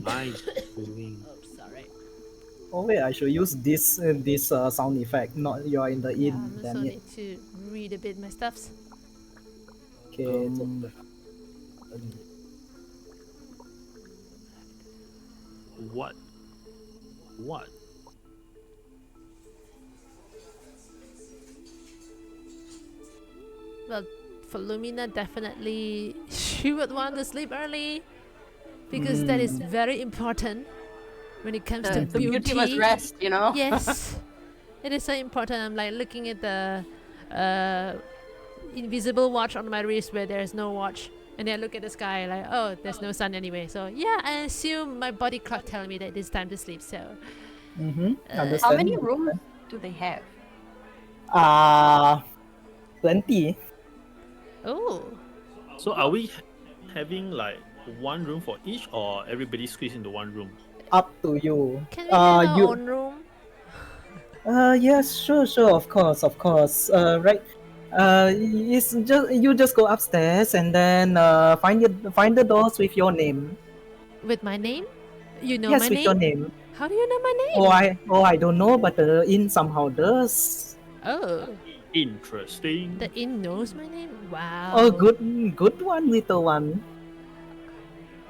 I doing? Oh, sorry. Oh wait, I should use this sound effect. Not you're in the Yeah, in. I'm also Damn it. need to read a bit my stuffs. Okay. Um, what? What? Well, for Lumina, definitely she would want to sleep early because that is very important when it comes to Mm-hmm. The beauty must beauty. rest, you know? Yes, it is so important. I'm like looking at the uh, invisible watch on my wrist where there's no watch. And then I look at the sky like, oh, there's no sun anyway. So yeah, I assume my body clock telling me that it's time to sleep. So How Understand. many rooms do they have? Plenty. oh, So are we having like one room for each, or everybody squeeze into one room? Up to you. can we have our You. own room? Yes, sure, of course, of course. Right. It's just you just go upstairs and then find the doors with your name. With my name? You know my Yes, with name? your name. How do you know my Oh, name? I don't know, but the inn somehow does. Oh, Interesting. the inn knows my name? Wow. Oh, good one, little one.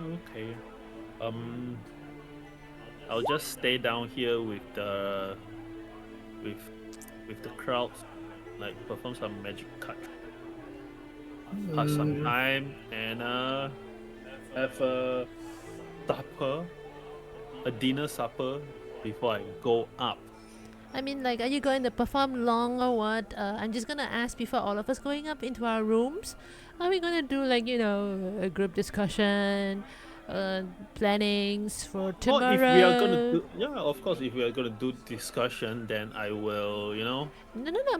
Okay. I'll just stay down here with the with the crowd, like perform some magic cut, pass some time, and have a supper, a dinner supper before I go up. I mean, like, are you going to perform long or what? I'm just gonna ask before all of us going up into our rooms. Are we gonna do like a group discussion, plannings for tomorrow? Or if we are gonna do, yeah, of course, if we are gonna do discussion, then I will, No.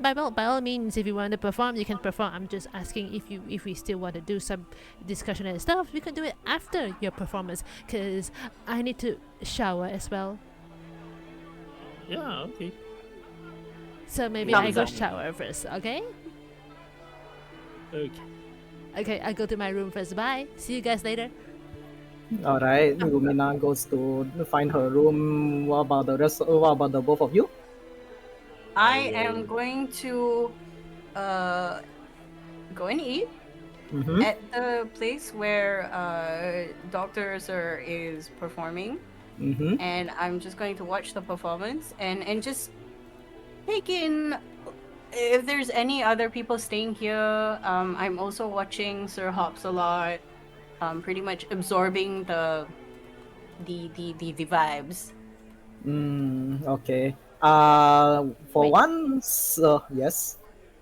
By all means, if you want to perform, you can perform. I'm just asking if we still want to do some discussion and stuff. We can do it after your performance, cause I need to shower as well. yeah, okay. So maybe Thumbs I go up. shower first. Okay. Okay. Okay, I go to my room first. Bye. See you guys later. All right, Lumina goes to find her room. What about the rest? What about the both of you? I will- am going to go and eat Mm-hmm. at the place where Dr. Sir is performing. Mm-hmm. And I'm just going to watch the performance and just take in if there's any other people staying here. I'm also watching Sir Hops a lot. Pretty much absorbing the vibes. Okay. For Wait. once, yes.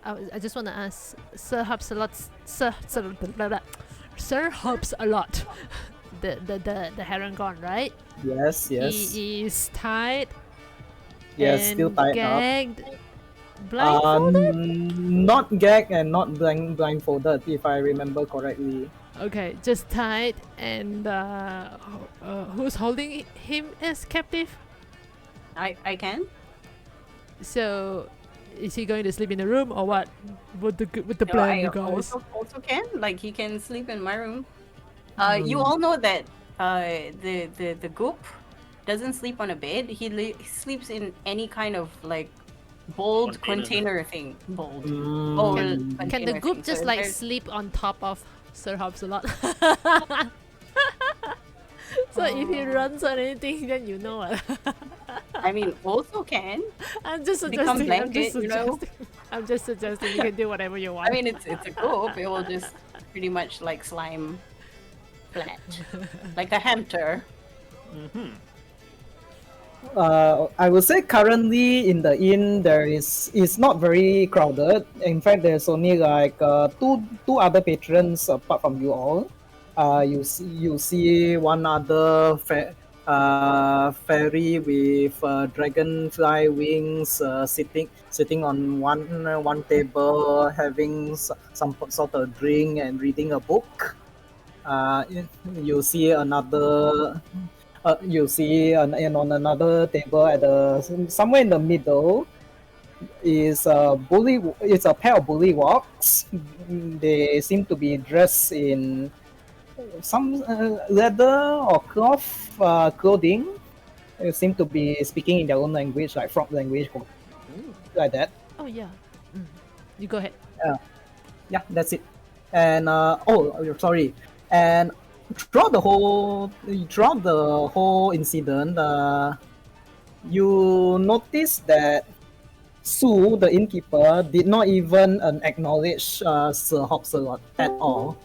I just want to ask, Sir Hops a lot. Sir Hops a lot. The Harangon, right? Yes. He is tied. Yes, and still tied up. gagged, blindfolded. Not gagged and not blindfolded, if I remember correctly. Okay, just tied. And who's holding him as captive? I can. So, is he going to sleep in the room or what? With the No, plan, I you guys? also can. Like he can sleep in my room. You all know that the goop doesn't sleep on a bed. He sleeps in any kind of like bold container thing. Bold. Bold Can the container goop thing. just So like there's- sleep on top of Sir Hobbs a lot? So if he runs or anything, then you know it. I mean, also can. I'm just Become suggesting. blanket, you know? I'm just suggesting you can do whatever you want. I mean, it's a goop. It will just pretty much like slime flat, like a hamster. I would say currently in the inn there is not very crowded. In fact, there's only like two other patrons apart from you all. You see one other fairy with dragonfly wings sitting on one table having some sort of drink and reading a book. You see another you see and on another table at the somewhere in the middle is a bully. It's a pair of bullywugs. They seem to be dressed in some leather or clothing. They seem to be speaking in their own language, like frog language, like that. Oh yeah. You go ahead. Yeah, that's it. And sorry. And throughout the whole incident, you notice that Sue, the innkeeper, did not even acknowledge Sir Hopsalot at all.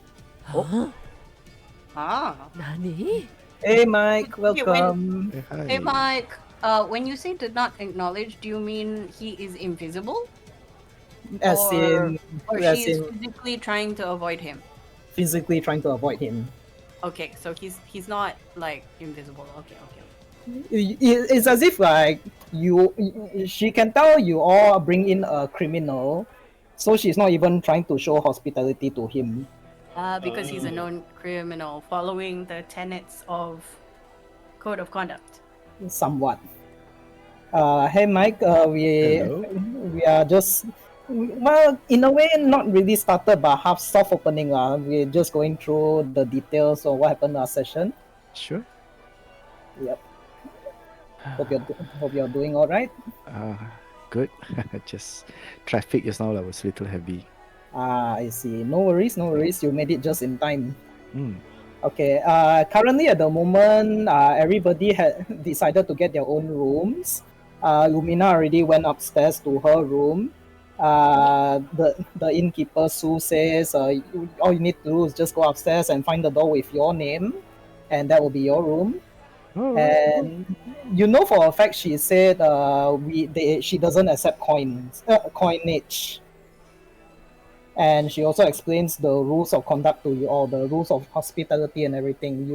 Ah. Nani? Hey, Mike, Wait, welcome. Hey, Mike. When you say did not acknowledge, do you mean he is invisible? As Or in, she is physically trying to avoid him? physically trying to avoid him. Okay, so he's not like invisible. Okay. It's as if like she can tell you all bring in a criminal, so she's not even trying to show hospitality to him. Because he's a known criminal following the tenets of code of conduct. Somewhat. Hey Mike, Hello. we are just, well, in a way not really started but half soft opening. We're just going through the details of what happened in our session. Sure. Yep. Hope you're doing all right. Good. Just traffic just now, I was a little heavy. I see. No worries, no worries. You made it just in time. Mm. Okay. Currently at the moment, everybody had decided to get their own rooms. Lumina already went upstairs to her room. The innkeeper Sue says, all you need to do is just go upstairs and find the door with your name, and that will be your room. Oh, And you know for a fact she said she doesn't accept coinage. And she also explains the rules of conduct to you all, the rules of hospitality and everything.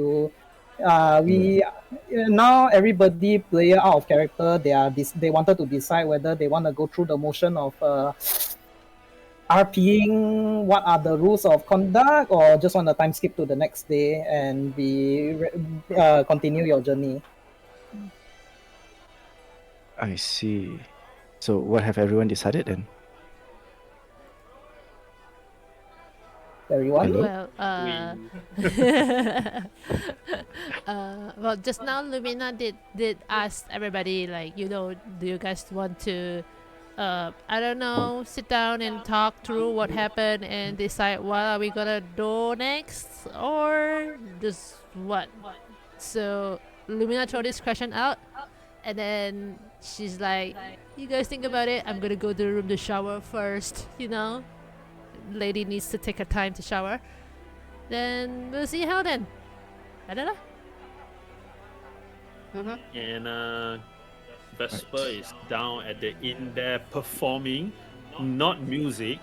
Now everybody player out of character. They wanted to decide whether they want to go through the motion of RPing what are the rules of conduct, or just want to time skip to the next day and continue your journey. I see. So what have everyone decided then? Everyone. Hello? Well, just now Lumina did ask everybody, like, do you guys want to I don't know, sit down and talk through what happened and decide what are we gonna do next, or just what? So Lumina throw this question out, and then she's like, you guys think about it, I'm gonna go to the room to shower first, lady needs to take her time to shower, then we'll see how then. I don't know. And Vesper is down at the inn there performing, not music,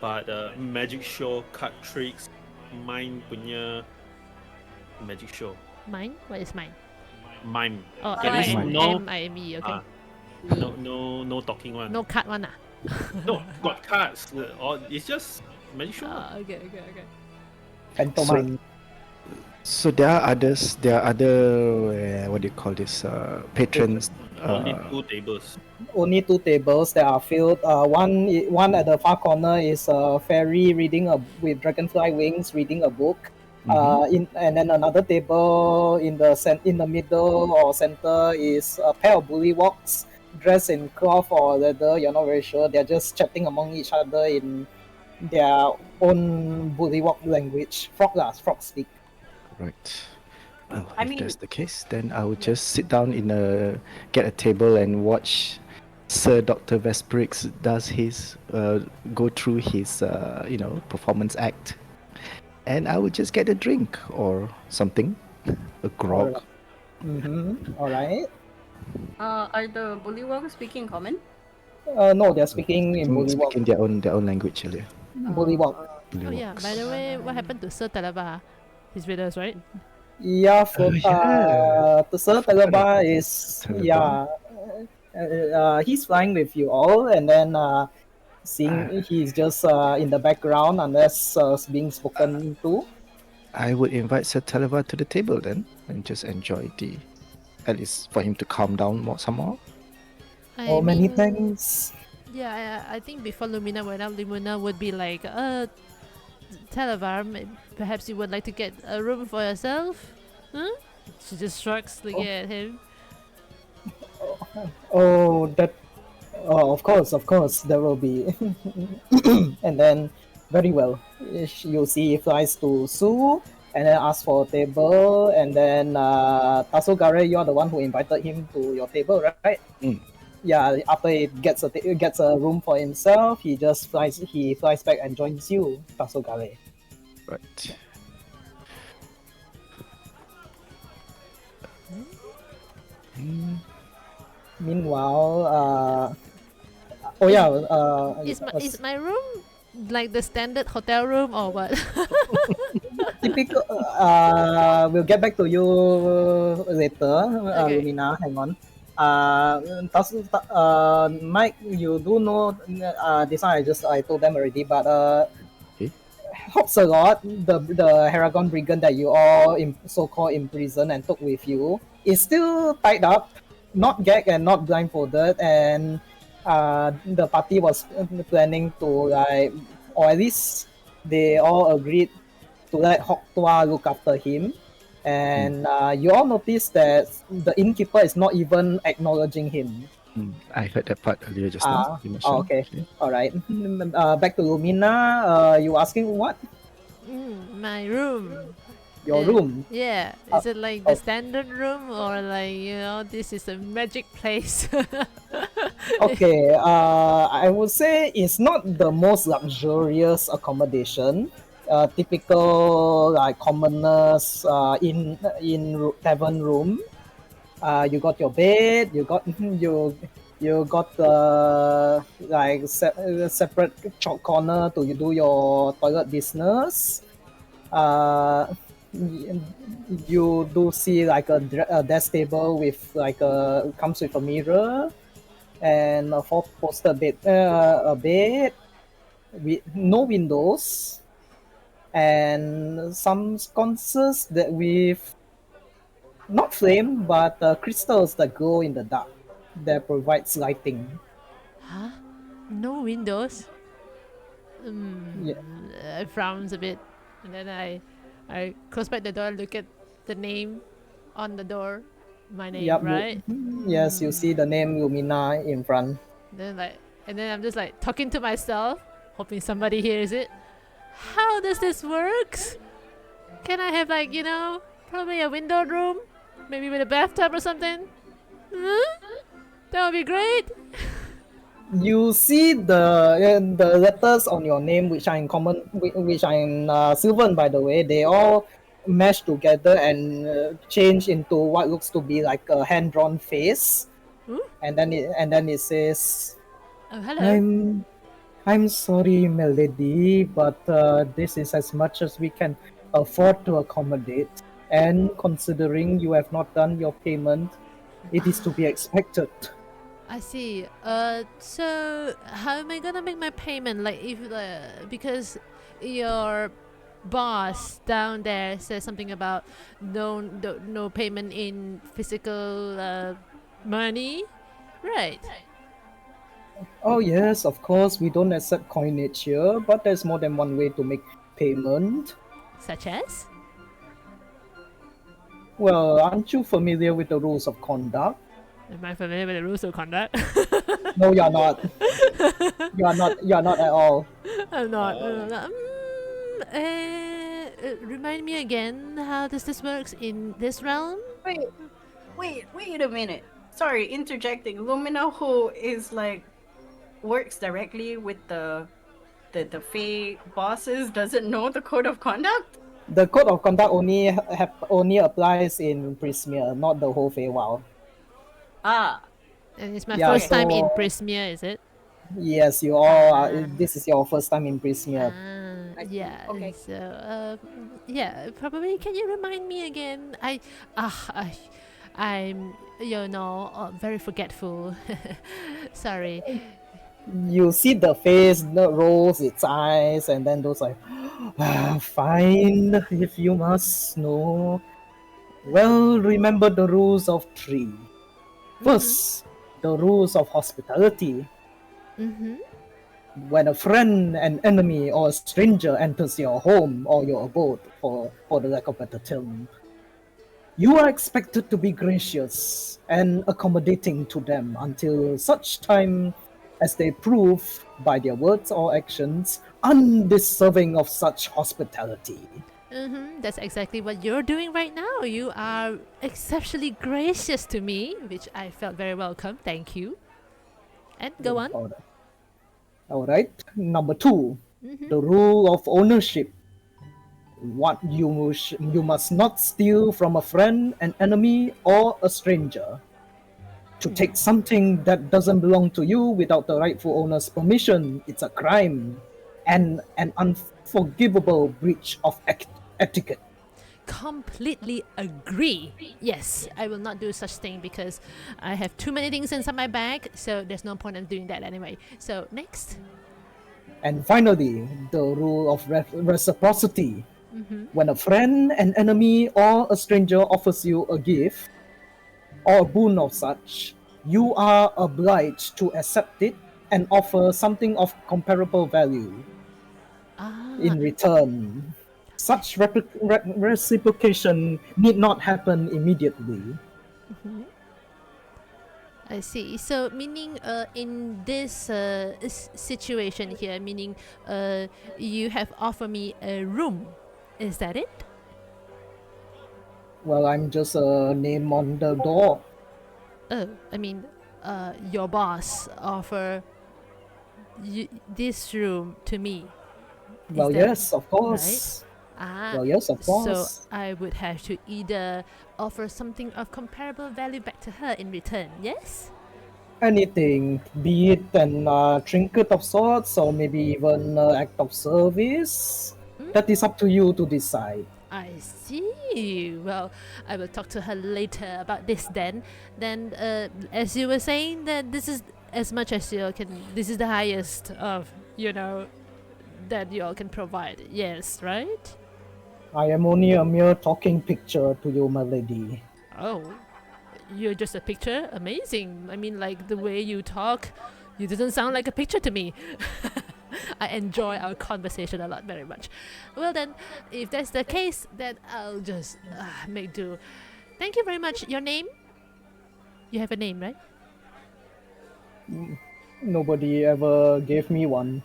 but magic show, card tricks, mime punya magic show. Mine? What is mine? Mime. Oh, There is no M-I-M-E, okay. no talking one. No card one, No, got cards. It's just magic show. okay. Pantomime. So there are others. There are other what do you call this? Patrons. Only 2 tables. Only 2 tables that are filled. One at the far corner is a fairy with dragonfly wings reading a book. And then another table in the middle or center is a pair of bullywugs dressed in cloth or leather. You're not very sure. They're just chatting among each other in their own bullywug language. Frog speak. Right. Well, I if mean- that's the case, then I would just sit down get a table and watch Sir Dr. Vesperix does his go through his performance act, and I would just get a drink or something, a grog. All right. Are the bullywugs speaking common? No, they're speaking in bullywug. Speaking their own language earlier. Bullywug. Oh yeah, by the way, what happened to Sir Talaba? He's with us, right? Yeah, yeah. the Sir Talaba is Talaba. he's flying with you all, and then he's just in the background unless being spoken to. I would invite Sir Talaba to the table then and just enjoy at least for him to calm down some more. Many thanks. Yeah, I think before Lumina went out, Lumina would be like, Televar, perhaps you would like to get a room for yourself? Huh? She just shrugs, looking at him. Oh, that. Oh, of course, there will be. And then, very well, you see he flies to Sue and then asks for a table. And then, Tasogare, you're the one who invited him to your table, right? Mm. Yeah. After he gets a room for himself, he just flies. He flies back and joins you, Tasogare. Right. Meanwhile, oh yeah, Is my room like the standard hotel room or what? typical. We'll get back to you later, Okay. Lumina. Hang on. Mike, you do know this one. I told them already, but Okay. helps a lot. The Heragon brigand that you all so-called imprisoned and took with you is still tied up, not gagged and not blindfolded, and the party was planning to like, or at least they all agreed to let Hoktua look after him. And you all noticed that the innkeeper is not even acknowledging him. I heard that part earlier just now. You mentioned. Okay. All right. Back to Lumina. You asking what? My room. Your room. Yeah. Is it like the standard room or like, this is a magic place? Okay. I would say it's not the most luxurious accommodation. Typical like commoners in tavern room. You got your bed. You got you got the like separate corner to do your toilet business. You do see like a desk table with like comes with a mirror and a four-poster bed, a bed with no windows, and some sconces that with not flame but crystals that glow in the dark that provides lighting. Huh? No windows? Yeah. I frowns a bit, and then I close back the door, look at the name on the door. My name, Yep. right? Yes, you see the name Lumina in front. Then I'm just like talking to myself, hoping somebody hears it. How does this works? Can I have like, probably a window room? Maybe with a bathtub or something? Huh? That would be great. You see the letters on your name, which are in common, which are in Sylvan, by the way. They all mesh together and change into what looks to be like a hand-drawn face. Ooh. And then it says, Oh, hello. I'm sorry, my lady, but this is as much as we can afford to accommodate. And considering you have not done your payment, it is to be expected. I see. So how am I gonna make my payment? Like, if because your boss down there says something about no payment in physical money, right? Oh yes, of course, we don't accept coinage here, but there's more than one way to make payment. Such as? Well, aren't you familiar with the rules of conduct? Am I familiar with the rules of conduct? No, you're not. You're not at all. I'm not. Remind me again, how does this works in this realm? Wait a minute. Sorry, interjecting. Lumina, who is like works directly with the Fae bosses, doesn't know the code of conduct. The code of conduct only applies in Prismere, not the whole Feywild. Ah, And it's my Yeah, first time in so- Prismere, is it? Yes, you all are. This is your first time in Prismere. I see. Yeah. Okay. So, yeah, probably. Can you remind me again? I'm, very forgetful. Sorry. You see the face rolls its eyes, and then those like, fine, if you must know. Well, remember the rules of three. First, the rules of hospitality. Mm-hmm. When a friend, an enemy, or a stranger enters your home or your abode, for the lack of a better term, you are expected to be gracious and accommodating to them until such time as they prove, by their words or actions, undeserving of such hospitality. That's exactly what you're doing right now. You are exceptionally gracious to me, which I felt very welcome. Thank you. And go on. All right. Number 2, the rule of ownership. What you must not steal from a friend, an enemy, or a stranger. To take something that doesn't belong to you without the rightful owner's permission, it's a crime and an unforgivable breach of etiquette. Completely agree. Yes, I will not do such thing because I have too many things inside my bag, so there's no point in doing that anyway. So next. And finally, the rule of reciprocity. When a friend, an enemy, or a stranger offers you a gift or a boon of such, you are obliged to accept it and offer something of comparable value in return. Such reciprocation need not happen immediately. I see. So, meaning, in this situation here, meaning, you have offered me a room. Is that it? Well, I'm just a name on the door. Oh, I mean, your boss offer this room to me. Well, that yes, of right? course. Ah, Well, yes, of so course. I would have to either offer something of comparable value back to her in return. Yes. Anything, be it an trinket of sorts or maybe even an act of service, that is up to you to decide. I see. Well, I will talk to her later about this then. Then, as you were saying, that this is as much as you all can. This is the highest of that you all can provide. Yes, right? I am only a mere talking picture to you, my lady. Oh, you're just a picture. Amazing. I mean, like the way you talk, you doesn't sound like a picture to me. I enjoy our conversation a lot, very much. Well then, if that's the case, then I'll just make do. Thank you very much. Your name? You have a name, right? Nobody ever gave me one.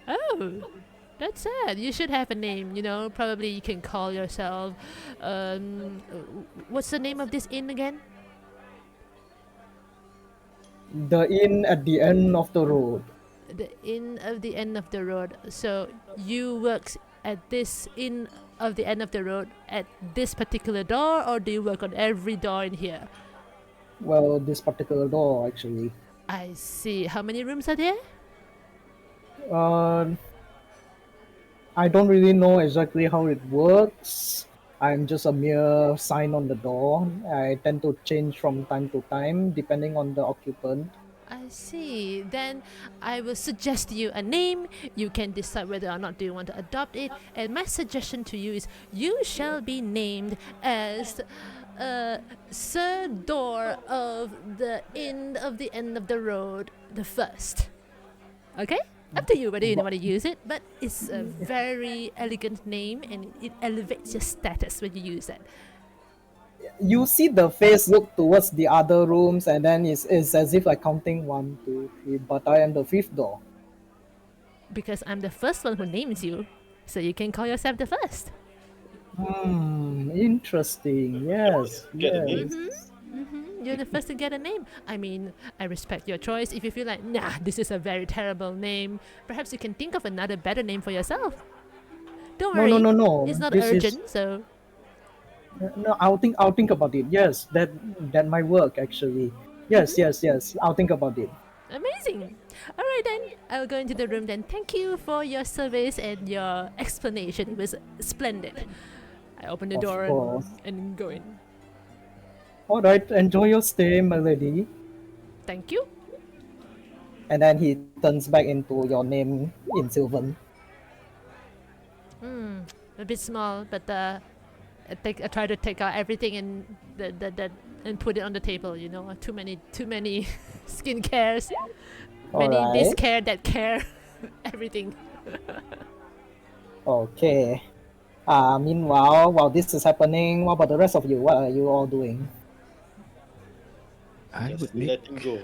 Oh, that's sad. You should have a name. Probably you can call yourself. What's the name of this inn again? The inn at the end of the road. The inn of the end of the road. So you works at this inn of the end of the road at this particular door, or do you work on every door in here? Well, this particular door, actually. I see. How many rooms are there? Uh, I don't really know exactly how it works. I'm just a mere sign on the door. I tend to change from time to time depending on the occupant. I see. Then I will suggest you a name. You can decide whether or not do you want to adopt it. And my suggestion to you is you shall be named as Sir Door of the end of the road, the first. Okay? Up to you whether you want to use it, but it's a very elegant name and it elevates your status when you use it. You see the face look towards the other rooms, and then it's as if like counting 1, 2, 3, but I am the fifth door. Because I'm the first one who names you, so you can call yourself the first. Interesting. Yes, Get a yes. name. You're the first to get a name. I mean, I respect your choice. If you feel like, nah, this is a very terrible name, perhaps you can think of another better name for yourself. Don't No, worry. no, no, no. It's not This is- urgent, so No, I'll think about it. Yes, that might work actually. Yes, yes. I'll think about it. amazing. All right then, I'll go into the room then. Thank you for your service and your explanation. It was splendid. I open the Of door course. and go in. All right, enjoy your stay, my lady. Thank you. And then he turns back into your name in Sylvan. A bit small, but I try to take out everything and and put it on the table. Too many skin cares, many this Alright. care, that care. Everything. Okay. Meanwhile, while this is happening, what about the rest of you? What are you all doing? I Just would make letting go.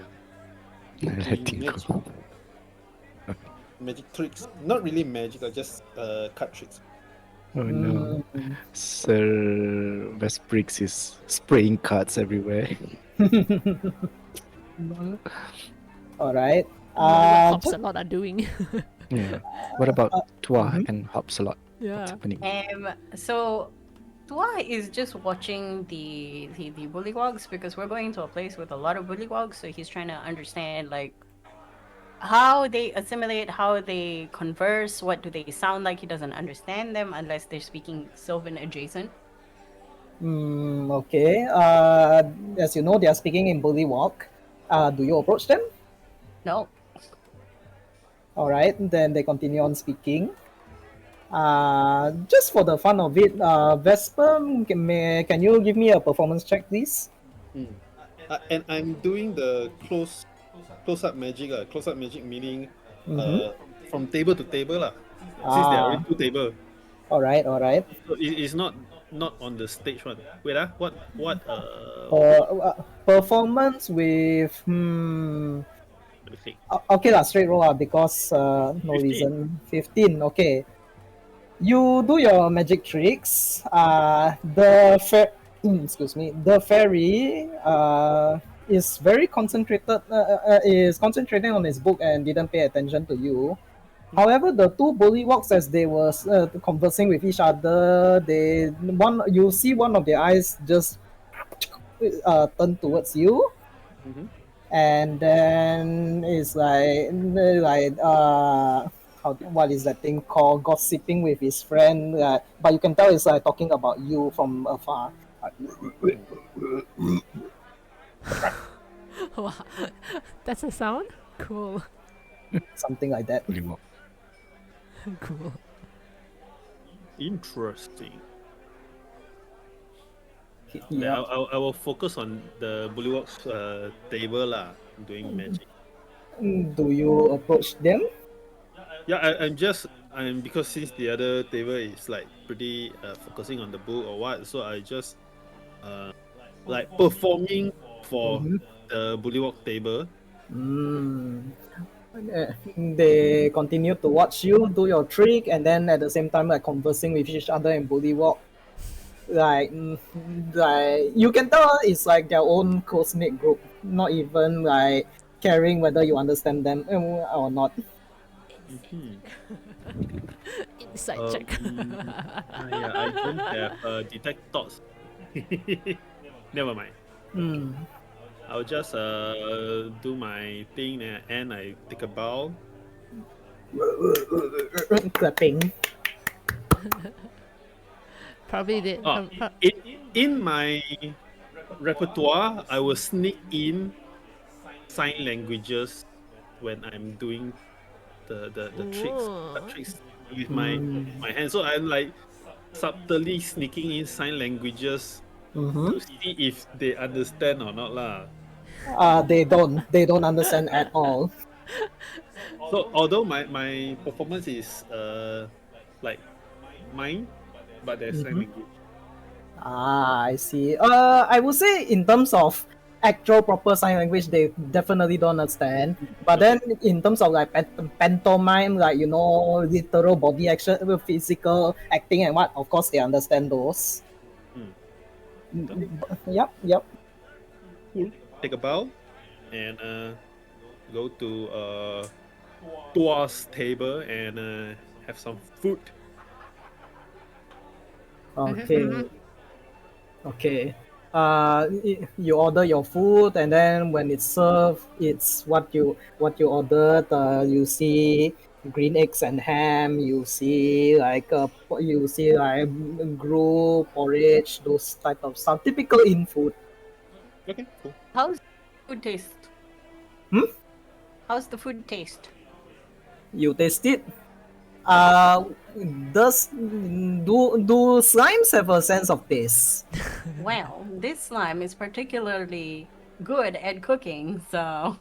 letting magic. go. Magic tricks. Not really magic, just card tricks. Oh no. Mm. Sir Vesprix is spraying cards everywhere. All right. Not what Uh, Hops a lot are doing. Yeah. What about Tua mhm. and Hopsalot? What's Yeah. happening? So Tua is just watching the bullywogs because we're going to a place with a lot of bullywogs, so he's trying to understand like how they assimilate, how they converse, what do they sound like. He doesn't understand them unless they're speaking Sylvan adjacent. Okay. As you know, they are speaking in Bullywalk. Do you approach them? No. All right. Then they continue on speaking. Just for the fun of it, Vesper, can you give me a performance check, please? Mm. And I'm doing the close up magic. Close up magic meaning Mm-hmm. from table to table. Since there are already two table. All right, all right. So it's not on the stage one. Wait, what Performance with let me think. okay lah, straight roll because no 15. reason. 15. Okay. You do your magic tricks. Excuse me. The fairy is very concentrated. Is concentrating on his book and didn't pay attention to you. However, the two bullywugs, as they were conversing with each other, you see one of their eyes just turn towards you, Mhm. and then it's what is that thing called, gossiping with his friend, but you can tell it's talking about you from afar. Wow. That's a sound? Cool. Something like that. Bullywog. Cool. Interesting. Yeah. I will focus on the Bullywog's table doing magic. Do you approach them? Yeah, I'm because since the other table is like pretty focusing on the book or what, so I just like performing for Mhm. the Bullywog table. Mm. They continue to watch you do your trick, and then at the same time like conversing with each other in Bullywog. Like you can tell it's like their own close knit group, not even like caring whether you understand them or not. Mhm. Inside check. Yeah, I don't have detect thoughts. Never mind. Mm. I'll just do my thing and I take a bow. Clapping. Probably did. Oh, in my repertoire, I will sneak in sign languages when I'm doing the tricks, Ooh. tricks with my hands. So I'm like subtly sneaking in sign languages Mm-hmm. to see if they understand or not lah. They don't understand at all. So although my performance is like mine, but there's sign Mhm. language. I see. I would say in terms of actual proper sign language, they definitely don't understand. But then in terms of like pantomime, like literal body action, physical acting, and what, of course they understand those. Hmm. Yep, yep. Cool. Take a bow and go to Tua's table and have some food. Okay, okay. You order your food, and then when it's served, it's what you ordered. You see green eggs and ham. You see like gruel, porridge, those type of stuff. Typical in food. Okay, cool. How's food taste? Hmm? How's the food taste? You taste it. Uh, do slimes have a sense of taste? Well, this slime is particularly good at cooking, so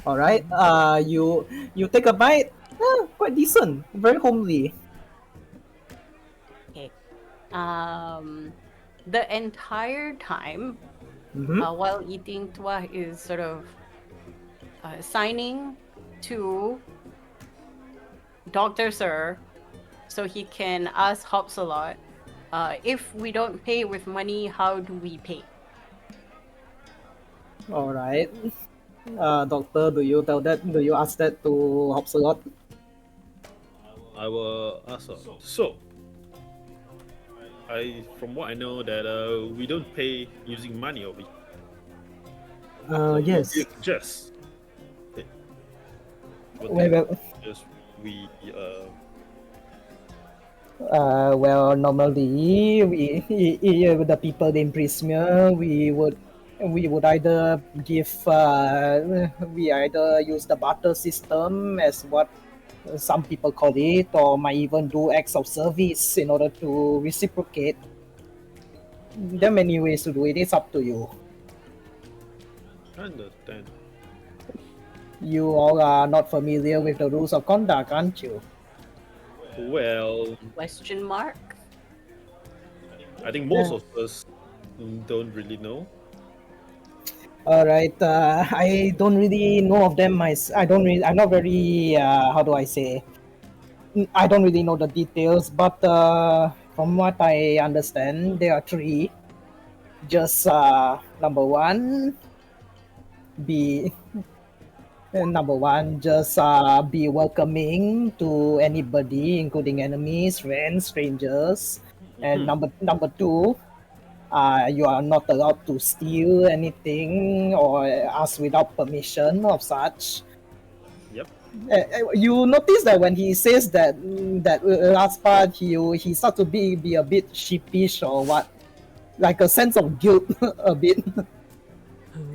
All right. You take a bite. Quite decent. Very homely. Okay. The entire time Mm-hmm. while eating, Tua is sort of signing to Dr. Sir so he can ask Hops a lot. If we don't pay with money, how do we pay? All right. Doctor, do you tell that? Do you ask that to Hopsalot? I will ask her. So, from what I know that we don't pay using money over here. What do Yes. you suggest? Okay. What do Well, you well, suggest we well, normally the people in Prisma, we would either give we either use the barter system as what some people call it, or might even do acts of service in order to reciprocate. There are many ways to do it. It's up to you. understand? You all are not familiar with the rules of conduct, aren't you? Well, Question mark. I think most of us don't really know. All right. I don't really know of them. I don't really. I'm not very. How do I say? I don't really know the details, but from what I understand, there are three. Just number one, be number one, just be welcoming to anybody, including enemies, friends, strangers. And Mhm. number two, you are not allowed to steal anything or ask without permission of such. Yep. You notice that when he says that last part, he starts to be a bit sheepish or what, like a sense of guilt a bit.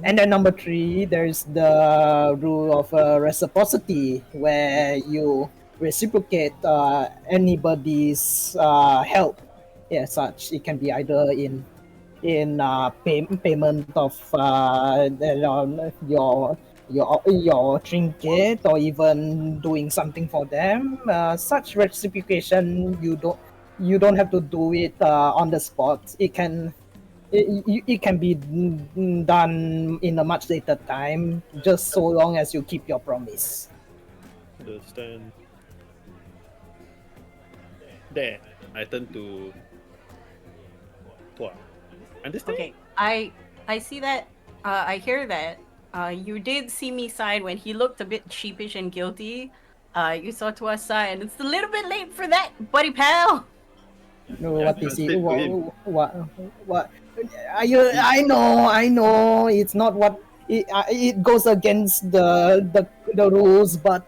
And then number three, there's the rule of reciprocity, where you reciprocate anybody's help. Yeah, such it can be either in payment of your trinket, or even doing something for them. Such reciprocation, you don't have to do it on the spot. It can be done in a much later time, just so long as you keep your promise. Understand. There, I turn to Tua. Understand? Okay, I see that. I hear that. You did see me side when he looked a bit sheepish and guilty. You saw to our side, and it's a little bit late for that, buddy pal. No, Yeah, what is it? translate to him. What? I know. It's not what it goes against the rules, but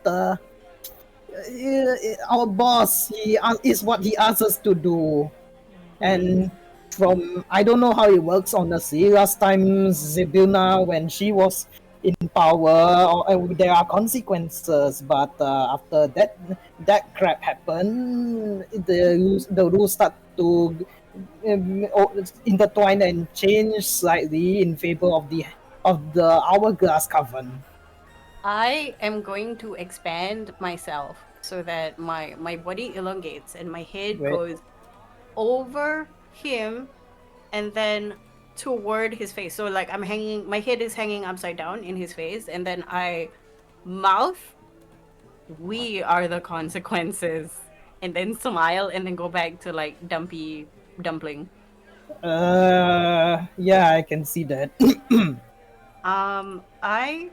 our boss is what he asks us to do. And from I don't know how it works honestly. Last time Zibuna, when she was in power, there are consequences. But after that crap happened, the rules start to intertwine and change slightly in favor of the hourglass coven. I am going to expand myself so that my body elongates and my head Right? goes over him and then toward his face. So like my head is hanging upside down in his face, and then I mouth, "We are the consequences," and then smile, and then go back to like dumpy dumpling. Yeah, I can see that. I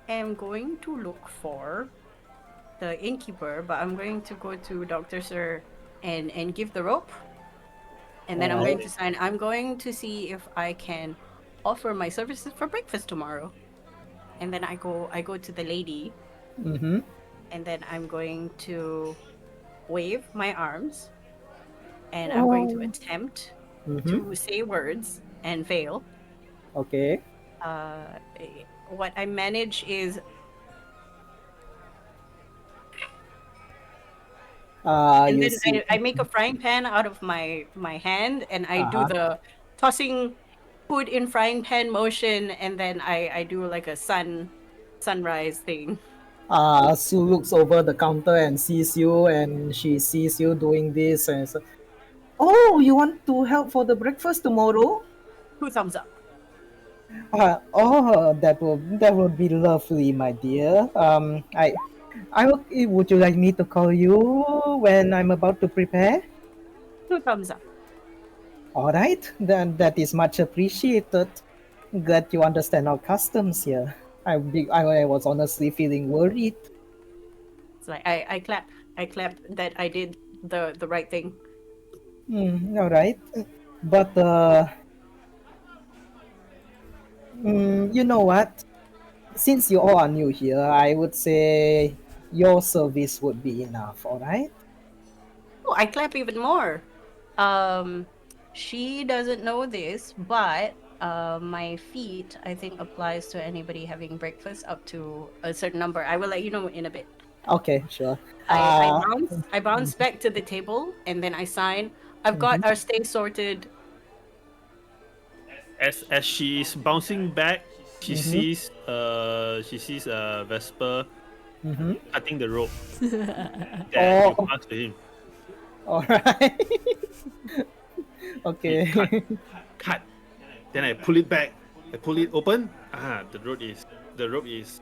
am going to look for the innkeeper, but I'm going to go to Dr. Sir and give the rope. And then I'm going to sign. I'm going to see if I can offer my services for breakfast tomorrow. And then I go to the lady, Mm-hmm. and then I'm going to wave my arms, and I'm going to attempt Mm-hmm. to say words and fail. Okay. Uh, what I manage is, and You then see. I make a frying pan out of my hand, and I do Uh-huh. the tossing food in frying pan motion, and then I do like a sun sunrise thing. Sue looks over the counter and sees you, and she sees you doing this, and says, "Oh, you want to help for the breakfast tomorrow? 2 thumbs up. That would be lovely, my dear. Would you like me to call you when I'm about to prepare? 2 thumbs up. All right, then that is much appreciated. Glad you understand our customs here. I was honestly feeling worried. It's like I clap. I clap that I did the right thing. All right, but you know what? Since you all are new here, I would say your service would be enough. All right. Oh, I clap even more. Um, she doesn't know this, but my feat I think applies to anybody having breakfast up to a certain number. I will let you know in a bit. Okay, sure. I bounce back to the table and then I sign. I've got our stay sorted. As she's bouncing back, she Mhm. sees Vesper Mm-hmm. cutting the rope that you Oh, passed to him. all right. He cut, Okay. cut. Then I pull it back. I pull it open. The rope is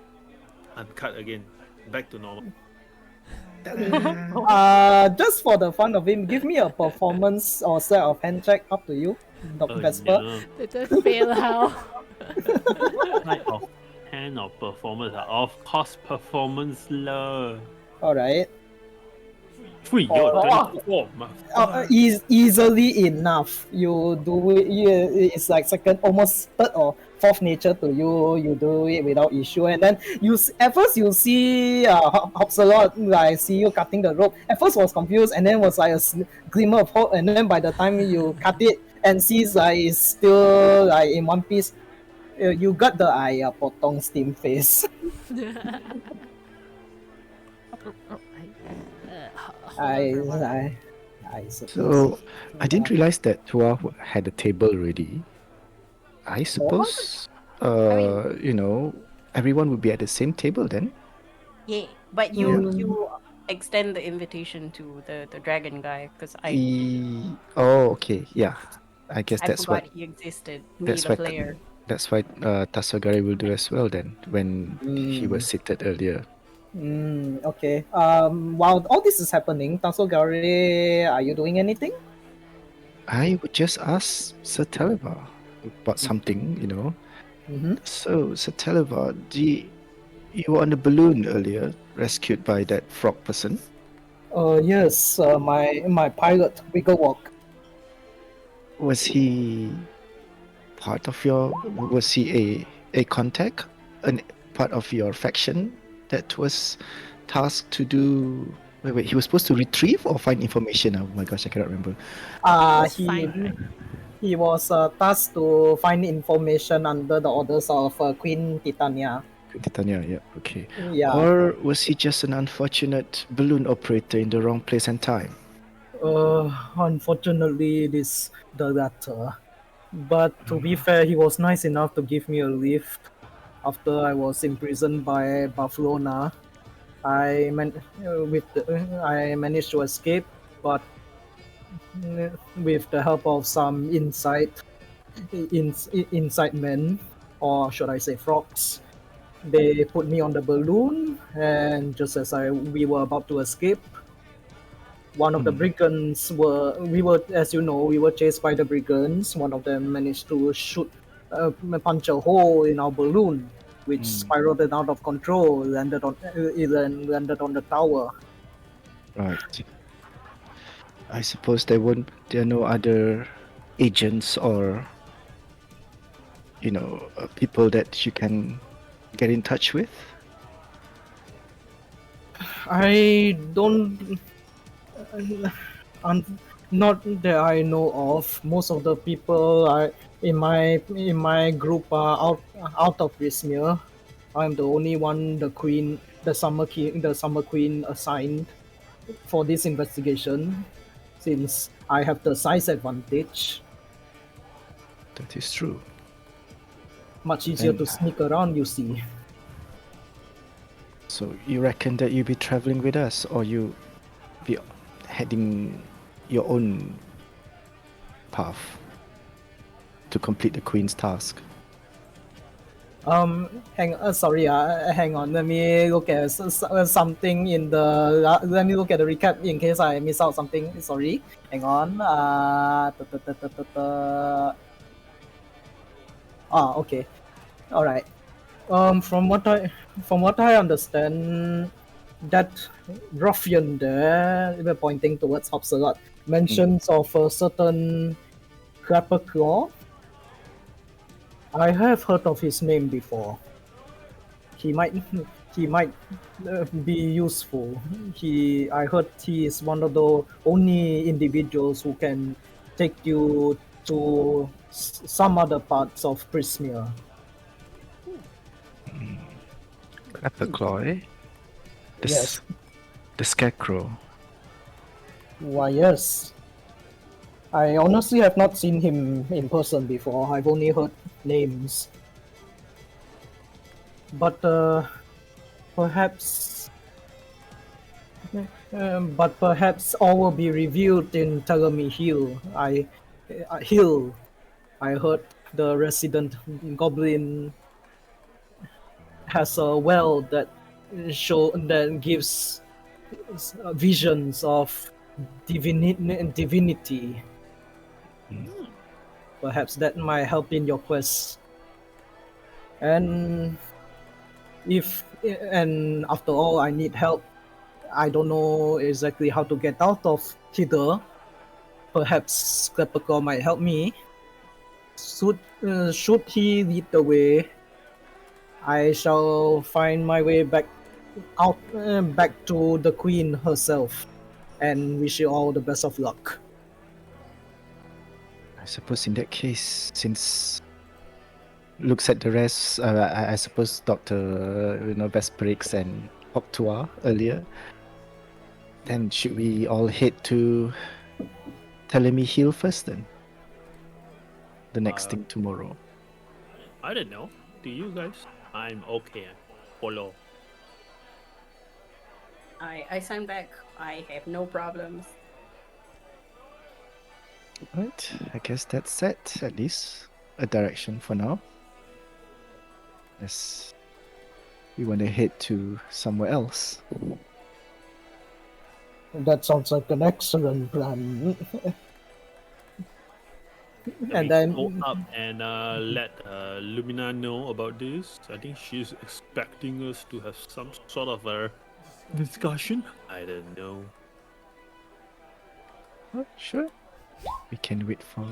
uncut again, back to normal. Ta-da! Just for the fun of it, give me a performance or set of hand check. Up to you, Dr. Oh Vesper. no! Did I fail how? Type of hand of performance. Of course, performance lah. All right. 3, you're 24. Easily enough. You do it. It's like second, almost third or fourth nature to you. You do it without issue. And then at first you see Hopsalot, like see you cutting the rope. At first was confused, and then was like a glimmer of hope. And then by the time you cut it and sees like it's still like in one piece, you got the potong steam face. I, I, I suppose. So I didn't realize that Tua had a table already. I suppose, everyone would be at the same table then. Yeah, but you extend the invitation to the dragon guy because Oh, okay, yeah. I guess I that's forgot what he existed. Me, that's the what player. that's what Tasagari will do as well then when he was seated earlier. Okay. While all this is happening, Tansogare, are you doing anything? I would just ask Sir Televar about something, Mm-hmm. So, Sir Televar, you were on the balloon earlier, rescued by that frog person. Yes. My pilot Wigglewalk. Was he part of your? Was he a contact, part of your faction that was tasked to do? Wait. He was supposed to retrieve or find information. Oh my gosh, I cannot remember. That's He fine, right? he was tasked to find information under the orders of Queen Titania. Titania, yeah, okay. Yeah. Or was he just an unfortunate balloon operator in the wrong place and time? Unfortunately, it is the latter. But to be fair, he was nice enough to give me a lift after I was imprisoned by Barcelona. I managed to escape, but with the help of some inside men, or should I say frogs, they put me on the balloon, and just as we were about to escape, one of the brigands as you know, we were chased by the brigands. One of them managed to punch a hole in our balloon, which spiraled out of control, landed on the tower. Right. I suppose there are no other agents or people that you can get in touch with. I don't. Not that I know of. Most of the people in my group are out of Rismir. I'm the only one, the summer queen assigned for this investigation, since I have the size advantage. That is true. Much easier And- to sneak around, you see. So you reckon that you'll be traveling with us, or you be heading your own path to complete the queen's task? Sorry, hang on. Let me look at something in the. Let me look at the recap in case I miss out something. Sorry, hang on. Okay, all right. From what I understand, that ruffian there, we're pointing towards Hopsalot, mentions of a certain Crapper Claw. I have heard of his name before. He might be useful. I heard he is one of the only individuals who can take you to some other parts of Prismere. Clapperclaw, eh? Yes. The scarecrow. Why, yes. I honestly have not seen him in person before. I've only heard names. But perhaps all will be revealed in Telemi Hill. I heard the resident goblin has a well that gives visions of divinity. Perhaps that might help in your quest. And after all, I need help. I don't know exactly how to get out of hither. Perhaps Klepakor might help me. Should he lead the way, I shall find my way back to the queen herself, and wish you all the best of luck. I suppose in that case, since looks at the rest, I suppose Dr. Vesperix and Octua earlier, then should we all head to Telemi Hill first then? The next thing tomorrow. I don't know. Do you guys? I'm okay. Follow. I sign back. I have no problems. Right, I guess that's set, at least a direction for now. Yes, we want to head to somewhere else. That sounds like an excellent plan. Can we go up and let Lumina know about this? I think she's expecting us to have some sort of a discussion. I don't know. Oh, sure. We can wait for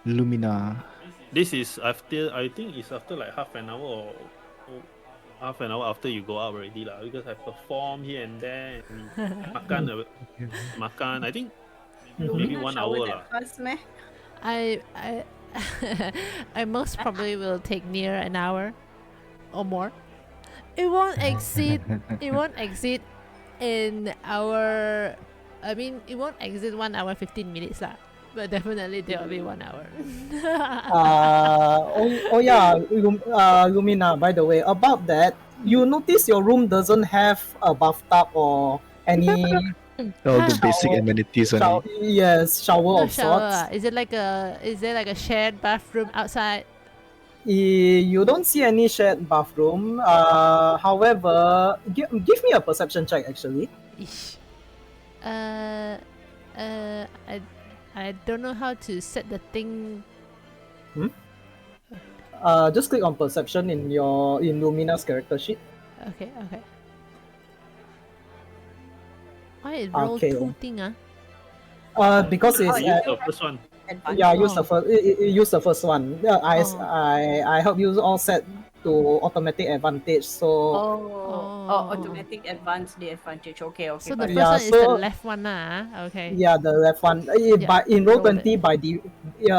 Lumina. This is after, I think it's after like half an hour or half an hour after you go out already lah. Because I perform here and there and makan. I think maybe Lumina 1 shower hour that lah. fast, meh? I I most probably will take near an hour or more. It won't exceed in our it won't exceed 1 hour 15 minutes lah. But definitely there will be 1 hour. Yeah, Lumina, by the way, about that, you notice your room doesn't have a bathtub or any All the basic Shower. amenities only. shower No of shower. sorts. Is there like a shared bathroom outside? You don't see any shared bathroom. However, give me a perception check actually. Ish. I don't know how to set the thing. Just click on perception in Lumina's character sheet. Okay. Why it roll Okay. 2 thing ah? Because it's Use the first one. Advantage. yeah, use Oh. use the first one. Yeah, Oh. I help you all set to automatic advantage. So Automatic advance the advantage. Okay. So the But first Yeah, one is the so- left one ah. Okay. yeah, the left one. But in roll roll it. 20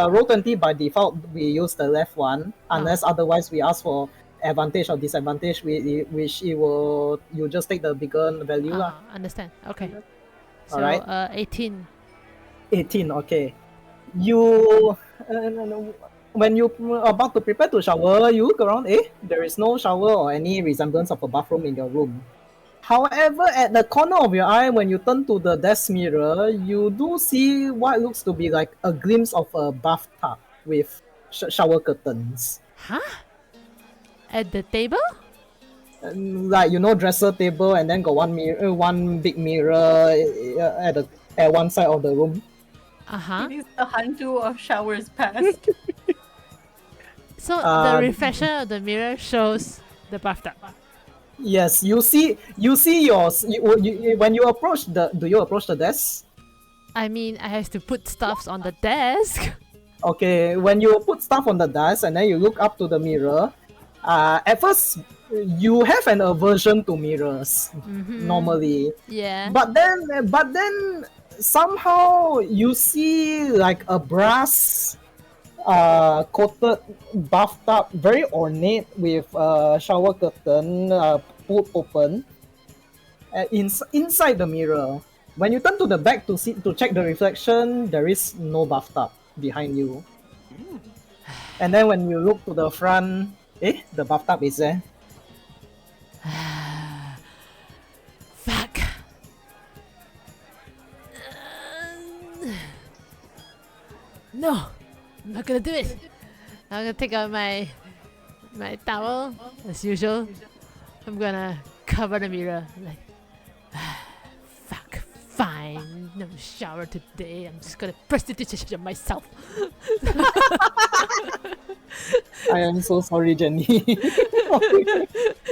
roll 20 by default we use the left one unless otherwise we ask for advantage or disadvantage, which you just take the bigger value lah. Understand. Okay. So Alright. 18. 18. Okay. You when you about to prepare to shower, you look around. There is no shower or any resemblance of a bathroom in your room. However, at the corner of your eye, when you turn to the desk mirror, you do see what looks to be like a glimpse of a bathtub with shower curtains. Huh? At the table? Like dresser table, and then got one mirror, one big mirror at one side of the room. Uh-huh. It is the hantu of showers past. So the Uh, reflection of the mirror shows the bathtub. Yes, you see when you approach the. Do you approach the desk? I mean, I have to put stuffs on the desk. Okay, when you put stuff on the desk and then you look up to the mirror, at first you have an aversion to mirrors normally, Yeah. but then somehow you see like a brass coated bathtub, very ornate with shower curtain pulled open inside the mirror. When you turn to the back to check the reflection, there is no bathtub behind you. And then when you look to the front, the bathtub is there. Fuck. No, I'm not gonna do it. I'm gonna take out my towel as usual. I'm gonna cover the mirror. Like, fuck. Fine. No shower today. I'm just gonna prostitute myself. I am so sorry, Jenny.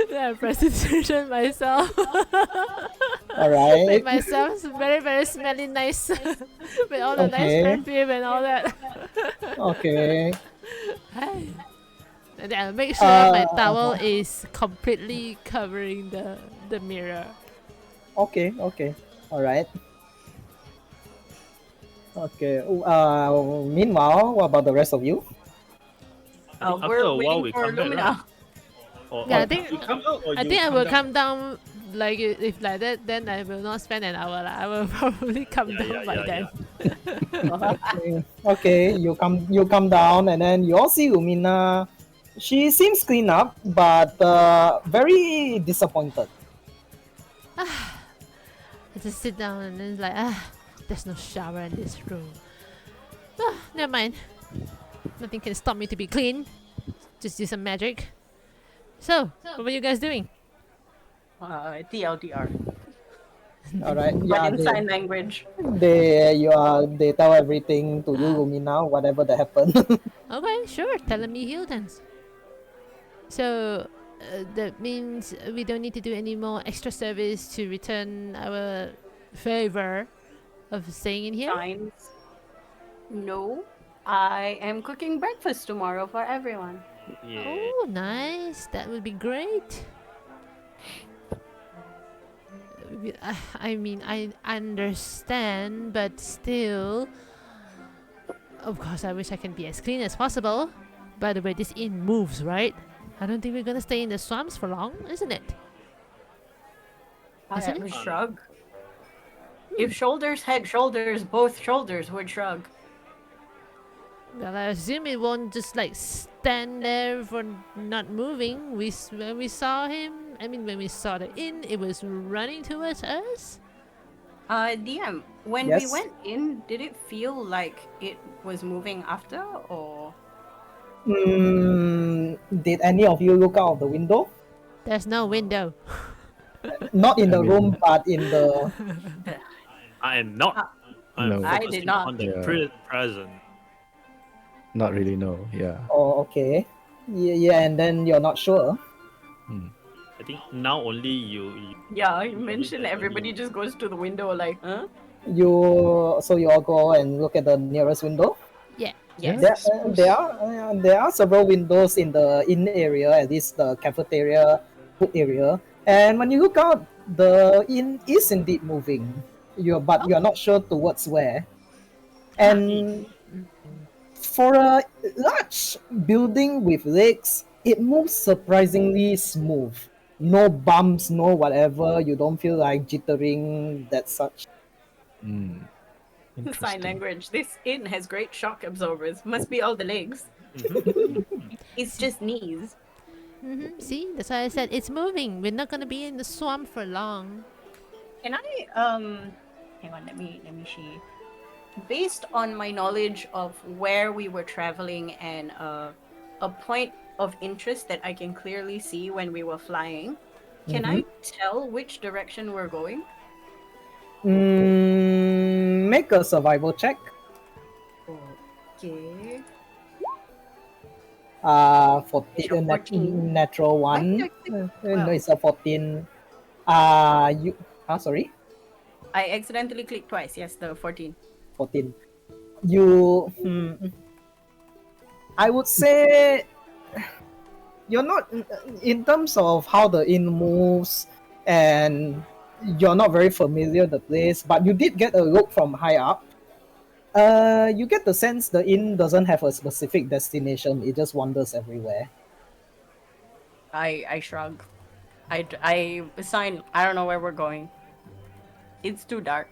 Yeah, prostitution myself. Alright. Make myself very very smelly nice with all the nice Okay. perfume and all that. Okay. And then I'll make sure my towel is completely covering the mirror. Okay. Alright. Okay. Meanwhile, what about the rest of you? After We're a while, waiting we for come back, Lumina. right? Or, Yeah, I or think- you come out, or I you think I will down? come down like if like that. Then I will not spend an hour. Like, I will probably come down by then. Okay. You come down, and then you all see Lumina. She seems clean up, but very disappointed. I just sit down and then it's like there's no shower in this room. Never mind. Nothing can stop me to be clean. Just use some magic. So, what were you guys doing? TLDR. Alright. But Yeah. in sign language. They tell everything to you, Lumina, whatever that happened. Okay, sure. Telling me heal dance. So that means we don't need to do any more extra service to return our favor of staying in here. Signs. No. I am cooking breakfast tomorrow for everyone. Yeah. Oh, nice. That would be great. I mean, I understand, but still. Of course, I wish I can be as clean as possible. By the way, this inn moves, right? I don't think we're gonna stay in the swamps for long, isn't it? I Isn't would it? shrug. If shoulders had shoulders, both shoulders would shrug. Well, I assume it won't just like stand there for not moving. When we saw him, when we saw the inn, it was running towards us. DM, when we Yes? went in, did it feel like it was moving after, or Did any of you look out of the window? There's no window. Not in the I mean- room, but in the. I am not. I'm No. I focusing did not. on the Yeah. present. Not really, no. Yeah. Oh, okay. Yeah, and then you're not sure. I think now only you yeah? You mentioned everybody just goes to the window like, huh? So you all go and look at the nearest window. Yeah. Yes. There are several windows in the inn area, at least the cafeteria, food area. And when you look out, the inn is indeed moving. But you're not sure towards where. And for a large building with legs, it moves surprisingly smooth. No bumps, no whatever. You don't feel like jittering, that such. Mm. Sign Interesting. language. This inn has great shock absorbers. Must be all the legs. It's just knees. See, that's why I said it's moving. We're not gonna be in the swamp for long. Can I hang on, let me see. Based on my knowledge of where we were traveling and a point of interest that I can clearly see when we were flying, can I tell which direction we're going? Make a survival check. Okay. 14, 14. natural Why did one. I click No, 12? it's a 14. Sorry, I accidentally clicked twice. Yes, the 14. 14. You, I would say you're not, in terms of how the inn moves, and you're not very familiar with the place, but you did get a look from high up. You get the sense the inn doesn't have a specific destination, it just wanders everywhere. I shrug. I sign. I don't know where we're going. It's too dark.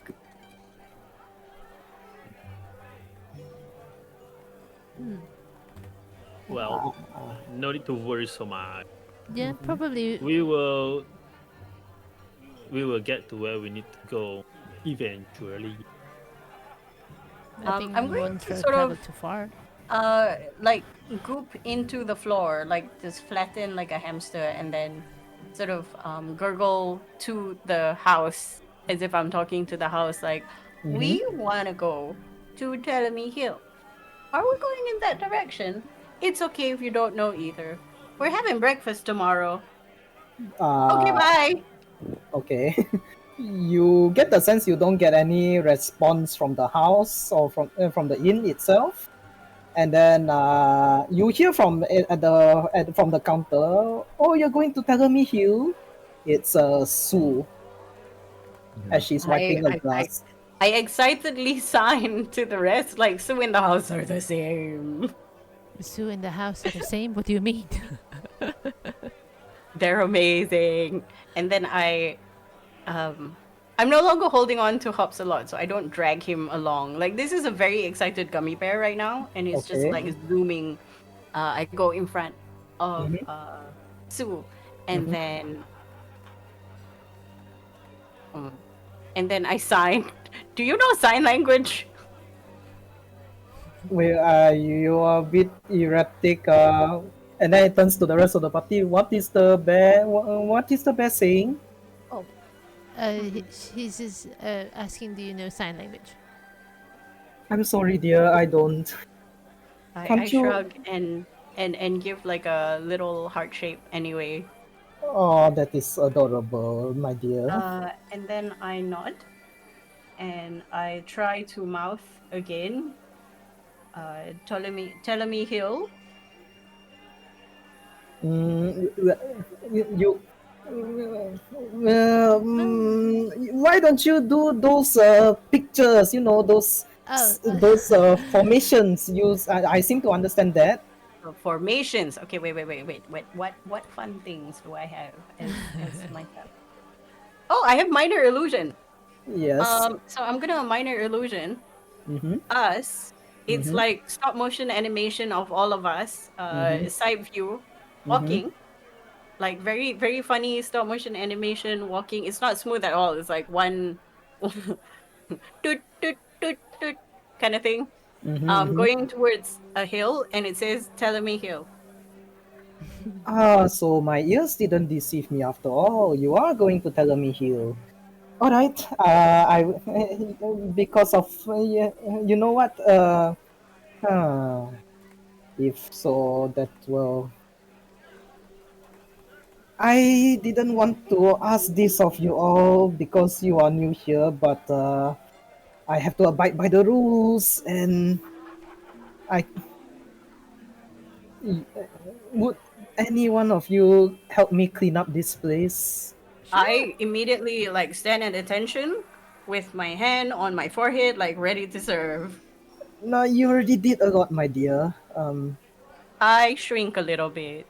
Well, no need to worry so much. Yeah, probably. We will get to where we need to go eventually. I think I'm we going won't to sort travel of too far. like goop into the floor, like just flatten like a hamster, and then sort of gurgle to the house as if I'm talking to the house. Like, we want to go to Telemy Hill. Are we going in that direction? It's okay if you don't know either. We're having breakfast tomorrow. Okay, bye. Okay. You get the sense you don't get any response from the house or from the inn itself, and then you hear from from the counter, "Oh, you're going to Telemy Hill." It's Sue as she's I, wiping her I, I, glass. I excitedly sign to the rest, like, Sue in the house are the same. Sue and the house are the same. What do you mean? They're amazing. And then I'm no longer holding on to Hops a lot, so I don't drag him along. Like, this is a very excited gummy bear right now, and it's just Okay. like zooming. I go in front of Sue, and then I sign. Do you know sign language? Well, you are a bit erratic, and then it turns to the rest of the party. What is the bear? What is the bear saying? He's just asking, do you know sign language? I'm sorry, dear, I don't. I Can't you? shrug and give like a little heart shape anyway. Oh, that is adorable, my dear. And then I nod and I try to mouth again. Ptolemy Hill. You. Why don't you do those pictures? You know those Oh, those formations. I seem to understand that. Formations. Okay, wait. What fun things do I have as myself? Oh, I have minor illusion. Yes. So I'm gonna minor illusion Mm-hmm. us. It's Mhm. like stop motion animation of all of us, side view, walking. Like very, very funny stop motion animation walking. It's not smooth at all. It's like one toot toot toot toot kind of thing. Going towards a hill, and it says Telemy Hill. So my ears didn't deceive me after all. You are going to Telemy Hill. All right. I because of you know what? If so, that will. I didn't want to ask this of you all because you are new here, but I have to abide by the rules, and I would any one of you help me clean up this place? I immediately like stand at attention with my hand on my forehead, like ready to serve. No, you already did a lot, my dear. I shrink a little bit.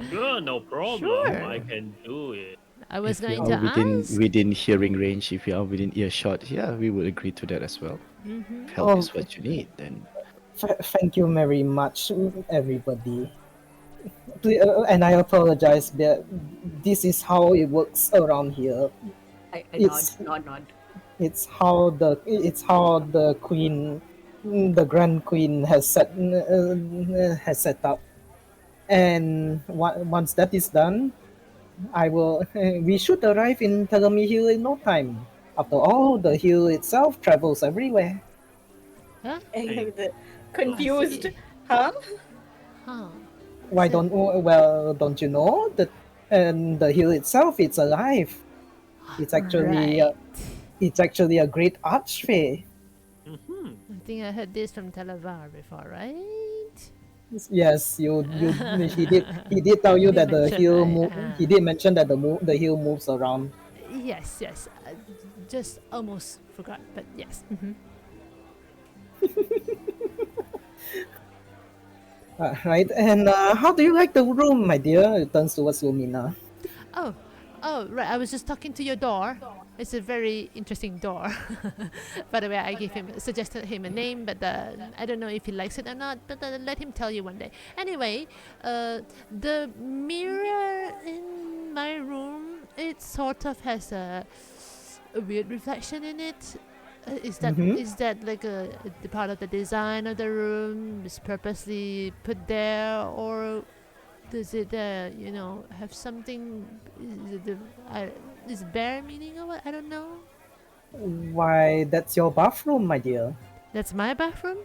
Sure, no problem. I can do it. I was If we going are to ask. within hearing range, if you are within earshot, yeah, we would agree to that as well. If help is what you need, then Thank you very much, everybody. and I apologize, but this is how it works around here. I It's nod. it's how the queen, the grand queen has set up. And once that is done, I will. We should arrive in Telemi Hill in no time. After all, the hill itself travels everywhere. Huh? Hey, Confused, see. huh? Huh. Why So- don't you know that? And the hill itself, it's alive. It's actually Right. it's actually a great archway. mm-hmm. I think I heard this from Talavar before, right? Yes, you he did tell you Did that the mention, hill right? move. He did mention that the hill moves around. Yes, yes. Just almost forgot, but yes. Right. And how do you like the room, my dear? It turns towards Lumina. Oh, oh, right. I was just talking to your door. It's a very interesting door. By the way, I suggested him a name, but I don't know if he likes it or not. But let him tell you one day. Anyway, the mirror in my room, it sort of has a weird reflection in it. Is that Mhm. is that like the part of the design of the room is purposely put there, or does it have something? Is it is bare meaning or what? I don't know. Why, that's your bathroom, my dear. That's my bathroom.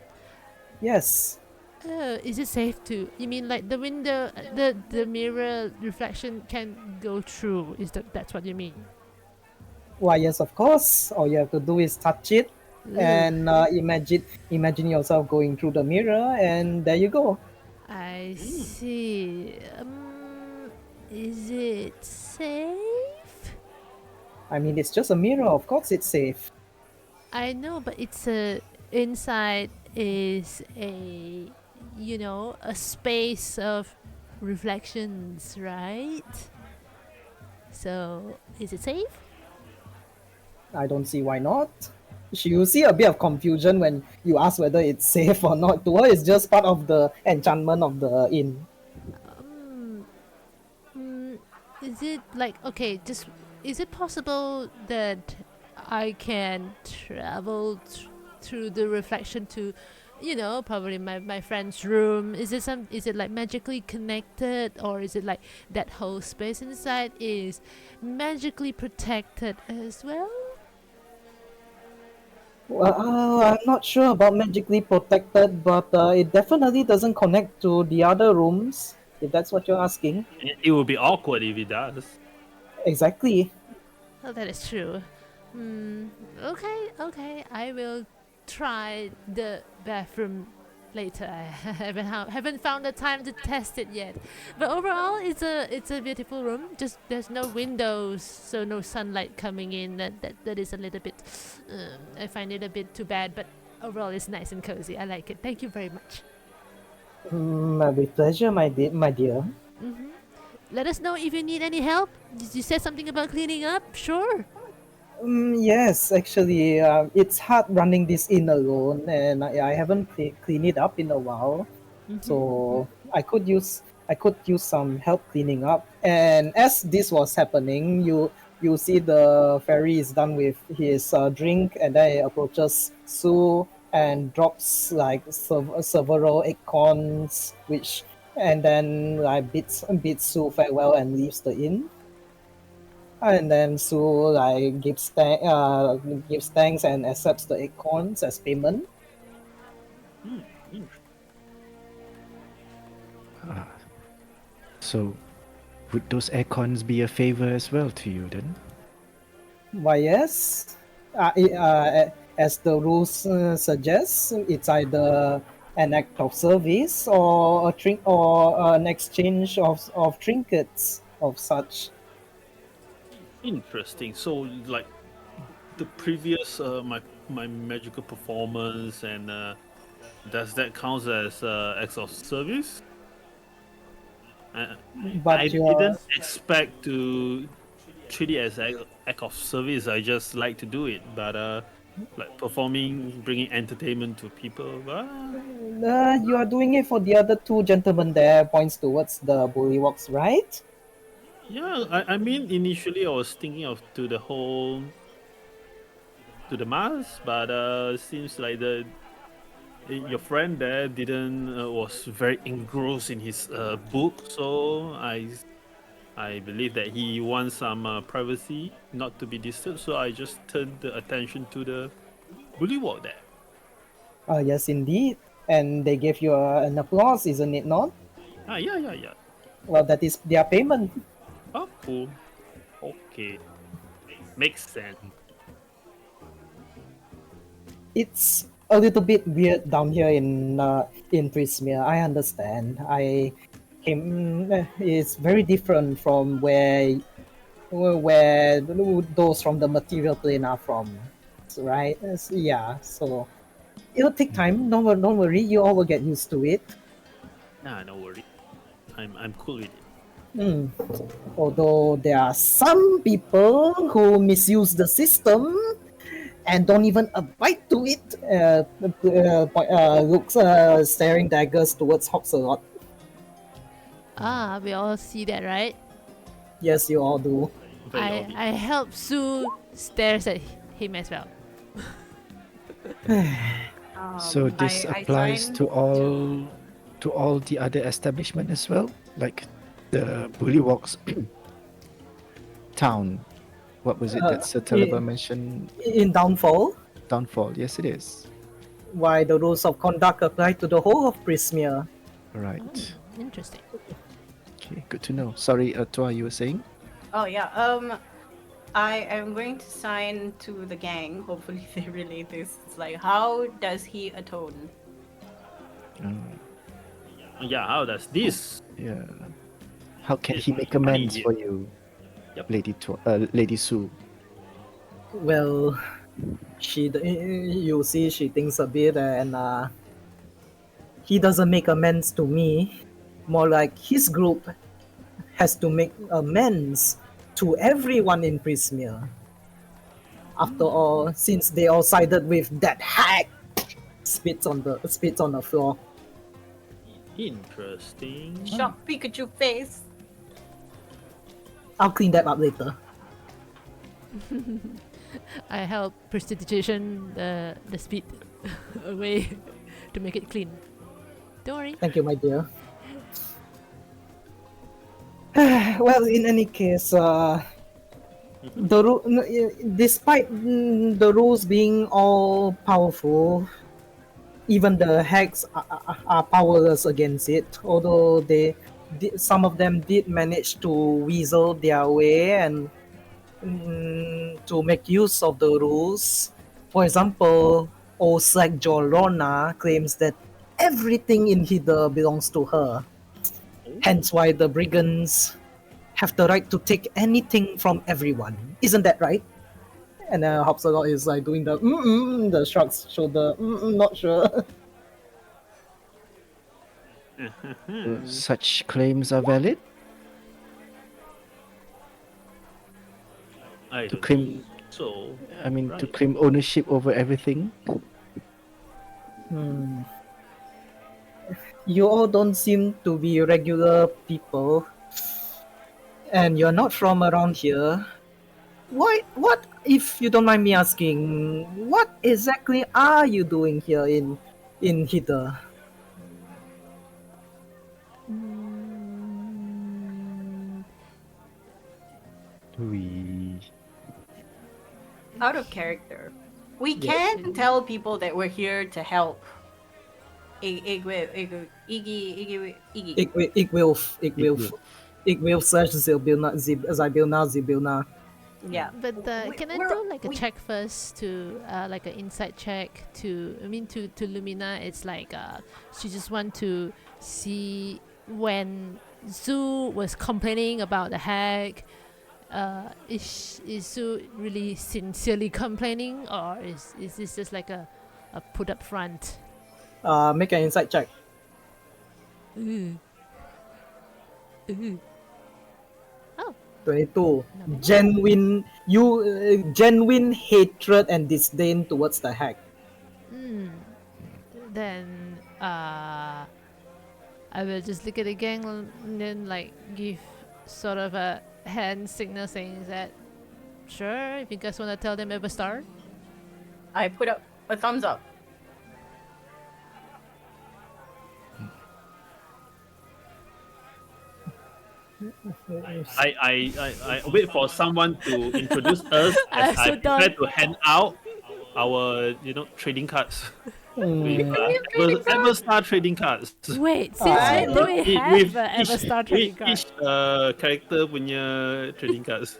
Yes. Is it safe to? You mean like the window, the mirror reflection can go through? That's what you mean? Why, yes, of course. All you have to do is touch it Ugh, and imagine yourself going through the mirror, and there you go. I see. Is it safe? I mean, it's just a mirror. Of course, it's safe. I know, but it's a inside is a space of reflections, right? So is it safe? I don't see why not. You see a bit of confusion when you ask whether it's safe or not. To her, it's just part of the enchantment of the inn. Um, is it like okay? Just is it possible that I can travel through the reflection to, probably my friend's room? Is it like magically connected, or is it like that whole space inside is magically protected as well? Well, I'm not sure about magically protected, but it definitely doesn't connect to the other rooms, if that's what you're asking. It would be awkward if it does. Exactly. Oh, that is true. Hmm. Okay, okay. I will try the bathroom later. I haven't found the time to test it yet. But overall, it's a beautiful room. Just there's no windows, so no sunlight coming in. That is a little bit. I find it a bit too bad. But overall, it's nice and cozy. I like it. Thank you very much. With pleasure, my dear. Mm-hmm. Let us know if you need any help. You said something about cleaning up. Sure. Yes, actually, it's hard running this inn alone, and I haven't cleaned it up in a while. So I could use some help cleaning up. And as this was happening, you see the fairy is done with his drink, and then he approaches Sue and drops like several acorns, which and then like bids Sue farewell and leaves the inn. And then Sue like gives thanks and accepts the acorns as payment. Mm. So, would those acorns be a favor as well to you then? Why, yes. As the rules suggest, it's either an act of service or an exchange of trinkets of such. Interesting. So, like the previous my magical performance, and does that count as acts of service? I, I But didn't expect to treat it as act of service. I just like to do it, but like performing, bringing entertainment to people. You are doing it for the other two gentlemen there, points towards the bullywugs, right? Yeah, I mean, initially I was thinking of to the whole to the mass, but seems like your friend there didn't was very engrossed in his book, so I believe that he wants some privacy, not to be disturbed. So I just turned the attention to the bullywog there. Yes, indeed. And they gave you an applause, isn't it not? Yeah. Well, that is their payment. Oh, cool. Okay, makes sense. It's a little bit weird down here in Prismere. I understand. I came. It's very different from where those from the material plane are from, right? Yeah. So it'll take time. Don't worry. You all will get used to it. Nah, no worry. I'm cool with it. Hmm. Although there are some people who misuse the system and don't even abide to it. Looks staring daggers towards Hoxalot. Ah, we all see that, right? Yes, you all do. Very obvious. I help Sue stares at him as well. So this I applies signed to all the other establishment as well, like the Bullywugs town. What was it that Sir Talaba mentioned? In Downfall, Downfall. Yes, it is. why the rules of conduct apply to the whole of Prismere. Right. Interesting. Okay, good to know. Sorry, Tua, you were saying? Oh yeah. I am going to sign to the gang. Hopefully they relate this. It's like, how does he atone? Yeah, how does this? Yeah. How can It's he make funny, amends yeah. for you, Yep. Lady Sue? Well, you see, she thinks a bit, and he doesn't make amends to me. More like his group has to make amends to everyone in Prismere. After all, since they all sided with that hack, spits on the floor. Interesting. Shock Pikachu face. I'll clean that up later. I help prestidigitation the speed away to make it clean. Don't worry. Thank you, my dear. Well, in any case, despite the rules being all powerful, even the hacks are powerless against it. Although some of them did manage to weasel their way and to make use of the rules. For example, Osak Jolona claims that everything in Hither belongs to her. Hence why the brigands have the right to take anything from everyone. Isn't that right? And Hopsalot is like doing the shrugs shoulder, not sure. Such claims are valid? I To don't claim- think so. I mean, to Right. claim ownership over everything? You all don't seem to be regular people, and you're not from around here. What, if you don't mind me asking, what exactly are you doing here in Hither? We. Out of character. We can tell people that we're here to help. Iggy. Ik wil slash Zybilna Zybilna. Yeah. But can I do like a check first to like an insight check to to Lumina? It's like she just want to see when Zoo was complaining about the hack. Is Zoo really sincerely complaining, or is this just like a put up front? Make an insight check. Ooh. Ooh. Oh, 22. No. Genuine hatred and disdain towards the hag. Then I will just look at the gang and then like give sort of a hand signal saying that sure, if you guys want to tell them ever start. I put up a thumbs up. I wait for someone to introduce us I as I also prepare don't. to hand out our trading cards. With Mm, Everstar trading cards. Wait, since I- when do we With- have with ever start trading card? each character punya trading cards.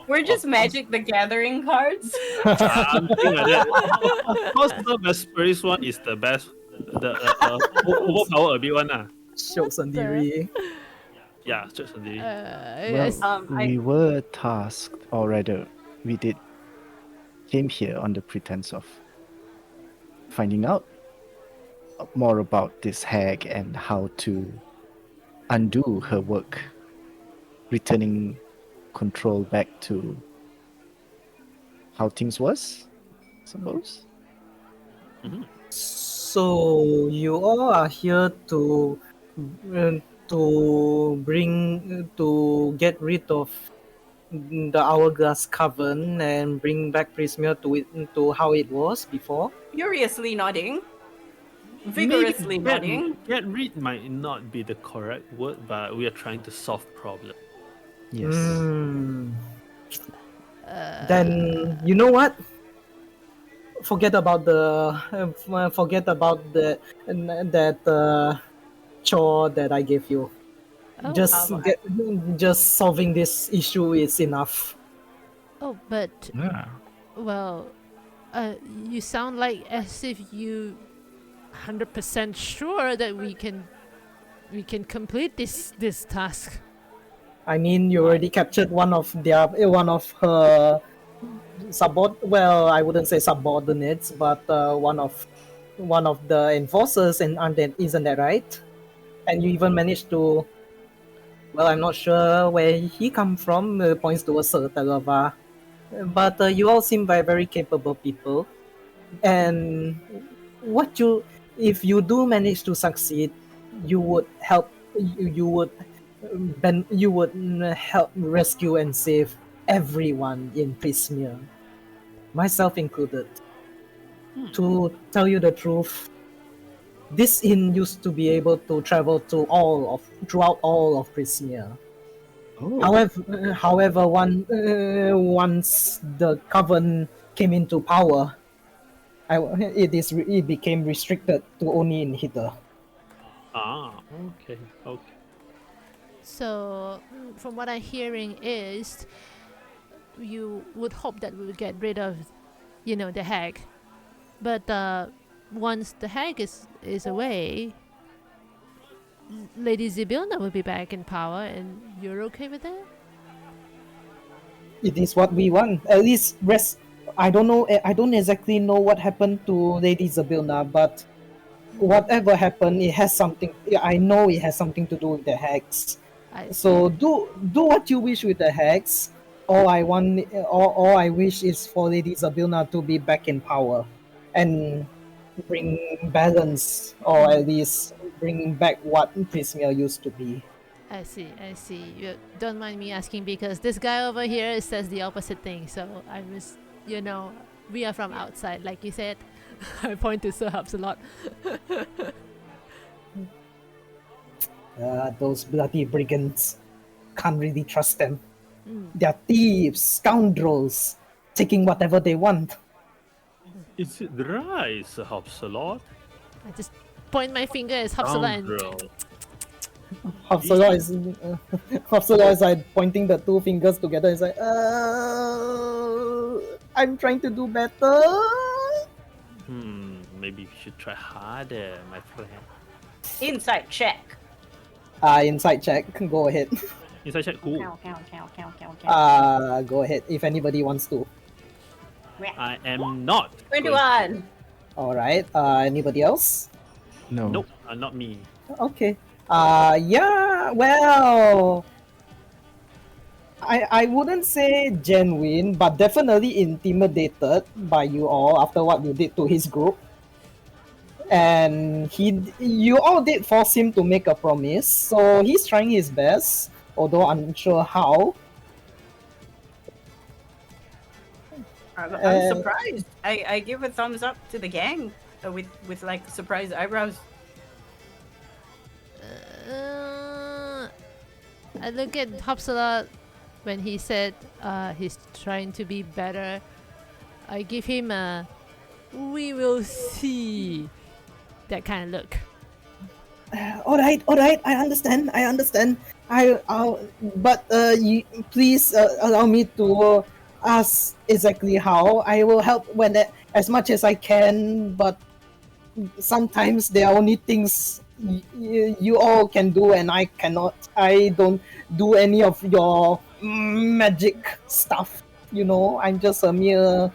We're just Magic the Gathering cards. Something like that. Of course, the Vesper's one is the best. The overpower a bit one lah. Syok sendiri. Yeah, just sendiri. Yes. We were tasked, or rather, we came here on the pretense of finding out more about this hag and how to undo her work, returning control back to how things was, suppose. So you all are here to get rid of the Hourglass Coven and bring back Prismia to how it was before. Furiously nodding. Vigorously nodding. Get rid might not be the correct word, but we are trying to solve problem. Yes. Then you know what? Forget about that chore that I gave you. Oh. Just solving this issue is enough. Oh, but Yeah. well, you sound like as if you 100% sure that we can complete this task. I mean, you already captured one of her well, I wouldn't say subordinates, but one of the enforcers, and isn't that right? And you even managed to. Well, I'm not sure where he come from. Points towards Tarava, but you all seem very capable people. And if you do manage to succeed, you would help. You would help rescue and save everyone in Prismia, myself included. To tell you the truth, this inn used to be able to travel throughout all of Prismia. Oh. However, once the Coven came into power, it became restricted to only in Hither. Okay. So, from what I'm hearing is, you would hope that we would get rid of, the hag. But once the hag is away, Lady Zibilna will be back in power, and you're okay with that? It is what we want. At least rest. I don't know. I don't exactly know what happened to Lady Zabilna, but whatever happened, it has something. I know it has something to do with the hags. So do what you wish with the hags. All I wish is for Lady Zabilna to be back in power, and bring balance, or at least bring back what Prismia used to be. I see. You don't mind me asking because this guy over here says the opposite thing. So I was, we are from outside, like you said. I point to Sir Hubs a lot. Those bloody brigands. Can't really trust them. They're thieves, scoundrels, taking whatever they want. Is it right, Sir Hopsalot? I just point my finger as Hubsala and Hopsalot is like pointing the two fingers together. It's like, I'm trying to do better. Maybe you should try harder, my friend. Insight check. Inside check. Go ahead. Inside check who? Count. Go ahead if anybody wants to. I am not. 21. All right. Anybody else? No. Nope, not me. Okay. Yeah. Well, I wouldn't say genuine, but definitely intimidated by you all after what you did to his group. And you all did force him to make a promise, so he's trying his best, although unsure how. I'm surprised. I give a thumbs up to the gang with like surprised eyebrows. I look at Hopsalot when he said he's trying to be better. I give him a "we will see" that kind of look. All right, I understand. But you, please allow me to ask exactly how. I will help as much as I can, but sometimes there are only things you all can do and I cannot. I don't do any of your magic stuff. You know, I'm just a mere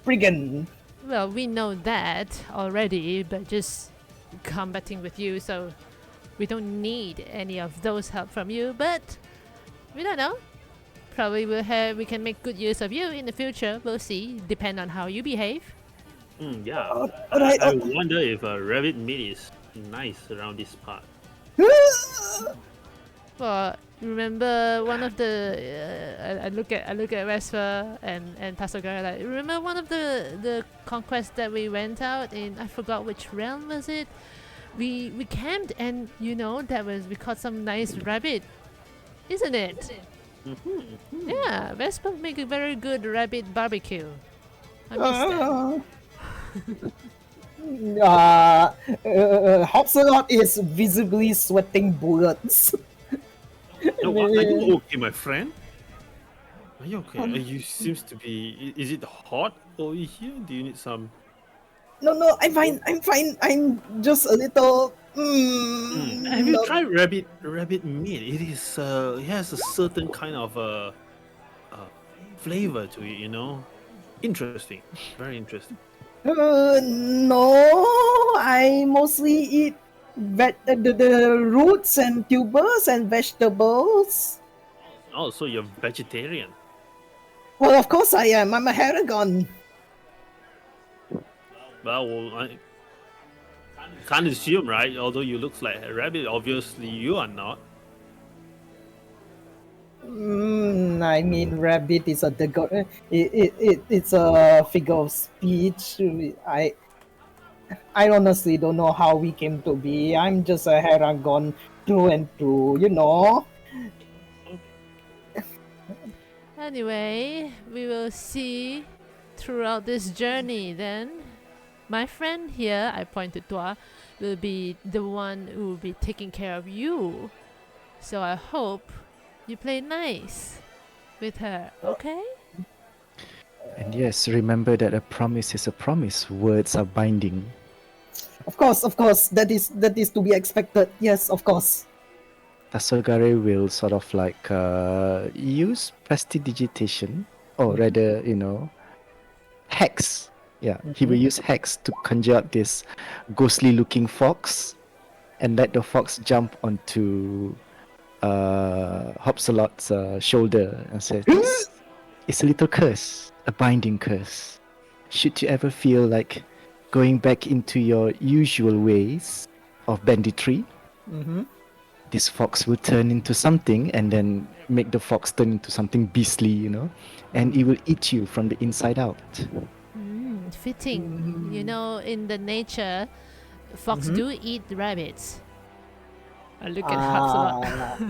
brigand. Well, we know that already, but just combating with you, so we don't need any of those help from you. But we don't know. Probably we can make good use of you in the future. We'll see. Depend on how you behave. Yeah. Alright, I wonder if rabbit meat is nice around this part. Well, remember one of the I look at Vesper and Tasogar, like, remember one of the conquests that we went out in, I forgot which realm was it. We camped and we caught some nice rabbit, isn't it? Yeah, Vesper make a very good rabbit barbecue. I miss that. Hopsalot is visibly sweating bullets. No, are you okay, my friend? Are you okay? You seems to be. Is it hot over here? Do you need some? No, I'm fine. I'm just a little. Have you tried rabbit meat? It is. It has a certain kind of flavor to it. Interesting. Very interesting. No, I mostly eat the roots and tubers and vegetables. Oh, so you're vegetarian? Well, of course I am. I'm a Haragon. Well, I can't assume, right? Although you look like a rabbit, obviously you are not. I mean, rabbit is it's a figure of speech. I honestly don't know how we came to be. I'm just a Haragon through and through. Anyway, we will see throughout this journey then. My friend here, I point to Tua, will be the one who will be taking care of you. So I hope you play nice with her, okay? And yes, remember that a promise is a promise. Words are binding. Of course. That is to be expected. Yes, of course. Tasolgare will sort of like use prestidigitation, or rather, hex. Yeah, he will use hex to conjure up this ghostly-looking fox, and let the fox jump onto Hopsalot's shoulder and say, "It's a little curse, a binding curse. Should you ever feel like going back into your usual ways of banditry, this fox will turn into something, and then make the fox turn into something beastly, and it will eat you from the inside out." Fitting. In the nature, fox do eat rabbits. I look at Hubs a lot.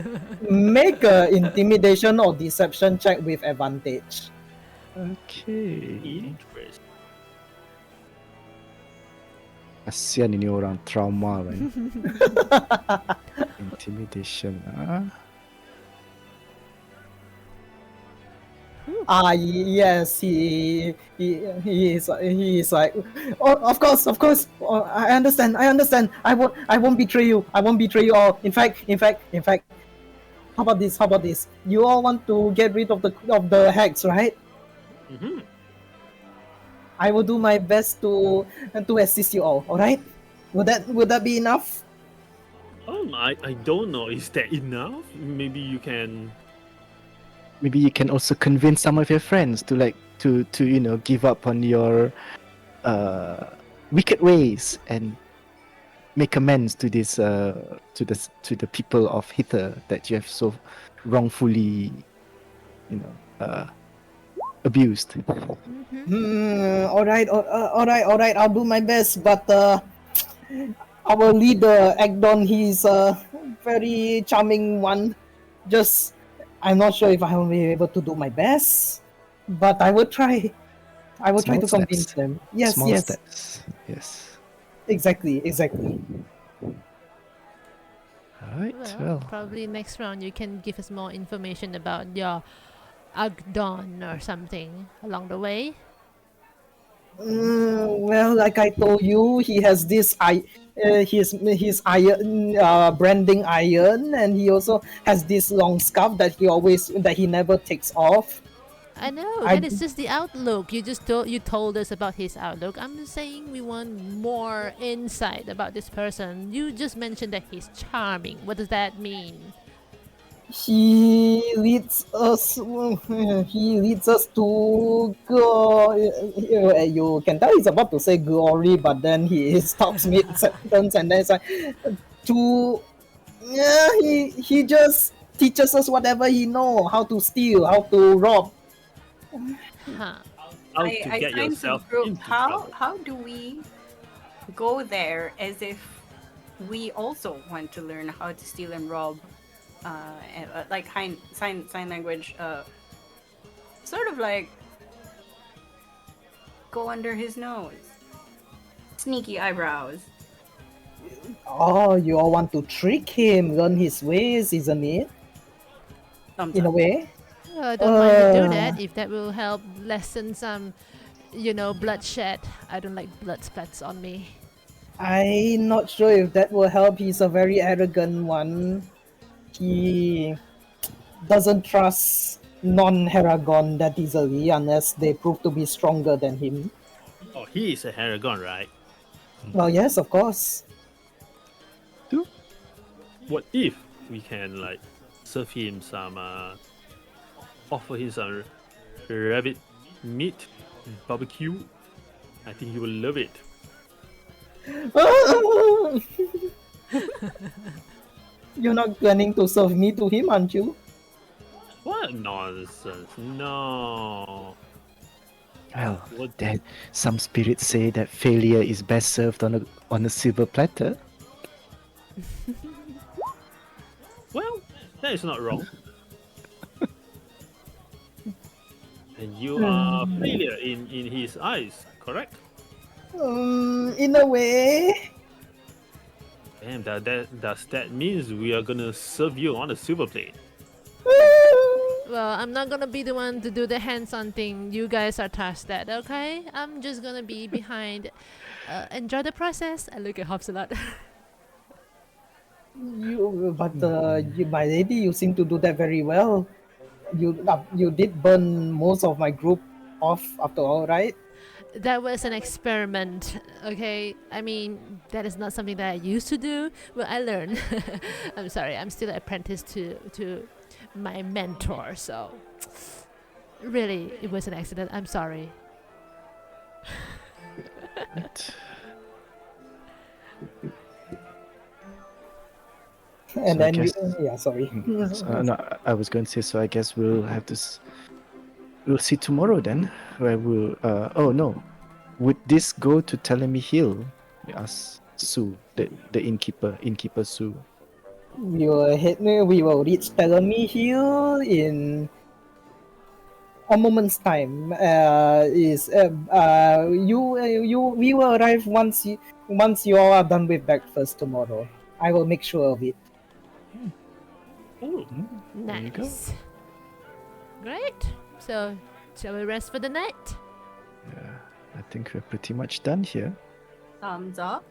Make a intimidation or deception check with advantage. Okay. Interesting. Kasian ini orang trauma kan. Intimidation. Yes, he is like, oh, of course. Oh, I understand. I won't betray you. All. In fact, how about this? You all want to get rid of the hex, right? I will do my best to assist you all. All right? Would that be enough? I don't know. Is that enough? Maybe you can maybe you can also convince some of your friends to give up on your wicked ways and make amends to this to the people of Hither that you have so wrongfully abused. All right, all right. I'll do my best. But our leader, Agdon, he's a very charming one. Just, I'm not sure if I will be able to do my best, but I will try. I will try Small to convince steps. them. Yes, Small yes, steps. Yes. exactly, exactly. All right. Well, Well, probably next round you can give us more information about your Agdon or something along the way. Well, like I told you, he has this his iron branding iron, and he also has this long scarf that he never takes off. I know I that is just the outlook. You told us about his outlook. I'm just saying we want more insight about this person. You just mentioned that he's charming. What does that mean? he leads us he leads us to go. You can tell he's about to say glory, but then he stops mid sentence and then it's like to yeah, he just teaches us whatever he know, how to steal, how to rob. Huh? How I, to I get signed to the yourself group. into How trouble. how do we go there as if we also want to learn how to steal and rob, like sign language, sort of like go under his nose, sneaky eyebrows. Oh, you all want to trick him, learn his ways, isn't it? Thumbs In a up. way. I don't mind to do Uh, that if that will help lessen some, bloodshed. I don't like blood splats on me. I'm not sure if that will help. He's a very arrogant one. He doesn't trust non-Heragon that easily unless they prove to be stronger than him. Oh, he is a Haragon, right? Well, yes, of course. What if we can like serve him some offer him some rabbit meat barbecue? I think he will love it. You're not planning to serve me to him, aren't you? What nonsense! No. well, What? that some spirits say that failure is best served on a silver platter. Well, that is not wrong. And you are failure in his eyes, correct? In a way. Damn, does that means we are gonna serve you on a silver plate? Well, I'm not gonna be the one to do the hands-on thing. You guys are tasked that, okay? I'm just gonna be behind. Enjoy the process. I look at Hobbs a lot. My lady, you seem to do that very well. You did burn most of my group off after all, right? That was an experiment, okay? I mean, that is not something that I used to do. Well, I learned. I'm sorry, I'm still an apprentice to my mentor, so really, it was an accident. I'm sorry. Right. And So I then guess, yeah, sorry. no, I was going to say. So I guess we'll have to. We'll see tomorrow then. Where we'll. Oh no, would this go to Telemi Hill? We asked Sue, the innkeeper Sue. We will reach Telemi Hill in a moment's time. We will arrive once you all are done with breakfast tomorrow. I will make sure of it. Oh, There you go. Nice. Great. So, shall we rest for the night? Yeah, I think we're pretty much done here. Thumbs up.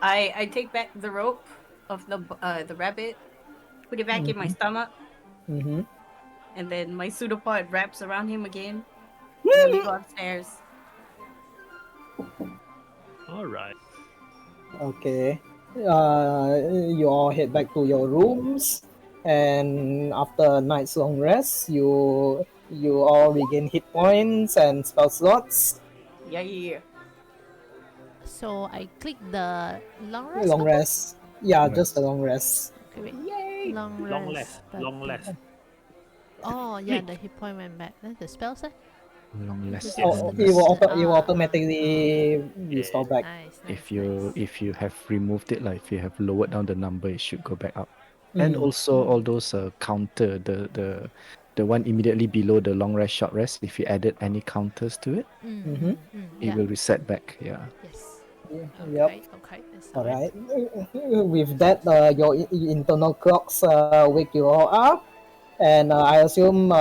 I take back the rope of the rabbit, put it back in my stomach, Mm-hmm. and then my pseudopod wraps around him again. And then we go upstairs. all right. Okay. You all head back to your rooms. and after a night's long rest, you all regain hit points and spell slots. Yeah. So I click the long rest Long button. rest. Yeah, just a Rest. long rest. Okay, wait. Yay! Long Long rest. less. Long button. less. Oh yeah, Click. the hit point went back. Then the spell set. Long This rest. is Oh, Long the it will rest. set. it will automatically Yeah. restore back. Nice, If nice, you nice. if you have removed it, like if you have lowered down the number, it should go back up. And Mm. also all those counter the one immediately below the long rest, short rest. If you added any counters to it, Mm-hmm. it Yeah. will reset back. Yeah. Yes. Yep. Okay. That's All alright. right. With that, your internal clocks wake you all up, and I assume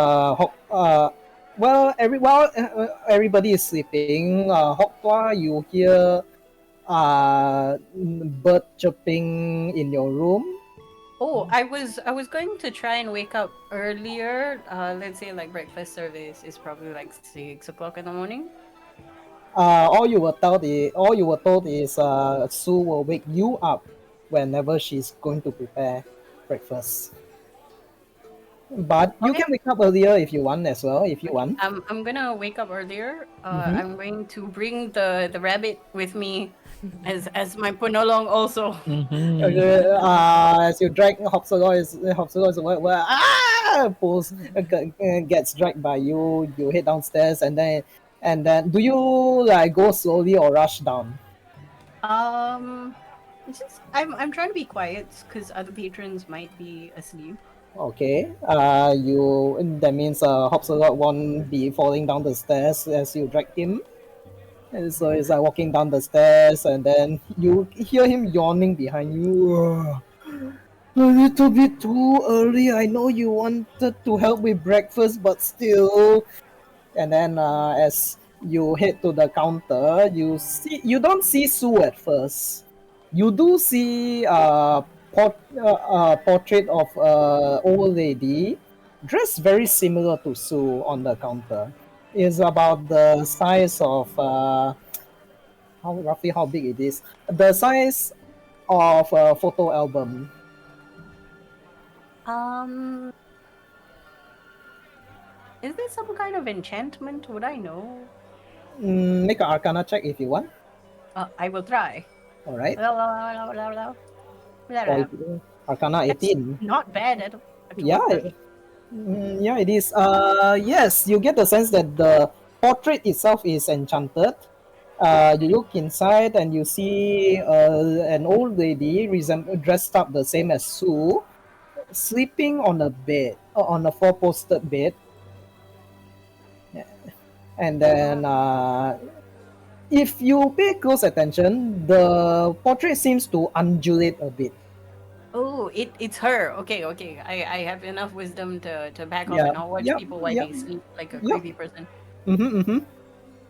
everybody is sleeping. Hokwa, you hear bird chirping in your room. Oh, I was going to try and wake up earlier. Let's say like breakfast service is probably like 6 o'clock in the morning. All you were told is Sue will wake you up whenever she's going to prepare breakfast. But you Okay. can wake up earlier if you want as well. If you want. I'm gonna wake up earlier. Mm-hmm. I'm going to bring the rabbit with me as my punolong also. As you drag Hopsalo is where pulls gets dragged by you. You head downstairs and then do you like go slowly or rush down? Um, I'm trying to be quiet because other patrons might be asleep. Okay. You that means Hopsalot won't be falling down the stairs as you drag him. And so he's like walking down the stairs, and then you hear him yawning behind you. A little bit too early. I know you wanted to help with breakfast, but still. And then as you head to the counter, you don't see Sue at first. You do see a portrait of an old lady dressed very similar to Sue on the counter. It's about the size of how big it is. The size of a photo album. Um, is this some kind of enchantment? Would I know? Make an Arcana check if you want. I will try. All right. That's Arcana 18. not bad at Yeah, all. yeah, it is. Yes, you get the sense that the portrait itself is enchanted. You look inside and you see an old lady dressed up the same as Sue, sleeping on a bed, on a four-posted bed. And then, if you pay close attention, the portrait seems to undulate a bit. Oh, it's her. Okay. I have enough wisdom to back off Yeah, and not watch yep, people while yep, they sleep like a yep. creepy person. Mm-hmm.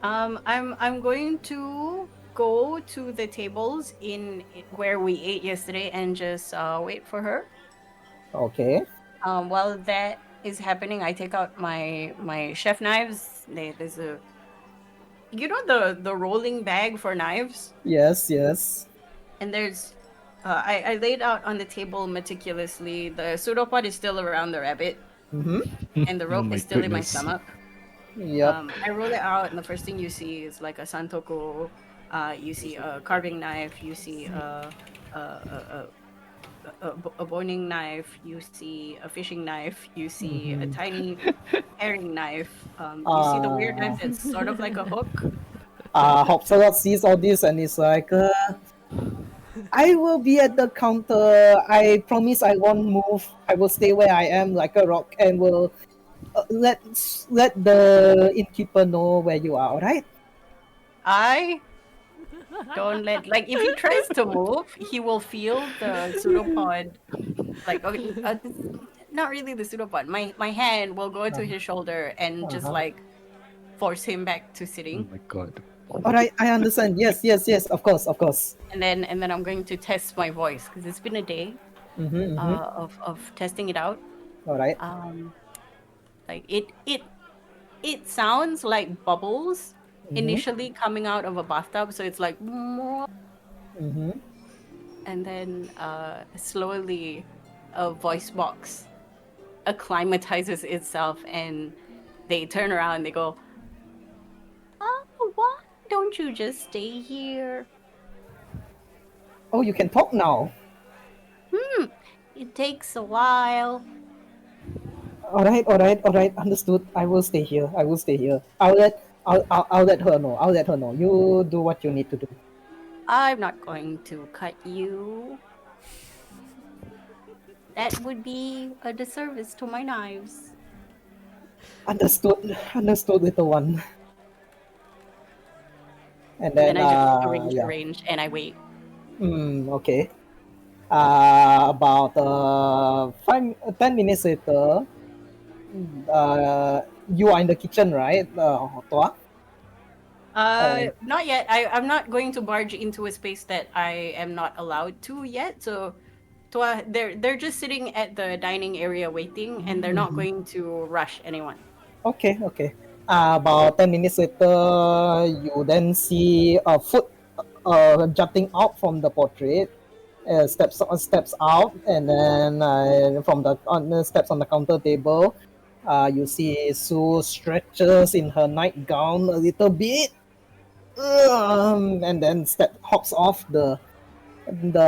I'm going to go to the tables in where we ate yesterday and just wait for her. Okay. While that is happening, I take out my chef knives. There's a the rolling bag for knives, Yes. and there's I laid out on the table meticulously. The pseudopod is still around the rabbit, Mm-hmm. and the Oh rope my is still in my goodness. stomach. Yep. I roll it out, and the first thing you see is like a santoku. You see a carving knife. You see a boning knife. You see a fishing knife. You see a tiny herring knife. You see the weird knife that's sort of like a hook. Hopsalot sees all this and is like, I will be at the counter. I promise I won't move. I will stay where I am like a rock and will let the innkeeper know where you are, alright? I don't let like if he tries to move, he will feel the pseudopod. Like okay, not really the pseudopod. My hand will go to his shoulder and just Uh-huh. like force him back to Oh sitting. my god. Alright, I understand. Yes, of course. And then I'm going to test my voice because it's been a day Mm-hmm. of testing it out. Alright. Like it sounds like bubbles initially coming out of a bathtub, so it's like Mm-hmm. and then slowly a voice box acclimatizes itself, and they turn around and they go, "Oh, why don't you just stay here? Oh, you can talk now. It takes a while." All right. Understood. I will stay here. I will stay here. I'll let her know. I'll let her know. You do what you need to do. I'm not going to cut you. That would be a disservice to my knives. Understood. Understood, little one. And And then then, I just yeah. arrange, and I wait. Okay. About 10 minutes later, you are in the kitchen, right, Toa? Not yet. I'm not going to barge into a space that I am not allowed to yet. So, they're just sitting at the dining area waiting, and they're not going to rush anyone. Okay, okay. About 10 minutes later, you then see a foot jutting out from the portrait. Steps out, and then from the steps on the counter table, you see Sue stretches in her nightgown a little bit, and then hops off the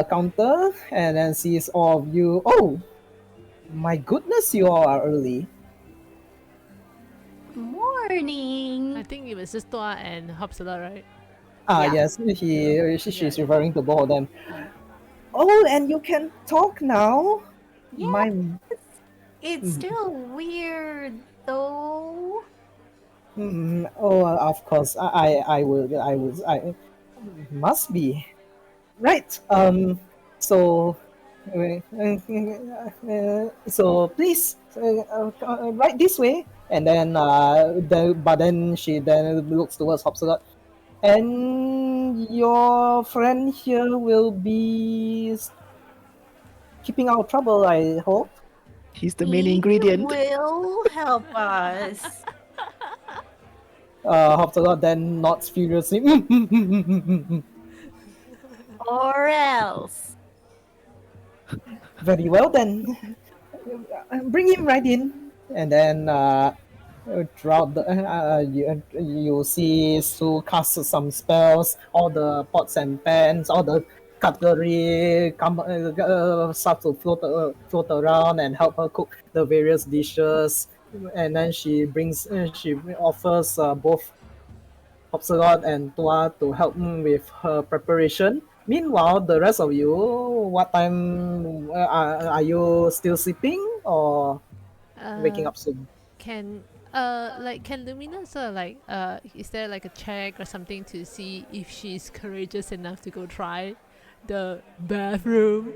counter, and then sees all of you. Oh, my goodness, you all are early. Morning. I think it was just Toa and Hopsala, right? Yeah. Yes, she's Yeah. referring to both of them. Oh, and you can talk now. Yeah. My It's still weird though. oh, of course. I must be right. So please, right this way. And then, but then she then looks towards Hopsalot. And your friend here will be keeping out trouble, I hope. He's the main He ingredient. will help us. Hopsalot then nods furiously. Or else. Very well then. Bring him right in. And then throughout you see Sue cast some spells, all the pots and pans, all the cutlery start to float around and help her cook the various dishes. And then she offers both Hopsalot and Tua to help with her preparation. Meanwhile, the rest of you, what time are you still sleeping or waking Uh, up soon? can can Lumina sort of is there like a check or something to see if she's courageous enough to go try the bathroom?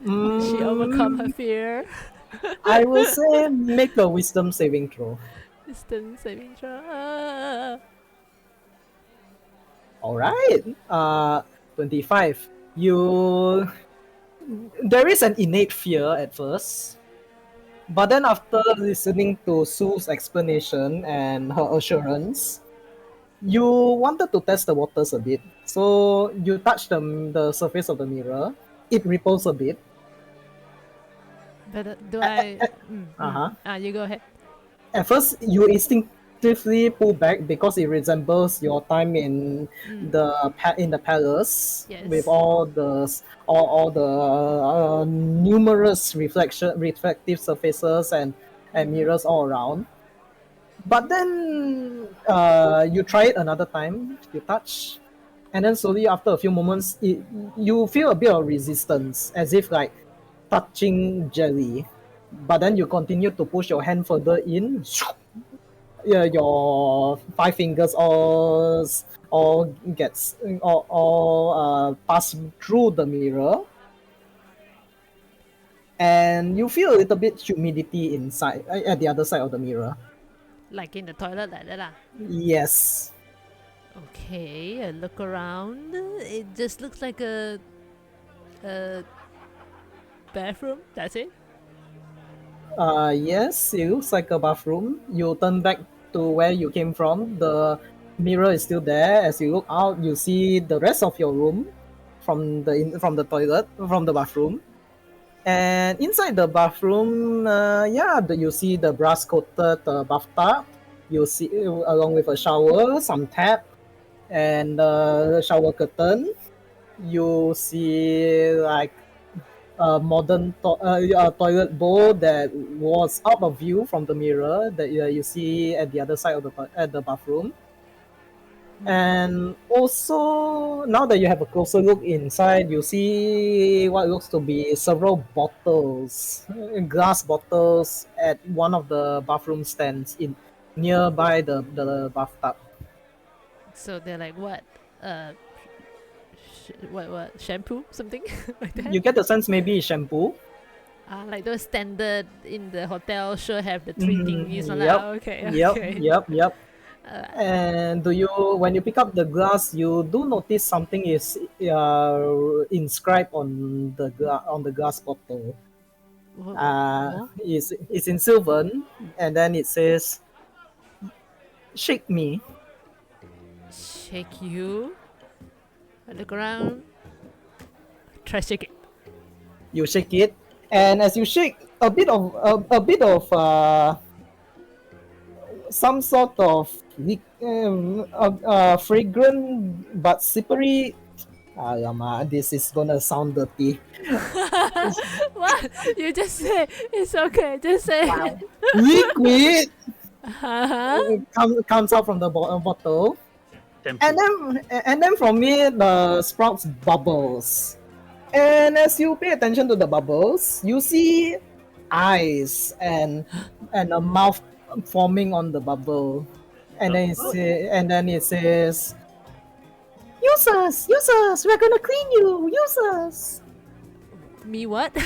Did she overcome her Mm, fear? I will say make a wisdom saving throw. Distance saving throw. All right. 25. You there is an innate fear at first, but then after listening to Sue's explanation and her assurance, you wanted to test the waters a bit. So you touch the surface of the mirror. It ripples a bit. But do I? Uh-huh. You go ahead. At first, you instinctively pull back because it resembles your time in the palace with Yes. all the numerous reflective surfaces and mirrors all around. But then you try it another time. You touch, and then slowly after a few moments, you feel a bit of resistance, as if like touching jelly. But then you continue to push your hand further in. Yeah, your 5 fingers all gets all pass through the mirror, and you feel a little bit humidity inside at the other side of the mirror. Like in the toilet like that lah. Yes. Okay, I look around. It just looks like a bathroom. That's it. Yes, it looks like a bathroom. You turn back to where you came from. The mirror is still there. As you look out, you see the rest of your room from the toilet, from the bathroom. And inside the bathroom, you see the brass coated bathtub. You see, along with a shower, some tap, and shower curtain. You see like a modern toilet bowl that was out of view from the mirror that you see at the other side of the bathroom. And also, now that you have a closer look inside, you see what looks to be several bottles, glass bottles, at one of the bathroom stands in nearby the bathtub. So they're like what? What shampoo something like that? You get the sense maybe it's shampoo. Like those standard in the hotel sure have the three thingies. Yep, Like, okay, okay. yep. And when you pick up the glass, you do notice something is inscribed on the glass bottle. What? It's in silver, and then it says, "Shake me." Shake you at the ground. Try shake it. You shake it, and as you shake, a bit of some sort of fragrant but slippery. Alamak, this is gonna sound dirty. What? You just say it's okay. Just say. Liquid Uh-huh. comes out from the bottle, Shampoo. and then from it the sprouts bubbles. And as you pay attention to the bubbles, you see eyes and a mouth forming on the bubble, and then it says, "Users, users, we're gonna clean you, users." Me what?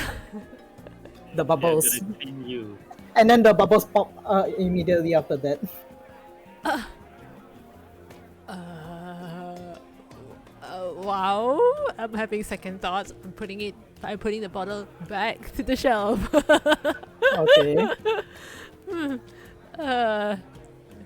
The Yeah, bubbles, gonna clean you. and then the bubbles pop immediately after that. Wow. I'm having second thoughts. I'm putting the bottle back to the shelf. Okay.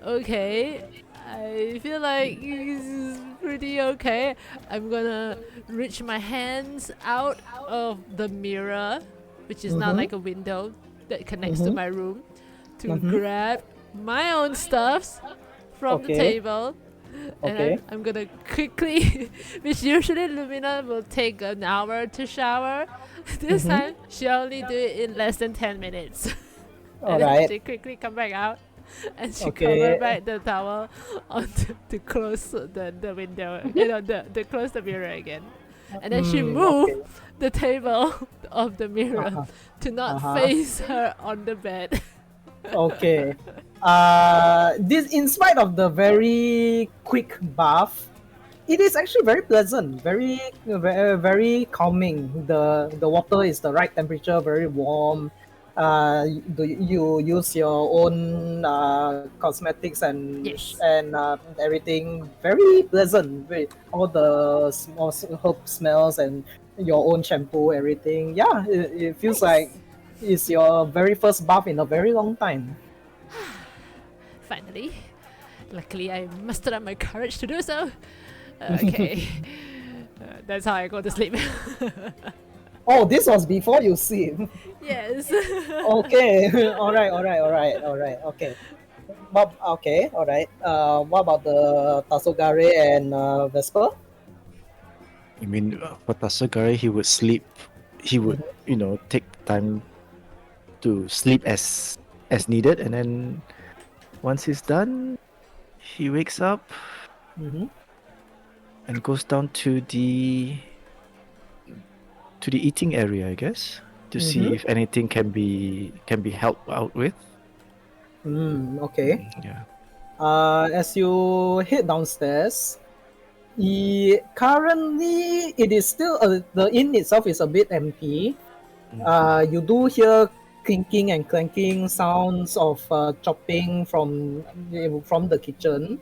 Okay. I feel like this is pretty okay. I'm gonna reach my hands out of the mirror, which is now like a window that connects to my room, to grab my own stuffs from the Okay. table. And Okay. I'm gonna quickly, which usually Lumina will take an hour to shower. This time, she only do it in less than 10 minutes. And then Alright. she quickly come back out, and she Okay. cover back the towel to close the window, to close the mirror again. And then she move Okay. the table of the mirror Uh-huh. to not Uh-huh. face her on the bed. Okay. This, in spite of the very quick bath, it is actually very pleasant, very calming. The water is the right temperature, very warm. You use your own cosmetics and Yes. everything. Very pleasant. All the small herb smells and your own shampoo, everything. Yeah, it feels like it's your very first bath in a very long time. Finally. Luckily, I mustered up my courage to do so. Okay. That's how I go to sleep. Oh, this was before you sleep. Yes. Okay. All right. Okay. Okay. All right. What about the Tasogare and Vesper? I mean, for Tasagare, he would sleep. He would, take time to sleep as needed, and then once he's done, he wakes up Mm-hmm. and goes down to the eating area, I guess, to see if anything can be helped out with. Okay. Yeah. As you head downstairs, currently it is still the inn itself is a bit empty. You do hear clinking and clanking sounds of chopping from the kitchen.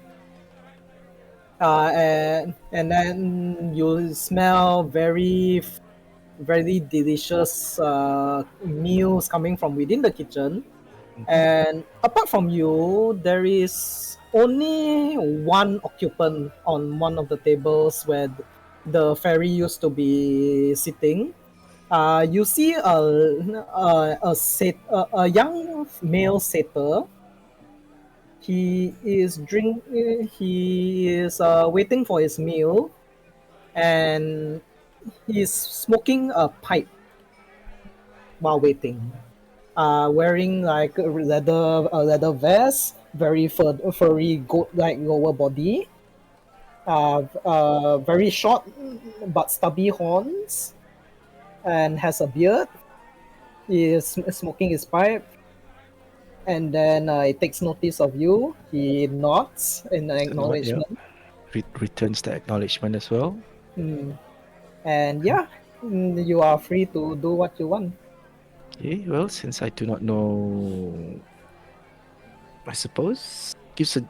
And then you smell very delicious meals coming from within the kitchen. And apart from you, there is only one occupant on one of the tables where the fairy used to be sitting. You see a young male satyr. He is waiting for his meal, and he's smoking a pipe while waiting. Wearing like a leather vest, very furry goat-like lower body. Very short but stubby horns, and has a beard. He is smoking his pipe, and then he takes notice of you. He nods in Nod, yeah. acknowledgement. Returns the acknowledgement as well. And yeah, you are free to do what you want. Okay, well, since I do not know, I suppose gives a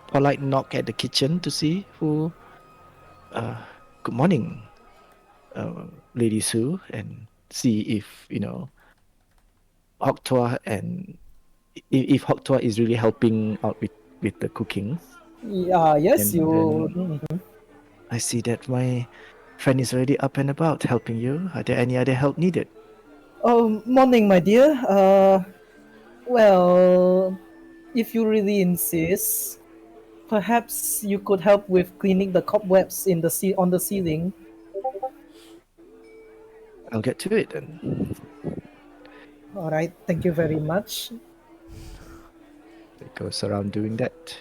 polite knock at the kitchen to see who. Good morning, Lady Sue, and see if Hoktua and if Hoktua is really helping out with the cooking. Yes, And you. then I see that my friend is already up and about helping you. Are there any other help needed? Oh, morning, my dear. Well, if you really insist, perhaps you could help with cleaning the cobwebs on the ceiling. I'll get to it then. All right, thank you very much. It goes around doing that.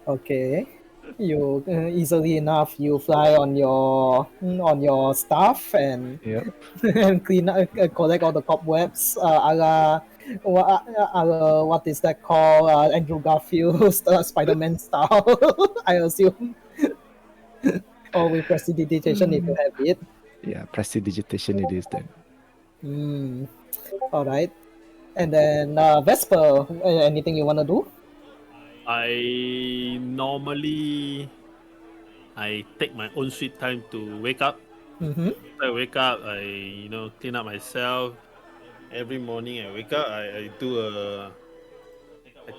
Okay, you easily enough you fly on your staff and Yep. and clean collect all the cobwebs. What is that called? Andrew Garfield, Spider-Man style, I assume, or with prestidigitation if you have it. Yeah, prestidigitation it is then. All right, and then Vesper, anything you wanna do? I take my own sweet time to wake up. Mm-hmm. I wake up, I clean up myself. Every morning I wake up, I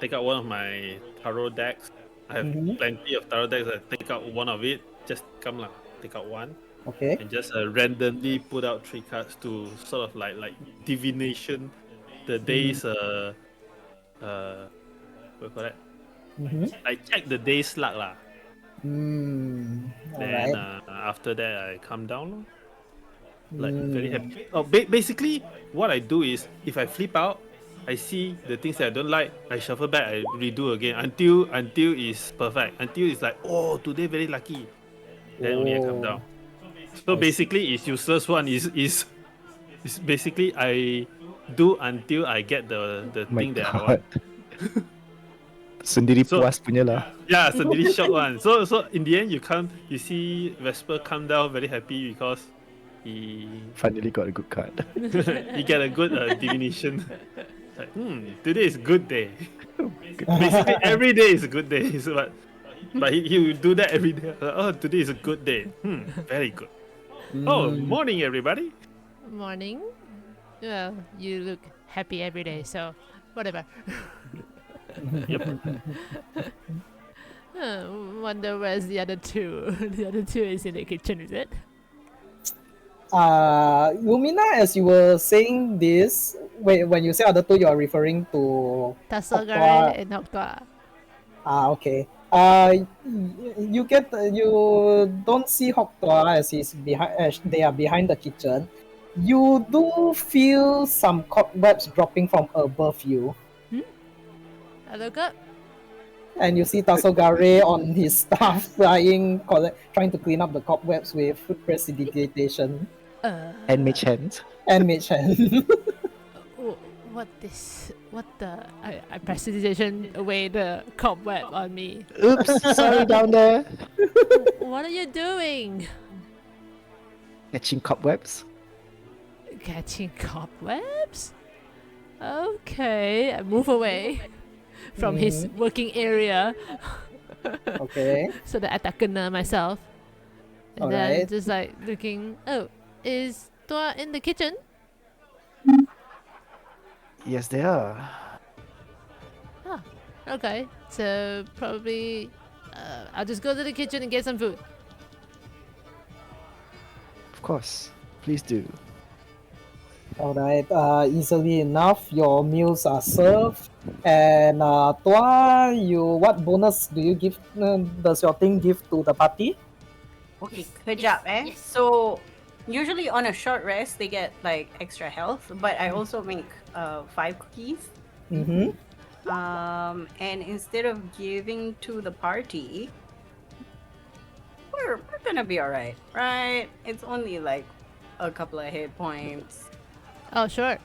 take out one of my tarot decks. I have Mm-hmm. plenty of tarot decks. I take out one of it, just come lah, take out one, Okay. and just randomly put out 3 cards to sort of like divination the day's what you call that? Mm-hmm. I check the day's luck lah. All Then right. after that I come down lor. Like very happy. Oh, basically what I do is if I flip out, I see the things that I don't like, I shuffle back, I redo again until it's perfect. Until it's like, oh, today very lucky. Then only I come down. So I see. basically, it's useless one is basically I do until I get the My thing that I want. God. Sendiri So- puas punya lah. Yeah, sendiri short one. So in the end, you see Vesper come down very happy because he Finally got a good card. he get a good divination. Like, today is good day. Basically, every day is a good day. So, but he will do that every day. Oh, today is a good day. Very good. Oh, morning, everybody. Morning. Well, you look happy every day, so whatever. Yep. Wonder where's the other two. The other two is in the kitchen, is it? Lumina, as you were saying this, when you say other two, you are referring to Tasogare Hoktua. and Hoktua. Okay. You don't see Hoktua as he's behind. As they are behind the kitchen. You do feel some cobwebs dropping from above you, I look up. and you see Tasogare on his staff trying to clean up the cobwebs with prestidigitation And mage hands. and mage hand. What the? I prestidigitation away the cobweb on me. Oops, sorry down there. What are you doing? Catching cobwebs. Catching cobwebs? Okay, I move away from his working area Okay. so that I tak kena myself. And then Alright. just like looking, oh, is Tua in the kitchen? Yes, they are. Ah, okay. So probably I'll just go to the kitchen and get some food. Of course. please do. All right. Easily enough, your meals are served. And Tua, what bonus do you give? Does your thing give to the party? Okay, Yes, good yes, job, yes. So usually on a short rest they get like extra health, but I also make 5 cookies. Mm-hmm. And instead of giving to the party, we're gonna be alright, right? It's only like a couple of hit points. Oh, sure.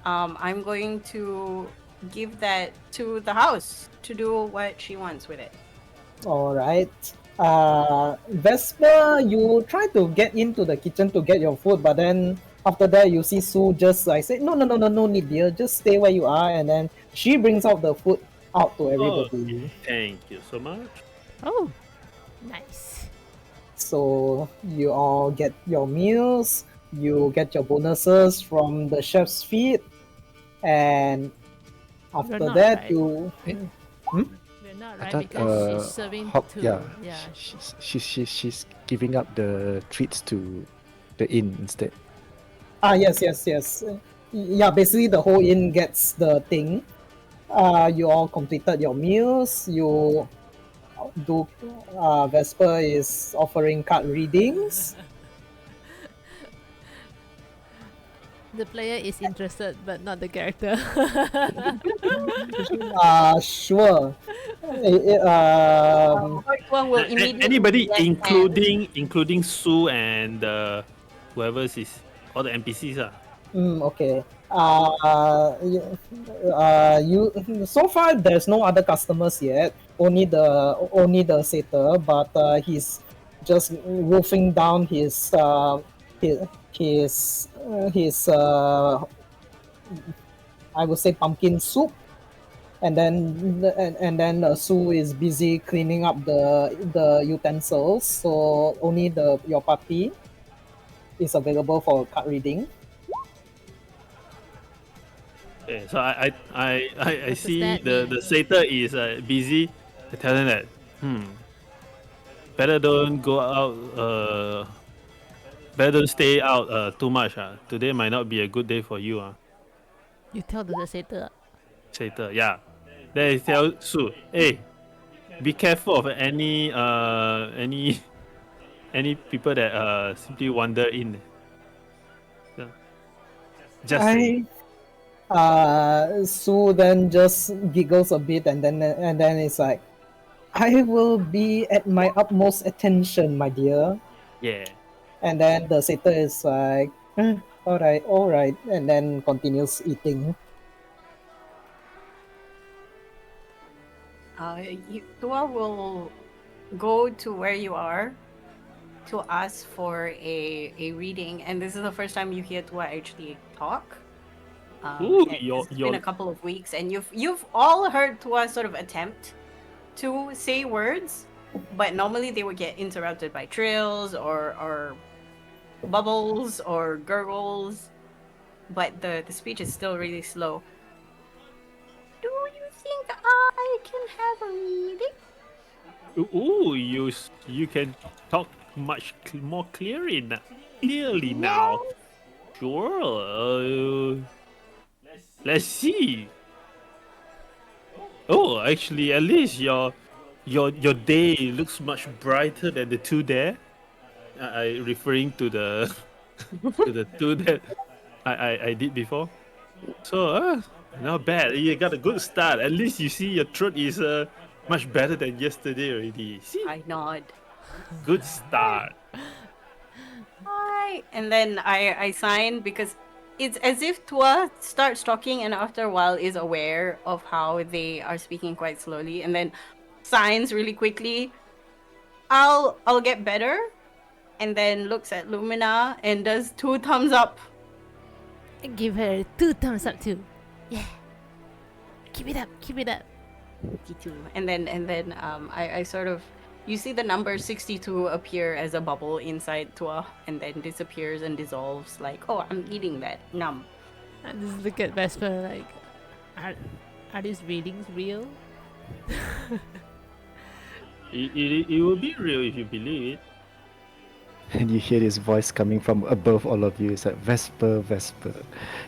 I'm going to give that to the house to do what she wants with it. All right. Vesper, you try to get into the kitchen to get your food, but then after that you see Sue just like say, no need, dear, just stay where you are, and then she brings out the food out to Oh, everybody. thank you so much. Oh, nice. So you all get your meals, you get your bonuses from the chef's feed, and We're after not, that right? you. Hmm? We're not, I right? thought Because she's serving Hawk, to. yeah, Yeah. she's giving up the treats to the inn instead. Yes. Yeah, basically the whole inn gets the thing. You all completed your meals. You do. Vesper is offering card readings. The player is interested, but not the character. Sure. One will immediately Anybody, left hand. including Sue and whoever's is all the NPCs ah. Okay. You so far there's no other customers yet. Only the satyr, but he's just wolfing down his I would say pumpkin soup, and then Sue is busy cleaning up the utensils. So only your party is available for card reading. Okay, so I What does see that mean? the satyr is busy. I tell him that better don't go out. Better don't stay out too much. Today might not be a good day for you. You tell the satyr. Satyr, yeah. Then I tell Sue, hey, be careful of any any people that simply wander in. Yeah. Just say. Sue then just giggles a bit, and then it's like, I will be at my utmost attention, my dear. Yeah. And then the satyr is like, all right, and then continues eating. Tua will go to where you are to ask for a reading, and this is the first time you hear Tua actually talk. Ooh, It's been a couple of weeks, and you've all heard Tua sort of attempt to say words, but normally they would get interrupted by trills or bubbles or gurgles. But the speech is still really slow. Do you think I can have a reading? ooh, you can talk much more clearly now. Yes. Sure. Let's see. Oh, actually, at least your day looks much brighter than the two there. I referring to the to the two that I did before. So not bad. You got a good start. At least you see your throat is much better than yesterday already. See, I nod. good start. Hi. And then I sign because it's as if Tua starts talking and after a while is aware of how they are speaking quite slowly and then signs really quickly. I'll get better. And then looks at Lumina and does 2 thumbs up. I give her 2 thumbs up too. Yeah. Keep it up. Keep it up. 62. And then I sort of you see the number 62 appear as a bubble inside Tua and then disappears and dissolves like, oh, I'm eating that. Num. And just look at Vesper like, are these readings real? It will be real if you believe it. And you hear this voice coming from above all of you. It's like, Vesper, Vesper.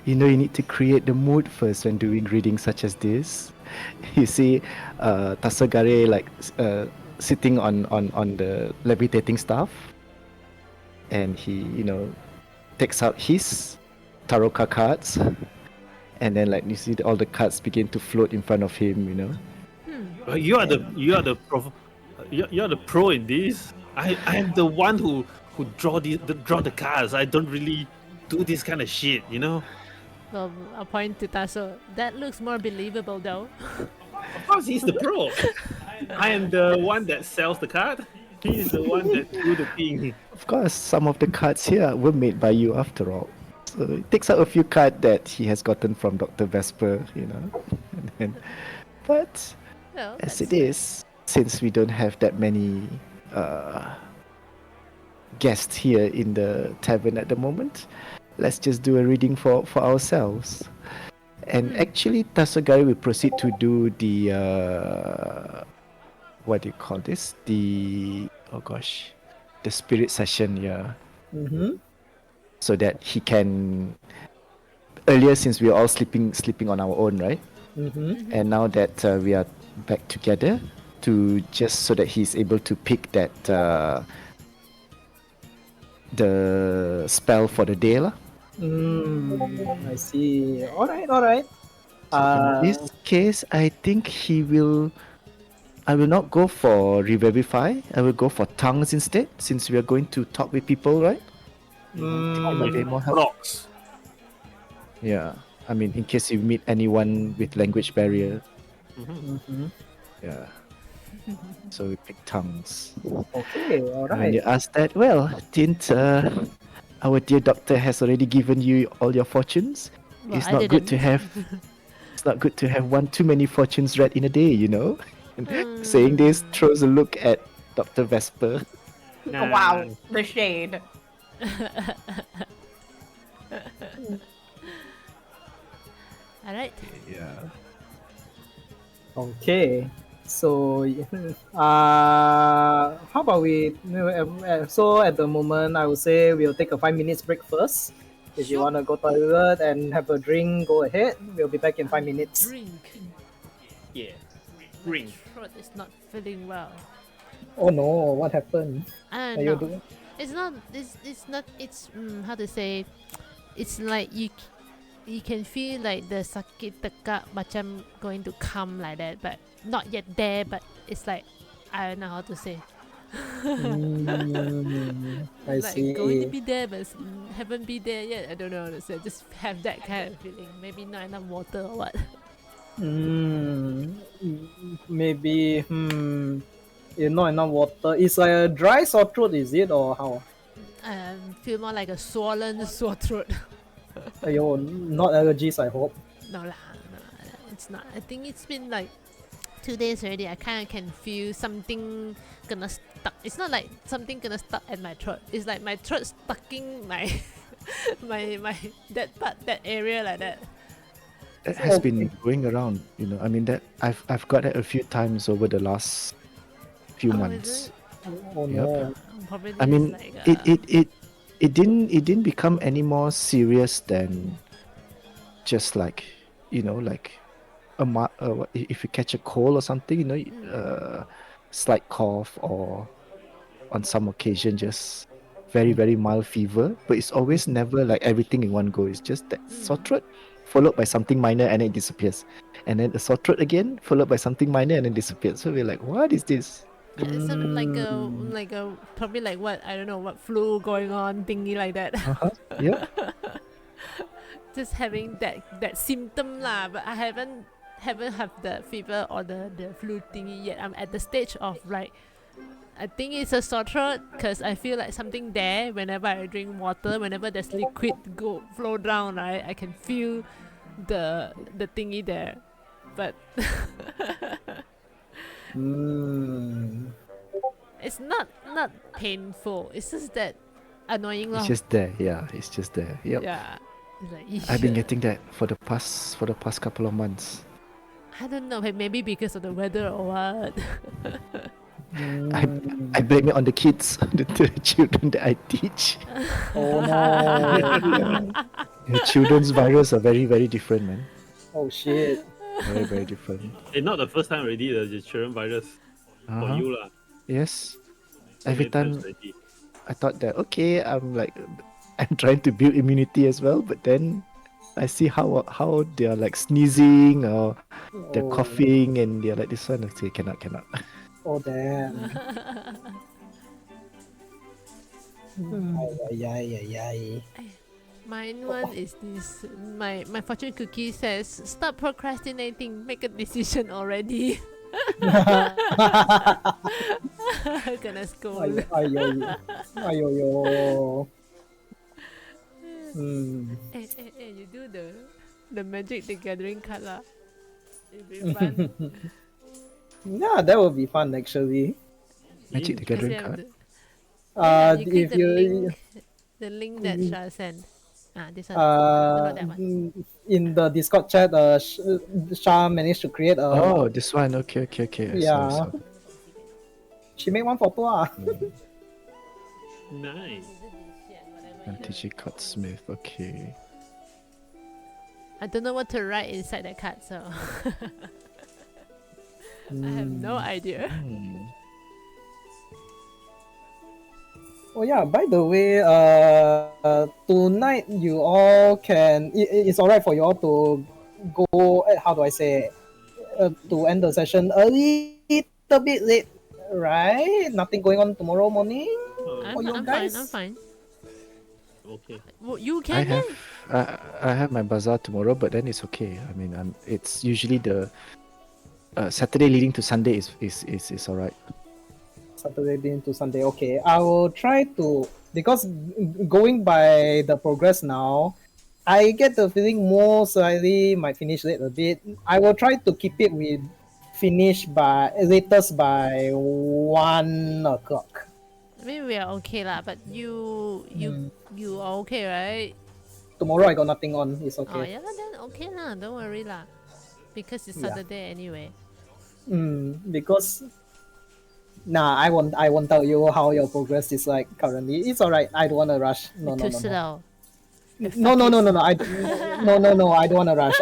You know, you need to create the mood first when doing readings such as this. You see Tasagare like sitting on the levitating staff. And he, takes out his tarot card cards. And then like you see all the cards begin to float in front of him. You are the pro in this. I am the one who draw the cards. I don't really do this kind of shit. Well, I'll point to Tasso. That looks more believable though. Of course, he's the pro. I am the one that sells the card. He is the one that do the thing. Of course, some of the cards here were made by you after all. So he takes out a few cards that he has gotten from Dr. Vesper, But Well, as that's it is, since we don't have that many guests here in the tavern at the moment, let's just do a reading for ourselves. And actually, Tasagari will proceed to do the what do you call this? The spirit session, yeah. Mm-hmm. So that he can. Earlier, since we were all sleeping on our own, right? Mm-hmm. And now that we are back together, to just so that he's able to pick that the spell for the day, lah. I see. All right. So in this case, I think I will not go for Revivify. I will go for tongues instead, since we are going to talk with people, right? Might be more help. Rocks. Yeah. I mean, in case you meet anyone with language barrier. Mm-hmm. Yeah. So we pick tongues. Okay, all And when you right. ask that, well, didn't our dear doctor has already given you all your fortunes? well, It's I not good to didn't. have. It's not good to have one too many fortunes read in a day, And saying this throws a look at Dr. Vesper. Oh, wow, the shade. All right. Yeah. Okay. So, how about so at the moment, I would say we'll take a 5 minutes break first. If you Sure. want to go toilet and have a drink, go ahead. We'll be back in 5 minutes. Drink. Yeah. My Drink. throat is not feeling well. Oh no, what happened? I Are don't you know. doing? It's not. It's not. It's how to say. It's like you can feel like the sakit tekak macam going to come like that, but not yet there. But it's like I don't know how to say. I like see. going to be there, but haven't be there yet. I don't know. So just have that kind of feeling. Maybe not enough water or what. Maybe. Not enough water. It's like a dry sore throat, is it, or how? Feel more like a swollen sore throat. Ayo, not allergies, I hope. No lah, no, it's not. I think it's been like 2 days already. I kind of can feel something gonna stuck. It's not like something gonna stuck at my throat. It's like my throat stucking my my that area like that. That has been going around, I mean that I've got that a few times over the last few Oh, months. is it? Oh no. Probably I mean, like, it didn't become any more serious than just like like if you catch a cold or something, slight cough, or on some occasion just very very mild fever, but it's always never like everything in one go. It's just that sore throat followed by something minor and then it disappears, and then a sore throat again followed by something minor and then disappears. So we're like, what is this? it's something like a probably like what I don't know what flu going on thingy like that. Yeah. Just having that symptom lah, but I haven't have the fever or the flu thingy yet. I'm at the stage of like I think it's a sore throat because I feel like something there whenever I drink water, whenever there's liquid flow down, right? I can feel the thingy there, but it's not painful. It's just that annoying It's lor. just there. Yeah, it's just there. Yep. Yeah. It's like, I've been "Eesh." getting that for the past couple of months. I don't know, maybe because of the weather or what. I blame it on the kids, the children that I teach. Oh no. The children's virus are very, very different, man. Oh shit. Very, very different. It's not the first time already the children virus for Uh-huh. you lah. Yes. So Every many times time already. I thought that okay, I'm trying to build immunity as well, but then I see how they are like sneezing or they're Oh. coughing and they're like this one. I say cannot. Oh damn. Ay, ay, ay, ay. Mine one is this. My fortune cookie says, "Stop procrastinating. Make a decision already." Gonna scold. Ay, ay, ay, ay, yo. Hey, you do the Magic the Gathering card lah. It'll be fun. Yeah, that would be fun actually. Magic the Because Gathering you have card. you click If you the link that Shah sent. This one. No, that one. in the Discord chat, Shah managed to create a. Oh, this one. Okay. I Yeah. saw. She made one for Tua. Nice. MTG Card Smith. Okay. I don't know what to write inside that card, so I have no idea. Oh yeah, by the way, tonight you all can. It's alright for you all to go. How do I say? To end the session a little bit late, right? Nothing going on tomorrow morning. I'm, for you I'm guys? fine. I'm fine. Okay. Well, you I can have I have my bazaar tomorrow, but then it's okay. I mean, it's usually the Saturday leading to Sunday is alright. Saturday into Sunday. Okay, I will try to, because going by the progress now, I get the feeling most likely might finish late a bit. I will try to keep it with finish by latest by 1 o'clock. I mean, we are okay lah. But you are okay, right? Tomorrow I got nothing on. It's Oh okay. yeah, then okay lah. Don't worry lah. Because it's Yeah. Saturday anyway. Because I won't tell you how your progress is like currently. It's alright. I don't wanna rush. No. Too slow. No. I don't wanna rush.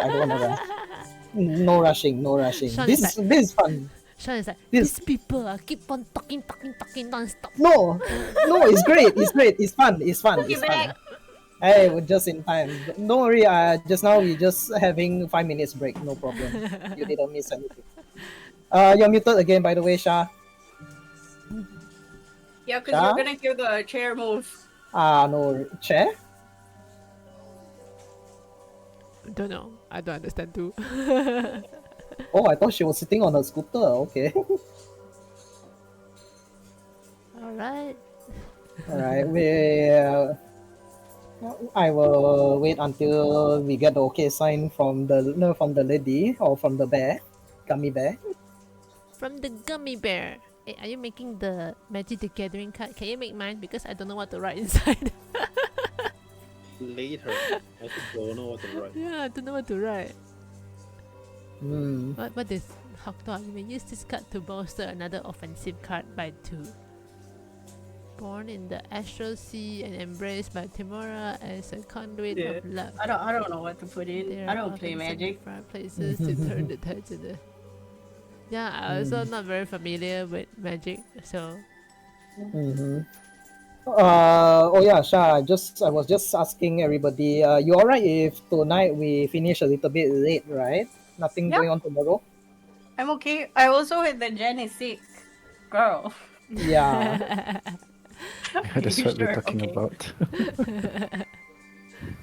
No rushing. Sean This is is fun. Sean is like, This- these people keep on talking non-stop. No, it's great. It's fun. Get back. Hey, we're just in time. Don't worry. Just now we just having 5 minutes break. No problem. You didn't miss anything. You're muted again, by the way, Shah. Yeah, because Yeah? you're gonna hear the chair move. No chair. Don't know. I don't understand too. Oh, I thought she was sitting on her scooter. Okay. Alright. All right. I will wait until we get the okay sign from the lady or from the gummy bear. From the gummy bear. Hey, are you making the Magic the Gathering card? Can you make mine? Because I don't know what to write inside. Later. I also don't know what to write. Yeah, I don't know what to write. Hmm. What is Hokto? You may use this card to bolster another offensive card by 2. Born in the astral sea and embraced by Timora as a conduit Yeah. of love. I don't know what to put in. There I are don't play often Magic. some places to turn the tide to the. Yeah, I also not very familiar with Magic, so Mm-hmm. Oh yeah, Shah. I was just asking everybody. You alright if tonight we finish a little bit late, right? Nothing Yeah. going on tomorrow. I'm okay. I also heard that Jen is sick. Girl. Yeah. Yeah, that's what we're Sure, talking okay. about.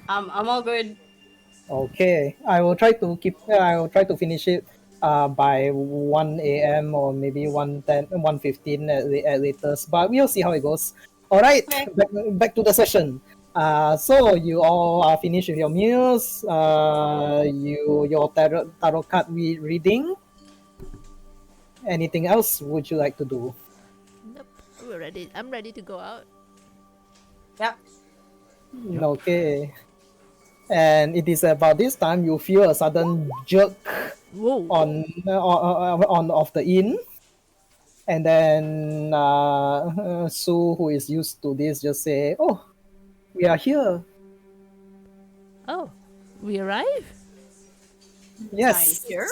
I'm all good. Okay. I will try to finish it by 1 a.m. or maybe 1:10, 1:15 at latest. But we'll see how it goes. All right. Okay. Back to the session. So you all are finished with your meals. Your tarot card reading. Anything else would you like to do? nope. We're ready. I'm ready to go out. Yeah. Okay. And it is about this time you feel a sudden jerk Whoa. on of the inn. And then Sue, who is used to this, just say, "Oh, we are here. Oh, we arrive? Yes, Here?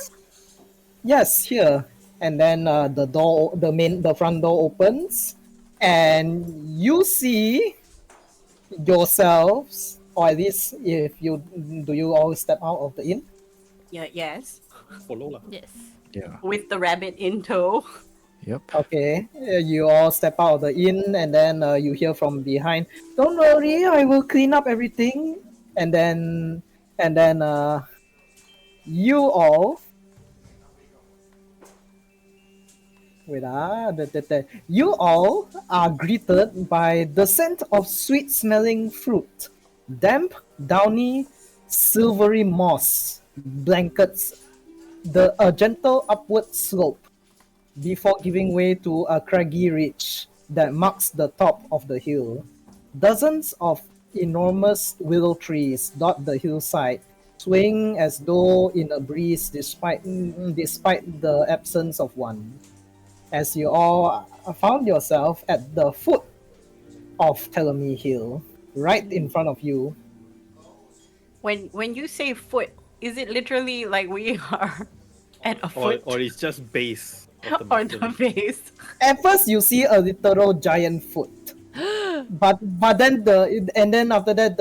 yes, here." And then the front door opens, and you see yourselves, or at least if you all step out of the inn? Yeah, yes. Follow lah. Yes. Yeah. With the rabbit in tow. Yep. Okay, you all step out of the inn, and then you hear from behind, "Don't worry, I will clean up everything." And then you all wait you all are greeted by the scent of sweet-smelling fruit, damp, downy, silvery moss blankets the a gentle upward slope before giving way to a craggy ridge that marks the top of the hill. Dozens of enormous willow trees dot the hillside, swaying as though in a breeze despite the absence of one. As you all found yourself at the foot of Telemy Hill, right in front of you. When you say foot, is it literally like we are at a Or foot? it's just base of the Or mountain. the base? At first, you see a literal giant foot, but then after that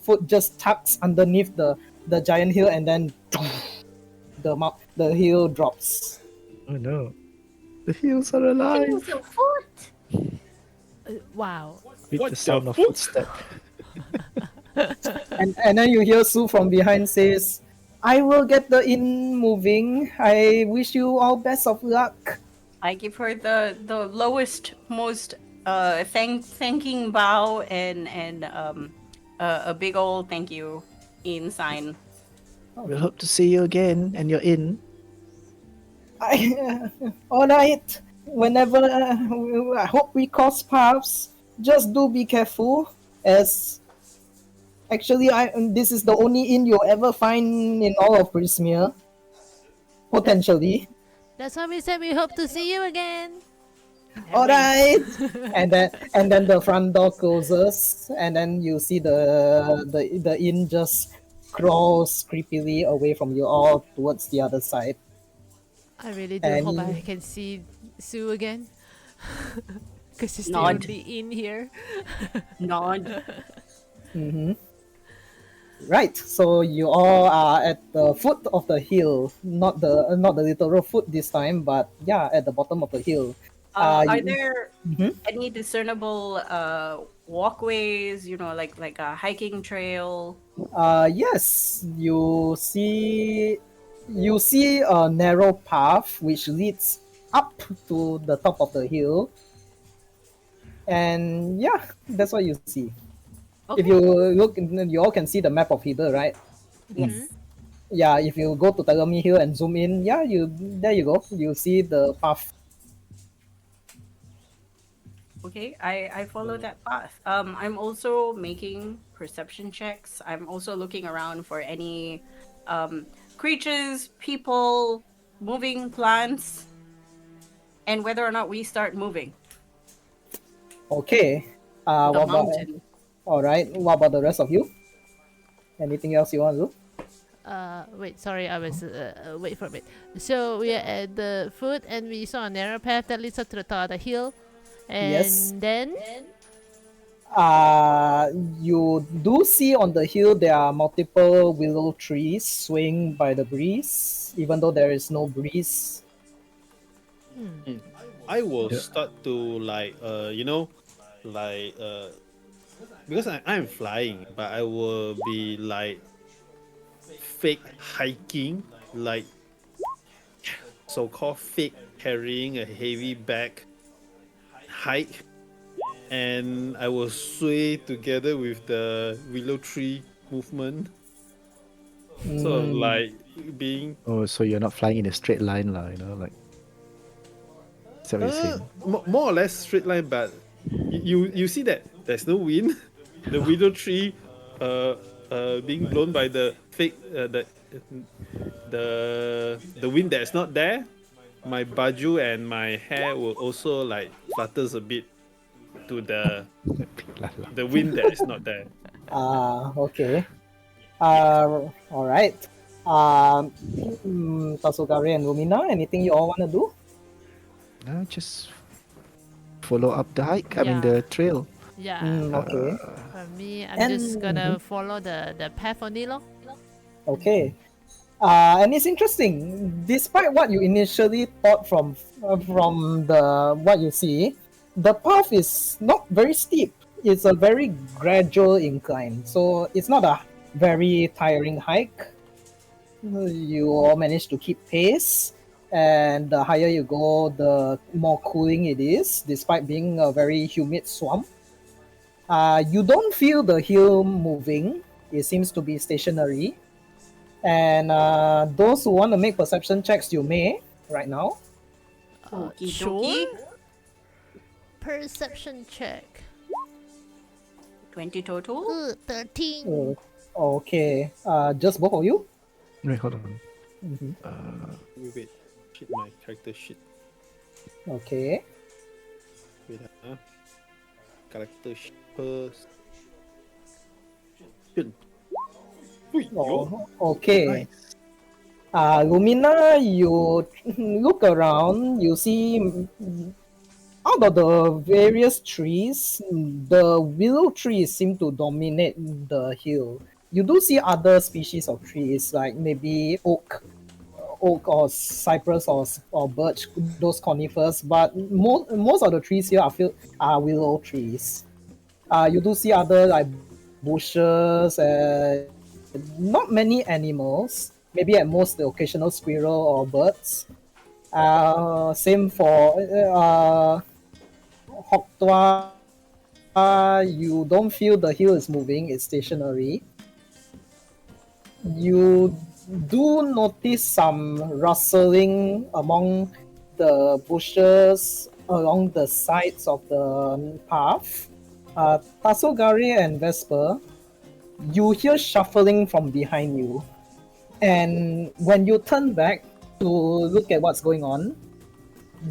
foot just tucks underneath the giant hill, and then the hill drops. Oh no. The heels are alive. It's a foot. Wow. With What the sound the of fuck? footstep. And then you hear Sue from behind says, "I will get the inn moving. I wish you all best of luck." I give her the lowest, most thanking bow and a big old thank you in sign. We'll hope to see you again, and you're in. All right. Whenever I hope we cross paths, just do be careful. As actually, this is the only inn you'll ever find in all of Brismere. Potentially. That's why we said we hope to see you again. All right. and then the front door closes, and then you see the inn just crawls creepily away from you all towards the other side. I really do hope I And- can see Sue again. Because she's the Nod. only in here. Nod. Right, so you all are at the foot of the hill, not the literal foot this time, but yeah, at the bottom of the hill. Are you- there Mhm. any discernible walkways? You know, like a hiking trail. Yes, you see a narrow path which leads up to the top of the hill, and yeah, that's what you see. Okay. If you look, you all can see the map of Heber, right? Yes. Yeah, if you go to Telemi Hill and zoom in, yeah, there you go. You see the path. Okay, I follow that path. I'm also making perception checks. I'm also looking around for any creatures, people, moving plants, and whether or not we start moving Okay. the What about? mountain. All right. What about the rest of you? Anything else you want to do? Wait, sorry, I was wait for a bit. So we are at the foot, and we saw a narrow path that leads up to the top of the hill, and Yes. then You do see on the hill there are multiple willow trees swaying by the breeze, even though there is no breeze. I will Yeah. start to because I'm flying, but I will be like fake hiking, like so-called fake carrying a heavy bag hike, and I will sway together with the willow tree movement. So like being Oh, so you're not flying in a straight line, lah, like. Is that what you're saying? more or less straight line, but you see that there's no wind. The willow tree being blown by the fake the wind that's not there, my baju and my hair will also like flutters a bit to the wind that is not there. Okay. All right. Tasugari and Lumina, anything you all want to do? No, just follow up the hike. I mean Yeah. the trail. Yeah. Okay. For me, I'm And- just gonna follow the path only lor. Okay. And it's interesting. Despite what you initially thought from the what you see, the path is not very steep. It's a very gradual incline, so it's not a very tiring hike. You all manage to keep pace, and the higher you go, the more cooling it is, despite being a very humid swamp. You don't feel the hill moving. It seems to be stationary. And those who want to make perception checks, you may right now. Okie Sure. dokie. Perception check. 20 total. 13. Okay. Just both of you. Wait, hold on. Wait. Shit, my character shit. Okay. Wait, character shit first. Shit. Wait, yo. Okay. Lumina, you look around. You see, out of the various trees, the willow trees seem to dominate the hill. You do see other species of trees, like maybe oak or cypress or birch, those conifers. But most of the trees here are willow trees. You do see other like bushes and not many animals. Maybe at most the occasional squirrel or birds. Same for Hoktua. You don't feel the hill is moving; it's stationary. You do notice some rustling among the bushes along the sides of the path. Tasogari and Vesper, you hear shuffling from behind you. And when you turn back to look at what's going on,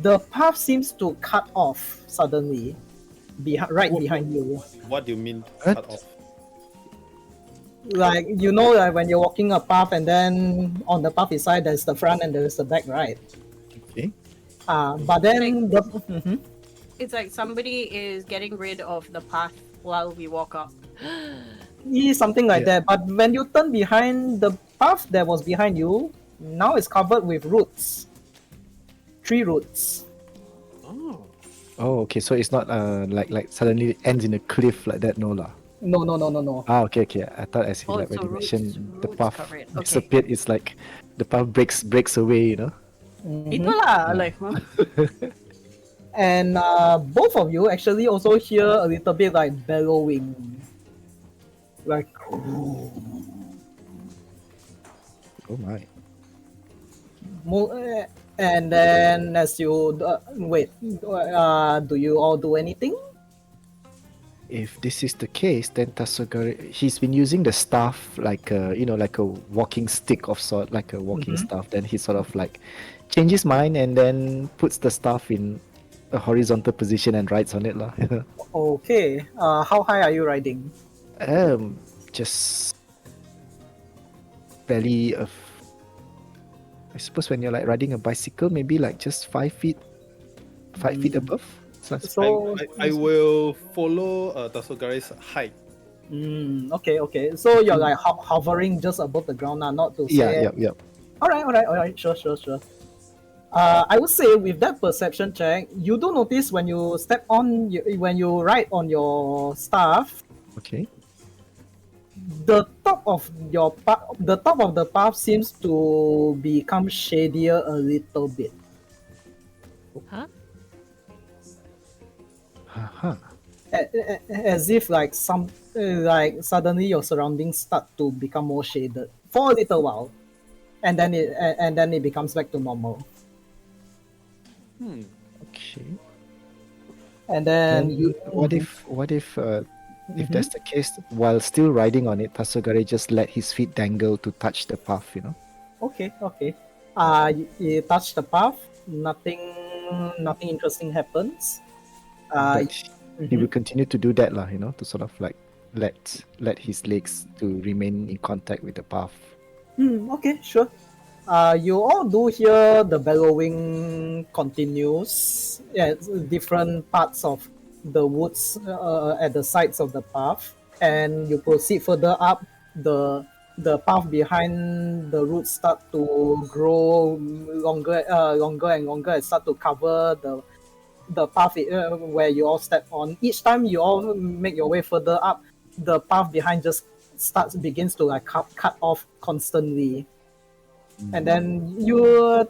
the path seems to cut off suddenly, right behind you. What do you mean What? cut off? Like, you know, like when you're walking a path and then on the path beside there's the front and there's the back, right? Okay. But then the Mhm. It's like somebody is getting rid of the path while we walk up. Yeah, something like Yeah. that. But when you turn behind, the path that was behind you now is covered with roots, tree roots. Oh. Oh, okay. So it's not like suddenly it ends in a cliff like that, no lah. No. Ah, okay. I thought as you Oh, like when so you mentioned the roots path cover it. Okay. disappeared, it's like the path breaks away, you know. Itulah, like, huh? And both of you actually also hear a little bit like bellowing, like Oh my. and then as you wait, do you all do anything? If this is the case, then Tasogari, he's been using the staff like a, like a walking stick of sort, like a walking staff. Then he sort of like changes mind and then puts the staff in a horizontal position and rides on it lah. Okay. How high are you riding? Just barely of. I suppose when you're like riding a bicycle, maybe like just 5 feet, 5 feet above. So that's So I will follow Tasogari's height. okay. So you're like hovering just above the ground now, not to say. yeah. All right. Sure. I would say with that perception check, you do notice when you step on, when you ride on your staff, Okay. the top of the path seems to become shadier a little bit. Huh? Haha. As if like like suddenly your surroundings start to become more shaded for a little while, and then it becomes back to normal. Okay. And then And you what if if that's the case, while still riding on it, Tasogari just let his feet dangle to touch the path, Okay. You touch the path, nothing, nothing interesting happens. Uh, But he mhm. will continue to do that, lah. To sort of like let his legs to remain in contact with the path. Okay, sure. You all do hear the bellowing continues. Yeah, it's different parts of the woods at the sides of the path, and you proceed further up. The path behind the roots start to grow longer and longer, and start to cover the path where you all step on. Each time you all make your way further up, the path behind just begins to like cut off constantly. And then you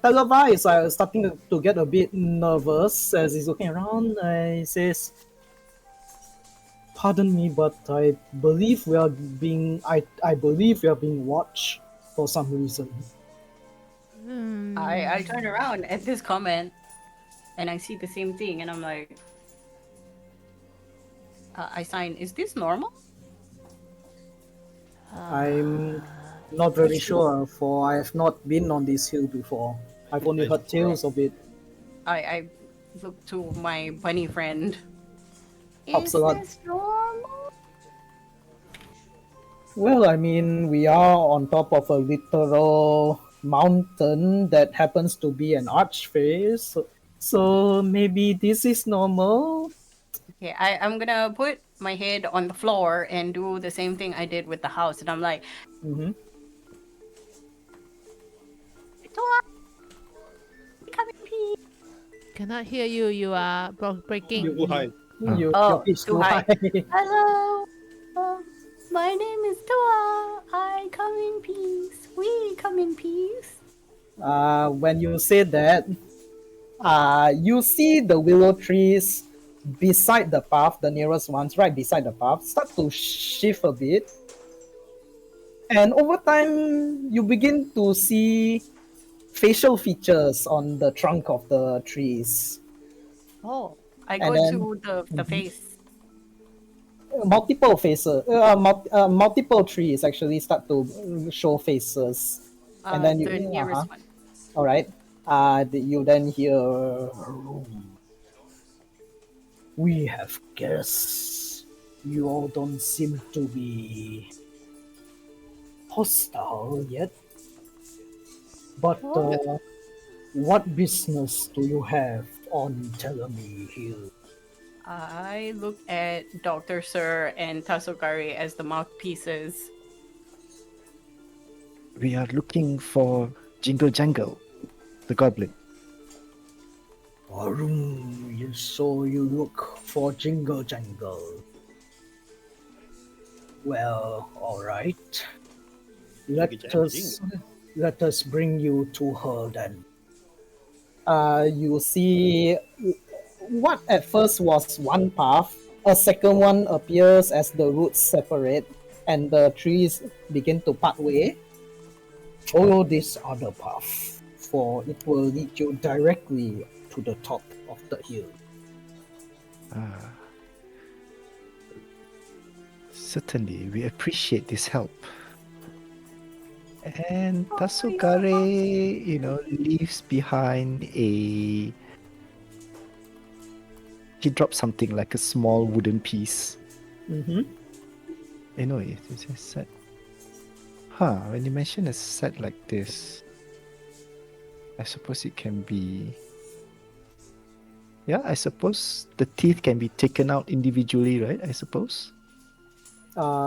Talava is starting to get a bit nervous as he's looking around. He says, "Pardon me, but I believe we are being I believe we are being watched for some reason." I turn around at this comment and I see the same thing and I'm like, I sign, is this normal? I'm not very sure, for I have not been on this hill before. I've only heard tales of it. I look to my bunny friend. Helps Is a lot. this normal? Well, I mean, we are on top of a literal mountain that happens to be an archway, so maybe this is normal. Okay, I'm gonna put my head on the floor and do the same thing I did with the house. And I'm like, Mm-hmm. Toa, come in, please. Cannot hear you. You are breaking. Too high. Your Oh, pitch too too high. high. Hello. My name is Toa. I come in peace. We come in peace. When you say that, you see the willow trees beside the path, the nearest ones, right beside the path, start to shift a bit. And over time, you begin to see facial features on the trunk of the trees. Oh, I And go then- to the face. Multiple faces, multiple trees actually start to show faces. And then The nearest one. All right. You then hear, "We have guests. You all don't seem to be hostile yet. But what business do you have on Telemi Hill?" I look at Dr. Sir and Tasokari as the mouthpieces. We are looking for Jingle Jangle, the goblin. So you look for Jingle Jangle. Well, all right. Let us bring you to her then. You see what at first was one path. A second one appears as the roots separate and the trees begin to part way. Follow this other path, for it will lead you directly to the top of the hill. Certainly, we appreciate this help. And Tasukare, leaves behind a. He drops something like a small wooden piece. Mm-hmm. It's a set. When you mention a set like this, I suppose it can be. Yeah, I suppose the teeth can be taken out individually, right? I suppose.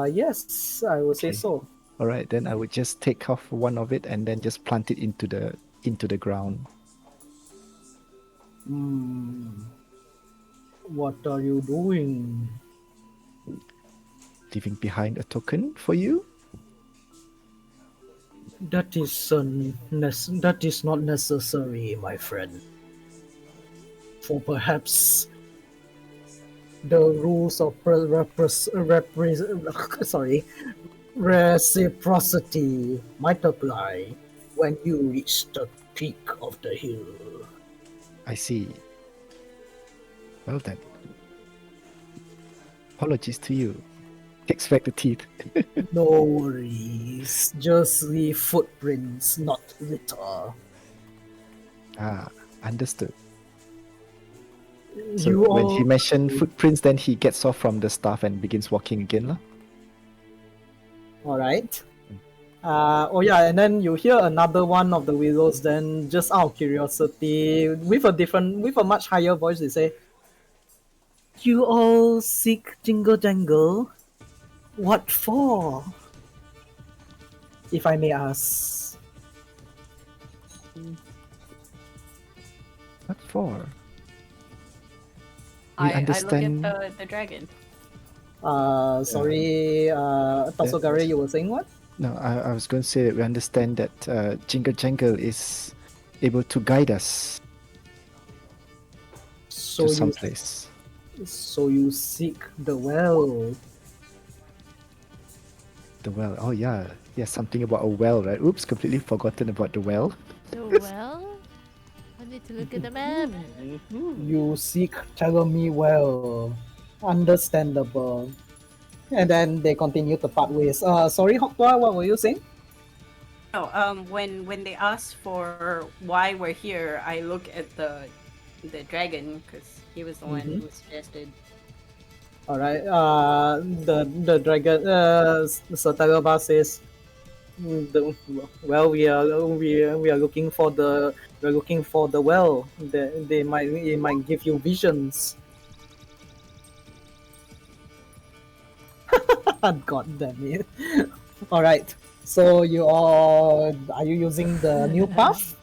Yes, I would say Okay. so. All right, then I would just take off one of it and then just plant it into the ground. What are you doing? Leaving behind a token for you. That is not necessary, my friend. For perhaps the rules of reciprocity might apply when you reach the peak of the hill. I see. Well then. Apologies to you. Takes back the teeth. No worries. Just leave footprints, not litter. Understood. So You when all he mentioned footprints, then he gets off from the staff and begins walking again, lah. all right? Oh yeah, and then you hear another one of the widows. Then, just out of curiosity, with a much higher voice, they say, "You all seek Jingle Jangle? What for? If I may ask." What for? I We look understand. at the dragon. Sorry, Tasogare, you were saying what? No, I was going to say that we understand that Jingle Jangle is able to guide us So to you, someplace. so you seek the well. The well. Oh yeah, yeah, something about a well, right? Oops, completely forgotten about the well. The well? I need to look at the map. You seek Jeremy well. Understandable. And then they continue to part ways. Sorry, Hokwa, what were you saying? No, when they ask for why we're here, I look at the dragon because he was the one who suggested. All right. The dragon. Sataraba says, "Well, we are looking for the well. It might give you visions." God damn it! All right. So are you using the new path?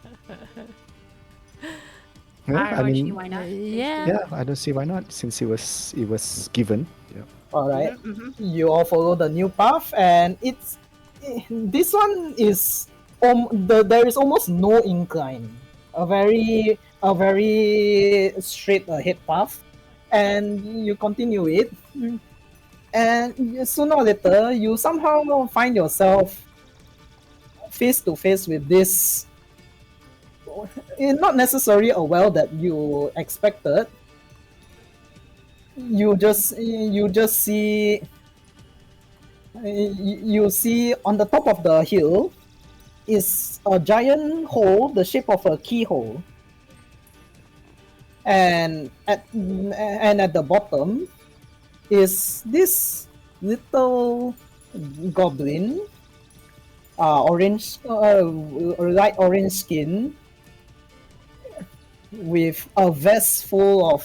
Yeah, I mean, why not? yeah, I don't see why not, since it was given. Yeah. All right. You all follow the new path, and this one is there is almost no incline. A very straight ahead path, and you continue it, and sooner or later you somehow find yourself face to face with this. Not necessarily a well that you expected. You just see you see on the top of the hill is a giant hole the shape of a keyhole, and at the bottom is this little goblin, light orange skin, with a vest full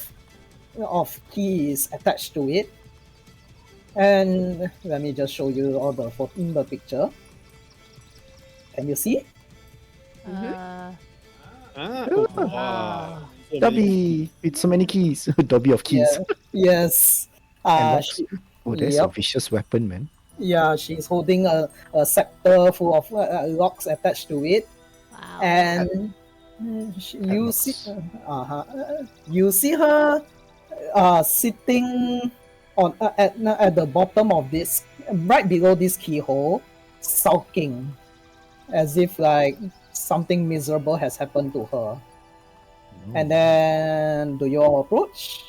of keys attached to it. And let me just show you all the picture. Can you see? Uh, Wow. So many- Dobby with so many keys. Dobby of keys. Yes. And locks. Oh, there's a Yep. vicious weapon, man. Yeah, she's holding a scepter full of locks attached to it, wow. and you see, Padlocks. you see her sitting on at the bottom of this, right below this keyhole, sulking, as if like something miserable has happened to her. And then, do you all approach?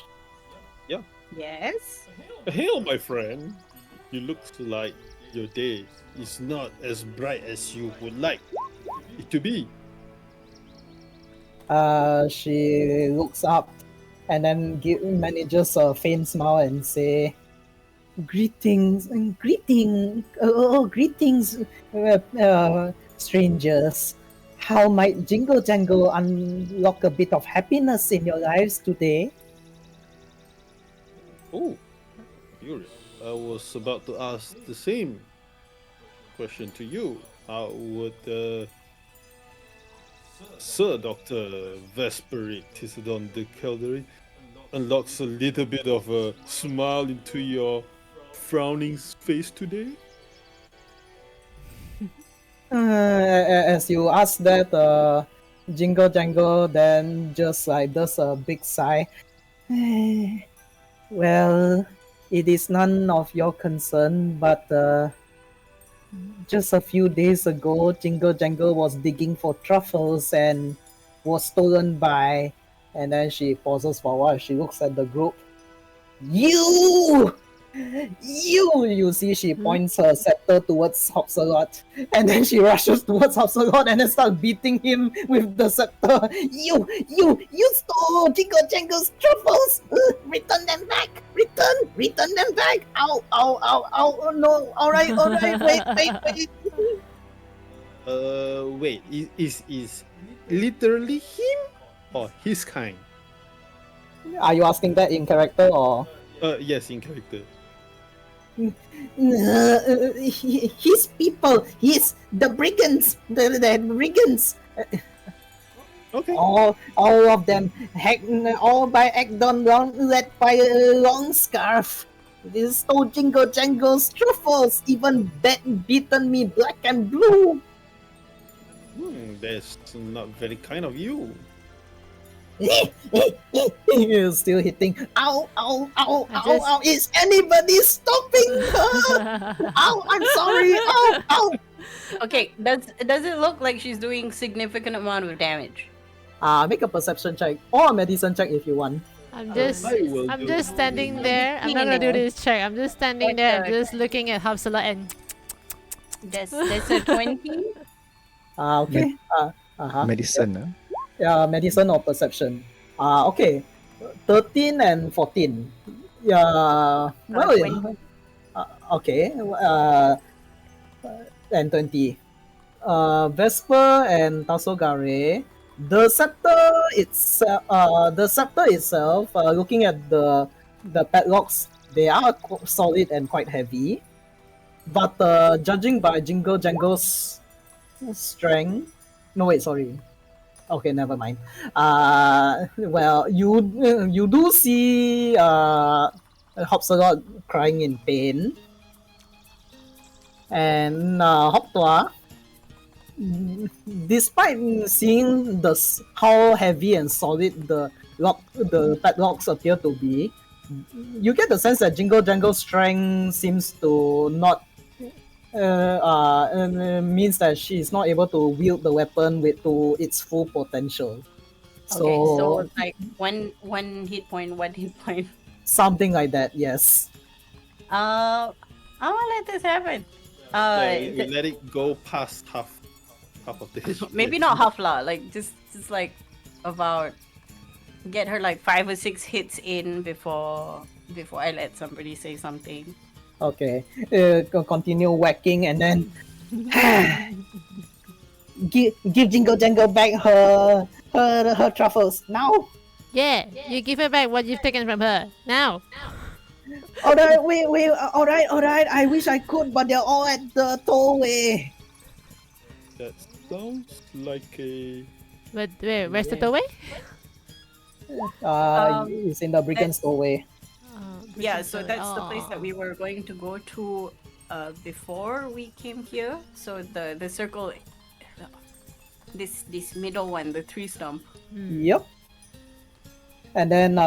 Yes. Hail, my friend. You look like your day is not as bright as you would like it to be. She looks up and then manages a faint smile and say, "Greetings, greetings, strangers. How might Jingle Jangle unlock a bit of happiness in your lives today?" Oh, curious. I was about to ask the same question to you. How would Sir Dr. Vesperic Tisadon de Caldery unlocks a little bit of a smile into your frowning face today? As you ask that, Jingle Jangle then just like does a big sigh. Well, it is none of your concern, but just a few days ago, Jingle Jangle was digging for truffles and was stolen by. And then she pauses for a while. She looks at the group. You! You see, she points her scepter towards Hopsalot, and then she rushes towards Hopsalot and then starts beating him with the scepter. You stole Jingle Jangle's truffles! Return them back! Return them back! Ow, ow, ow, ow, oh no, alright, wait. Wait, is literally him or his kind? Are you asking that in character or? Yes, in character. His people, the brigands, the brigands. Okay. All of them, all by Agdon, led by a long scarf. This stole Jingle Jangle's truffles, even beaten me black and blue. That's not very kind of you. Still hitting. Ow, ow, ow, I ow, just- ow. Is anybody stopping her? Ow, I'm sorry. Ow, ow. Okay, does it look like she's doing significant amount of damage? Make a perception check or a medicine check if you want. I'm I will just standing there. I'm not gonna do this check. I'm just standing there and Okay. just looking at Hapsala and That's a 20. Okay. Uh-huh. Medicine, huh? Medicine or perception. Okay. 13 and 14. Yeah. Well, 20. okay. And 20. Vesper and Tasogare. The scepter itself, looking at the padlocks, they are solid and quite heavy. But judging by Jingle Jangle's strength, no wait, sorry. Okay, never mind. Well, you do see Hopsalot crying in pain, and Hoptua, despite seeing how heavy and solid the padlocks appear to be, you get the sense that Jingle Jangle's strength seems to not means that she is not able to wield the weapon to its full potential. Okay, so like one hit point. Something like that, yes. I wanna let this happen. We let it go past half of the hit. Maybe not half lah. Like just like about get her like 5 or 6 hits in before I let somebody say something. Okay, continue whacking and then give Jingle Jangle back her truffles now. yeah, you give her back what you've taken from her now. Alright, wait, alright. I wish I could, but they're all at the tollway. That sounds like a. But where's the doorway? It's in the brigand's tollway. Yeah, so that's the place that we were going to go to before we came here. So the circle, this middle one, the tree stump. Yep. And then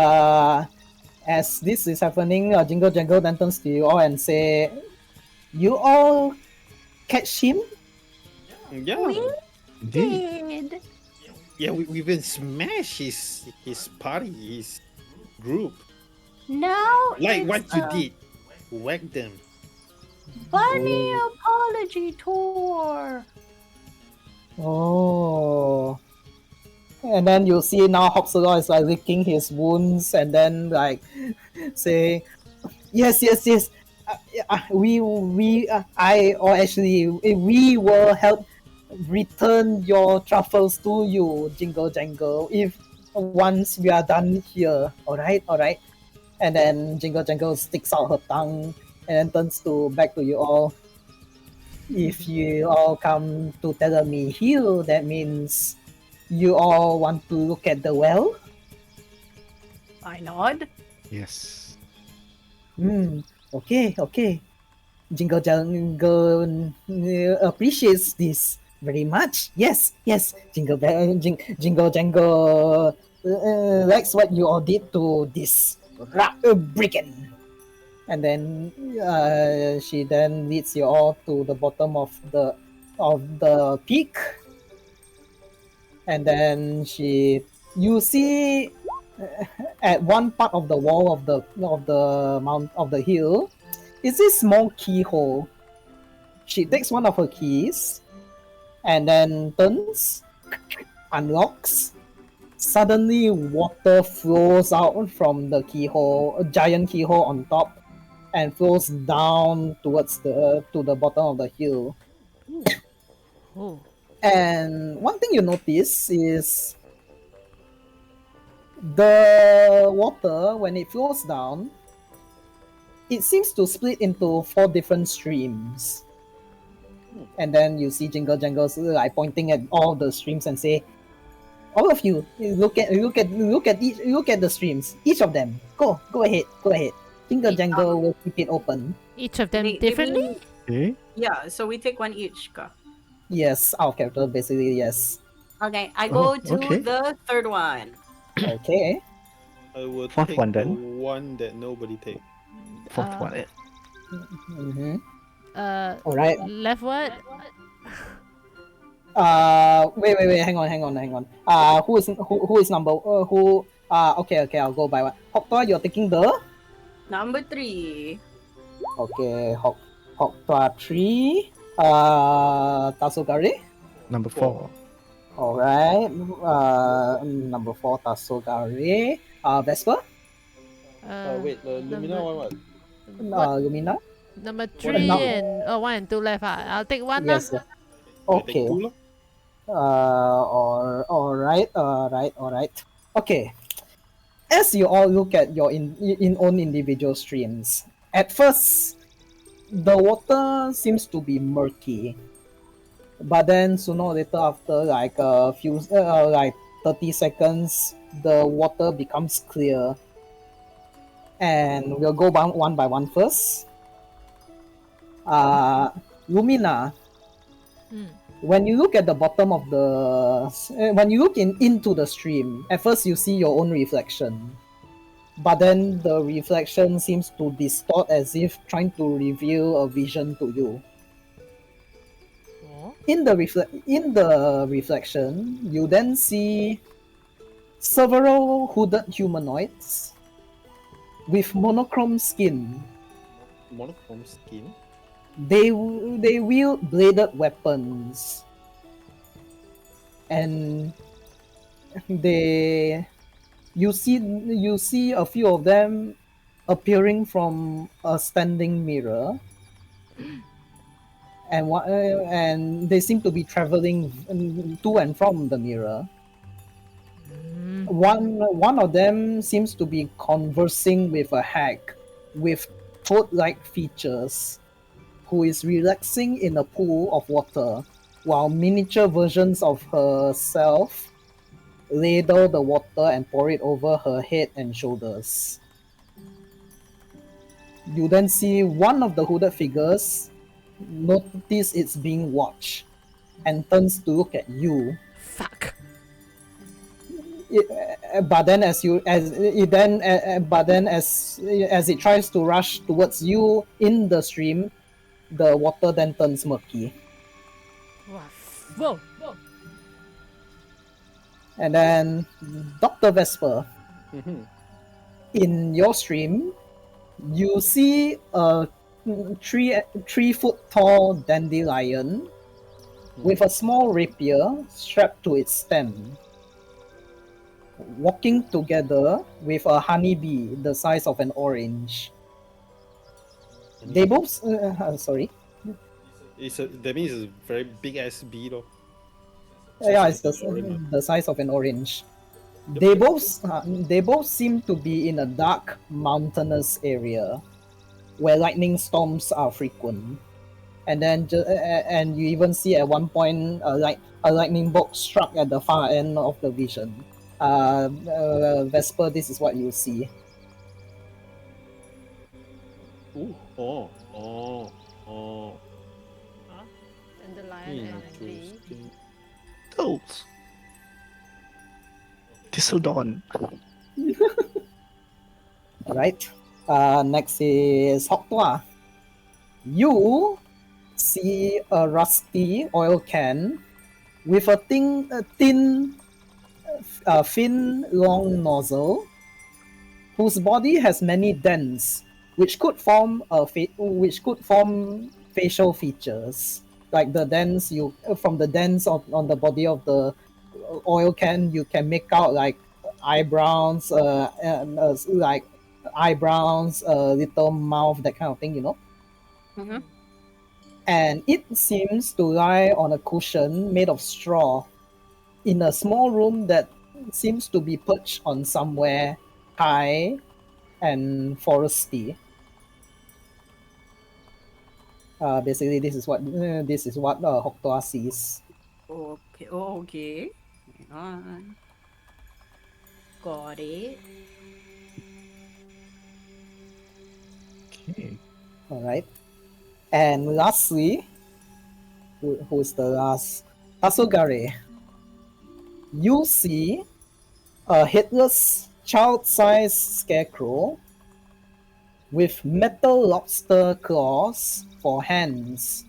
as this is happening, Jingle Jangle then turns to you all and say, "You all catch him?" Yeah. Indeed. Yeah, we even smashed his party, his group. Now Like it's what you a did. Whack them. Funny apology tour. Oh. And then you see now Hopsalot is like licking his wounds and then like say, yes. We will help return your truffles to you, Jingle Jangle, if once we are done here. Alright. And then Jingle Jangle sticks out her tongue and then turns back to you all. If you all come to Tellerme Hill, that means you all want to look at the well? I nod. Yes. Okay. Jingle Jangle appreciates this very much. Yes. Jingle Jangle likes what you all did to this brigand. And then she then leads you all to the bottom of the peak. And then you see at one part of the wall of the hill, is this small keyhole. She takes one of her keys and then turns, unlocks. Suddenly, water flows out from the keyhole, a giant keyhole on top, and flows down towards to the bottom of the hill. Oh. And one thing you notice is the water, when it flows down, it seems to split into 4 different streams. And then you see Jingle Jangles like pointing at all the streams and say, "All of you, look at the streams. Each of them. Go ahead. Jingle Jangle will keep it open." Each of them They differently? mean- Okay. yeah, so we take one each. Ka. Yes, our character basically yes. Okay, I go to okay. the third one. Okay. I will Fourth take one the then. one that nobody take. Fourth one. Mm-hmm. Uh, All right. left what? Wait. Hang on. Who is number? Who? Okay. I'll go by one. Hoktoa, you're taking the. Number 3. Okay. Hoktoa 3. Tasogari. Number 4. All right. Number 4 Tasogari. Vesper. Wait, Lumina number, one what? Lumina. number 3 now- and 1 and 2 left. I'll take one. Yes. Lah. I take Okay. two lah. All right. Okay. As you all look at your own individual streams, at first the water seems to be murky, but then sooner or later, after like a few like 30 seconds, the water becomes clear. And we'll go one by one first. Lumina, when you look at the bottom of when you look into the stream, at first you see your own reflection, but then the reflection seems to distort as if trying to reveal a vision to you. Oh. In the reflection, you then see several hooded humanoids with monochrome skin. Monochrome skin. They wield bladed weapons, and you see a few of them appearing from a standing mirror, and they seem to be traveling to and from the mirror. One of them seems to be conversing with a hag with toad-like features, who is relaxing in a pool of water, while miniature versions of herself ladle the water and pour it over her head and shoulders. You then see one of the hooded figures notice it's being watched and turns to look at you. Fuck. But then as it tries to rush towards you in the stream, the water then turns murky. Whoa. And then Dr. Vesper, Mhm. in your stream, you see a 3 foot tall dandelion with a small rapier strapped to its stem, walking together with a honeybee the size of an orange. They both sorry. That means it's a very big ass bee though. Yeah, it's Orange. the size of an orange. They both seem to be in a dark mountainous area where lightning storms are frequent. And then and you even see at one point a lightning bolt struck at the far end of the vision. Vesper, this is what you see. Ooh. Oh. And the lion and the bee. Interesting. Toads. Thistledon. Right. Next is Hoktoa. You see a rusty oil can with a thin, long nozzle, whose body has many dents which could form facial features. Like the dents you from the dents on the body of the oil can, you can make out like eyebrows, like eyebrows, little mouth, that kind of thing, you know. Mhm. And it seems to lie on a cushion made of straw in a small room that seems to be perched on somewhere high and foresty. Basically, this is what Hoktoa sees. Okay. Okay. Hang on. Got it. Okay. All right. And lastly, who's the last? Tasugare. You see a headless, child-sized scarecrow with metal lobster claws for hands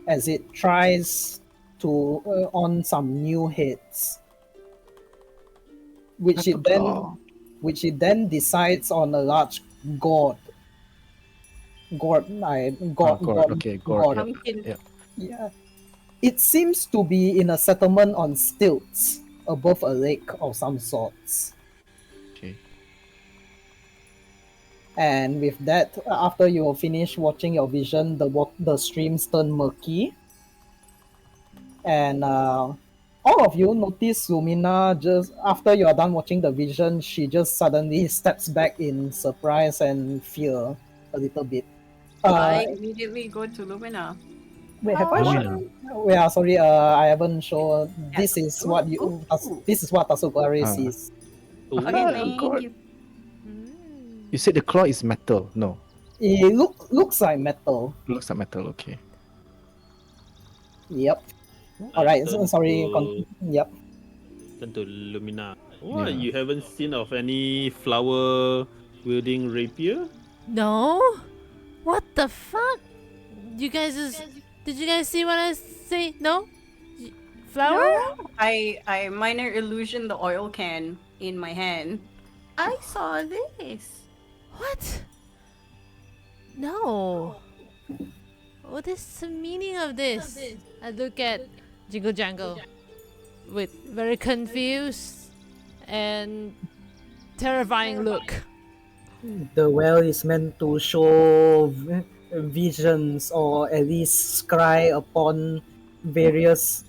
as it tries to on some new heads, which Metal claw. it then decides on a large gourd. Gourd. Okay, gourd. Gourd. Yep. Pumpkin. Yep. Yeah. It seems to be in a settlement on stilts above a lake of some sorts. Okay. And with that, after you finish watching your vision, the streams turn murky, and all of you notice Lumina just after you are done watching the vision. She just suddenly steps back in surprise and fear a little bit. I immediately go to Lumina. Wait, have I How Lumina. shown? Yeah, sorry. I haven't shown. This Yes. is what Ooh. This is what Tasugare Ah. sees. Okay, Ah, thank gourd. you. You said the claw is metal. No, It looks like metal. looks like metal. Okay. Yep. I All right. turn Sorry. to- Yep. Turn to Lumina. What? Yeah. You haven't seen of any flower wielding rapier? No? What the fuck? You guys did you guys see what I say? No? Flower? No, I minor illusion the oil can in my hand. I saw this. What? No. What is the meaning of this? I look at Jingle Jangle with very confused and terrifying look. The well is meant to show visions, or at least scry upon various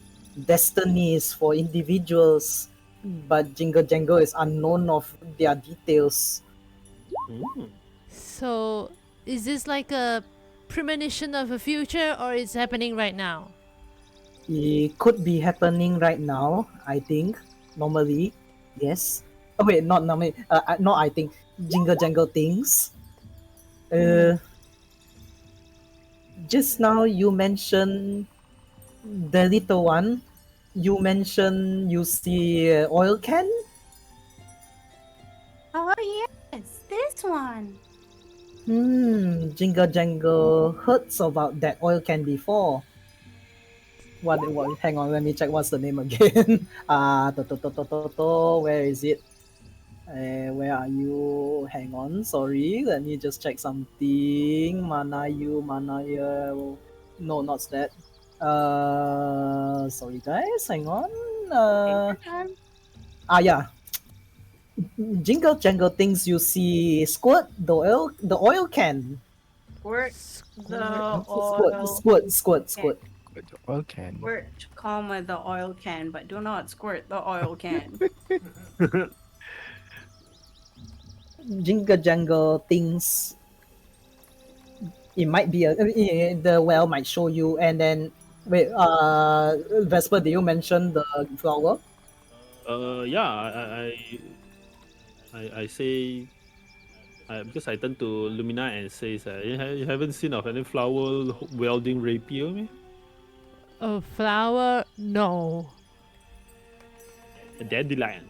destinies for individuals, but Jingle Jangle is unknown of their details. Hmm. So, is this like a premonition of a future or is happening right now? It could be happening right now, I think. Normally, yes. Oh wait, not normally. Not I think. Jingle Jangle things. Just now you mentioned the little one. You mentioned you see oil can. Oh yes, this one. Jingle Jangle heard about that oil can before. What? Hang on, let me check. What's the name again? Where is it? Where are you? Hang on, sorry. Let me just check something. Mana you. No, not that. Sorry guys. Hang on. Take your time. Yeah. Jingle Jangle things you see. Squirt the oil can. Squirt the oil. Squirt. Oil can. Squirt, comma the oil can, but do not squirt the oil can. Jingle Jangle things. It might be the well might show you, and then wait. Vesper, did you mention the flower? Yeah. I say. Because I turn to Lumina and says, you haven't seen of any flower wielding rapier, me? A flower? No. A dandelion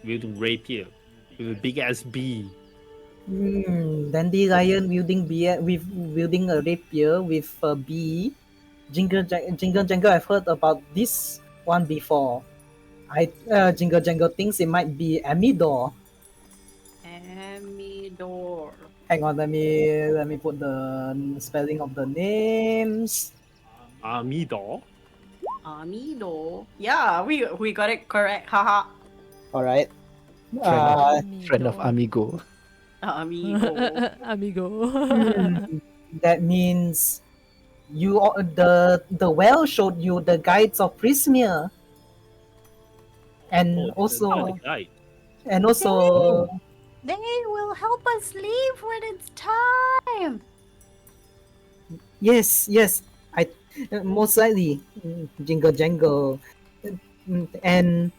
wielding rapier with a big ass bee. Dandelion wielding a rapier with a bee. Jingle Jangle. I've heard about this one before. Jingle Jangle thinks it might be Amidor. Amidor. Hang on, let me put the spelling of the names. Amido. Amido. Yeah, we got it correct. Haha. All right. Friend of Amigo. Amigo. Amigo. That means the well showed you the guides of Prismia, and Oh, this is not also the guy. and also They will help us leave when it's time. yes, I most likely Jingle Jangle, and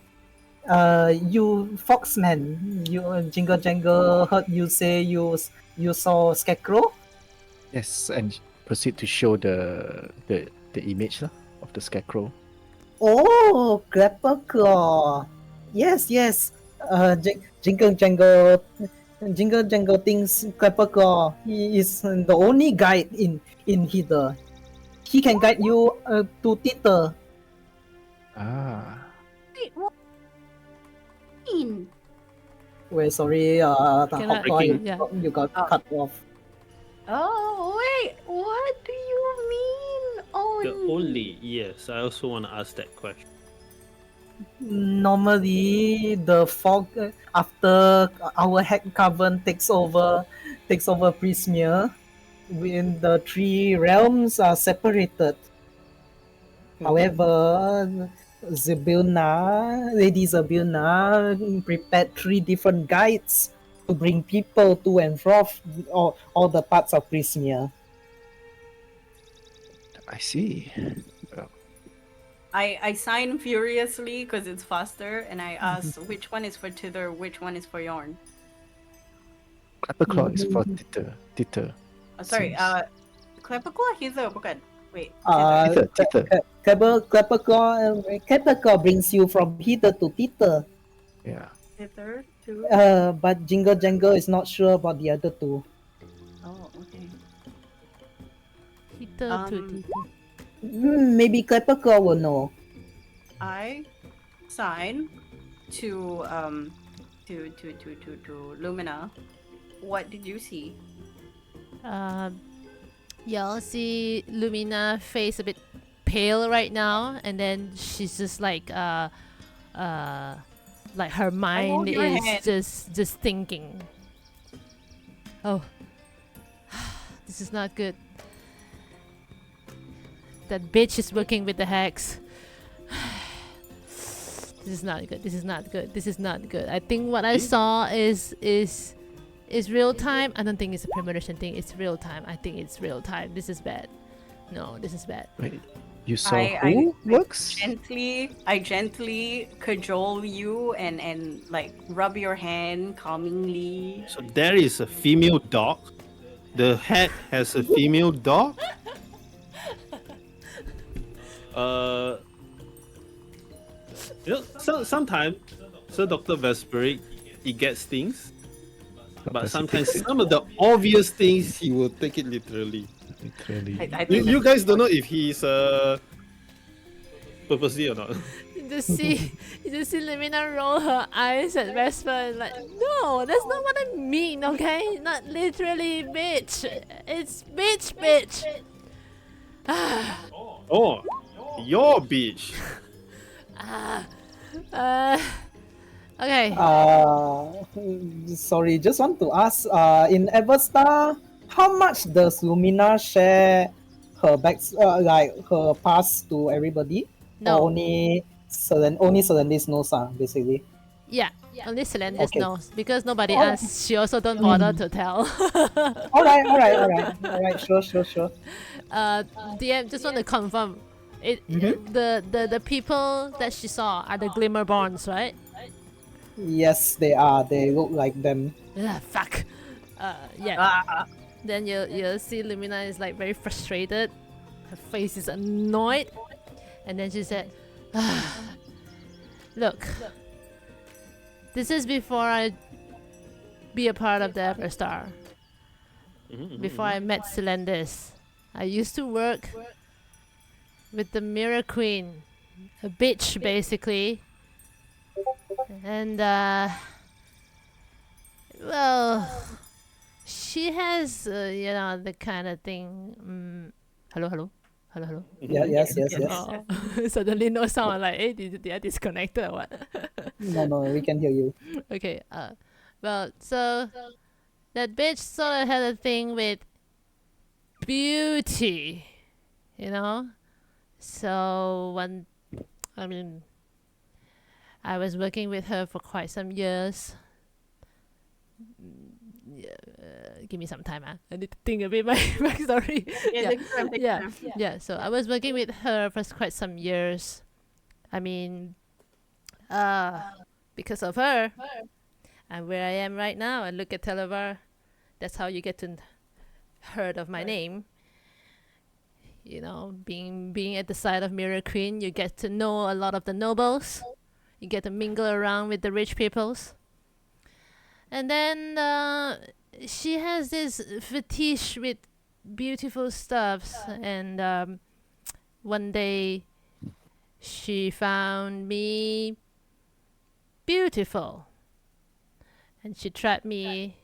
you Foxman, you Jingle Jangle heard you say you saw Scarecrow. Yes, and proceed to show the image lah, of the scarecrow. Oh, Clapperclaw. Yes. Jingle Jangle thinks Clapperclaw. He is the only guide in Hither. He can guide you to Titer. Ah, Wait, what? Mean? Wait, sorry. Cannot- yeah. You got cut off. Oh wait, what do you mean? The Only. only. Yes, I also want to ask that question. Normally, the fog after our head cavern takes over Prismia, when the three realms are separated. However, Lady Zabilna prepared 3 different guides to bring people to and fro all the parts of Prismia. I see. I sign furiously because it's faster, and I ask which one is for Tither, which one is for Yorn. Clapperclaw is for Titer. Oh, sorry, Seems- Clapperclaw Hither, bukan? Wait, Titer. Clapperclaw brings you from Hither to Titer. Yeah. Tither to. But Jingle Jangle is not sure about the other 2. Oh, okay. Titer to Um, Titer. Maybe Clapperclaw will know. I sign to Lumina. What did you see? Y'all see Lumina face a bit pale right now, and then she's just like her mind your is hand. just thinking. Oh, this is not good. That bitch is working with the hex. This is not good. This is not good. This is not good. I think what I saw is real time. I don't think it's a premonition thing. It's real time. I think it's real time. This is bad. No, this is bad. Wait, you saw I who works? I gently cajole you and like rub your hand calmingly. So there is a female dog. The hat has a female dog. Sometimes, Sir Dr. Vesperic, he gets things, but sometimes some of the obvious things he will take it literally. Literally. I You, think you guys don't know if he's purposely or not. You just see Lumina roll her eyes at Vesper and like, no, that's not what I mean, okay? Not literally, bitch. It's bitch. Oh, your bitch. Okay. Sorry, just want to ask. In Everstar, how much does Lumina share her her past to everybody? No. Or only Celandis knows, basically. Yeah. Only Celendis Okay. knows because nobody Oh. asks. She also don't bother to tell. All right. Sure. DM just want to confirm. Mhm. The people that she saw are the Glimmerborns, right? Yes, they are. They look like them. Fuck. Yeah. Ah, Then you'll see Lumina is like very frustrated. Her face is annoyed. And then she said, look, this is before I be a part of the Everstar. Before I met Celendis. I used to work with the Mirror Queen. A bitch, basically. And, well, she has, the kind of thing. Hello, hello, hello, hello. Yeah, yes. Oh, suddenly no sound. I'm like, hey, did I disconnected or what? No, we can hear you. Okay. Well, so that bitch sort of had a thing with beauty, you know. So I was working with her for quite some years. Give me some time. I need to think a bit my backstory. Yeah, take time, take yeah, time. yeah. So I was working with her for quite some years. I mean, because of her, and where I am right now, and look at Televar. That's how you get to heard of my name. You know, being at the side of Mirror Queen, you get to know a lot of the nobles. You get to mingle around with the rich peoples. And then she has this fetish with beautiful stuffs. And one day she found me beautiful. And she trapped me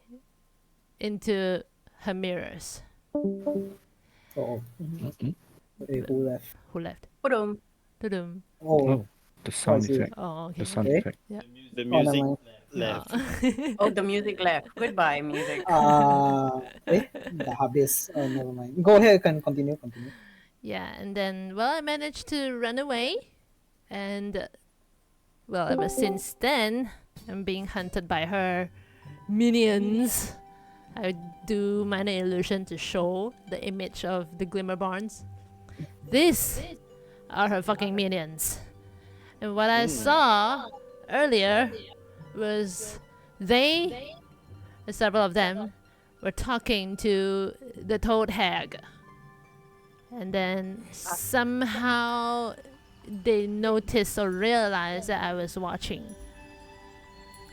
into her mirrors. So, Mhm. okay, who left? Who left? Pudum. Tudum. Oh, Oh, the sound see. effect. Oh, okay. The sound Okay. effect. The Oh, never music mind. left. Oh, the music left. Goodbye, music. Dah habis. Never mind. Go ahead, can continue. Yeah, and then, well, I managed to run away. And, well, ever since then, I'm being hunted by her minions. I do minor illusion to show the image of the Glimmerborns. These are her fucking minions. And what I saw earlier was they, several of them, were talking to the Toad Hag. And then somehow they noticed or realized that I was watching.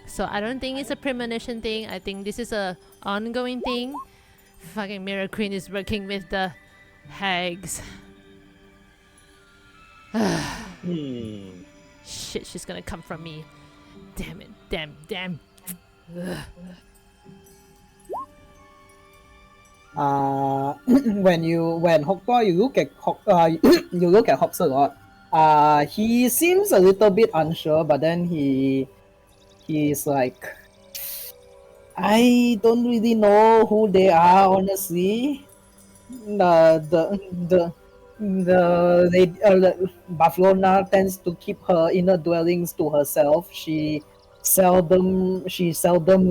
So I don't think it's a premonition thing. I think this is a ongoing thing. Fucking Mirror Queen is working with the hags. Shit, she's gonna come from me. Damn it. Damn. Ugh. When Hokpa, you look at you look at Hops a lot. He seems a little bit unsure, but then he's like, I don't really know who they are, honestly. The lady, Barcelona tends to keep her inner dwellings to herself. She seldom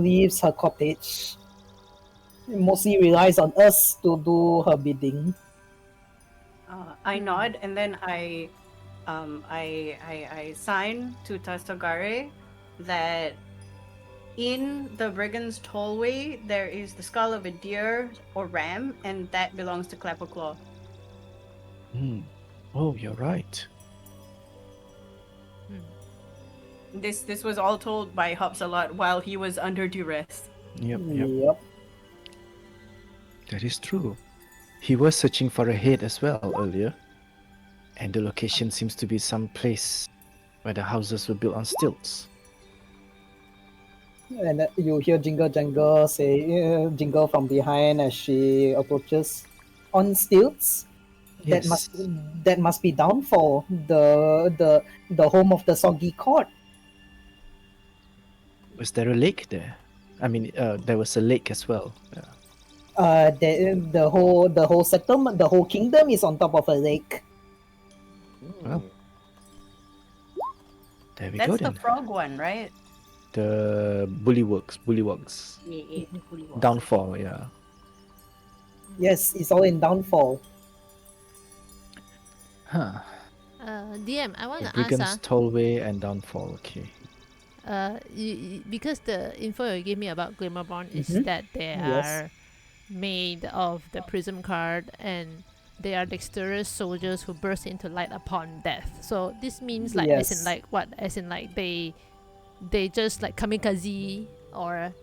leaves her cottage. Mostly relies on us to do her bidding. I nod and then I sign to Tastogare that in the Brigand's Tollway there is the skull of a deer or ram, and that belongs to Clapperclaw. Oh, you're right. This was all told by Hops a lot while he was under duress. Yep. That is true. He was searching for a head as well earlier. And the location seems to be some place where the houses were built on stilts. And you hear jingle jingle from behind as she approaches on stilts. Yes. That must be Downfall, the home of the soggy court. Was there a lake there? I mean, there was a lake as well. The whole settlement, the whole kingdom is on top of a lake. Well, there we That's go the then. frog one, right? The bullyworks. Yeah. Downfall, yeah. Yes, it's all in Downfall. Huh. DM, I want The to ask, Brigand's Tollway and Downfall, okay. because the info you gave me about Glimmerborn is that they Yes. are made of the prism card and they are dexterous soldiers who burst into light upon death. So this means like as in Yes. like what? As in like they just like kamikaze or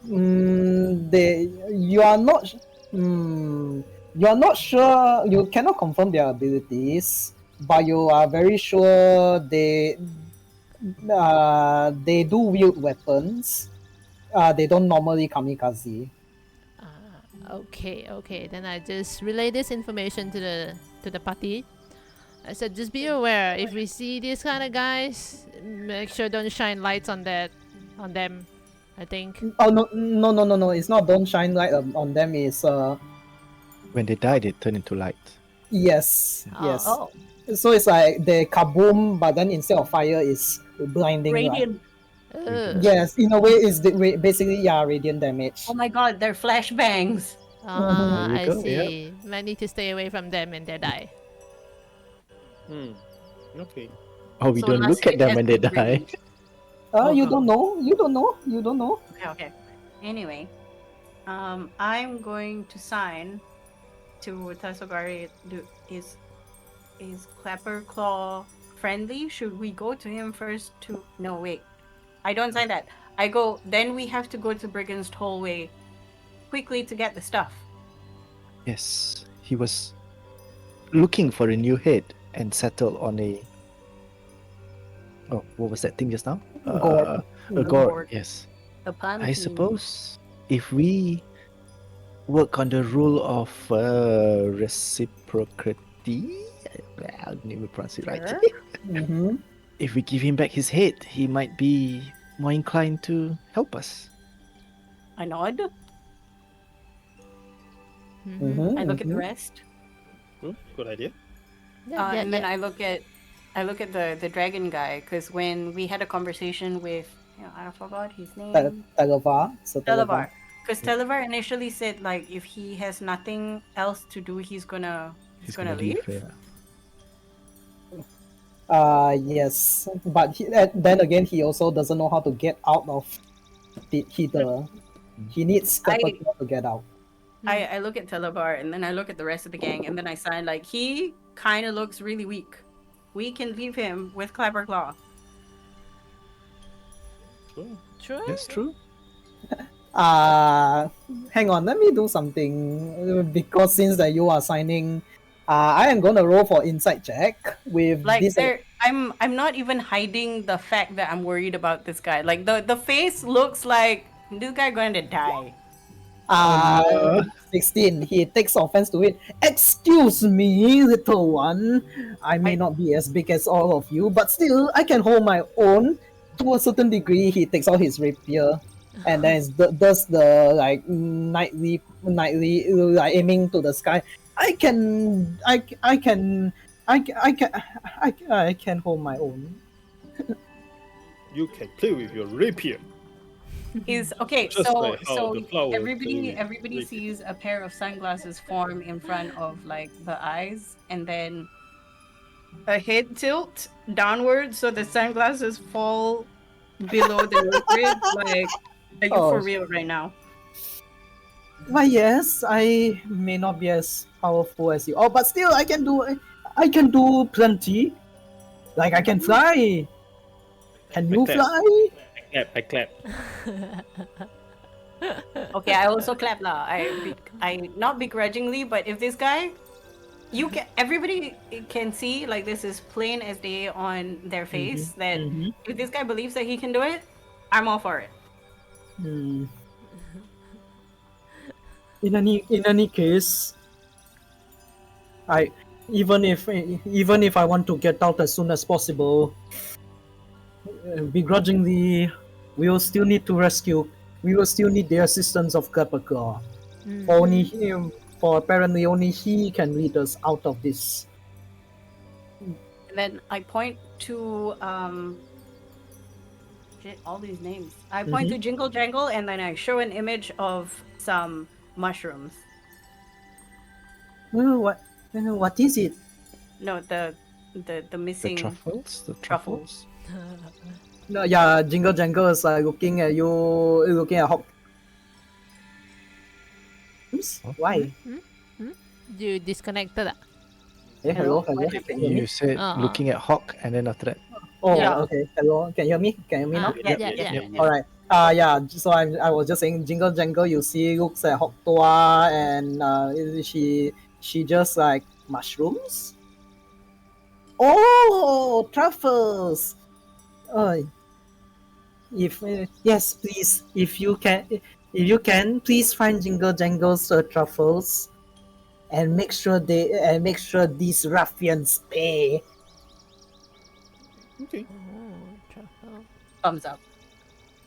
You are not. You are not sure. You cannot confirm their abilities, but you are very sure they do wield weapons. They don't normally kamikaze. Okay. Then I just relay this information to the party. I said, just be aware. If we see these kind of guys, make sure don't shine lights on them. I think. Oh no! It's not don't shine light on them. It's When they die, they turn into light. yes. Oh, So it's like the kaboom, but then instead of fire, it's blinding light. radiant. Ugh. Yes, in a way, it's basically radiant damage. Oh my god, they're flashbangs. There you I go, yep. see. Might need to stay away from them when they die. Okay. Oh, we So don't look at Lasik them has when they been die. radiant. You don't know. Okay. Anyway, I'm going to sign to Tasogari. Is Clapper Claw friendly? Should we go to him first to... No, wait. I don't sign that. I go... Then we have to go to Brigand's Tollway quickly to get the stuff. Yes, he was looking for a new head and settled on a. Oh, what was that thing just now? Gourd. A Gourd. gourd. Yes. The pumpkin. I suppose if we work on the rule of reciprocity, I didn't even pronounce it right. Sure. Mm-hmm. If we give him back his head, he might be more inclined to help us. I nod. Mm-hmm. I look at the rest. Good idea. And then I look at the dragon guy, because when we had a conversation with, I forgot his name. Televar. So Televar. Because Televar initially said, like, if he has nothing else to do, he's gonna leave. Yeah. Yes, but then again, he also doesn't know how to get out of he needs Scupper to get out. I look at Televar, and then I look at the rest of the gang, and then I sign, like, he kind of looks really weak. We can leave him with Clapper Claw. True. That's true. Hang on, let me do something because since that you are signing, I am gonna roll for insight check with Like, this. I'm not even hiding the fact that I'm worried about this guy. Like, the face looks like this guy going to die. 16. He takes offense to it. Excuse me, little one. I may not be as big as all of you, but still, I can hold my own. To a certain degree, he takes out his rapier, and then does the like nightly like aiming to the sky. I can hold my own. You can play with your rapier. Is okay. Just So like how the flower everybody clearly- sees a pair of sunglasses form in front of like the eyes, and then a head tilt downward, so the sunglasses fall below the nose bridge. Like, are you for real right now? Why yes, I may not be as powerful as you. Oh, but still, I can do plenty. Like I can fly. Can you fly? I clap. Okay, I also clap lah. I not begrudgingly, but if this guy, everybody can see, like, this is plain as day on their face, that if this guy believes that he can do it, I'm all for it. In any case, even if I want to get out as soon as possible, begrudgingly, we will still need the assistance of Clapperclaw. For apparently only he can lead us out of this. And then I point to all these names. I point to Jingle Jangle, and then I show an image of some mushrooms. What is it? No, the missing The truffles. No, yeah, Jingle Jangle is looking at you, looking at Hawk. Oops, why? You disconnected. Hello. What Can happened? you hear me? You said looking at Hawk, and then after that. Oh, Yeah. okay. Hello. Can you hear me? Can you hear me now? Yeah. All right. Yeah. So I was just saying, Jingle Jangle. You see, looks at Hawk Toa, and she just like mushrooms. Oh, truffles. If yes, please. If you can, If you can, please find Jingle Jangle's truffles, and make sure these ruffians pay. Okay. Oh, truffle. Thumbs up.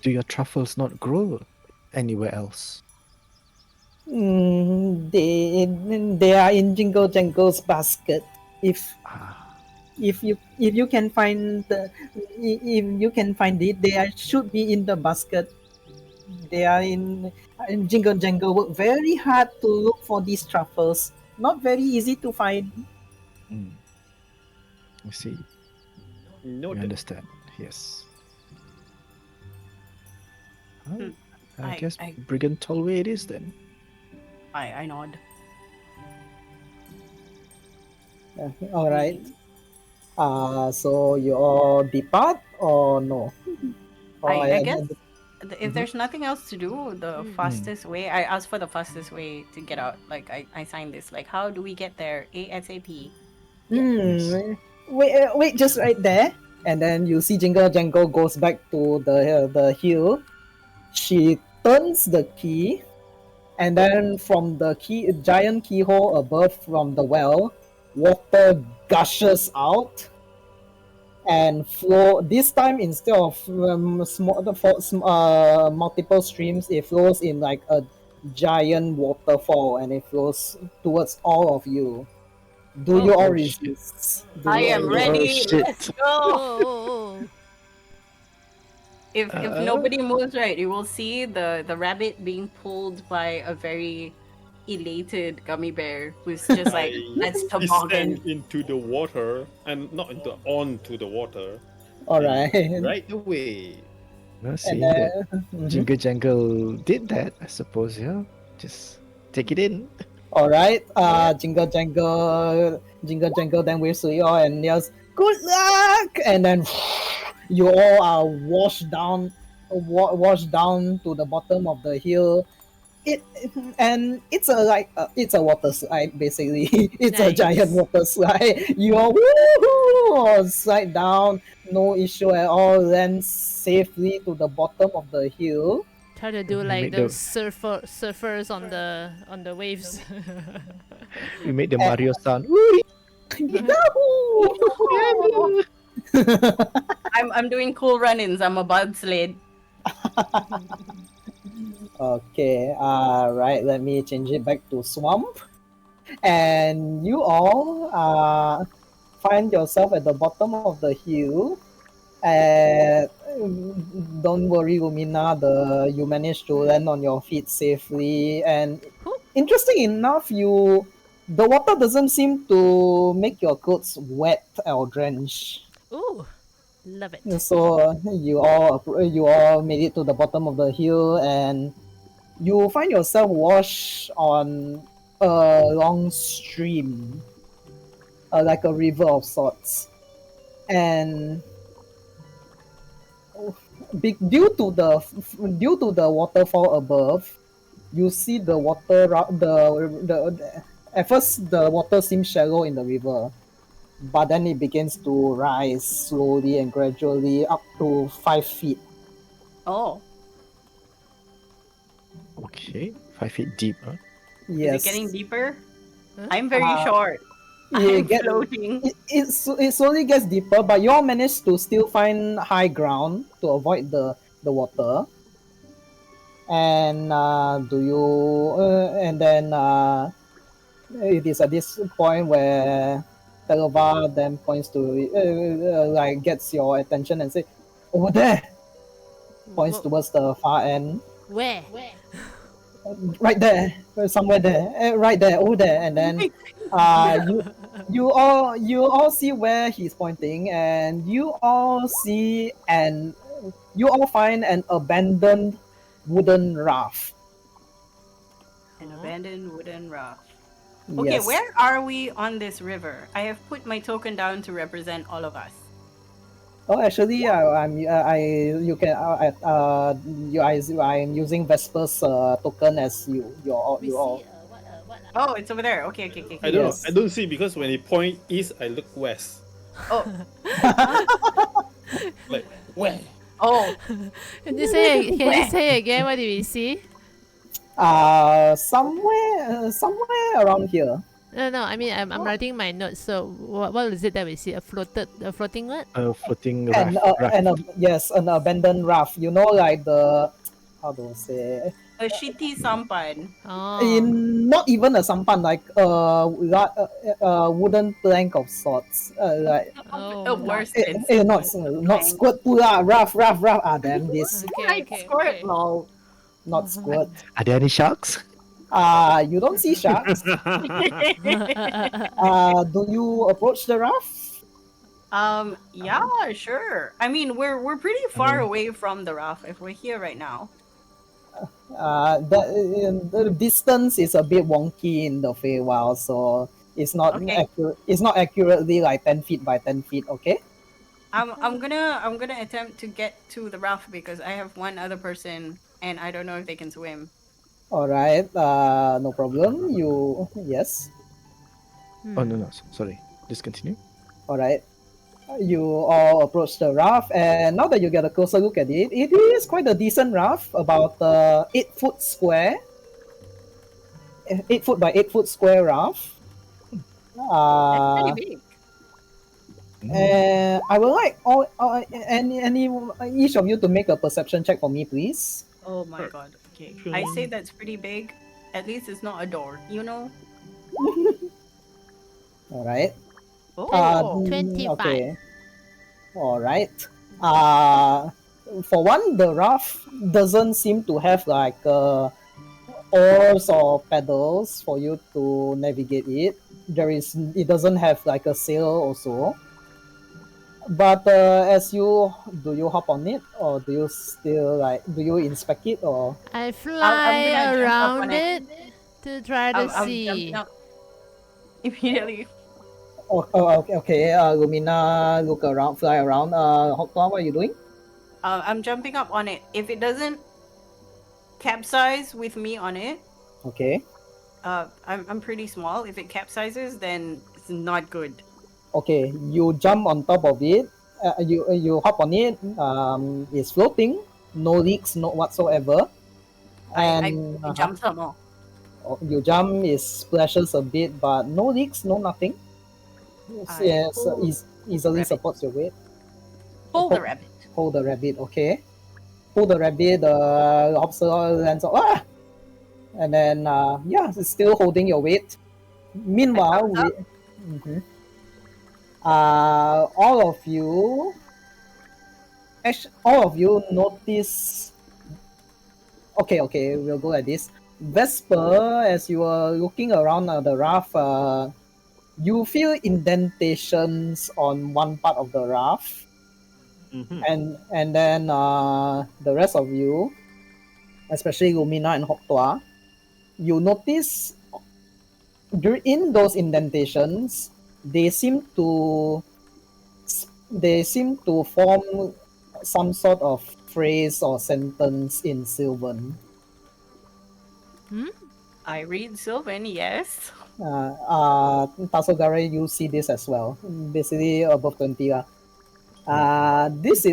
Do your truffles not grow anywhere else? They are in Jingle Jangle's basket. If Ah, if you can find if you can find it, should be in the basket. They are in Jingle Jangle work very hard to look for these truffles. Not very easy to find. mm, I see. I Noted. understand. Yes. Oh, Hmm. I I- guess I- Brigand Tollway it is then. I nod. All right. So you all depart or no? Or I guess if Mhm. there's nothing else to do, the fastest way, I asked for the fastest way to get out. Like, I signed this. Like, how do we get there ASAP? Yes. Wait, just right there. And then you see Jingle Jangle goes back to the hill. She turns the key, and then from the giant keyhole above from the well, water gushes out and flow. This time, instead of multiple streams, it flows in like a giant waterfall, and it flows towards all of you. Do you all Oh, shit. resist? Do I you all am resist? Oh, ready. shit. Let's go. Oh. If nobody moves right, you will see the rabbit being pulled by a very elated gummy bear who's just like, let's toboggan. Descend into the water and not onto the water. All and right. Right away. Well, And seeing that then, Jingle Jangle did that, I suppose, yeah. Just take it in. all right. Jingle Jangle then waves to you all and yells, "Good luck!" And then you all are washed down to the bottom of the hill. It it's it's a water slide basically. It's a giant Nice. water slide. You all woohoo slide down, no issue at all. Land safely to the bottom of the hill. Try to do We like made the- those surfers on the waves. We made the Mario sound. Woo! Yahoo! I'm doing cool run-ins. I'm a bobsled. Okay, right, let me change it back to swamp. And you all find yourself at the bottom of the hill. And don't worry, Lumina, you managed to land on your feet safely. And interesting enough, the water doesn't seem to make your clothes wet or drenched. Ooh, love it. So you all made it to the bottom of the hill, and you find yourself washed on a long stream, like a river of sorts, and due to the waterfall above, you see the water at first the water seems shallow in the river, but then it begins to rise slowly and gradually up to 5 feet. Oh, Okay, 5 feet deep, huh? Yes. is it getting deeper? Huh? I'm very short. it I'm get- floating. it slowly gets deeper, but you all managed to still find high ground to avoid the water. And it is at this point where Telva then points to like gets your attention and say, "Over there," points Wha- towards the far end. Where? Right there, somewhere there, right there, over there, and then you all see where he's pointing, and you all find an abandoned wooden raft. An abandoned wooden raft. Okay, Yes. where are we on this river? I have put my token down to represent all of us. Oh, actually, I'm using Vesper's token as you all. We You all. see what Oh, it's over there. Okay. I don't Yes. know. I don't see because when he point east, I look west. Oh, Like where? oh. Can you say again? What do we see? Somewhere around here. No. I mean, I'm writing my notes. So what is it that we see? A floating what? Floating And raft. yes, an abandoned raft. You know, like the how do I say? A shitty sampan. Oh. In not even a sampan, like wooden plank of sorts. Like Oh. Worse eh, than not plank. squirt pula, rough. Ah, damn this, Okay. Squirt, lol. not squirt. Are there any sharks? You don't see sharks. Do you approach the raft? Yeah, sure. I mean, we're pretty far away from the raft if we're here right now. The distance is a bit wonky in the Feywild, so it's not Okay. accurate. It's not accurately like 10 feet by 10 feet. Okay. I'm gonna attempt to get to the raft because I have one other person and I don't know if they can swim. All right. No problem. You yes. Oh no, sorry. Just continue. All right. You all approach the raft, and now that you get a closer look at it, it is quite a decent raft, about 8 foot square, 8 foot by 8 foot square raft. That's pretty big. And I would like any each of you to make a perception check for me, please. Oh my god. Okay. Sure. I say that's pretty big. At least it's not a door, you know? All right. Oh. 25. Okay. All right. For one, the raft doesn't seem to have like oars or pedals for you to navigate it. It doesn't have like a sail also. But do you hop on it, or do you still do you inspect it, or I fly gonna jump up around on it to try to I'm see. jumping up immediately. okay, Lumina, look around, fly around. Hokla, what are you doing? I'm jumping up on it. If it doesn't capsize with me on it, Okay. I'm pretty small. If it capsizes, then it's not good. Okay, you jump on top of it. You hop on it. It's floating, no leaks, no whatsoever. I And jump some more. you jump, it splashes a bit, but no leaks, no nothing. Yes, pull easily rabbit. supports your weight. Pull the rabbit. Hold the rabbit, okay. Pull the rabbit, the lobster lands on. Ah! And then, yeah, it's still holding your weight. Meanwhile, thumbs up. Mhm. All of you, actually, all of you notice. Okay, we'll go at this. Vesper, as you are looking around the raft, you feel indentations on one part of the raft. And then the rest of you, especially Lumina and Hoktua, you notice in those indentations, they seem to form some sort of phrase or sentence in Sylvan. I read Sylvan, yes. Tasogare, you see this as well. Basically above 20. This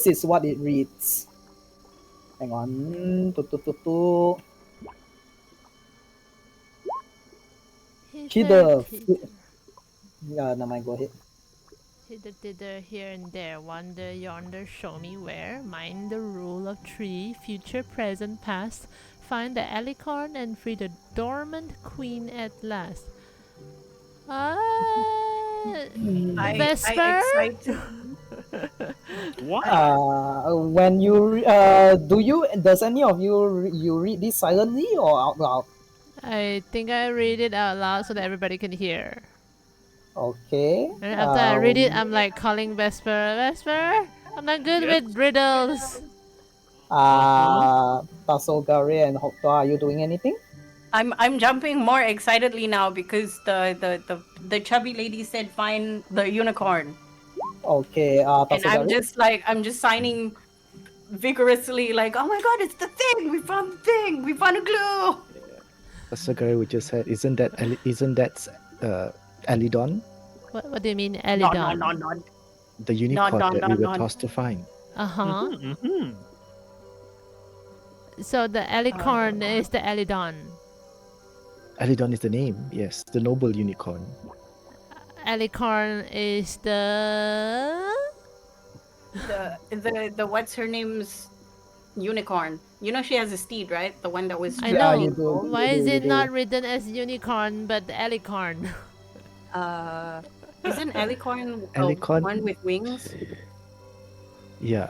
is what it reads. Hang on. Hither. Never mind, go ahead. Hither, thither, here and there, wander yonder, show me where. Mind the rule of three, future, present, past. Find the alicorn and free the dormant queen at last. Vesper? excited. What? When you does any of you read this silently or out loud? I think I read it out loud so that everybody can hear. Okay. And after I read it, I'm like calling Vesper. Vesper, I'm not good Yes? with riddles. Tasogare and Hokta, are you doing anything? I'm jumping more excitedly now because the chubby lady said find the unicorn. Okay, And Tasogare. I'm just signing vigorously like, oh my god, it's the thing! We found the thing! We found a clue! That's the guy we just said. Isn't that Alidon? What do you mean, No, Elidon? no. The unicorn that we were no. tossed to find. Uh-huh. So the alicorn is the Elidon. Alidon is the name. Yes, the noble unicorn. Alicorn is the. The what's her name's unicorn. You know she has a steed, right? The one that was I Yeah, know. you do. Why you is do, you it do. not written as unicorn but the alicorn? Isn't alicorn Alicorn? one with wings? Yeah.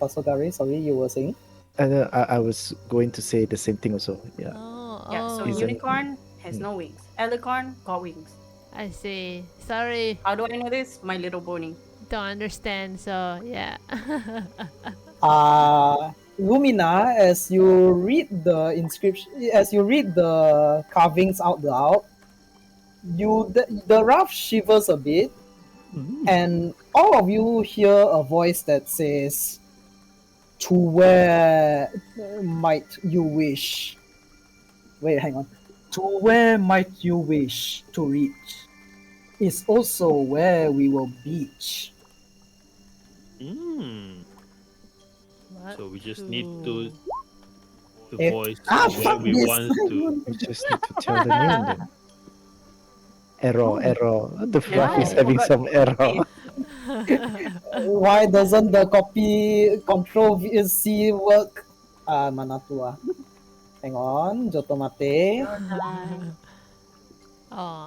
Tasogari, sorry, you were saying? And I was going to say the same thing also. Yeah. Oh, Yeah, so Isn't- unicorn has no wings. Alicorn got wings. I see. Sorry, How do I know this? My little pony. don't understand. So yeah. Lumina, as you read the inscription, as you read the carvings out loud, the raft shivers a bit, and all of you hear a voice that says, "To where might you wish?" Wait, hang on. To where might you wish to reach is also where we will beach. What So we just to- need to Eh, voice ah, where fuck we this. want to. We just need to tell the name then. Error. The Yeah, fluff is I having forgot some to error. Why doesn't the copy control C work? Mana tua. Hang on, Jotomate. Aw.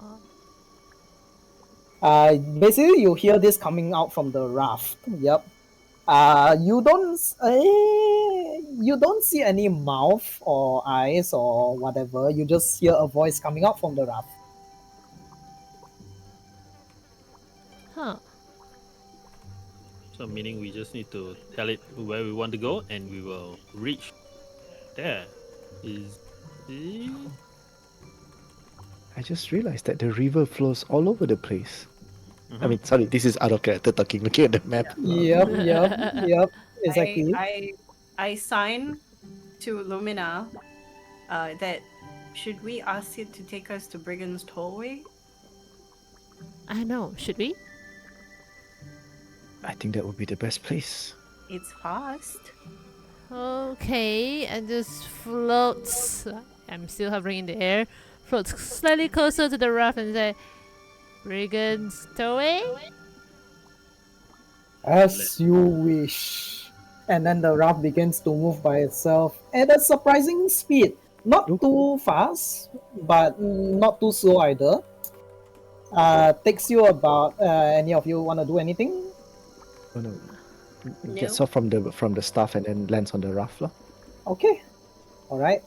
Basically, you hear this coming out from the raft. Yep. You don't see any mouth or eyes or whatever. You just hear a voice coming out from the raft. Huh. So meaning we just need to tell it where we want to go, and we will reach there. Is I just realized that the river flows all over the place. I mean, sorry, this is out of character talking. Looking at the map. Yep. Exactly. I sign to Lumina that should we ask it to take us to Brigand's Tollway? I know. Should we? I think that would be the best place. It's fast. Okay, and just floats. I'm still hovering in the air. Floats slightly closer to the raft and say, "Brigand's Stowaway." As you wish. And then the raft begins to move by itself at a surprising speed. Not too fast, but not too slow either. Takes you about. Any of you want to do anything? Oh no. No. Gets off from the staff and then lands on the raft. Lah. Okay. All right.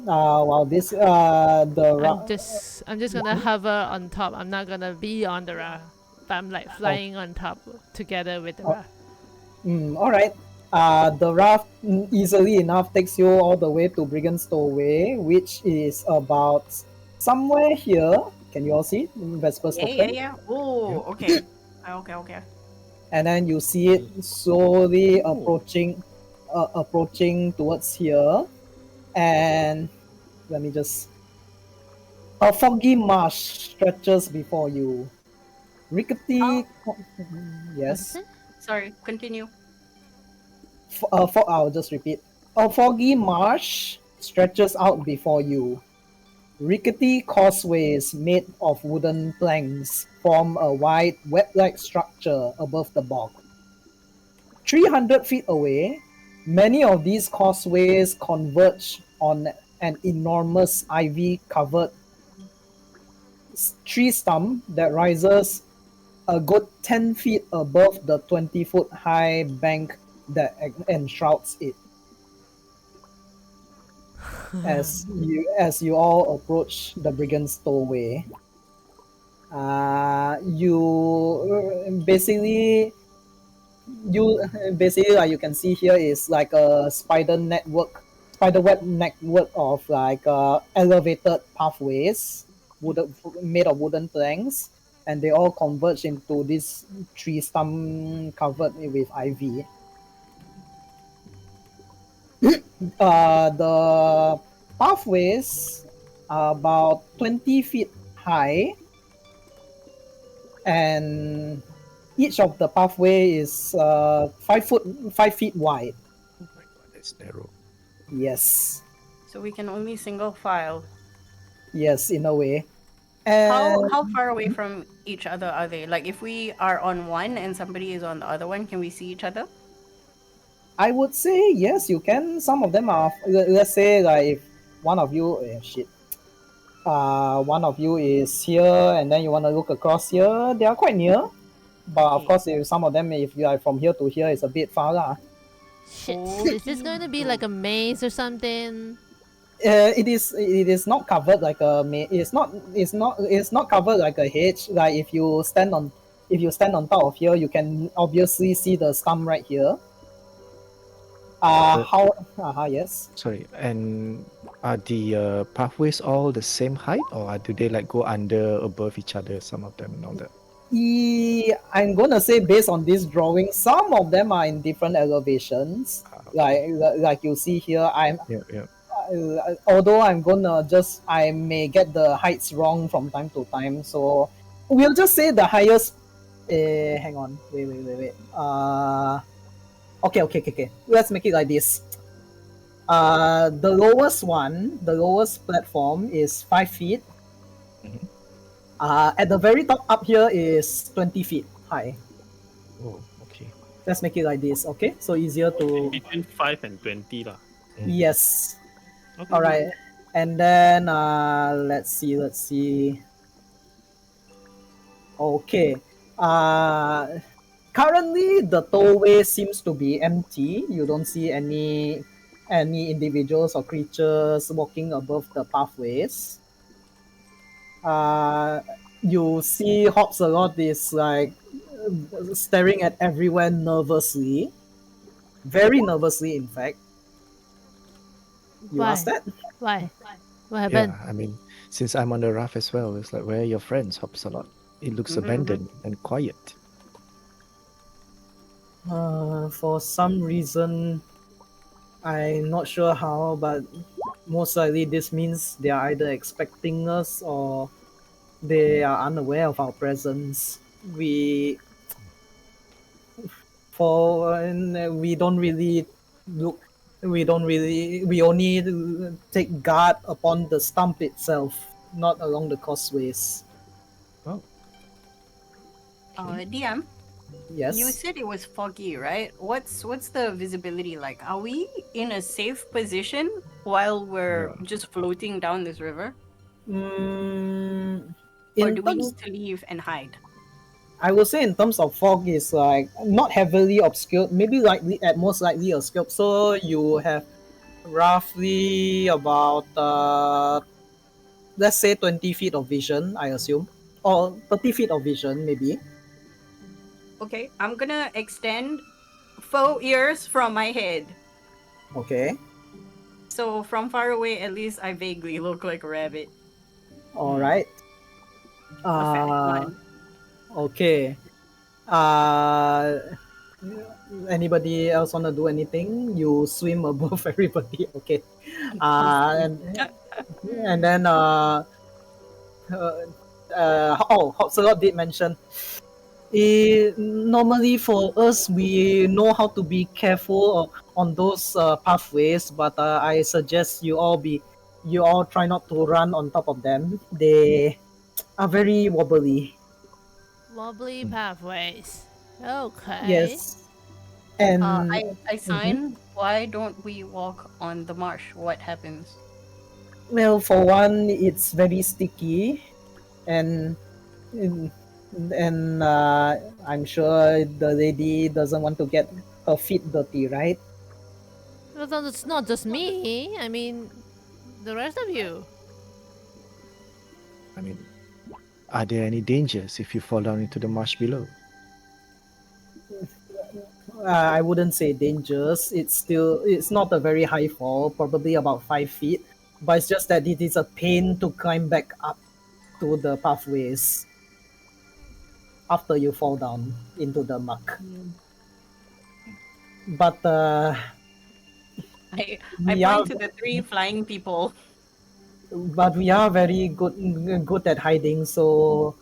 While this the I'm just gonna hover on top. I'm not gonna be on the raft. But I'm like flying on top together with the raft. all right. The raft easily enough takes you all the way to Brigand's Stowaway, which is about somewhere here. Can you all see Vesper's token? Yeah. Oh, okay. Okay. And then you see it slowly approaching towards here, and let me just. A foggy marsh stretches before you. Rickety. Yes. Sorry, continue. I'll just repeat. A foggy marsh stretches out before you. Rickety causeways made of wooden planks form a wide web-like structure above the bog. 300 feet away, many of these causeways converge on an enormous ivy-covered tree stump that rises a good 10 feet above the 20-foot high bank that enshrouds it. As you all approach the Brigand's Stowaway, you basically like you can see here is like a spider web network of like elevated pathways made of wooden planks, and they all converge into this tree stump covered with ivy. The pathways are about 20 feet high, and each of the pathway is 5 feet wide. Oh my god, that's narrow. Yes. So we can only single file. Yes, in a way. How And how far away from each other are they? Like if we are on one and somebody is on the other one, can we see each other? I would say yes, you can. Some of them are. Let's say like if one of you, shit, one of you is here, and then you want to look across here. They are quite near, but of Okay. course, if some of them, if you are from here to here, it's a bit far lah. Shit. Is this Okie going to be like a maze or something? It is. It is not covered like a. It's not. It's not. It's not covered like a hedge. Like if you stand on. If you stand on top of here, you can obviously see the stump right here. Uh, How? Yes. Sorry, and are the pathways all the same height, or do they like go under, above each other? Some of them and all that. I'm gonna say based on this drawing, some of them are in different elevations. Like you see here, Yeah, yeah. although I'm gonna just I may get the heights wrong from time to time, so we'll just say the highest. Hang on, wait. Okay. Let's make it like this. The lowest one, the lowest platform is 5 feet. Mhm. At the very top up here is 20 feet high. Oh, okay. Let's make it like this, okay? So easier to. Between 5 and 20 lah. Yes. Okay. All right. And then let's see. Okay. Currently the tollway seems to be empty. You don't see any individuals or creatures walking above the pathways. You see Hops a lot is like staring at everywhere nervously. Very nervously, in fact. You Why? asked that? Why? What happened? Yeah, I mean, since I'm on the raft as well, it's like, where are your friends? Hops a lot. It looks abandoned and quiet. For some reason, I'm not sure how, but most likely this means they are either expecting us or they are unaware of our presence. We we don't really look. We only take guard upon the stump itself, not along the causeways. Oh, DM, Yes. you said it was foggy, right? What's the visibility like? Are we in a safe position while we're Yeah. just floating down this river? Mm, Or in do we terms, need to leave and hide? I would say in terms of fog is like not heavily obscured, maybe likely at most likely obscured. So you have roughly about let's say 20 feet of vision, I assume, or 30 feet of vision maybe. Okay, I'm gonna extend faux ears from my head. Okay. So from far away, at least I vaguely look like a rabbit. All right. A fat Uh, one. okay. Uh, Anybody else wanna do anything? You swim above everybody. Okay. And then Hopsalot did mention. Normally for us, we know how to be careful on those pathways, but I suggest you all try not to run on top of them. They are very wobbly. Wobbly pathways. Okay. Yes, and I sign. Why don't we walk on the marsh? What happens? well, for one, it's very sticky, and I'm sure the lady doesn't want to get her feet dirty, right? Well, then it's not just me. I mean, the rest of you. I mean, are there any dangers if you fall down into the marsh below? I wouldn't say dangerous. It's not a very high fall, probably about 5 feet. But it's just that it is a pain to climb back up to the pathways after you fall down into the muck. But I we are point to the three flying people. we are very good at hiding, so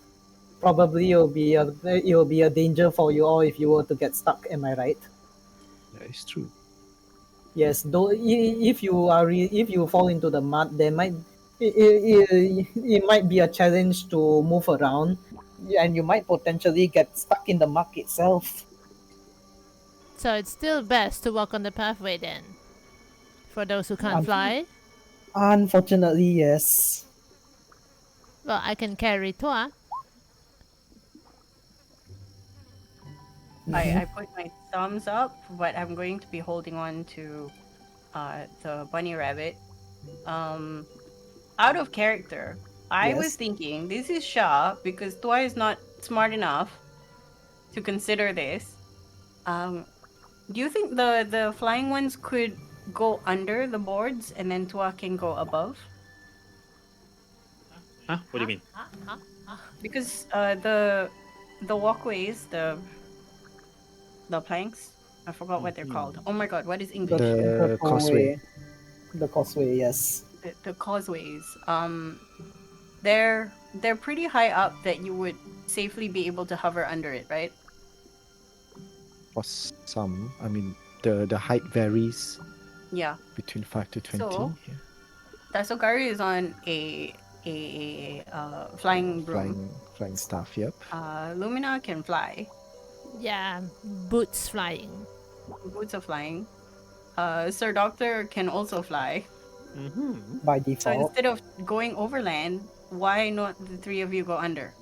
probably it'll be a danger for you all if you were to get stuck. Am I right? That is true. Yes, though if you are if you fall into the mud, there might it might be a challenge to move around, and you might potentially get stuck in the muck itself. So it's still best to walk on the pathway then. For those who can't Um, fly, Unfortunately, yes. well, I can carry Toa. I put my thumbs up, but I'm going to be holding on to the bunny rabbit. Out of character, I was Yes. thinking this is Shah because Tua is not smart enough to consider this. Do you think the flying ones could go under the boards and then Tua can go above? Huh? What do you mean? Because the walkways, the planks, I forgot what they're called. Oh my god, what is English? The causeway. The causeway, yes. The causeways. They're pretty high up that you would safely be able to hover under it, right? For some, I mean, the height varies Yeah. between 5 to 20. So, yeah. Tasokari is on a flying broom. Flying stuff, yep. Lumina can fly. Yeah, boots flying. Boots are flying. Sir Doctor can also fly. Mm-hmm. By So default. instead of going overland, why not the three of you go under?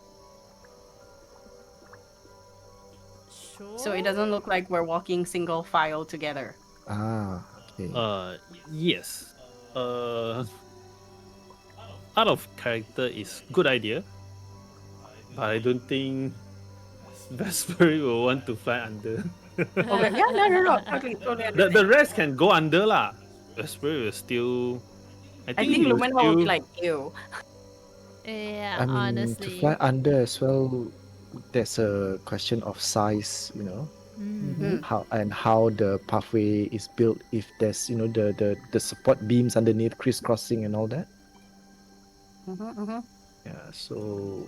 Sure. So it doesn't look like we're walking single file together. Ah, okay. Yes. Out of character is good idea, but I don't think Vesper will want to fly under. Okay. Yeah, no. Totally The understand. rest can go under lah. Vesper will still. I I think, think he will Lumina will be still- like, ew. Yeah, I mean, honestly. to fly under as well, there's a question of size, Mm. how the pathway is built. If there's, the support beams underneath, crisscrossing and all that. Yeah, so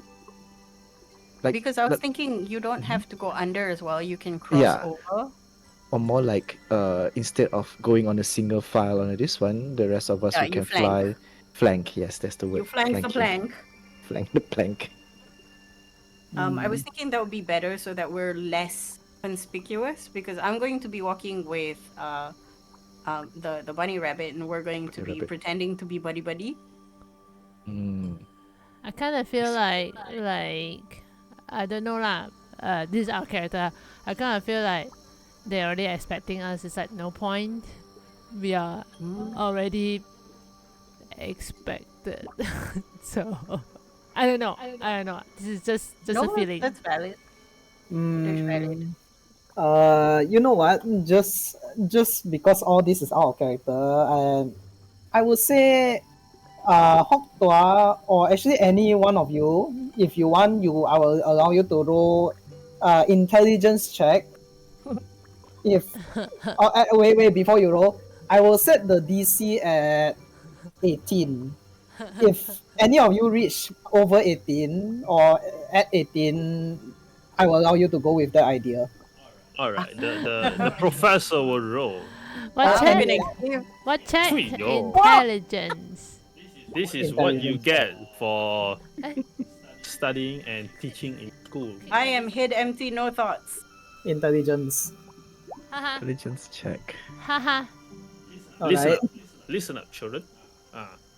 Because I was like- thinking you don't have to go under as well. You can cross Yeah. over. or more like instead of going on a single file on this one, the rest of us Yeah, we you can flank. fly flank. Yes, that's the word. You flank the flanking. plank. Flank the plank. I was thinking that would be better so that we're less conspicuous because I'm going to be walking with the bunny rabbit and we're going to Bunny be rabbit. pretending to be buddy buddy. Mm. I kind of feel like I don't know lah. This is our character. I kind of feel like they're already expecting us. It's like no point. We are already expected. So I don't know. This is just No, a feeling. that's valid. That's valid. You know what? Just because all this is our character, and I would say, Hoktua, or actually any one of you, if you want, I will allow you to roll, intelligence check. If wait, before you roll, I will set the DC at 18. If any of you reach over 18 or at 18, I will allow you to go with that idea. All right. The professor will roll. What I'm check? gonna give What check? Sweet, yo. Intelligence. This is what you Intelligence. get for Eh. studying and teaching in school. I am hid empty, no thoughts. Intelligence. Haha. Intelligence check. Haha. Listen Alright. up. Listen up, children.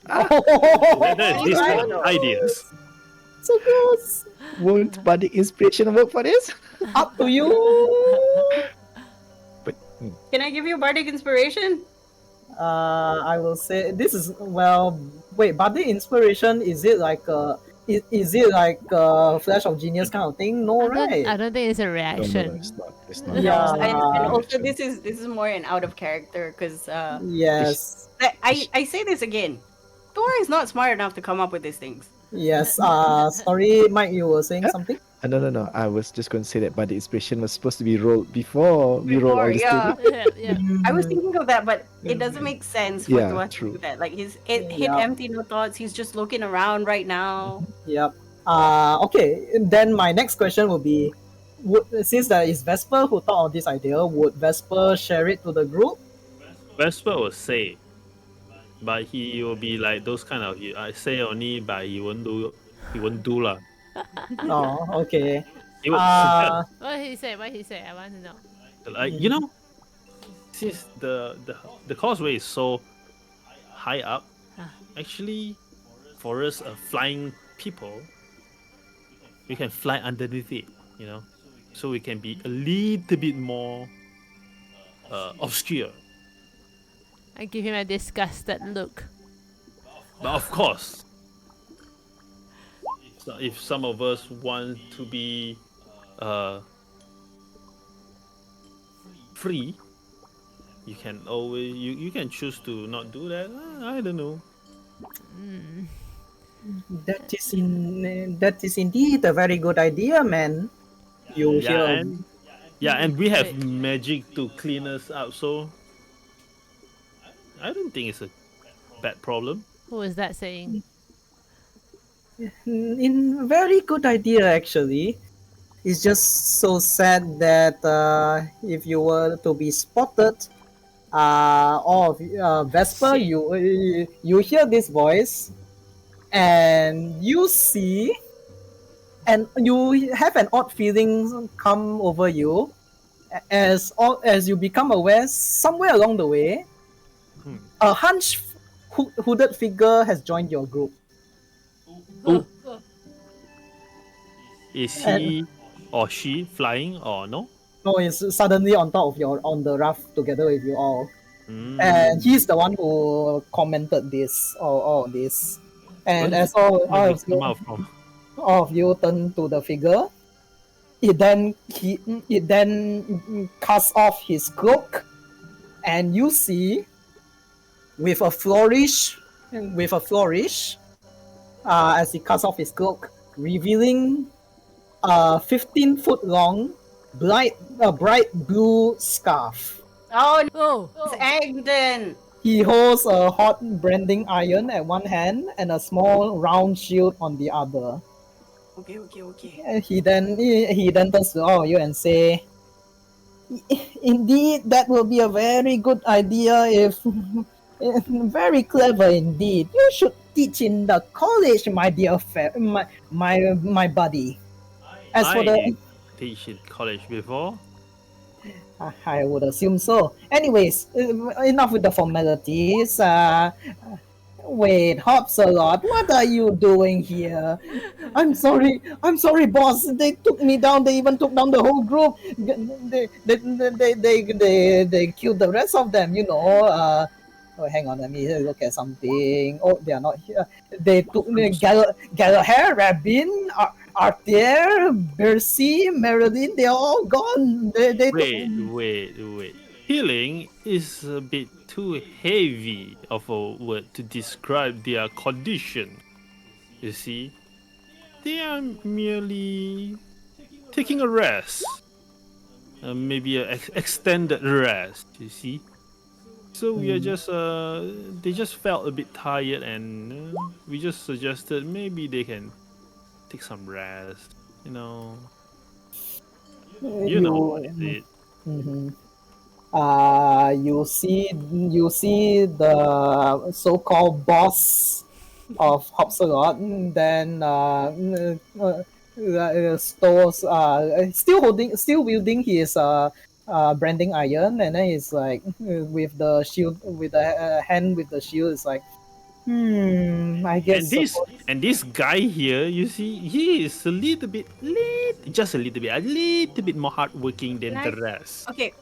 Oh, These are ideas. so close. Won't body inspiration work for this? Up to you. But Can I give you bardic inspiration? I will say this is wait, Bardic Inspiration, is it like is it like Flash of Genius kind of thing? No, right? I don't think it's a no, reaction. it's not. It's not. Yeah. And also Reaction. this is more an out of character because Yes. I say this again. Thor is not smart enough to come up with these things. Yes. Sorry, Mike, you were saying something? No. I was just going to say that body inspiration was supposed to be rolled before we roll all Before, this yeah. thing. Yeah. I was thinking of that, but it doesn't make sense for Yeah, Thor to true. do that. Like he's hit Yeah. empty, no thoughts. He's just looking around right now. Yep. Okay, then my next question will be, since that is Vesper who thought of this idea, would Vesper share it to the group? Vesper will say, but he will be like those kind of I say only, but he won't do. He won't do lah. Oh, okay. He would suggest, What he say? What he say? I want to know. like since the causeway is so high up, Ah. actually, for us flying people, we can fly underneath it. So we can be a little bit more obscure. I give him a disgusted look. But of course, so if some of us want to be free, you can always you can choose to not do that. I don't know. That is indeed a very good idea, man. You hear? And we have Wait. magic to clean us up, so I don't think it's a bad problem. Who is that saying? In very good idea actually. It's just so sad that if you were to be spotted, or Vesper, Shit. you hear this voice, and you see, and you have an odd feeling come over you, as you become aware somewhere along the way, a hunched hooded figure has joined your group. Who Oh. is he or she flying or no? No, it's suddenly on top of on the raft together with you all. Mm. And he's the one who commented this, all this. And Where as where did it come out from? all of you turn to the figure, it then casts off his cloak, and you see, with a flourish, as he casts off his cloak, revealing a 15-foot long, bright blue scarf. Oh, no, Oh. it's Agden. He holds a hot branding iron at one hand and a small round shield on the other. Okay. And he then turns to all of you and say, "Indeed, that will be a very good idea. If very clever indeed. You should teach in the college, my dear my buddy. As for I teach in college before. I would assume so. Anyways, enough with the formalities. Wait, Hopsalot, what are you doing here? I'm sorry, boss. They took me down. They even took down the whole group. They killed the rest of them. Oh, hang on, let me look at something. Oh, they are not here. They took Galahad, Rabin, Arthur, Bercy, Marilyn. They are all gone. They Wait. Healing is a bit too heavy of a word to describe their condition. You see, they are merely taking a rest, maybe an extended rest. You see, so we are just they just felt a bit tired, and we just suggested maybe they can take some rest. You know what is it? Mhm. You see the so-called boss of Hopsalot, then stores still wielding his branding iron, and then he's like with the shield, with the hand with the shield, it's like, I guess. And this guy here, you see, he is a little bit more hardworking than Can the I- rest. Okay,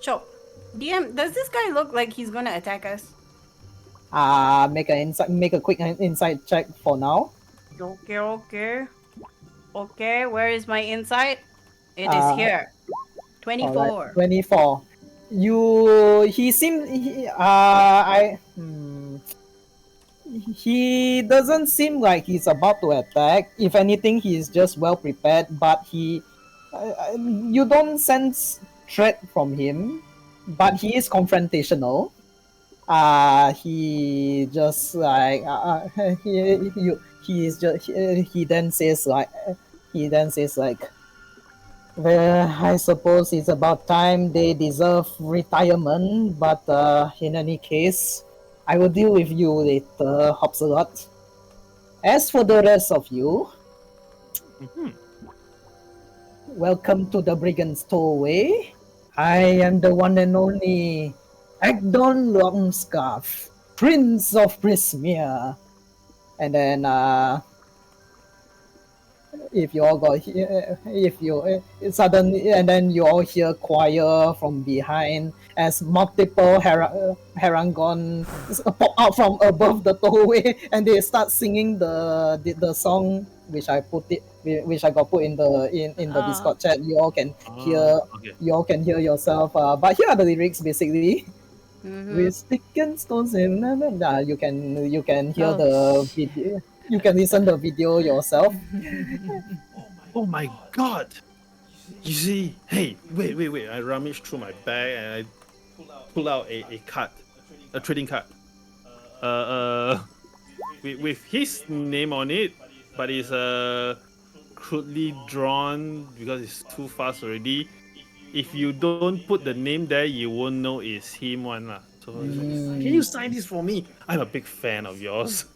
Chop. DM, does this guy look like he's gonna attack us? Make a quick insight check for now. Okay, where is my insight? It is Uh, here. 24. Alright, 24. He doesn't seem like he's about to attack. If anything, he's just well prepared, but you don't sense threat from him, but he is confrontational. He just like he then says like Well, I suppose it's about time they deserve retirement, but in any case, I will deal with you later, Hopsalot. As for the rest of you, Mhm. welcome to the Brigand Stowaway. I am the one and only Agdon Longscarf, Prince of Prismere. And then if you all got here, if you suddenly, and then you all hear choir from behind as multiple harangon pop out from above the doorway, and they start singing the song which I got put in the Discord chat. You all can hear, Okay. yourself. But here are the lyrics basically. Mm-hmm. With stick and stones and you can hear Oh. the video. You can listen the video yourself. Oh my god! You see, hey, wait. I rummaged through my bag and I pull out a card, a trading card. With his name on it, but it's crudely drawn because it's too fast already. If you don't put the name there, you won't know it's him one lah. So it's like, can you sign this for me? I'm a big fan of yours.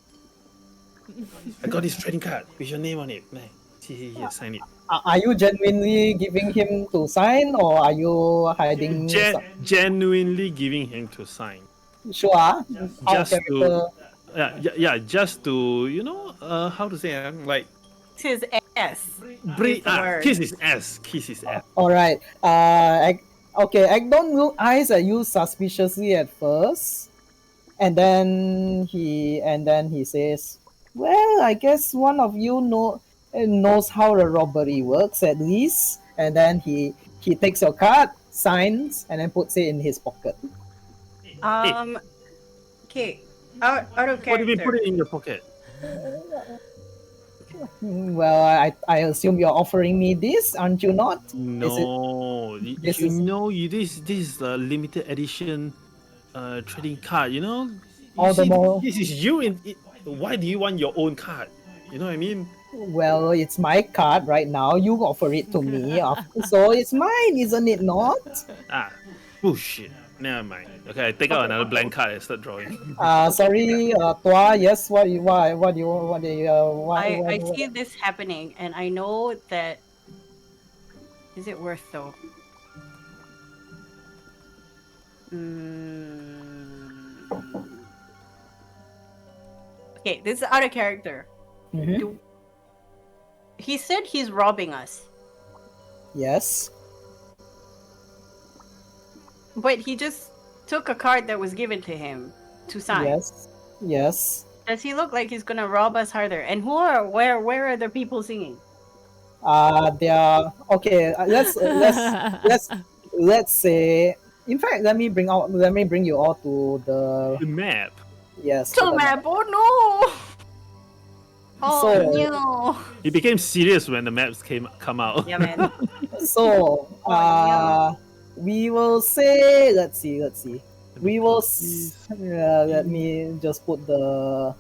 I got this trading card with your name on it. Man, here, sign it. Are you genuinely giving him to sign, or are you hiding? Genuinely giving him to sign. Sure, out of Just character. yeah, just to how to say like It's his ass. breathe. the word. Kiss his ass. Kiss his ass. All right. Okay. Agdon look eyes at you suspiciously at first, and then he says, "Well, I guess one of you knows how the robbery works at least." And then he takes your card, signs, and then puts it in his pocket. Okay. Out of What do you mean? character. Put it in your pocket. Well, I assume you're offering me this, aren't you not? No, this is- this is a limited edition trading card. All the more- this is you why do you want your own card? You know what I mean? Well, it's my card right now. You offer it to me, so it's mine, isn't it not? Ah, bullshit. Never mind. Okay, I take out another blank card and start drawing. Sorry, Tua. Yes, I see this happening, and I know that. Is it worth though? Okay, this is out of character. Mhm. He said he's robbing us, Yes. but he just took a card that was given to him to sign. Yes. Yes. Does he look like he's gonna rob us harder? And where are the people singing? They are okay. Let's say. In fact, let me bring you all to the The map. yes. To to the map. Oh no! Oh So- no! It became serious when the maps come out. Yeah, man. So, yeah. we will say. Let's see. We will. Let me just put the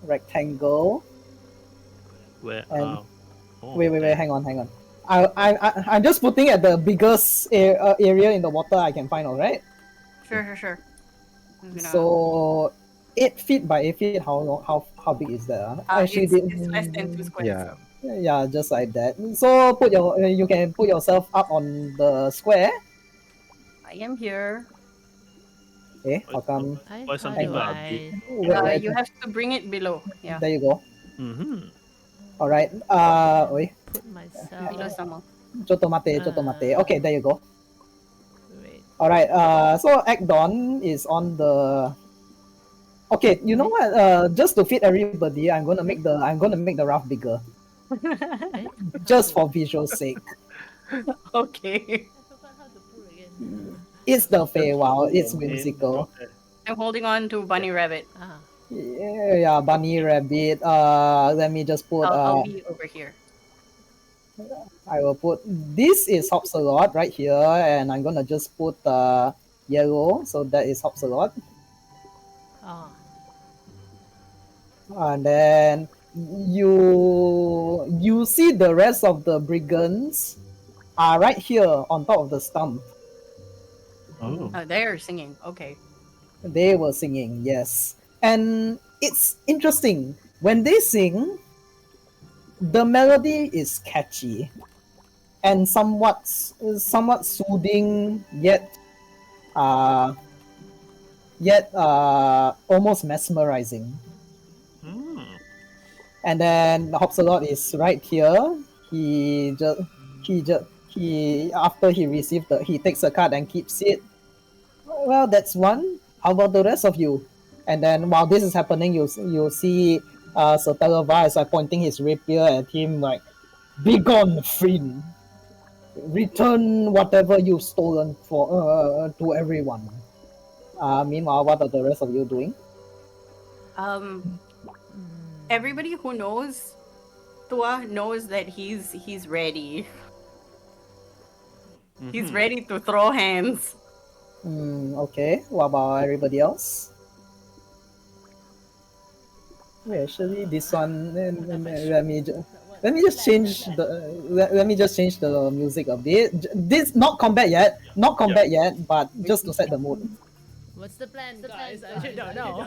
rectangle. Where? And- Oh, Wait. Hang on. I'm just putting at the biggest area in the water I can find. All right. Sure. I'm gonna- So, 8 feet by 8 feet. How big is that? it's less than 2 squares. Yeah. Yeah, just like that. So you can put yourself up on the square. I am here. Okay, how come? Why some How do people are I- Wait, You have to bring it below. Yeah, There you go. Mm-hmm. All right. Wait. Put myself. below someone. Chotomate. Okay, there you go. Wait. All right. So Agdon is on the. Okay, you know what? Just to fit everybody, I'm gonna make the raft bigger, Eh? just for visual sake. Okay. I forgot how to pull again. It's the Feywild. It's whimsical. I'm holding on to Bunny Rabbit. Ah. Yeah, bunny rabbit. Let me just put. I'll be over here. I will put this is Hopsalot right here, and I'm gonna just put yellow, so that is Hopsalot. Ah. And then you see the rest of the brigands are right here on top of the stump. Oh. They're singing. Okay. They were singing, yes. And it's interesting. When they sing, the melody is catchy and somewhat soothing, uh, yet almost mesmerizing. Hmm. And then Hopsalot is right here. He after he received he takes a card and keeps it. Well, that's one. How about the rest of you? And then while this is happening, you see Sir Televa is like pointing his rapier at him like, "Begone, fiend! Return whatever you've stolen for to everyone." Meanwhile, what are the rest of you doing? Um, everybody who knows Tua knows that he's ready. He's ready to throw hands. Okay. What about everybody else? Wait, actually, this one. Let me just change let me just change the music a bit. This not combat yet, but just to set the mood. What's the plan, guys? I actually don't know.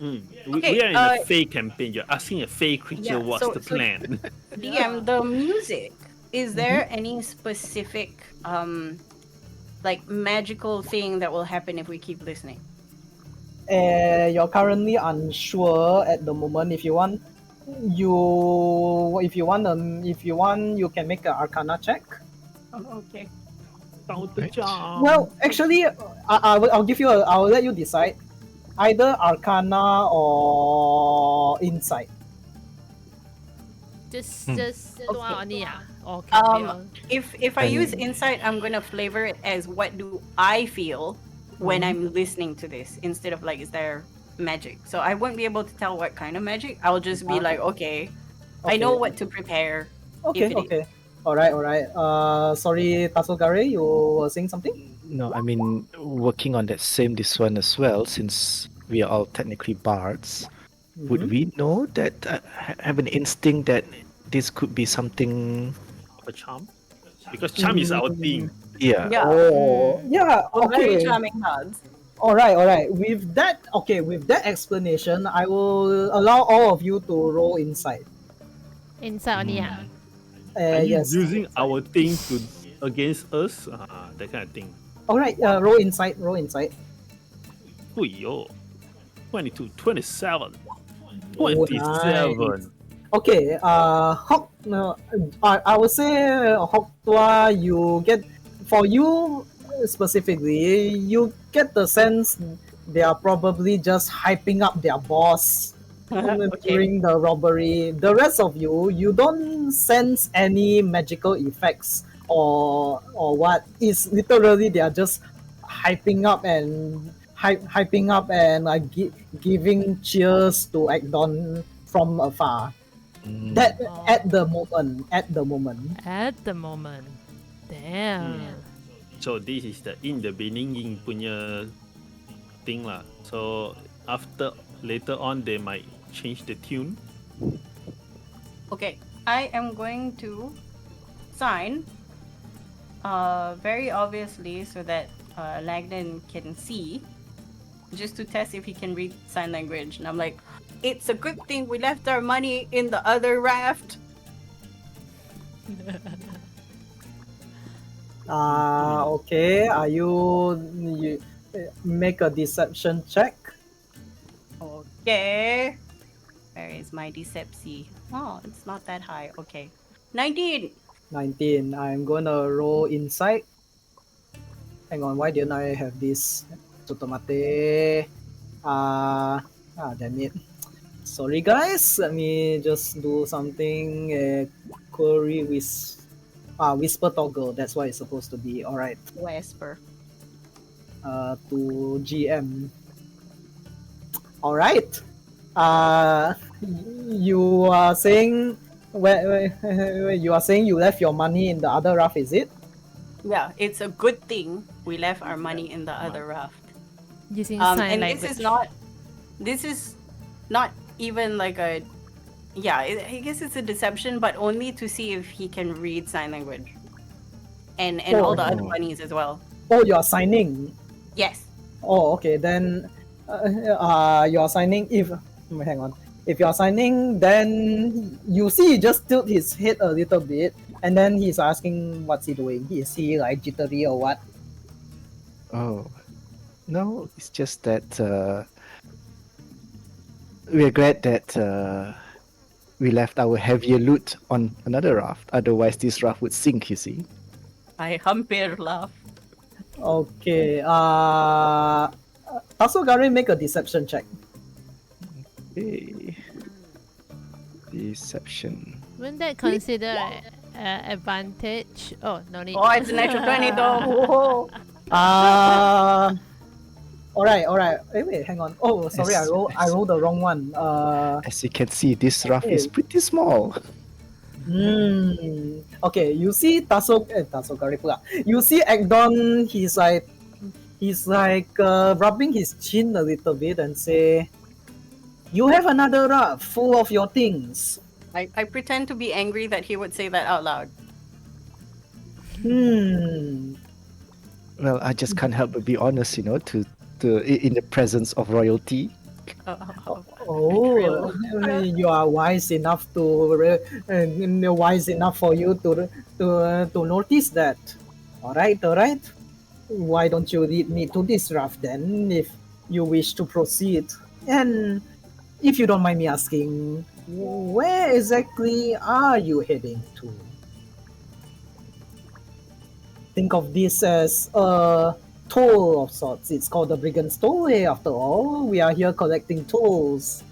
Okay, We are in a Fey campaign. You're asking a Fey creature yeah, what's so- the so- plan. DM, the music. Is there any specific like magical thing that will happen if we keep listening? You're currently unsure at the moment. If you want, you can make an Arcana check. Oh, okay. Well, actually, I'll let you decide. Either Arcana or Insight. Just Okay. Tua only, yeah. Or can be all- If I use insight, I'm gonna flavor it as what do I feel when I'm listening to this instead of like is there magic. So I won't be able to tell what kind of magic. I'll just be like, okay, I know Okay. what to prepare. Okay, if it is. okay. Alright. Sorry, Tasogare, you were saying something? No, I mean working on this one as well, since we are all technically bards. Would we know that have an instinct that this could be something? A charm? Because charm is our thing. Yeah. Yeah. Oh, yeah, We're very okay. charming cards. Alright. With that explanation, I will allow all of you to roll insight. Inside only, yeah. Are you Yes. using our thing to against us? That kind of thing. Alright, roll insight. Oh yo. 22, 27. Oh, 27. Okay, Hok, no, I would say Hoktua, for you specifically, you get the sense they are probably just hyping up their boss during the robbery. The rest of you don't sense any magical effects or what. It's literally they are just hyping up and giving cheers to Agdon from afar. That at the moment. At the moment. Damn. So this is the in the beginning punya thing lah. So later on they might change the tune. Okay, I am going to sign very obviously so that Lagnan can see, just to test if he can read sign language. And I'm like, it's a good thing we left our money in the other raft. Okay. Are you make a deception check? Okay. Where is my deception? Oh, it's not that high. Okay. 19. 19. I'm gonna roll insight. Hang on, why didn't I have this? Tutomate. Damn it. Sorry guys, let me just do something. Query whisper toggle, that's what it's supposed to be. Alright. Whisper. To GM. Alright. You are saying you are saying you left your money in the other raft, is it? Yeah, it's a good thing we left our money in the other raft. Using sign And language. this is not even like a, yeah, I guess it's a deception, but only to see if he can read sign language. and all the other Oh. bunnies as well. Oh, you're signing. Yes. Oh, okay. Then you're signing. Hang on. If you're signing, then you see he just tilt his head a little bit, and then he's asking what's he doing. Is he like jittery or what? Oh, no, it's just that we're glad that we left our heavier loot on another raft. Otherwise, this raft would sink, you see. I hampir laugh. Okay. Tasogari, make a deception check. Okay. Deception. Wouldn't that consider advantage? Oh, no need. Oh, it's a natural 20 though. Whoa. Alright. Wait, hang on. Oh, sorry, Yes, I rolled the wrong one. As you can see, this raft is okay. pretty small. Okay, you see Tasogari pula. You see Agdon, he's like rubbing his chin a little bit and say, "You have another raft full of your things." I pretend to be angry that he would say that out loud. Well, I just can't help but be honest, in the presence of royalty. Oh, you are wise enough wise enough for you to notice that. All right. Why don't you lead me to this raft then, if you wish to proceed? And if you don't mind me asking, where exactly are you heading to? Think of this as a toll of sorts. It's called the Brigand's Tollway after all. We are here collecting tolls.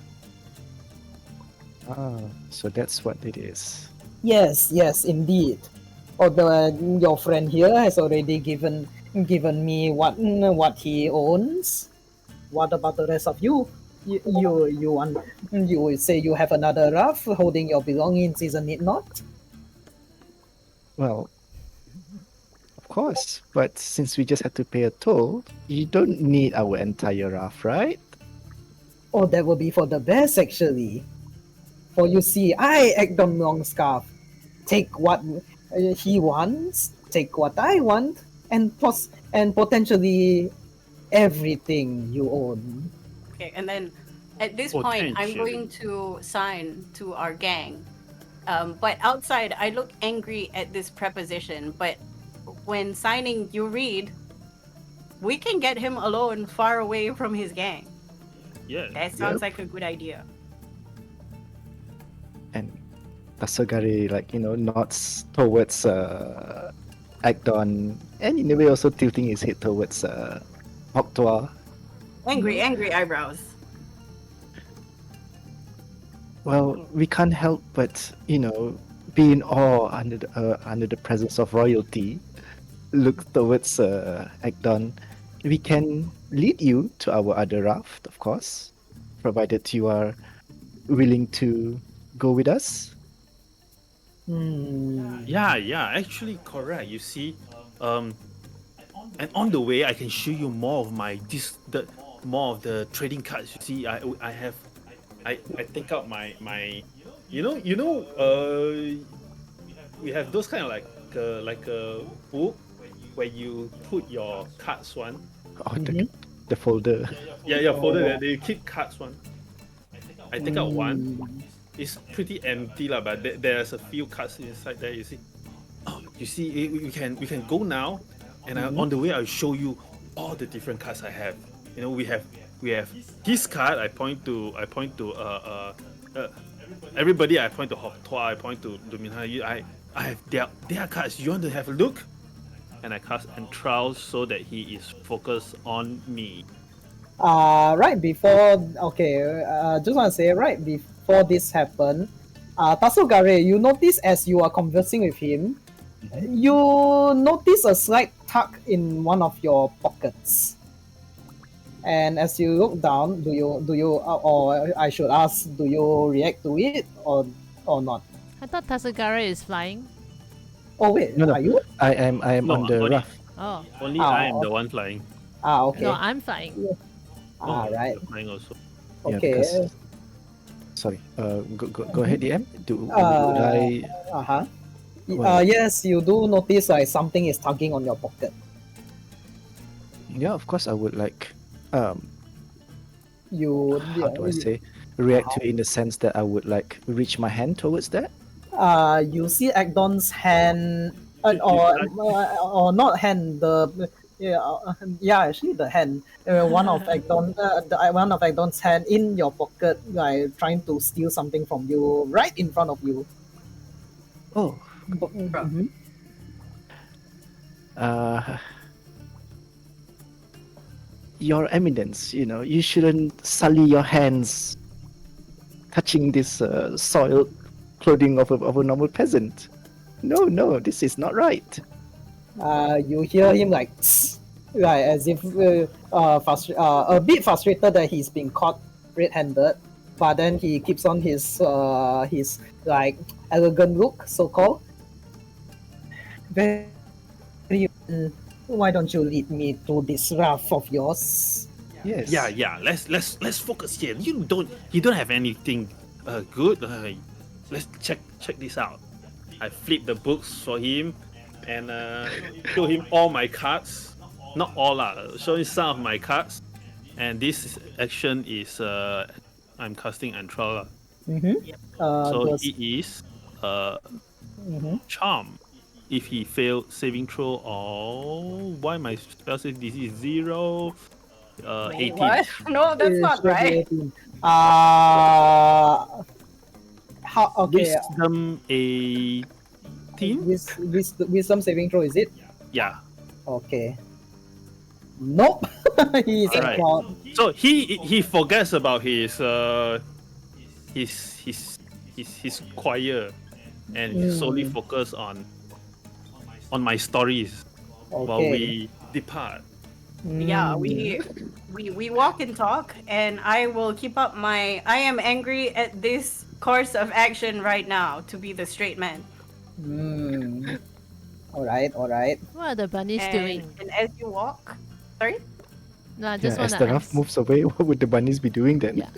Ah, so that's what it is. Yes, indeed. Your friend here has already given me what he owns. What about the rest of you? You say you have another raft holding your belongings, isn't it not? Well, of course, but since we just had to pay a toll, you don't need our entire raft, right? Oh, that will be for the best, actually. For you see, I act on Longscarf. Take what he wants, take what I want, and potentially everything you own. Okay, and then at this point, I'm Potentially. going to sign to our gang. But outside, I look angry at this preposition. But when signing, you read, "We can get him alone, far away from his gang." Yeah. That sounds like a good idea. And Tasogari, nods towards Agdon, and in a way also tilting his head towards Octua. Angry eyebrows. Well, we can't help but, be in awe under the presence of royalty. Look towards Agdon. We can lead you to our other raft, of course, provided you are willing to go with us. Yeah, actually correct. You see, and on the way I can show you more of more of the trading cards. You see, I take out my we have those kind of like a book where you put your cards one. Oh, the folder. Yeah, folder that they keep cards one. I take out one. It's pretty empty lah, but there's a few cards inside there. You see, you see, we can go now, and on the way I'll show you all the different cards I have. We have this card. I point to everybody. I point to Hoptua. I point to Lumina. I have their cards. You want to have a look? And I cast Entrance so that he is focused on me. Right before, just want to say, right before this happened, Tasogare, you notice as you are conversing with him, you notice a slight tug in one of your pockets. And as you look down, do you, or I should ask, do you react to it or not? I thought Tasagara is flying. Oh wait, No. are you? I am No, on the only- raft. Oh, Only I am the one flying. Okay. no, I'm flying. Right. You're flying also. Yeah, Okay. Sorry. Go ahead, DM. Would I? Uh-huh. Well- Yes, you do notice like something is tugging on your pocket. Yeah, of course I would like um You, how do I say, react to it in the sense that I would like reach my hand towards that. you see Agdon's hand, or not hand, actually the hand, one of Agdon's hand in your pocket, like trying to steal something from you right in front of you. Oh, Mhm. uh, Your Eminence, you shouldn't sully your hands touching this soiled clothing of a normal peasant. No, this is not right. You hear him like, like as if a bit frustrated that he's been caught red-handed, but then he keeps on his like elegant look, so called. Very. Why don't you lead me to this raft of yours? Yes. Yeah. Let's focus here. You don't have anything good. Let's check this out. I flip the books for him and show him all my cards. Not all show him some of my cards. And this action is I'm casting Antral. Mm-hmm. So he is Mhm. charm. If he failed saving throw, why my spell save DC is 0? Wait, 18. what? No, that's not right. How? Okay. Wisdom 18? Wisdom saving throw, is it? Yeah. Okay. Nope. He's Alright. gone. So he forgets about his choir and he solely focus on my stories while Okay. we depart. Yeah, Mm. we walk and talk, and I will keep up my. I am angry at this course of action right now to be the straight man. Mm. All right. What are the bunnies doing? And as you walk, sorry. No, I Yeah, just as want the to raft ask. moves away, what would the bunnies be doing then? Yeah.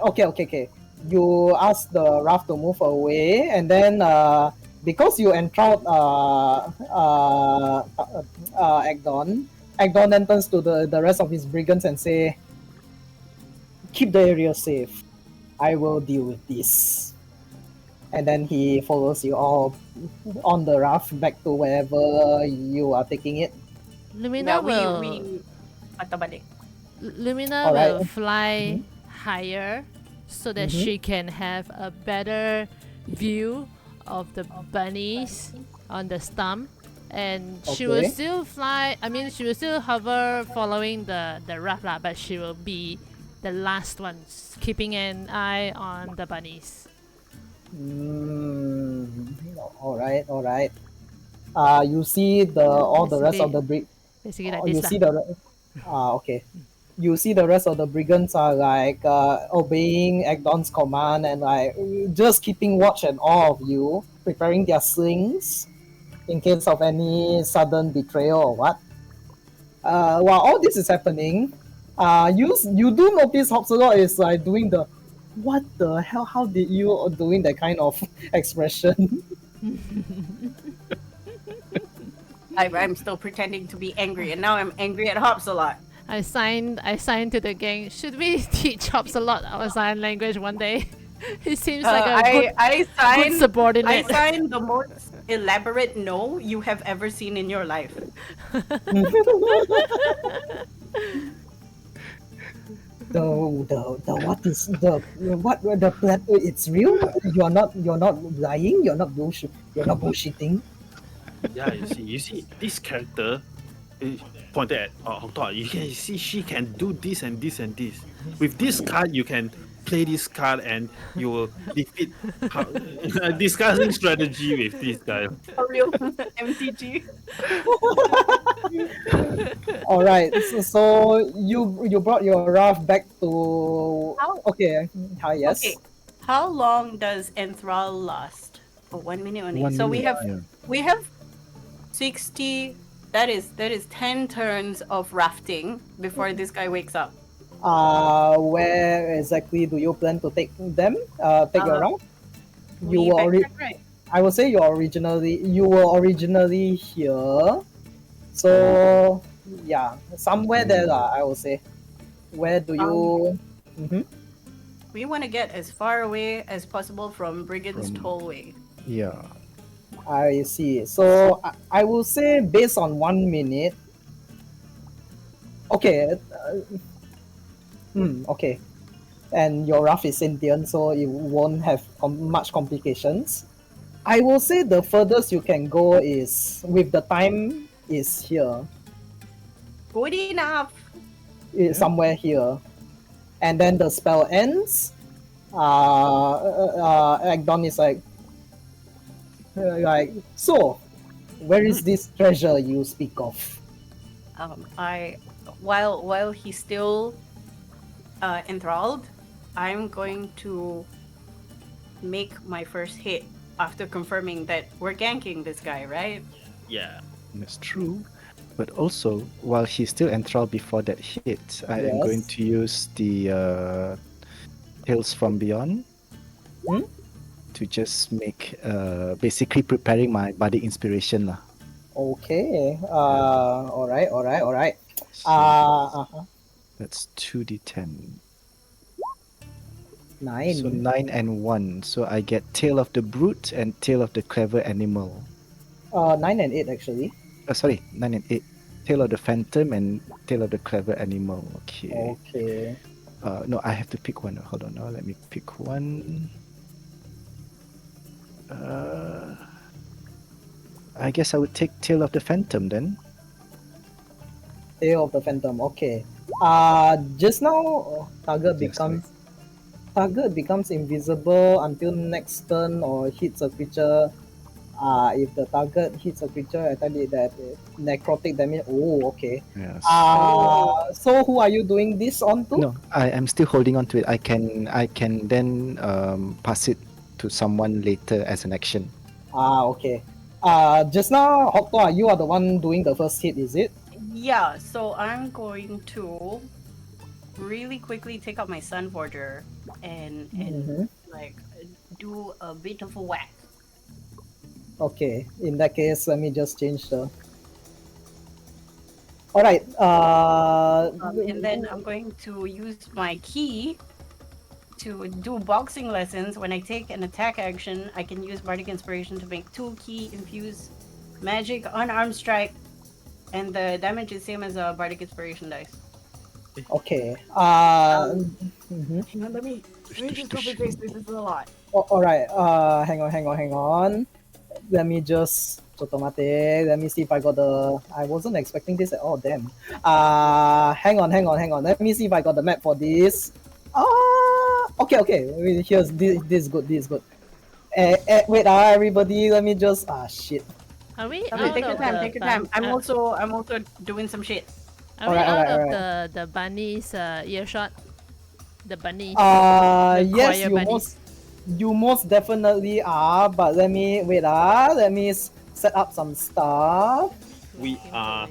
Okay. You ask the raft to move away, and then because you entrapped Agdon then turns to the rest of his brigands and say, "Keep the area safe. I will deal with this." And then he follows you all on the raft back to wherever you are taking it. Lumina Yeah, will we patah balik. Lumina Alright. will fly higher so that she can have a better view of the bunnies on the stump, and she will Okay. still fly. I mean, she will still hover following the raft lah, but she will be the last one, keeping an eye on the bunnies. All right. You see all the rest of the Basically like you this see lah. okay. You see the rest of the brigands are like obeying Agdon's command and like just keeping watch and all of you, preparing their slings in case of any sudden betrayal or what. While all this is happening, you do notice Hopsalot is like doing the what the hell? How did you doing that kind of expression? I'm still pretending to be angry, and now I'm angry at Hops a lot. I signed to the gang. Should we teach Hops a lot our sign language one day? He seems like a good I signed subordinate. I signed the most elaborate no you have ever seen in your life. The what is the plan? It's real. You're not lying. You're not bullshitting. Yeah, you see this character pointed at Hokto. You can see she can do this and this and this. With this card, you can play this card and you will defeat discussing strategy with this guy. A real MTG. All right. So you brought your raft back to. How? Okay. Hi. Yes. Okay. How long does Enthrall last? For 1 minute only. 1 So minute, we have 60. That is 10 turns of rafting before this guy wakes up. Where exactly do you plan to take them? Take your raft? You We already. backtrack, right? I would say you were originally here. So yeah, somewhere there lah, I would say. Where do you? Mhm. We want to get as far away as possible from Brigand's From- Tollway. Yeah. I see. So I will say based on 1 minute. Okay. Okay. And your rough is Indian, so it won't have much complications. I will say the furthest you can go is with the time is here, Good enough. somewhere here, and then the spell ends. Agdon is like, so, where is this treasure you speak of? While he's still enthralled, I'm going to make my first hit after confirming that we're ganking this guy, right? Yeah. That's true. But also, while he's still enthralled before that hit, I am Yes. going to use the Tales from Beyond to just make basically preparing my body inspiration lah. Okay. Alright. So that's 2d10. 9. So 9 and 1. So I get Tail of the Brute and Tail of the Clever Animal. 9 and 8 actually. Sorry, 9 and 8. Tail of the Phantom and Tail of the Clever Animal. Okay. Okay. No, I have to pick one. Hold on. Now let me pick one. I guess I would take Tail of the Phantom then. Tail of the Phantom. Okay. Just now target Yes, becomes invisible until next turn or hits a creature. If the target hits a creature, I tell you that necrotic damage. Oh, okay. Yes. So who are you doing this on to? No, I am still holding on to it. I can then pass it to someone later as an action. Okay. Just now, Hokto, you are the one doing the first hit, is it? Yeah, so I'm going to really quickly take out my Sun Forger and like do a bit of a whack. Okay. In that case, let me just change the. All right. And then I'm going to use my key to do boxing lessons. When I take an attack action, I can use Bardic Inspiration to make 2 key infuse magic unarmed strike, and the damage is same as a Bardic Inspiration dice. Okay. Hang on, let me just copy paste this. This is a lot. All right. Hang on. Let me just automatic. Let me see if I got the. I wasn't expecting this at all. Damn. Hang on. Let me see if I got the map for this. Okay. Here's this. This is good. Wait. Everybody. Let me just. Shit. Are we Okay, out take your of time. the Take your time. I'm bun- also doing some shit. Are we Alright, out alright, of the bunny's earshot? The bunny. Yes, choir you bunnies. most definitely are. But let me wait. Let me set up some stuff. We are.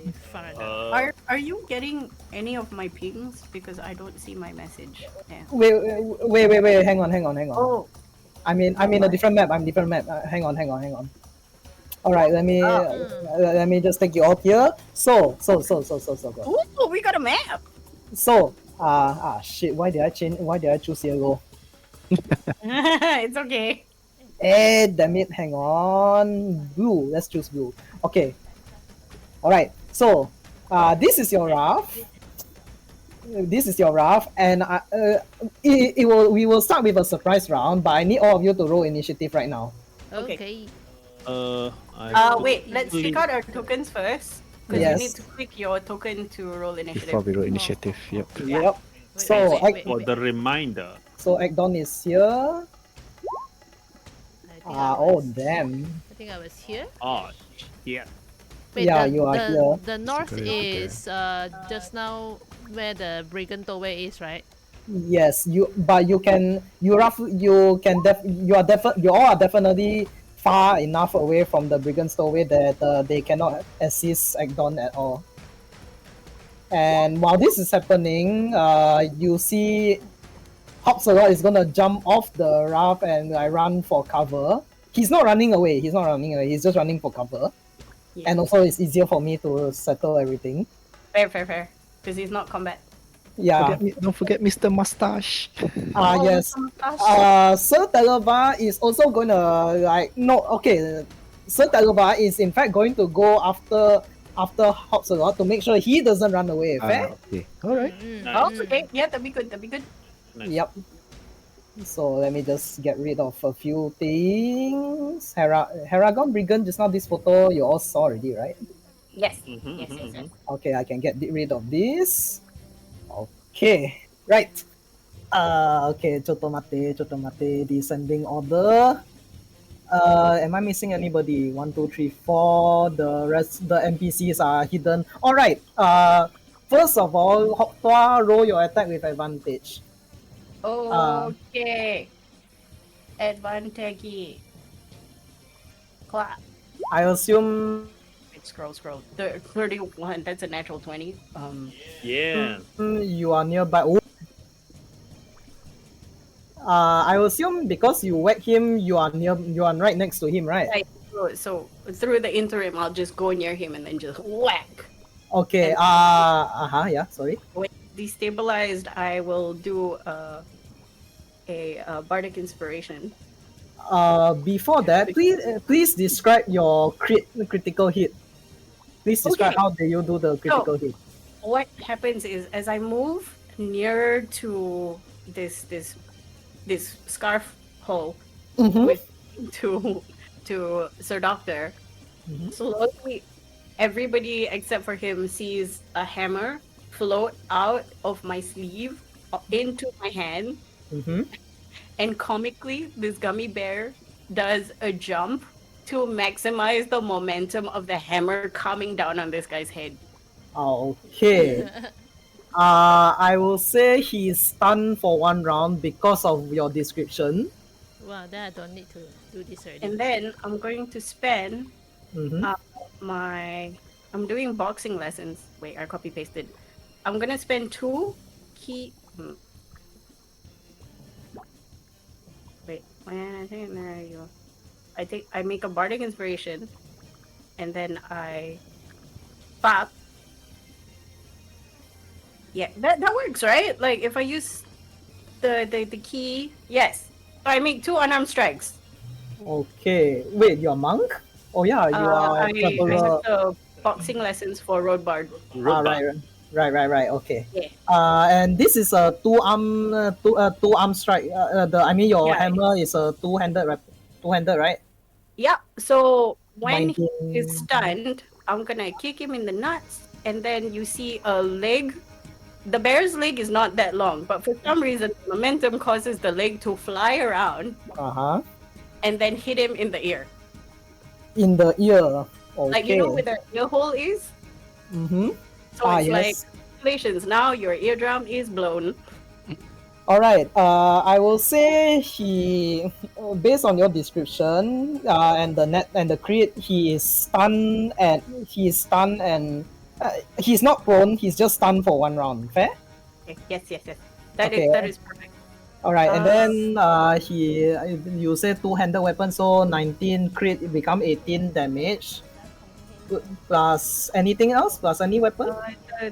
Are you getting any of my pings? Because I don't see my message. Yeah. Wait. Hang on. Oh, I'm in a different map. Hang on. All right, let me just take you out here. So. ooh, we got a map. So, shit. Why did I choose yellow? It's okay. Damn it. Hang on. Blue. Let's choose blue. Okay. All right. So, this is your raft. And we will start with a surprise round. But I need all of you to roll initiative right now. Okay. Wait. Let's pick out our tokens first. Because Yes. you need to click your token to roll initiative. Before we roll initiative. Yep. Yep. Wait, So, For the reminder. So Agdon is here. Damn. I think I was here. Oh, yeah. Wait, Yeah, you are here. The north Very is just now where the Brigand Tollway is, right? Yes, you all are definitely far enough away from the Brigand's Doorway that they cannot assist Agdon at all. And while this is happening, you see Hopsalot is gonna jump off the raft and run for cover. He's not running away. He's not running away. He's just running for cover. Yeah. And also, it's easier for me to settle everything. Fair. Because he's not combat. Yeah. Don't forget Mr. Mustache. Oh, Yes. oh my gosh. Sir Televa is also gonna Sir Televa is in fact going to go after Hops a lot to make sure he doesn't run away. Fair? Okay. All right. Nice. Oh, okay. Yeah, that'd be good. Nice. Yep. So let me just get rid of a few things. Heragon Brigand, just now this photo you all saw already, right? Yes. Mhm, Yes. mhm, mhm. Okay, I can get rid of this. Okay, right. Okay, Chotomate, descending order. Am I missing anybody? 1, 2, 3, 4. The rest, the NPCs are hidden. All right. First of all, Hoktua, roll your attack with advantage. Okay. Advantage. Clap. I assume Wait, scroll. 31. That's a natural 20. Yeah. you are nearby. Oh. I assume because you whack him, you are right next to him, right? Right. So through the interim, I'll just go near him and then just whack. Okay. And- Yeah. Sorry. When destabilized, I will do a bardic inspiration. Before that, please describe your critical hit. Please describe Okay. how do you do the critical hit. What happens is as I move nearer to this scarf hole Mhm. with to Sir Doctor, slowly everybody except for him sees a hammer float out of my sleeve into my hand, Mhm. and comically this gummy bear does a jump to maximize the momentum of the hammer coming down on this guy's head. Okay. I will say he's stunned for 1 round because of your description. Wow, then I don't need to do this already. And then I'm going to spend Mhm. I'm doing boxing lessons. Wait, I copy pasted. I'm gonna spend 2 key. Wait, when I think there you go. I make a bardic inspiration, and then I pop. Yeah, that works, right? Like if I use the key, yes. So I make 2 unarmed strikes. Okay. Wait, you're a monk? Oh yeah, you are I traveler. have the boxing lessons for Road Bard. Road bar. Right. Okay. Yeah. And this is a two arm strike. Your Yeah. hammer is a two-handed, right? Yeah. So when he 19. is stunned, I'm gonna kick him in the nuts, and then you see a leg. The bear's leg is not that long, but for some reason, momentum causes the leg to fly around and then hit him in the ear. In the ear. Okay. Like you know where the ear hole is? Mm-hmm. So it's like Yes. congratulations, now your eardrum is blown. All right. I will say based on your description, and the crit, he's stunned and he's not prone. He's just stunned for 1 round. Fair. Yes. That Okay. is perfect. All right, and then you say two-handed weapon, so 19 crit, it become 18 damage. Plus anything else? Plus any weapon?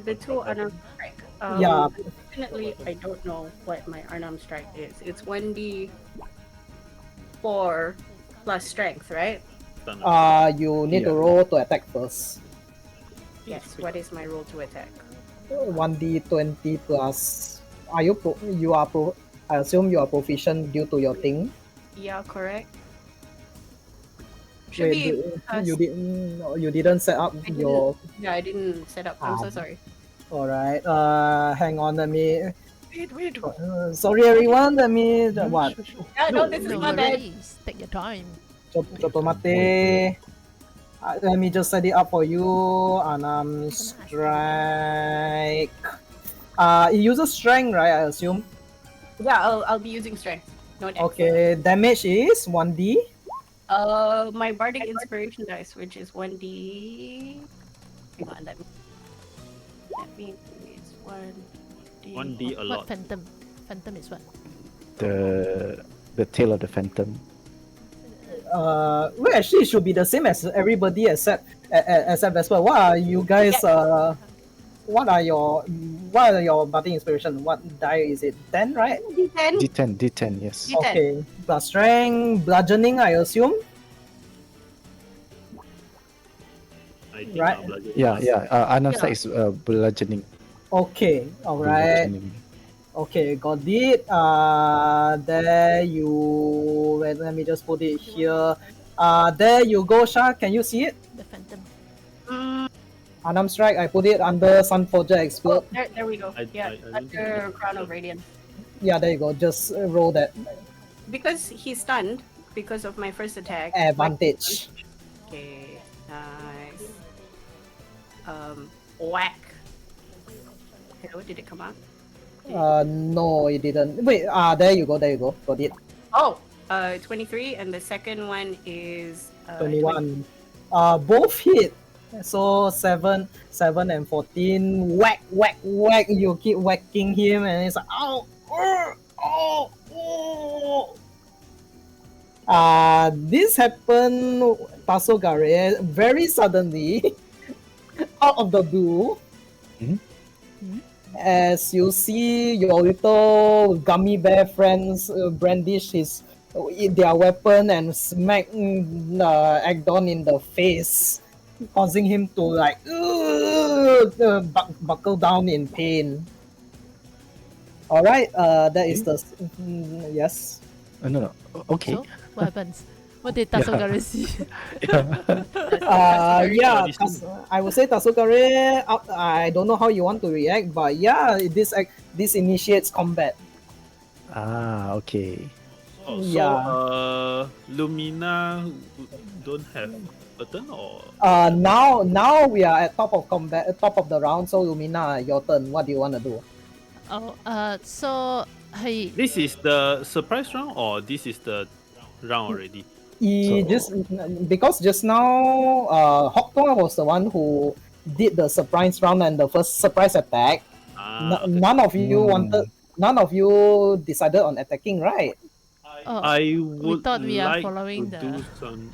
The 2 unarmed strike. Yeah. Definitely, I don't know what my unarmed strike is. It's 1d4 plus strength, right? You need to Yeah. roll to attack first. Yes. What is my roll to attack? 1d20 plus. I assume you are proficient due to your thing. Yeah, correct. Should be. You didn't set up I your. Yeah, I didn't set up. I'm so sorry. All right. Hang on. Let me. Wait. Sorry, everyone. Let me. What? Yeah, no, this is No my bad. worries. Take your time. Chotomate. Let me just set it up for you. Strike. It uses strength, right? I assume. Yeah, I'll be using strength. No dex. Okay. Damage is 1d. My bardic inspiration dice, which is 1d. Hang on, let me. It's 1d. 1d a What lot. phantom? Phantom is what? The tail of the phantom. Well, actually, it should be the same as everybody except Vesper. What are you guys? What are your budding inspiration? What die is it? 10, right? D10. D10, yes. D10. Okay. Plus strength, bludgeoning, I assume. I think Right. our bludgeoning Yeah, was- yeah. Anamsa Yeah. is bludgeoning. Okay. All right. Bludgeoning. Okay, got it. There you. Wait, let me just put it here. There you go, Shah. Can you see it? The phantom. Anam strike. I put it under Sun Forger Explode. There we go. I Yeah, don't think under I- Crown of Radiance. Yeah, there you go. Just roll that Because he's stunned because of my first attack. advantage. Okay, nice. Whack. Hello, did it come out? No, it didn't. Wait. There you go. There you go. Got it. Oh, 23, and the second one is 21. Both hit. So 7 and 14. Whack, whack, whack. You keep whacking him, and it's like, ow, oh, oh. This happened, Tasogare, very suddenly, out of the blue. As you see your little gummy bear friends brandish their weapon and smack Agdon in the face, causing him to like buckle down in pain. All right, that is the yes. No, no. Okay. So what happens? What did Tasogare see? Yeah, I would say Tasukare. I don't know how you want to react, but yeah, this initiates combat. Okay. Oh, so Yeah. Lumina don't have a turn or Now we are at top of combat, top of the round. So Lumina, your turn. What do you want to do? Oh, so hey, this is the surprise round or this is the round already? Just because just now, Hoktua was the one who did the surprise round and the first surprise attack. Okay. None of you wanted. None of you decided on attacking, right? oh, I would thought we are like following to the- do some.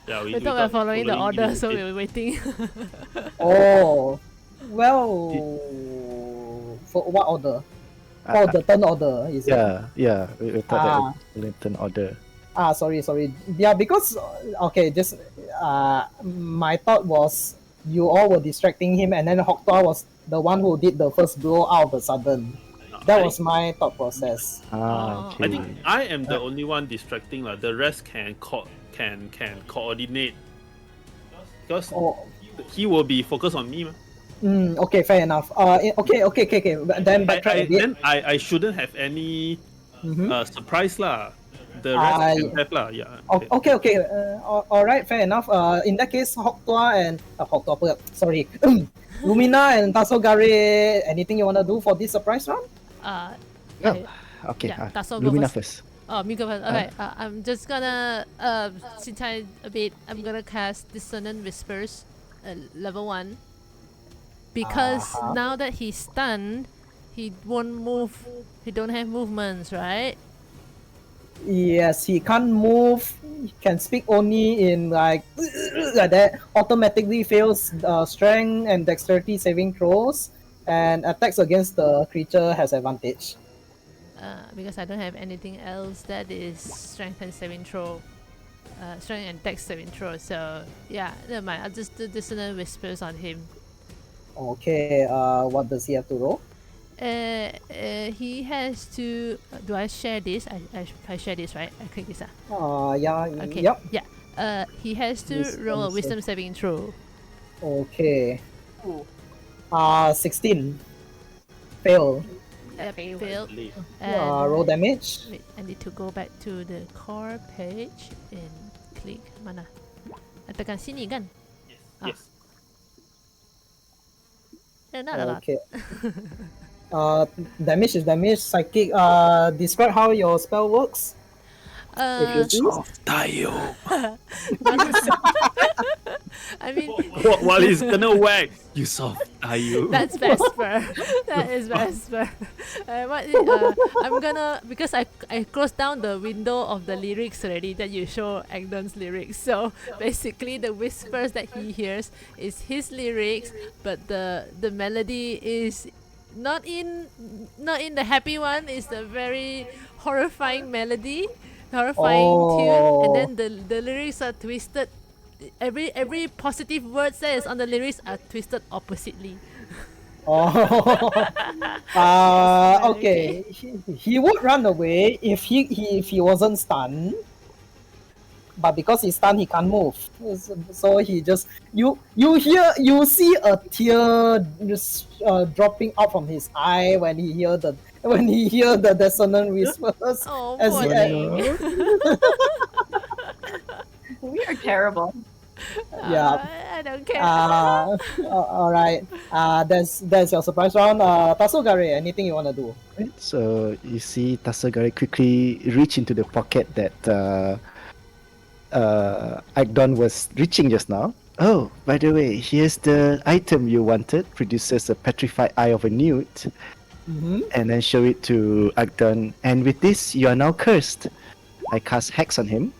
Yeah, we thought we were following the order, so we immediately. were waiting. Oh, well, for what order? Oh, the turn order, is it? Yeah. We thought that Ah. it was turn order. Sorry. Yeah, because okay, just my thought was you all were distracting him, and then Hoktua was the one who did the first blow out of the sudden. That was my thought process. Okay. I think I am the only one distracting. The rest can coordinate. Because Oh, he will be focused on me. okay, fair enough. Okay. Then backtrack a bit. Then I shouldn't have any Mhm. surprise lah. The rest can have lah. Yeah. Okay. All right, fair enough. In that case, Hoktua and Hoktua apa? Sorry, Lumina and Tasogare. Anything you wanna do for this surprise round? No. Okay. Yeah, Tasso go Lumina first. first. Oh, me go first. Okay, I'm just gonna since I'm gonna cast Dissonant Whispers, level 1. Because now that he's stunned, he won't move. He don't have movements, right? Yes, he can't move. He can speak only in like that. Automatically fails strength and dexterity saving throws, and attacks against the creature has advantage. Because I don't have anything else that is strength and saving throw. Strength and dex saving throw. So yeah, never mind. I'll just do Dissonant Whispers on him. Okay. What does he have to roll? He has to. Do I share this? I share this, right? I click this. Yeah. Okay. Yep. Yeah. He has to roll a wisdom saving throw. Okay. Ooh. 16. Fail. Yep, failed. Leave. And Roll damage. wait, I need to go back to the core page and click mana. Tekan sini kan? Yes. Not a lot. Okay. Damage is damage. Psychic. Describe how your spell works. If you please. Tayo. I mean, While he's gonna whack, you soft tayo. that's Vesper. That is Vesper. I'm gonna, because I closed down the window of the lyrics already that you show Agdon's lyrics. So basically, the whispers that he hears is his lyrics, but the melody is not in the happy one. It's the very horrifying melody, horrifying tune, and then the lyrics are twisted. Every positive word says on the lyrics are twisted oppositely. Oh. Yes, Okay. He would run away if he wasn't stunned. But because he's stunned, he can't move. So he just you see a tear just dropping out from his eye when he hear the dissonant whispers. Oh, As poor he- thing. We are terrible. Yeah. I don't care. All right. That's your surprise round. Tasogare, anything you wanna do? So you see Tasagari quickly reach into the pocket that Agdon was reaching just now. Oh, by the way, here's the item you wanted. Produces a petrified eye of a newt. Mm-hmm. And then show it to Agdon. And with this, you are now cursed. I cast Hex on him.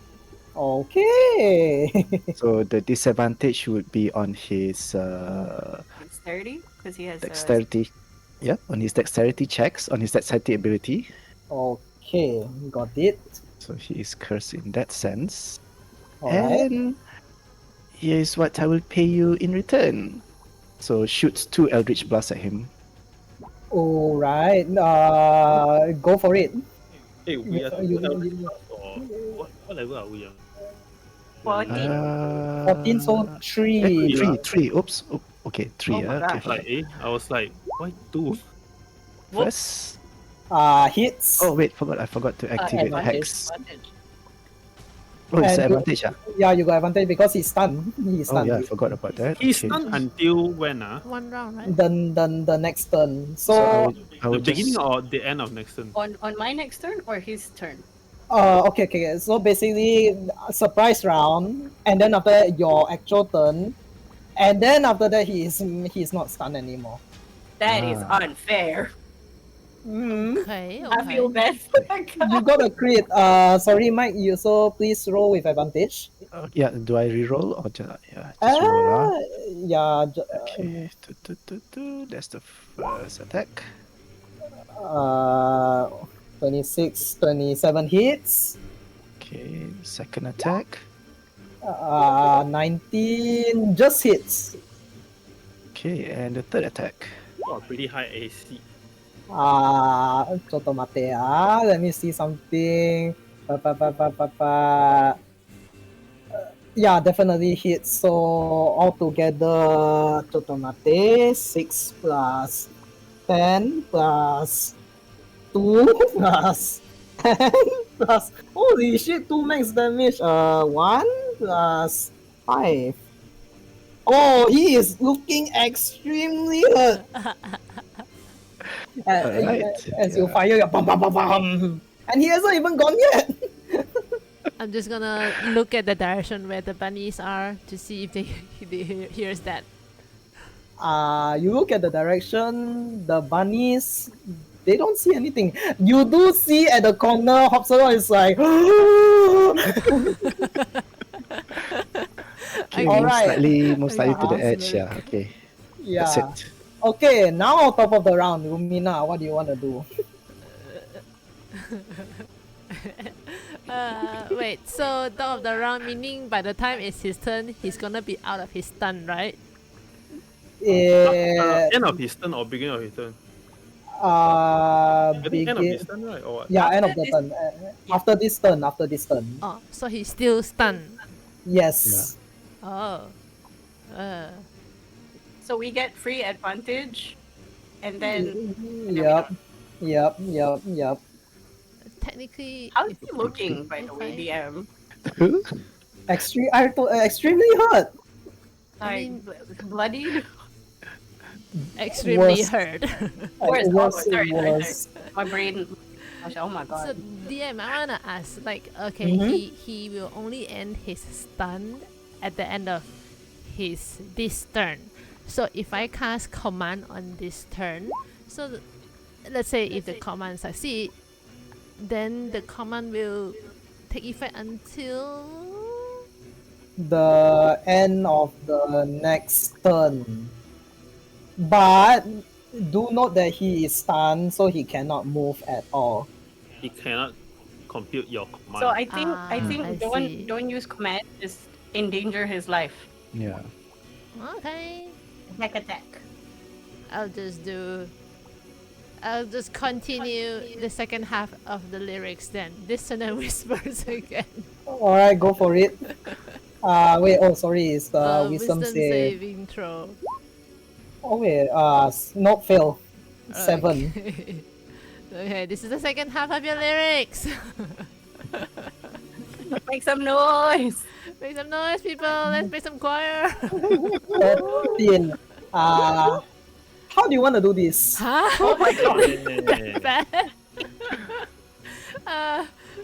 Okay. So the disadvantage would be on his Dexterity, because he has dexterity. Yep, on his dexterity checks, on his dexterity ability. Okay, got it. So he is cursed in that sense. All right. And here's what I will pay you in return. So shoots 2 Eldritch Blasts at him. All right. Go for it. Hey, we are You- what level are we on? 14. 14, so 3. Three. Oops. Okay, 3. Oh my Okay. gosh. Like, I was like, why 2? First. Hits. Oh wait, I forgot to activate Hex. Advantage. Oh, it's And an advantage, ah. Yeah, you got advantage because he's stunned. He's Oh stunned. yeah, I forgot about that. He's Okay. stunned until when? One round, right? Then the next turn. So I The would beginning just... or the end of next turn? On my next turn or his turn? Okay. So basically, surprise round, and then after that, your actual turn, and then after that, he's not stunned anymore. That is unfair. Okay, I feel bad for that guy. You got a crit. Sorry, Mike. You so please roll with advantage. yeah, do I reroll or just reroll? Yeah. Okay, that's the first attack. 26, 27 hits. Okay, second attack. 19 just hits. Okay, and the third attack. Oh, pretty high AC. Chotomate. Let me see something. Yeah, definitely hits. So altogether, Chotomate 6 plus 10 plus 2 plus 10 plus. Holy shit! 2 max damage. 1 plus 5. Oh, he is looking extremely hurt. Alright, As you fire your bum bum bum bum, and he hasn't even gone yet. I'm just gonna look at the direction where the bunnies are to see if they hears that. You look at the direction, the bunnies, they don't see anything. You do see at the corner, Hopsero is like, Okay, Alright. most slightly to the Yeah. edge. Yeah, okay. yeah. That's it. Okay, now top of the round, Lumina, what do you want to do? Wait, so top of the round meaning by the time it's his turn, he's gonna be out of his stun, right? End of his turn or beginning of his turn? I think end of his turn, right? Or what? Yeah, end of After the turn. After this turn. Oh, so he's still stunned. Yes. Oh. So we get free advantage, and then Yep. Technically, how's he looking? By the way, if I- DM. Extremely hurt. I Like bloodied. extremely Worse. hurt. Worse. Worse, Oh, sorry. worse. My brain. Gosh, oh my So god. DM, I wanna ask, like, okay, Mhm. he will only end his stun at the end of this turn. So if I cast command on this turn, so let's say if the command succeed, then the command will take effect until. The end of the next turn. But do note that he is stunned, so he cannot move at all. He cannot compute your command. So I I think see. don't use command, just endanger his life. Yeah. Okay, Attack. I'll just do. I'll just continue the second half of the lyrics then. Dissonant whispers again. Alright, go for it. Wait, oh sorry, it's the wisdom save. saving throw. Oh wait, not fail. 7. Okay. Okay, this is the second half of your lyrics. Make some noise. Make some noise, people. Let's make some choir. 13. How do you want to do this? Huh? Oh my god. Yeah. Bad.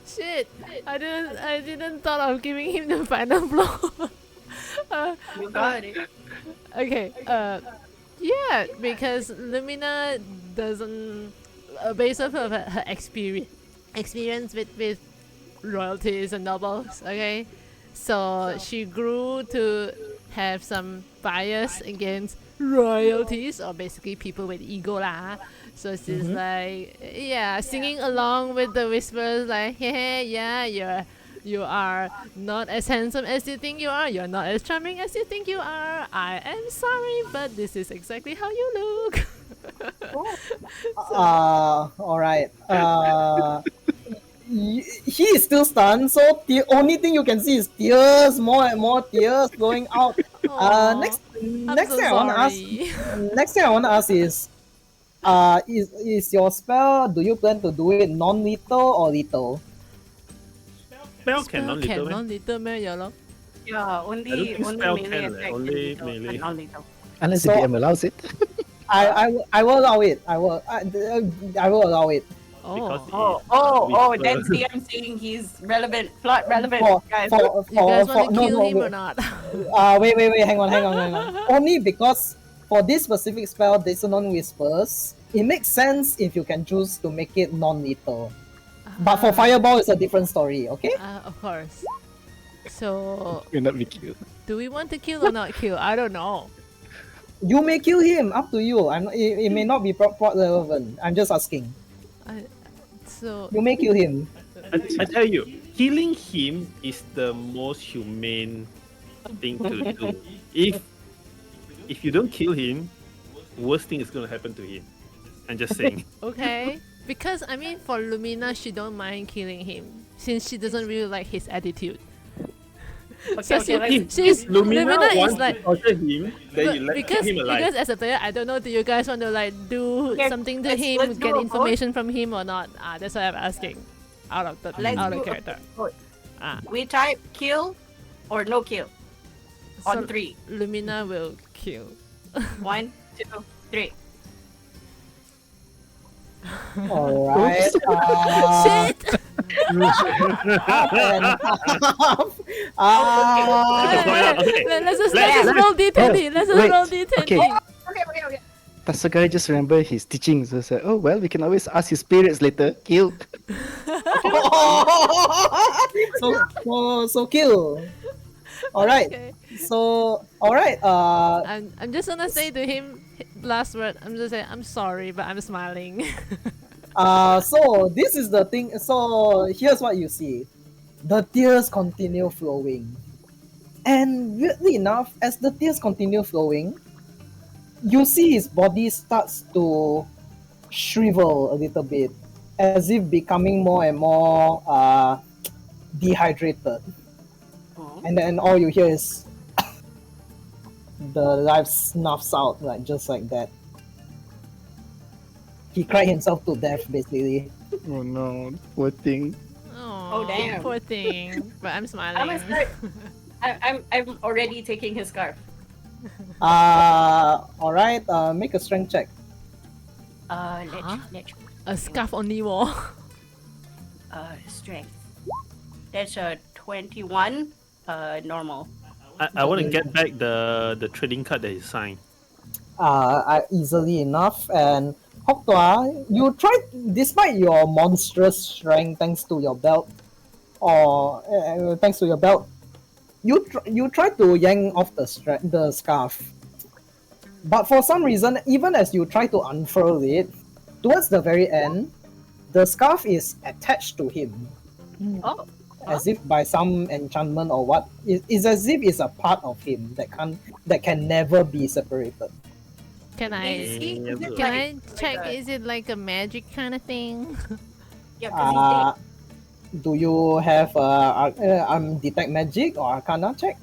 Shit. I didn't thought of giving him the final blow. You got it. Okay. Yeah, because Lumina doesn't, based off of her experience with royalties and nobles. Okay, so she grew to have some bias against royalties, or basically people with ego lah. So she's like, yeah, singing along with the whispers, like, hey, yeah, you are not as handsome as you think you are. You're not as charming as you think you are. I am sorry, but this is exactly how you look. Alright. He is still stunned, so the only thing you can see is tears, more and more tears going out. Aw, Next I'm next so thing I wanna ask sorry. next thing I wanna ask is your spell, do you plan to do it non-lethal or lethal? Spell can non Can lethal. non-lethal meh, ya lor? Yeah, I don't only think spell melee can, attack. only and lethal, melee. and non-lethal. Unless So- the DM allows it. I will allow it. I will allow it. Because Oh, Oh, that's DM saying he's relevant, plot relevant, guys. you guys want to no, kill no, him wait. or not? Wait, hang on. Only because for this specific spell, Dissonant Whispers, it makes sense if you can choose to make it non-lethal. But for Fireball, it's a different story, okay? Of course. So, Will not be killed. do we want to kill or not kill? I don't know. You may kill him, up to you. It may not be plot relevant. I'm just asking. So, You may kill him. I tell you, killing him is the most humane thing to do. If you don't kill him, worst thing is gonna happen to him. I'm just saying. okay. Because, I mean, for Lumina, she don't mind killing him. Since she doesn't really like his attitude. Okay, So let's- she's Lumina is wants like, to torture him, then but you let because him alive. as a player, I don't know. Do you guys want to like do Okay, something to let's him, do get a vote. information from him or not? That's what I'm asking. Out of Let's out do of a character. vote. Ah, We type kill or no kill on so 3. Lumina will kill. 1, 2, 3. Alright. Shit! Okay. Let's just roll d20. Let's just Wait, roll d20. okay. Okay. Tasagari just remember his teachings. So it's like, oh well, we can always ask his spirits later. Kill. so kill. Alright. Okay. So alright. I'm just gonna say to him last word. I'm just saying I'm sorry, but I'm smiling. So this is the thing. So here's what you see. The tears continue flowing. And weirdly enough, as the tears continue flowing, you see his body starts to shrivel a little bit, as if becoming more and more dehydrated. And then all you hear is the life snuffs out, like just like that. He cried himself to death, basically. Oh no, poor thing. Oh, damn. poor thing. But I'm smiling. I'm gonna start. I'm already taking his scarf. Alright, make a strength check. Let's. A scarf only wall. strength. That's a 21. Normal. I want to get back the trading card that he signed. Easily enough. And Hoktua, you tried, despite your monstrous strength, thanks to your belt, you tried to yank off the scarf. But for some reason, even as you try to unfurl it, towards the very end, the scarf is attached to him, Oh. as if by some enchantment or what. It's as if it's a part of him that can never be separated. Can Is he? Is it can like, I check? Is it like a magic kind of thing? Yeah, because Do you have detect magic or arcana check?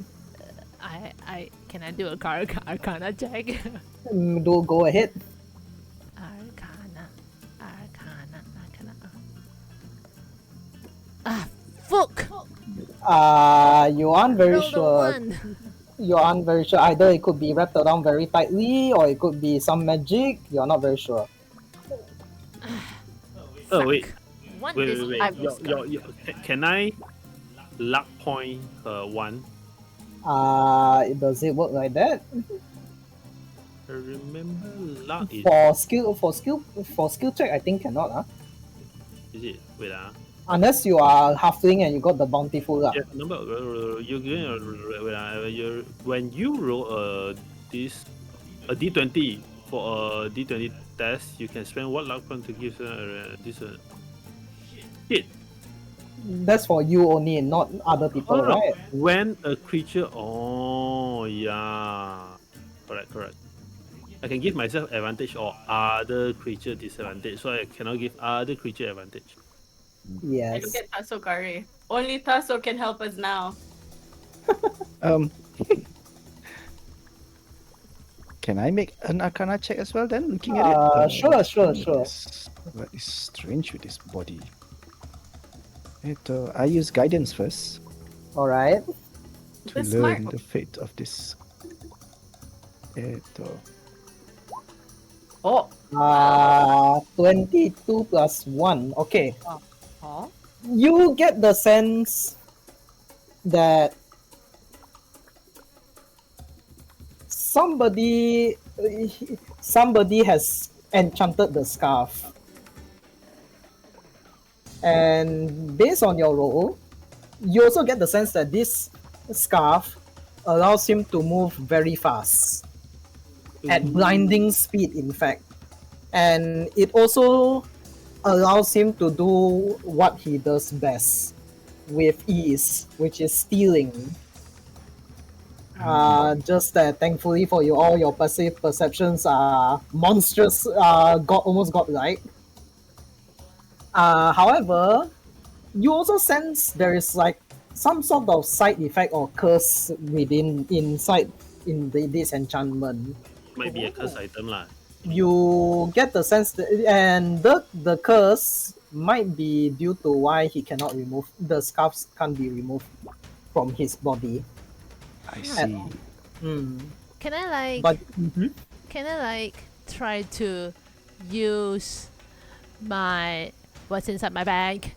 I can I do a arcana check? Do go ahead. Arcana. Ah, fuck! You aren't very Rolled a sure. one. You aren't very sure. Either it could be wrapped around very tightly, or it could be some magic. You're not very sure. Oh wait, One wait, this wait, wait. I've Can I luck point one? Does it work like that? I remember luck is For skill check, I think cannot. is it? Wait Unless you are halfling and you got the bountiful luck. Yeah, number you're going when you roll a d20 for a d20 test, you can spend what luck point to give this hit. That's for you only, not other people, Oh, no. right? When a creature, oh yeah, correct. I can give myself advantage or other creature disadvantage, so I cannot give other creature advantage. Yes. look at Tasso Kare. Only Tasso can help us now. Can I make an arcana check as well then, looking at it? Sure. What is strange with this body? I use guidance first All right. to That's learn smart. the fate of this. Oh. 22 plus 1. Okay. Huh? You get the sense that somebody has enchanted the scarf. And based on your roll, you also get the sense that this scarf allows him to move very fast. At blinding speed, in fact. And it also allows him to do what he does best with ease, which is stealing. Just that thankfully for you all, your passive perceptions are monstrous, almost godlike. However, you also sense there is like some sort of side effect or curse inside this enchantment. Might be a curse item lah. You get the sense that, and the curse might be due to why he cannot remove the scarves, can't be removed from his body. I see. Can I like? But Can I like try to use my what's inside my bag?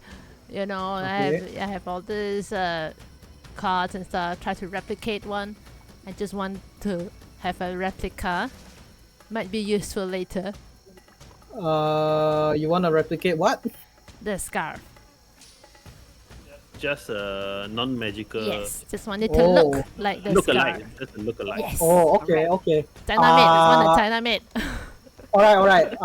You know, Okay. I have all these cards and stuff. Try to replicate one. I just want to have a replica. Might be useful later. you want to replicate what? The scarf. Just a non-magical. Yes, just wanted to look like the Look scarf. alike. Just a look alike. Yes. Oh, okay. Dynamite. Just want to dynamite. All right.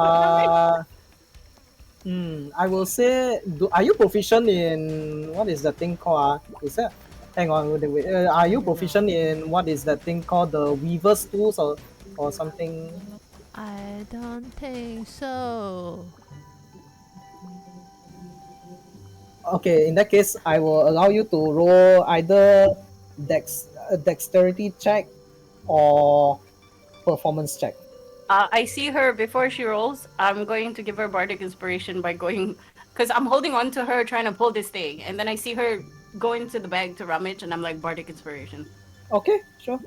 I will say, are you proficient in what is the thing called? Is that? Hang on, wait. Are you proficient in what is that thing called the Weaver's tools or something? I don't think so. Okay, in that case, I will allow you to roll either dexterity check or performance check. I see her before she rolls. I'm going to give her bardic inspiration by going, because I'm holding on to her trying to pull this thing, and then I see her go into the bag to rummage, and I'm like, bardic inspiration. Okay, sure.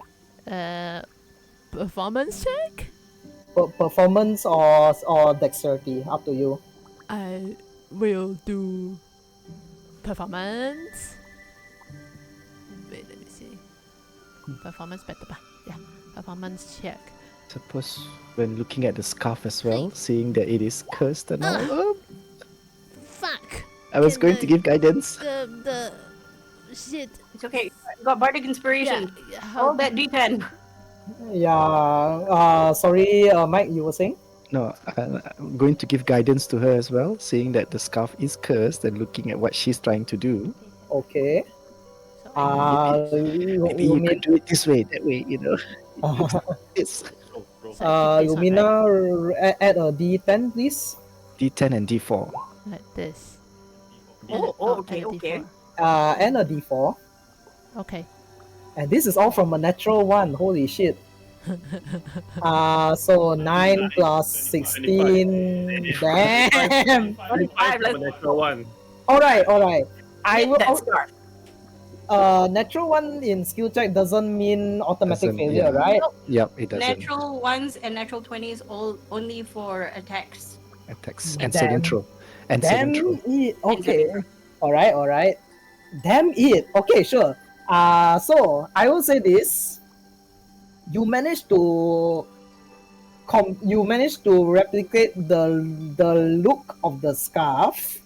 Performance check? Performance or dexterity, up to you. I will do Performance. Wait, let me see. Performance better ba? Yeah. Performance check. Suppose when looking at the scarf as well, seeing that it is cursed and all. Oh, Fuck. I was Can going to give guidance. The shit. It's okay. You got bardic Yeah. inspiration. How Roll that d10. Yeah. Sorry, Mike. You were saying? No, I'm going to give guidance to her as well, seeing that the scarf is cursed and looking at what she's trying to do. Okay. Maybe you could do it this way, that way, you know. It's Lumina, add a D10, please. D10 and D4. like this. Okay, and okay. D4. And a D4. Okay. And this is all from a natural one. Holy shit. So 9 plus 16. Damn. 25, let's Natural one. Alright. I hit will. that scarf. Natural one in skill check doesn't mean automatic Doesn't, failure, yeah. right? Yep, it doesn't. Natural ones and natural 20s all only for attacks. Attacks and Damn. saving throw. And Damn saving throw. it. Okay. Alright. Damn it. Okay, sure. So I will say this. You managed to replicate the look of the scarf,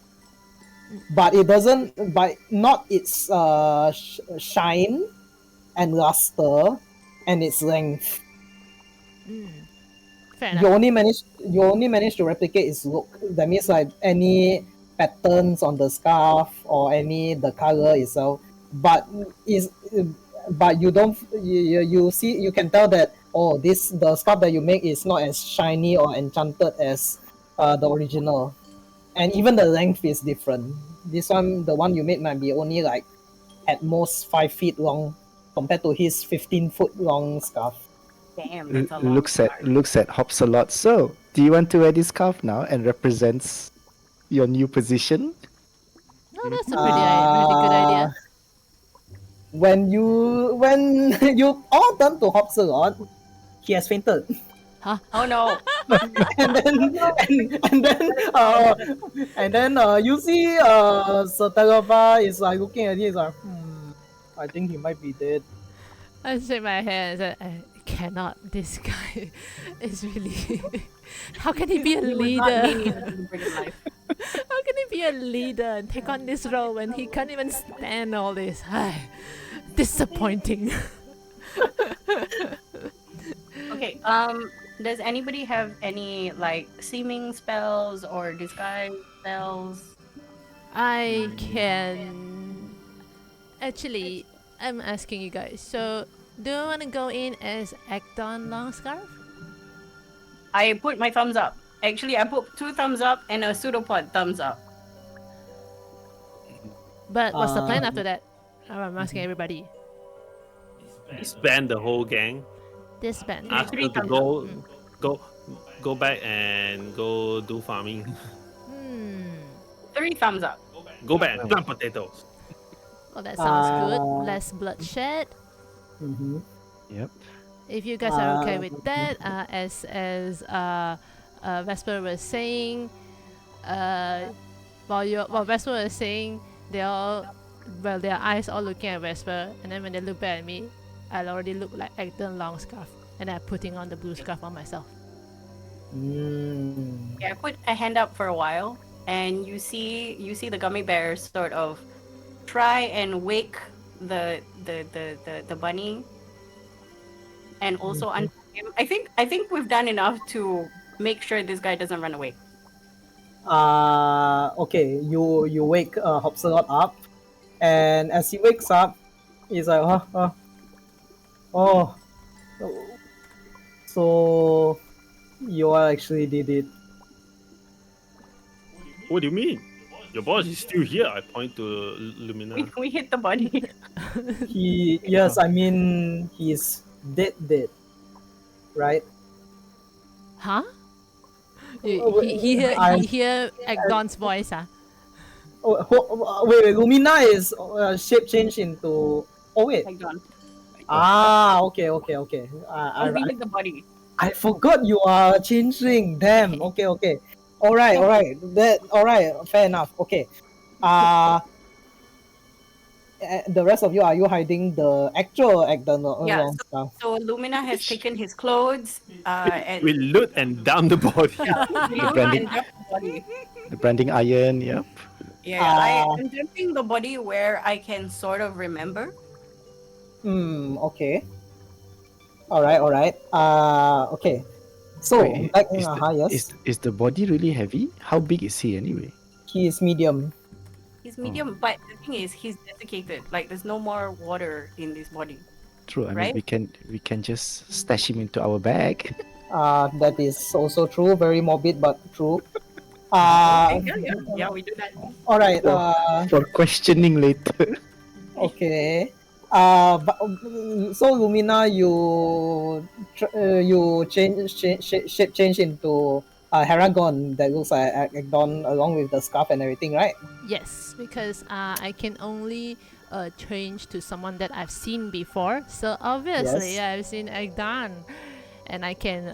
but it doesn't, but not its shine and luster and its length. Fair You enough. only managed to replicate its look. That means like any patterns on the scarf or the color itself, but you don't you see, you can tell that the scarf that you make is not as shiny or enchanted as the original, and even the length is different. This one, the one you made, might be only like at most 5 feet long compared to his 15-foot long scarf. Damn, that's a lot. Looks at Hops a lot. So, do you want to wear this scarf now and represents your new position? No, that's a pretty good idea. When you all turn to Hopsalot, he has fainted. Huh? Oh no. and then you see Satalava is like looking at it, is like, I think he might be dead. I shake my head and said, I cannot. This guy is really. How can he be a He was not meaning leader? to bring it life. How can he be a leader and take on this role when he can't even stand all this? Ay, disappointing. Okay, does anybody have any like seeming spells or disguise spells? I can. Actually, I'm asking you guys. So, do you want to go in as Acton Longscarf? I put my thumbs up. Actually, I put 2 thumbs up and a pseudopod thumbs up. But what's the plan after that? I'm asking everybody. Disband the whole gang. Disband. Ask Three them to thumbs go back and go do farming. 3 thumbs up. Go back and plant potatoes. Oh, that sounds good. Uh, Less bloodshed. Mhm. Yep. If you guys are okay with that, as Vesper was saying, while Vesper was saying, their eyes all looking at Vesper, and then when they look back at me, I'll already look like Acton Longscarf, and I'm putting on the blue scarf on myself. Yeah, I put a hand up for a while, and you see the gummy bears sort of try and wake the bunny, and also untie him. I think we've done enough to make sure this guy doesn't run away. Okay, you wake Hopsalot up, and as he wakes up, he's like, so you all actually did it. What do you mean? Your boss is still here. I point to Lumina. We hit the bunny. Yes, I mean, he's dead, right? Huh? I- He hear Acton's voice, huh? Wait, Lumina is shape changed into. Oh wait. Like John. Okay. We hit the bunny. I forgot you are changing. Damn. Okay. All right. Fair enough. Okay. the rest of you, are you hiding the actual Agdon Yeah, wrong stuff? So Lumina has taken his clothes, We and loot and dump the body. we The loot branding, and dump the body. the branding iron. Yep. Yeah, I Uh, am dumping the body where I can sort of remember. okay. All right. Okay. So, Wait, like, is the yes, is the body really heavy? How big is he anyway? he is medium. He's medium, Oh. but the thing is, he's desiccated. Like, there's no more water in this body, True. I mean, right? we can just stash him into our bag. That is also true. Very morbid, but true. Okay, yeah, we do that. All right. for, for questioning later. Okay. So Lumina, you shape change into Haragon that looks like Agdon along with the scarf and everything, right? Yes, because I can only change to someone that I've seen before. So obviously, Yes. I've seen Agdan, and I can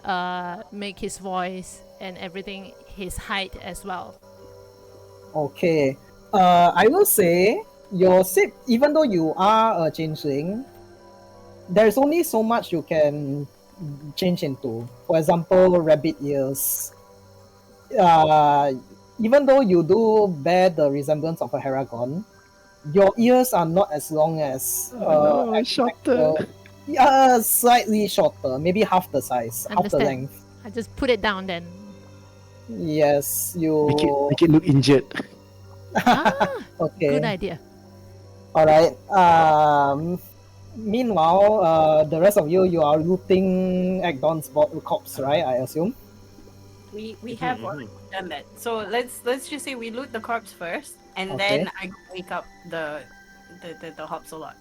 make his voice and everything, his height as well. Okay. I will say your shape, even though you are a changeling, there's only so much you can change into. For example, rabbit ears. Uh, Even though you do bear the resemblance of a Haragon, your ears are not as long as Oh no, shorter. slightly shorter, maybe half the size, half the Understand? length. I just put it down then. Yes, Make it look injured. Ah, okay. good idea. All right. Meanwhile, the rest of you, you are looting Agdon's corpse, right? I assume. We have already done that. So let's just say we loot the corpse first, and Okay. then I go wake up the Hopsalot.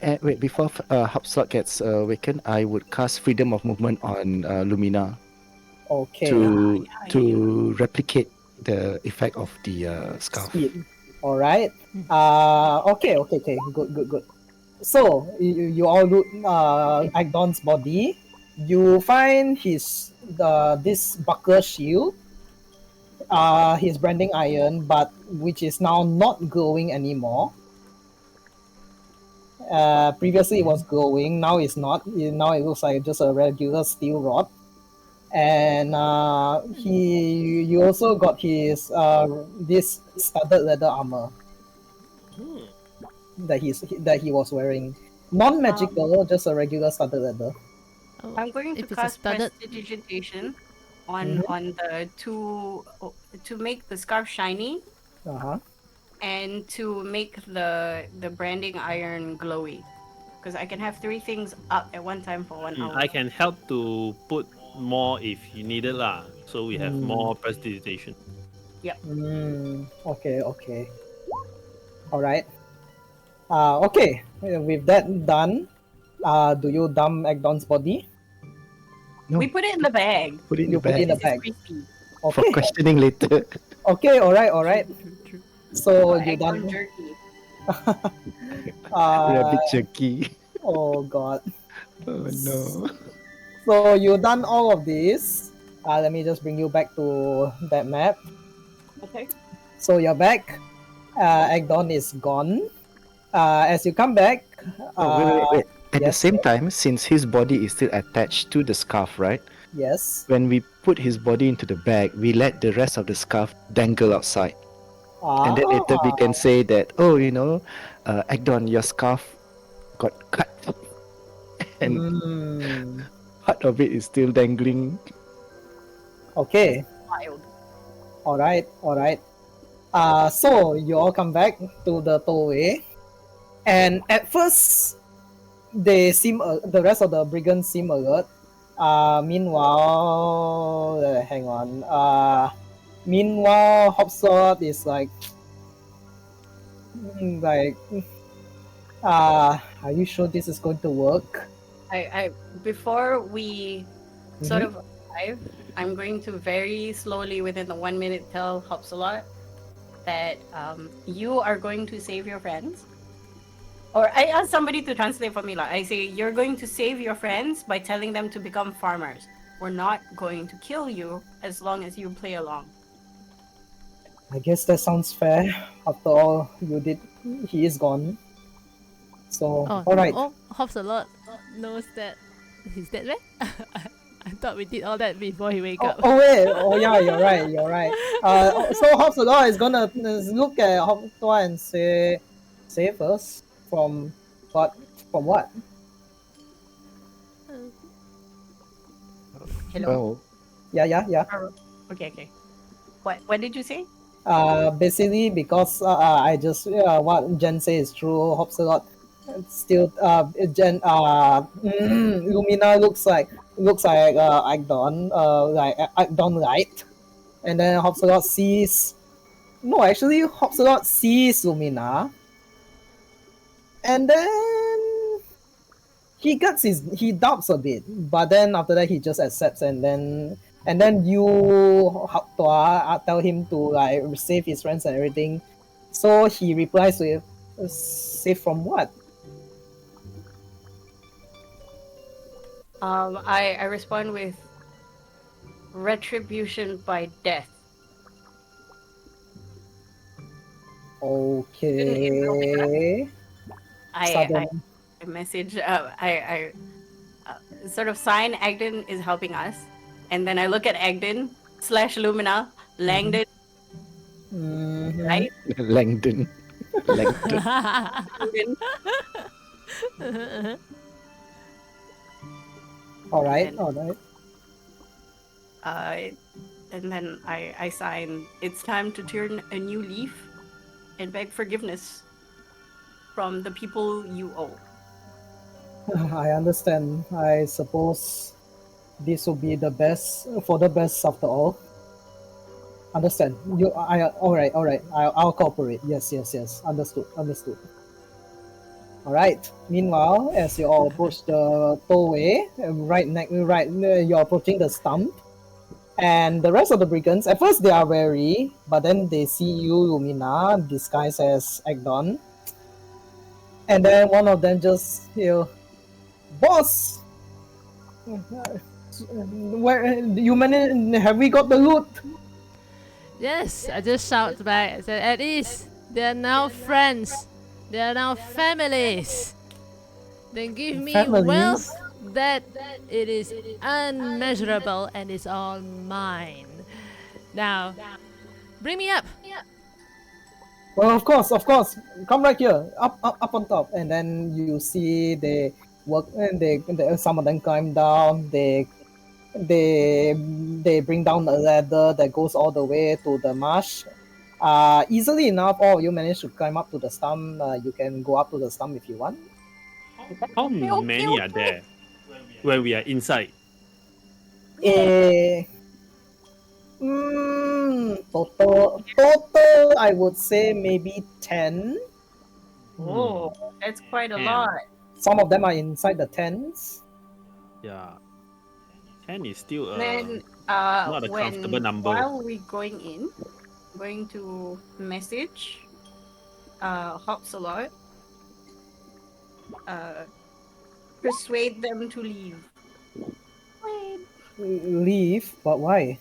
And wait, before Hubslot gets awakened, I would cast Freedom of Movement on Lumina Okay. to replicate the effect of the scarf. Speed. All right. Okay. Good. So you all loot Agdon's body. You find his this buckler shield, his branding iron, but which is now not glowing anymore. Previously it was glowing, now it's not. Now it looks like just a regular steel rod. And you also got his this studded leather armor that he was wearing. Non-magical, just a regular studded leather. Oh, I'm going to if it's a cast studded, prestidigitation on the to make the scarf shiny Uh-huh. and to make the branding iron glowy, because I can have 3 things up at one time for 1 hour. I can help to put more if you need it lah. So we have more prestidigitation. Okay. All right. Okay. With that done, do you dump Agdon's body? No, We put it in the bag. put it in You the put it in bag the bag. Crispy. for Okay. questioning later. Okay. All right. So you Egg done? on jerky. Rabbit jerky. Oh God. Oh no. So you done all of this. Let me just bring you back to that map. Okay. So you're back. Agdon is gone. As you come back, Wait. At the yes, same time, since his body is still attached to the scarf, right? yes. When we put his body into the bag, we let the rest of the scarf dangle outside. And then later we can say that, oh, Agdon, your scarf got cut. And part of it is still dangling. Okay. Wild. All right. So you all come back to the tollway, and at first they seem the rest of the brigands seem alert. Meanwhile, hang on. Meanwhile, Hopsword is like, are you sure this is going to work? I before we sort of arrive, I'm going to very slowly within the 1 minute tell Hopsalot that you are going to save your friends. Or I ask somebody to translate for me. Like, I say, you're going to save your friends by telling them to become farmers. We're not going to kill you as long as you play along. I guess that sounds fair. After all, he is gone. So, Oh, all right. oh, Hobbs a lot knows that he's dead, right? I thought we did all that before he wake up. Wait. Oh yeah, you're right. You're right. So Hopsalot is gonna look at Hoptua and say first from what? From what? Hello. Well, Yeah. Okay. What did you say? Basically because I just what Jen says is true. Hopsalot still Lumina looks like Agdon Agdon right, and then Hopsalot sees. No, actually, Hopsalot sees Lumina, and then he doubts a bit, but then after that he just accepts, and then you Hoptua tell him to like save his friends and everything, so he replies with, "Save from what?" I respond with retribution by death. Okay. I Sudden. message. I sort of sign Agden is helping us, and then I look at Agden / Lumina Langdon. Mhm. Right? Langdon. Langdon. Langdon. All right. And then I sign. It's time to turn a new leaf and beg forgiveness from the people you owe. I understand. I suppose this will be the best for the best after all. Understand. All right. I'll cooperate. Yes. Understood. All right. Meanwhile, as you all approach the tollway, you're approaching the stump, and the rest of the brigands. At first, they are wary, but then they see you, Lumina, disguised as Agdon, and then one of them just boss. Where you manage? Have we got the loot? Yes, I just shout back. I said, at ease, they are now friends. They are now families. Then give me Families? wealth that it is unmeasurable and is all mine. Now, bring me up. Well, of course. Come right here, up on top, and then you see they work, and some of them climb down. They bring down a ladder that goes all the way to the marsh. Easily enough, all of you manage to climb up to the stump. You can go up to the stump if you want. How many are there when we are inside? Total, I would say maybe 10. Oh, that's quite a 10. lot. Some of them are inside the tents. Yeah. 10 is still Then not a comfortable number. while we're going in, I'm going to message Hops a lot. Persuade them to leave. Leave, but why?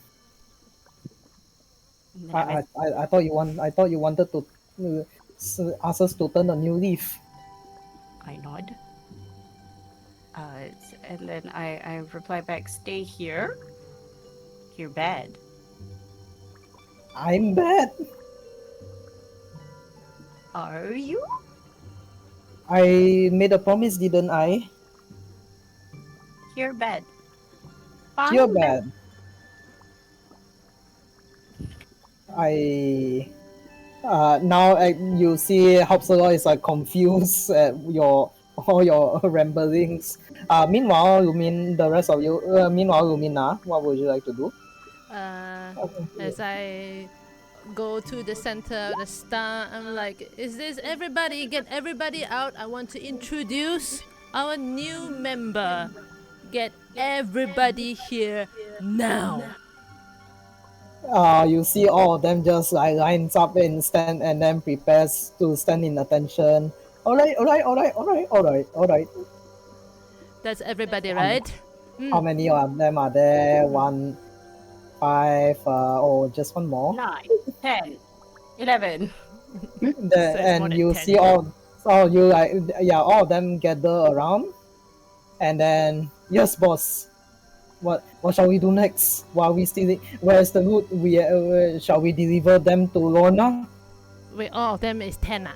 And then I I thought you wanted to ask us to turn a new leaf. I nod. And then I reply back, stay here. You're bad. I'm bad. Are you? I made a promise, didn't I? You're bad. You're Fine. bad. I now you see Hopsalo is like confused at all your ramblings. Meanwhile, the rest of you. Meanwhile, Lumina, what would you like to do? As I go to the center of the star, I'm like, is this everybody? Get everybody out. I want to introduce our new member. Get everybody here now. You see all of them just like lines up and stand and then prepares to stand in attention. All right. That's everybody, right? How many of them are there? 1, 5, just one more. 9, 10, 11. So it's more And than you 10. see all So you like, yeah, all of them gather around, and then yes, boss. What shall we do next? While we still, where's the loot? Shall we deliver them to Lorna? Wait, all of them is 10 ah?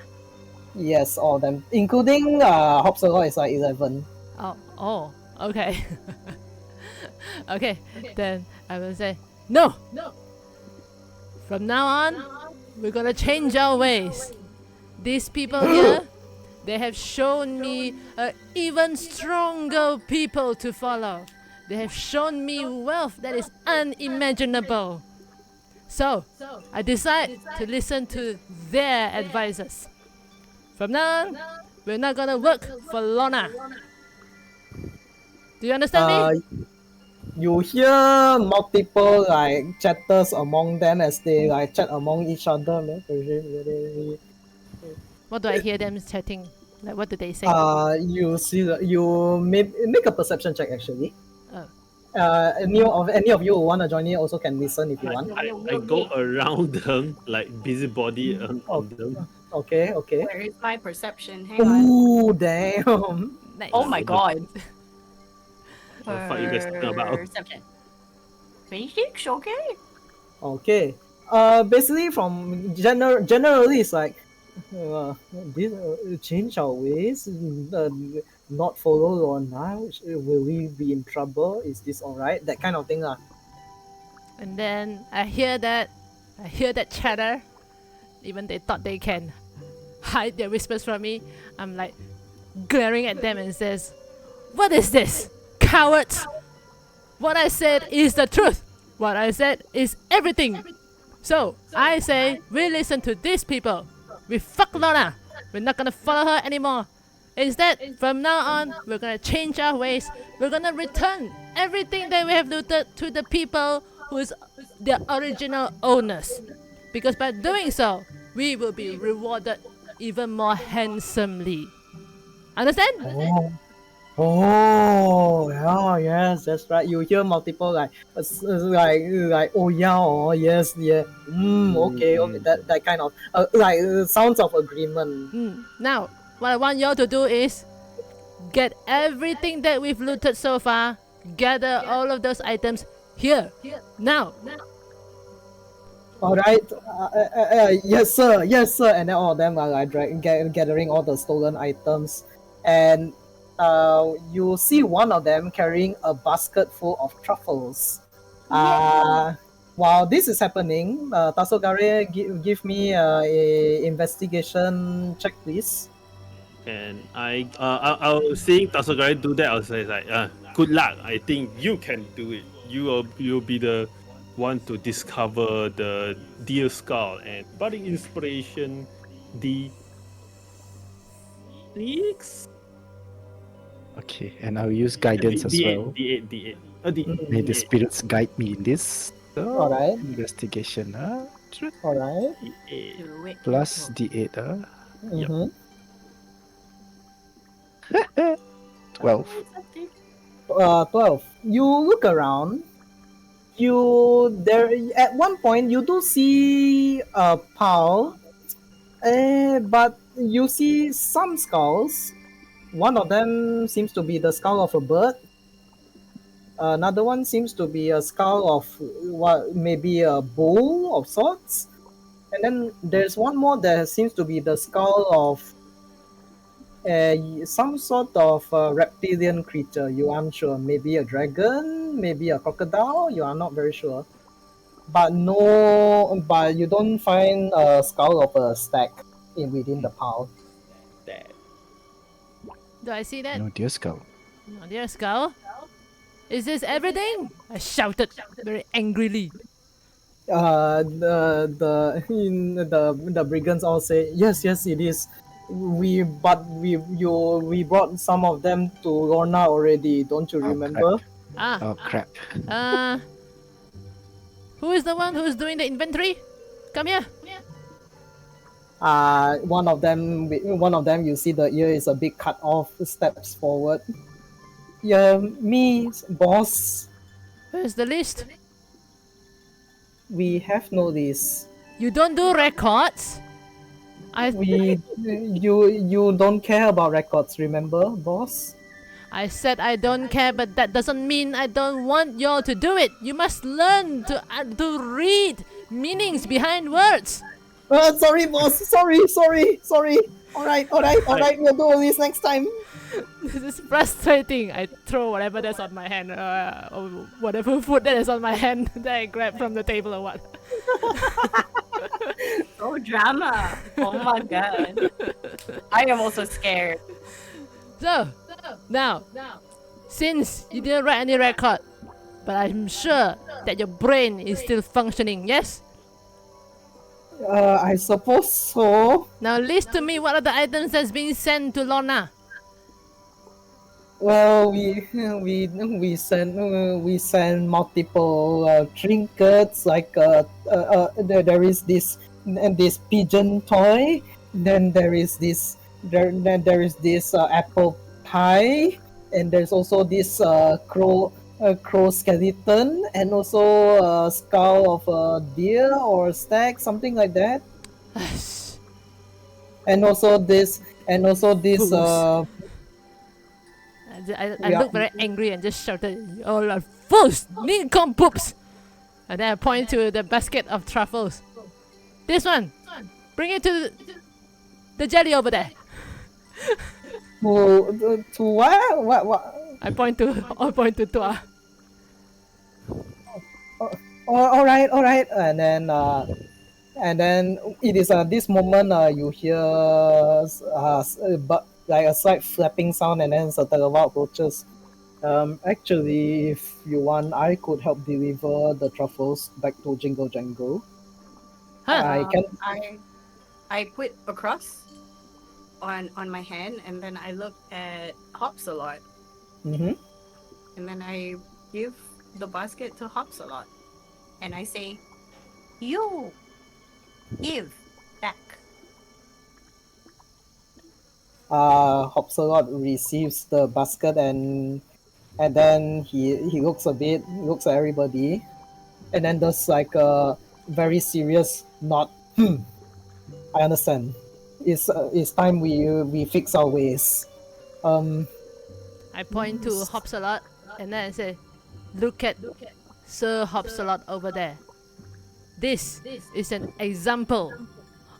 Yes, all of them, including Hopsalot is like 11. Oh, okay. Okay, then I will say, no! From now on, we're gonna change our ways. These people here, they have shown me even stronger people to follow. They have shown me wealth that is unimaginable. So, I decide to listen to their advices. From now on, we're not gonna work for Lorna. Do you understand me? You hear multiple like chatters among them as they like chat among each other. What do I hear them chatting? Like, what do they say? You see you make a perception check actually. Oh. Any of you who want to join in also can listen if you want. I go around them like busybody on them. Okay. Where is my perception? Hang on. Ooh, damn. Nice. Oh my god. What the fuck you guys talking about? Perception. 26, okay. Okay. Basically, from generally, it's like this change our ways, not follow Lorna. Will we be in trouble? Is this alright? That kind of thing, lah. And then I hear that chatter. Even they thought they can hide their whispers from me. I'm like glaring at them and says, "What is this, cowards? What I said is the truth. What I said is everything. So I say we listen to these people. We fuck Lorna. We're not gonna follow her anymore. Instead, from now on, we're gonna change our ways. We're gonna return everything that we have looted to the people who's the original owners. Because by doing so, we will be rewarded even more handsomely. Understand? Oh, yeah, yes, that's right. You hear multiple like oh yeah, oh yes, yeah. Okay, that kind of sounds of agreement. Now, what I want y'all to do is get everything that we've looted so far, gather all of those items here, now. All right, yes sir, and then all of them are like gathering all the stolen items, and you see one of them carrying a basket full of truffles. While this is happening, Tasogare, give me a investigation check, please. And I was seeing Tasogari do that. I was like, good luck. I think you can do it. You'll be the one to discover the deer skull and budding inspiration D6. Okay, and I'll use guidance as well. D8. May the spirits guide me in this. All right. Investigation. All right. D8. Plus D8. Mm-hmm. 12. 12. You look around. There at one point you do see a pile, but you see some skulls. One of them seems to be the skull of a bird. Another one seems to be a skull of what maybe a bull of sorts. And then there's one more that seems to be the skull of some sort of reptilian creature. You aren't sure. Maybe a dragon, maybe a crocodile. You are not very sure. But you don't find a skull of a stag within the pile. Do I see that? No deer skull. No, dear skull. Is this everything? I shouted very angrily. The brigands all say yes, it is. We brought some of them to Lorna already. Don't you remember? Oh crap. Who is the one who is doing the inventory? Come here. One of them. You see the ear is a bit cut off. Steps forward. Yeah, me, boss. Where's the list? We have no list. You don't do records? You don't care about records, remember, boss? I said I don't care, but that doesn't mean I don't want y'all to do it. You must learn to read meanings behind words. Sorry, boss. Sorry. All right. We'll do this next time. This is frustrating. I throw whatever that's on my hand, or whatever food that is on my hand that I grab from the table or what. Oh, drama. Oh my god. I am also scared. So, now, since you didn't write any record, but I'm sure that your brain is still functioning, yes? I suppose so. Now list to me what are the items that's being sent to Lorna. Well, we send multiple trinkets. Like there is this pigeon toy. Then there is this apple pie, and there's also this crow skeleton, and also a skull of a deer or a stag, something like that. And also this Fools. I looked very angry and just shouted, "All are fools! Nincompoops!" And then I point to the basket of truffles. This one! Bring it to the jelly over there. to what? I point to Tua. All right. And then it is this moment you hear but like a slight flapping sound, and then Satarava approaches. Actually, if you want, I could help deliver the truffles back to Jingle Jangle. Huh? I can. I put a cross on my hand, and then I look at Hops a lot, Mm-hmm. and then I give the basket to Hops a lot, and I say, "You give back." Hopsalot receives the basket, and then he looks looks at everybody, and then does like a very serious nod. I understand. It's time we fix our ways. I point to Hopsalot and then I say, "Look at Sir Hopsalot over there. This is an example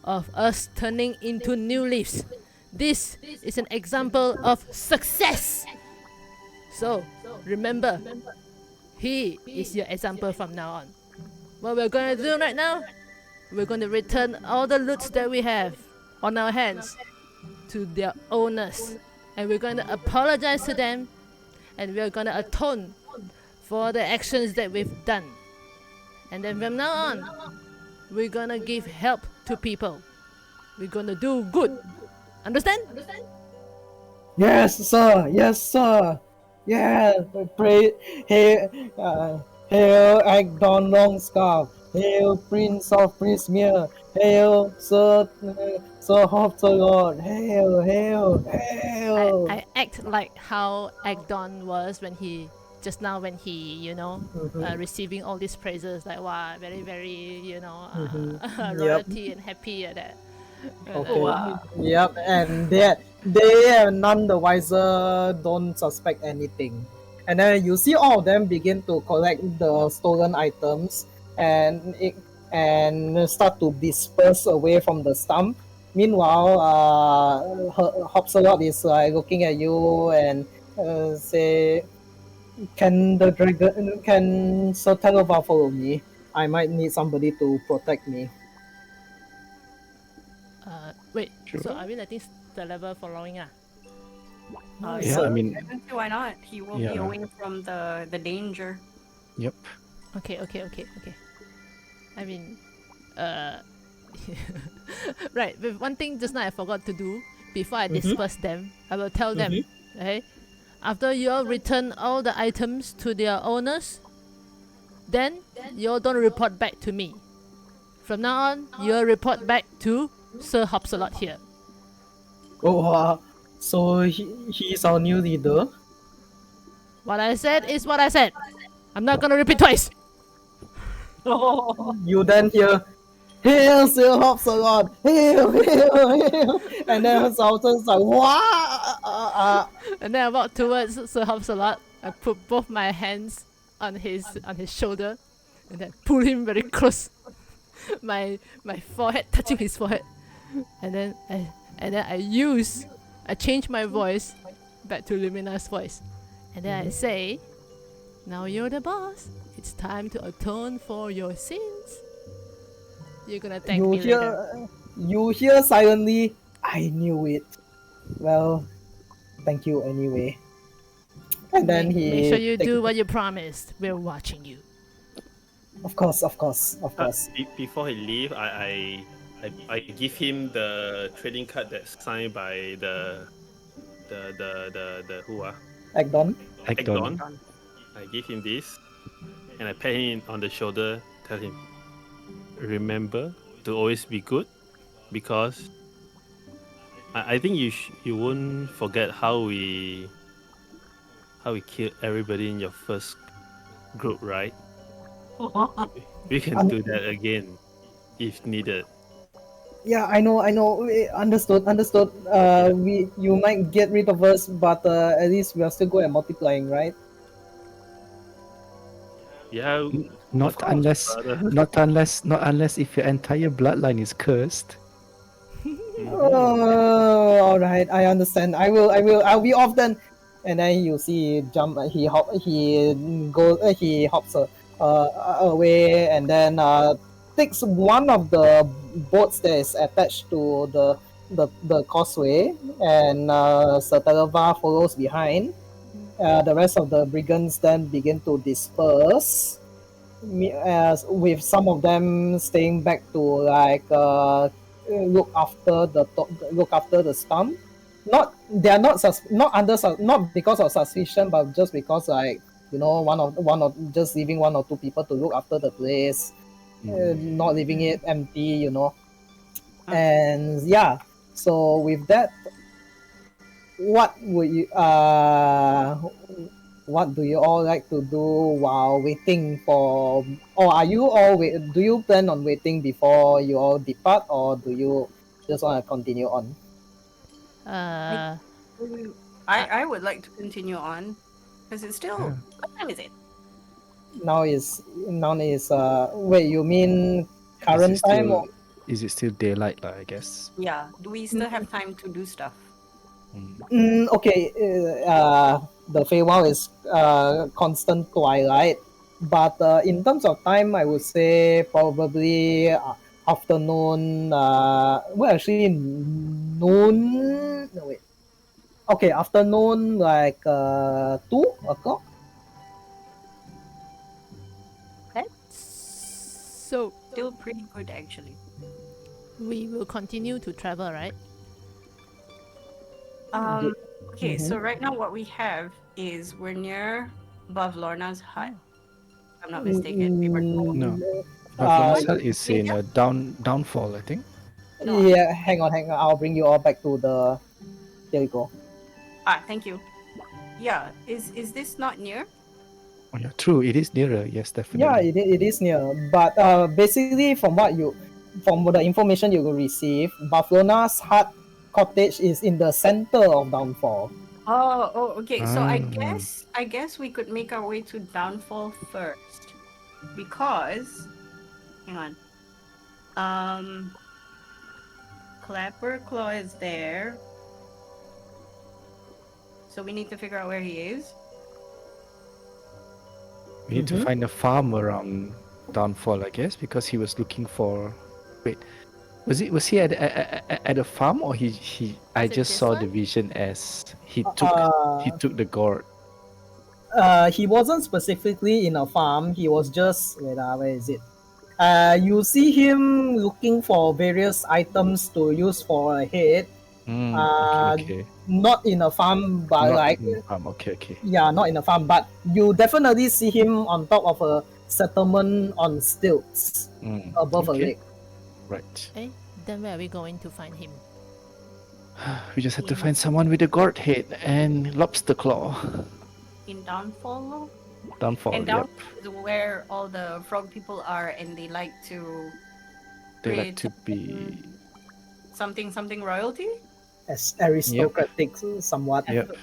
of us turning into new leaves. This is an example of success. So, remember, he is your example from now on. What we're going to do right now, we're going to return all the loot that we have on our hands to their owners. And we're going to apologize to them, and we're going to atone for the actions that we've done. And then from now on, we're going to give help to people. We're going to do good. Understand? Yes, sir. Yeah, pray. Hail Agdon Longscarf. Hail Prince of Prismere. Hail Sir Hopsalot. Hail. I act like how Agdon was when he receiving all these praises, like wow, very very royalty and happy at that. Okay. Yep, and they are none the wiser, don't suspect anything. And then you see all of them begin to collect the stolen items and start to disperse away from the stump. Meanwhile, Hopsalot is like looking at you and say, can Sir Telova follow me? I might need somebody to protect me. Wait, Sure. so are we letting the level following? Yeah, I mean, I don't see why not. He will be Yeah. away from the danger. yep. Okay. I mean, right. But one thing just now I forgot to do before I disperse them. I will tell them, okay, after you all return all the items to their owners, then you all don't report back to me. From now on, you'll report back to Sir Hopsalot here. Oh, so he's our new leader. What I said is what I said. I'm not gonna repeat twice. You then hear, Hail Sir Hopsalot! Hail, hail, hail! And then Sultan's like, what? And then I walk towards Sir Hopsalot. I put both my hands on his shoulder, and then pull him very close. my forehead touching his forehead, and then I change my voice back to Lumina's voice, and then I say, "Now you're the boss. It's time to atone for your sins. You're gonna thank You me hear, later." you hear silently, I knew it. Well, thank you anyway. And then Make sure you do what you promised. We're watching you. Of course, of course, of course. Before he leave, I give him the trading card that's signed by the who Agdon. Ekdon. I give him this, and I pat him on the shoulder. Tell him, remember to always be good, because I think you won't forget how we killed everybody in your first group, right? We can do that again if needed. Yeah, I know. Understood. You might get rid of us, but at least we are still good at multiplying, right? Yeah, Not of course, unless, brother. not unless if your entire bloodline is cursed. Oh, all right. I understand. I'll be off then. And then you see jump. He hops away, and then takes one of the boats that is attached to the causeway, and Satarava follows behind. The rest of the brigands then begin to disperse, as with some of them staying back to like look after the stump. Not they are not not under not because of suspicion, but just because like one of just leaving one or two people to look after the place, not leaving it empty, and yeah. So with that, what do you all like to do while waiting for, or are you all do you plan on waiting before you all depart, or do you just want to continue on? I would like to continue on because it's still. Yeah. What time is it? Now is wait, you mean current time, or Is it still daylight, I guess? Yeah. Do we still have time to do stuff? okay, the Feywild is constant twilight, but in terms of time, I would say probably afternoon. Well, actually, noon. No, wait. Okay, afternoon, like 2 o'clock. So Still pretty good actually. we will continue to travel, right? Okay, so right now what we have is we're near Bavlorna's hut. If I'm not mistaken. We were told. No. Uh, But is in a downfall, I think. No. Yeah, hang on. I'll bring you all back to the. There you go. Thank you. Yeah, is this not near? Oh, yeah, true. It is nearer. Yes, definitely. Yeah, it is near. But basically, from the information you will receive, Barcelona's hut cottage is in the center of Downfall. Oh, okay. So I Ah. guess we could make our way to Downfall first, because, hang on. Clapper Claw is there, so we need to figure out where he is. We need to find a farm around downfall, I guess, because he was looking for. Wait, was he at a farm, or he? I Is it just this saw the one? vision as he Uh, took the gourd. He wasn't specifically in a farm. He was just where is it? You see him looking for various items to use for a head. Okay. Not in a farm, but Not like in the farm. Okay. yeah, not in a farm, but you definitely see him on top of a settlement on stilts above a okay. lake. Right. Then where are we going to find him? We just have to find someone with a gourd head and lobster claw. In Downfall, though? Downfall. And Yep. Downfall is where all the frog people are, and they like to They like Create to be. something royalty. As aristocratic, somewhat. Yep.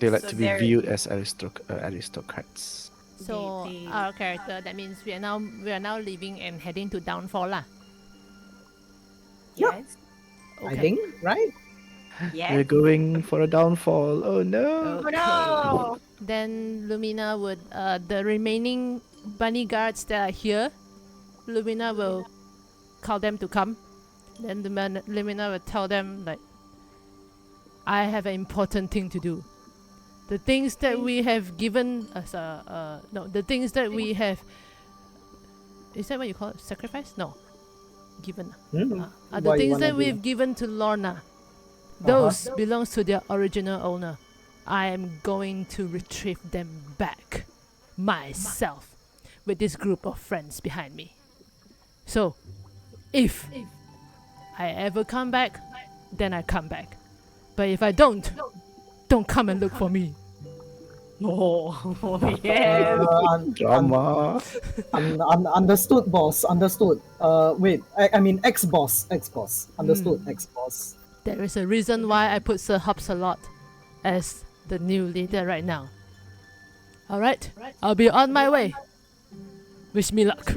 They like So to be they're- viewed as aristocrats. So they- our character, that means we are now leaving and heading to Downfall lah. Yes. I think, right? Yes. We're going for a downfall. Oh no! Oh no! Then Lumina would the remaining bunny guards that are here, Lumina will call them to come. Then Lumina will tell them like, I have an important thing to do. The things that we have given as the things that we have. Is that what you call it? Sacrifice? No, given. Hmm? Are the What you things wanna that do? we've given to Lorna. Those belongs to their original owner. I am going to retrieve them back myself with this group of friends behind me. So, if I ever come back, then I come back. But if I don't come and look for me. Oh, yes. Drama. Understood, boss. Understood. Wait. I mean, ex-boss. Ex-boss. Understood, ex-boss. There is a reason why I put Sir Hopsalot as the new leader right now. Alright, I'll be on my way. Wish me luck.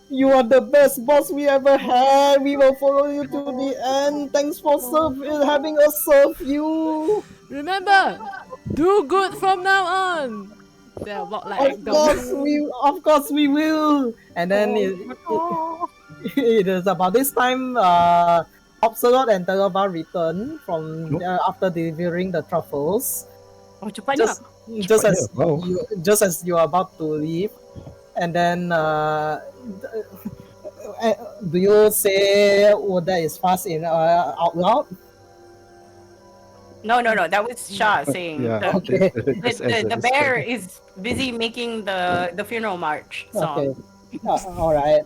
You are the best boss we ever had. We will follow you to the end. Thanks for having us serve you. Remember, do good from now on. They'll walk like Of course we will. And then it is about this time. Obsolot and Telova return from after delivering the truffles. Oh, cepatnya. Just as you are about to leave, and then do you say that is fast in out loud? No. That was Shah saying. Yeah. Okay. The bear is busy making the funeral march song. Okay. All right.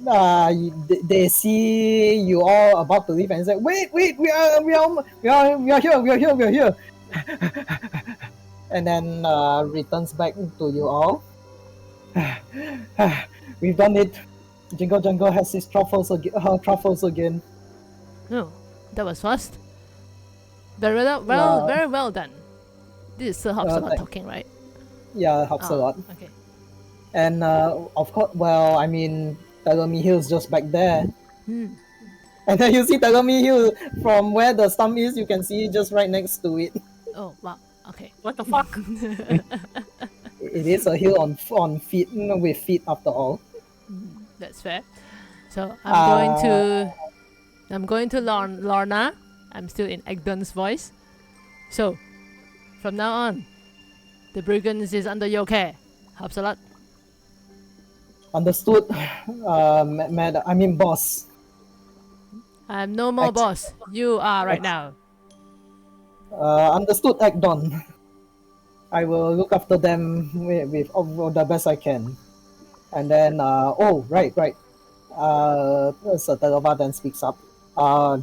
They see you all about to leave and say, "Wait! We are here. And then returns back to you all. We've done it. Jingle Jangle has his truffles again. No, that was fast. Very well done. This is Sir Hopsalot thank- talking, right? Yeah, helps a lot. Okay. And of course, well, I mean, Tagami Hill's just back there. Hmm. And then you see Tagami Hill from where the stump is. You can see just right next to it. Oh wow. Okay. What the fuck? It is a hill on feet with feet after all. That's fair. So I'm going to Lorna. I'm still in Egdon's voice. So, from now on, the brigands is under your care. Helps a lot. Understood, boss. I'm no more boss. You are right now. Understood, Ekdon. I will look after them with the best I can. And then, right. Sir Telova then speaks up.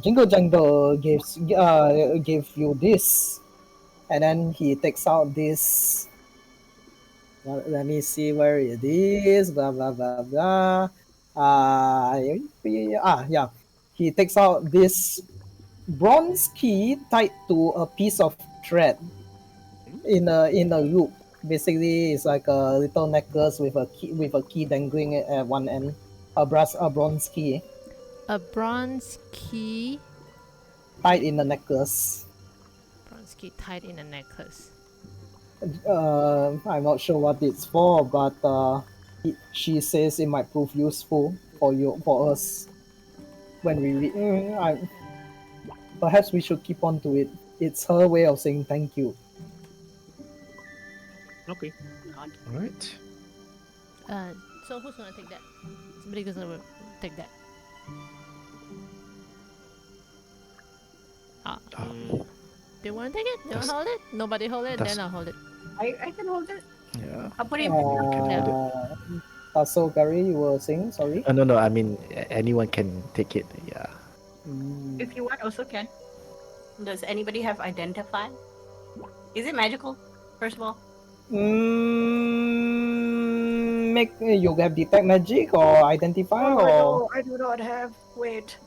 Jingle Jangle gave you this. And then he takes out this. Let me see where it is. Blah blah blah blah. Yeah. He takes out this bronze key tied to a piece of thread in a loop. Basically, it's like a little necklace with a key dangling at one end. A bronze key A bronze key. tied in a necklace. Bronze key tied in a necklace. I'm not sure what it's for, but she says it might prove useful for us when we read. Perhaps we should keep on to it. It's her way of saying thank you. Okay. Alright. So who's gonna take that? Somebody gonna take that. They wanna take it? They wanna hold it? Nobody hold it? Then I'll hold it. I can hold it. Yeah. I'll put it. So Gary, you were saying, sorry? No. I mean, anyone can take it. Yeah. If you want, also can. Does anybody have identify? Is it magical? First of all. make you have detect magic or identify or I do not have. Wait.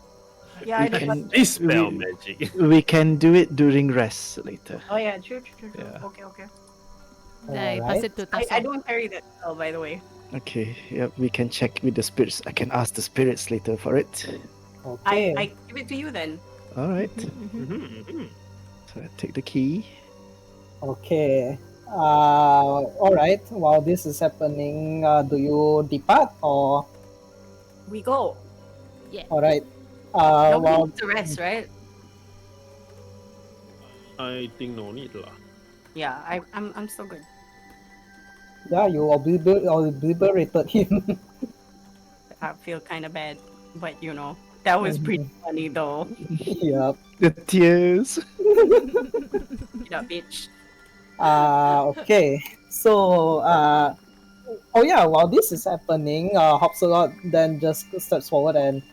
Yeah, We I do not. can Dispel we, magic. we can do it during rest later. Oh yeah, true. Yeah. Okay. Then I pass Alright. it to I Tasso. don't carry that spell, by the way. Okay, yep, we can check with the spirits. I can ask the spirits later for it. Okay. I give it to you then. All right. Mhm. So I take the key. Okay. Alright. While this is happening, do you depart or We go. alright? Nobody While needs to rest, right? I think no need lah. Yeah, I'm still good. yeah, you obliterated him. I feel kind of bad, but that was pretty funny though. Yep. The tears. Yeah, bitch. Okay. So oh yeah, while this is happening, Hopsalot then just steps forward, and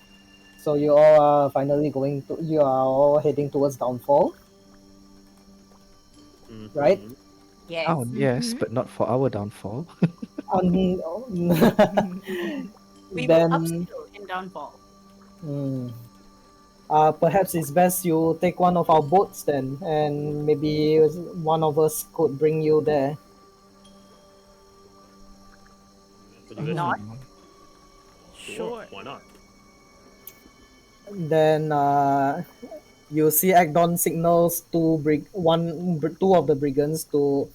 so you all are finally you are all heading towards downfall, right? Mhm. Yes. Oh yes, but not for our downfall. Um, We will then upskill in downfall. hmm, perhaps it's best you take one of our boats then, and maybe one of us could bring you there. What do you guys Not. think? Sure. Why not? Then you see Agdon signals two of the brigands to,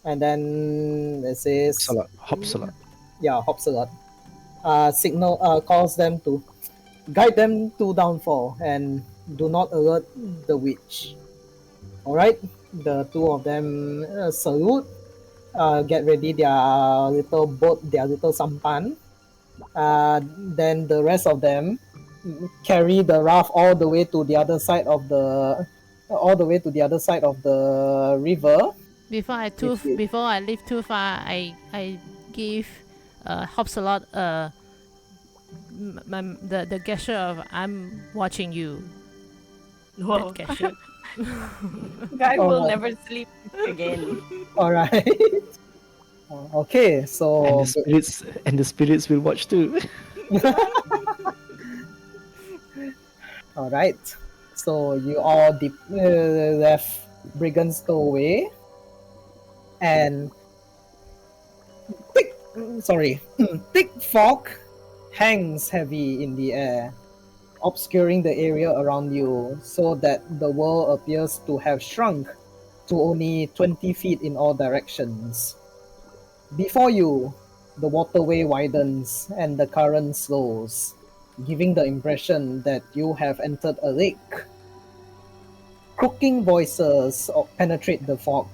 and then it says Hopsalot. yeah, Hopsalot. Calls them to guide them to downfall and do not alert the witch. All right, the two of them salute. Get ready their little boat, their little sampan. Then the rest of them carry the raft all the way to the other side of the river. Before I leave too far, I give Hopsalot the gesture of I'm watching you. Whoa. That gesture. Guy will Alright. never sleep again. All right. Okay, so And the spirits will watch too. all right. So you all left brigands away, and thick fog hangs heavy in the air, obscuring the area around you, so that the world appears to have shrunk to only 20 feet in all directions. Before you, the waterway widens and the current slows, giving the impression that you have entered a lake. Croaking voices penetrate the fog,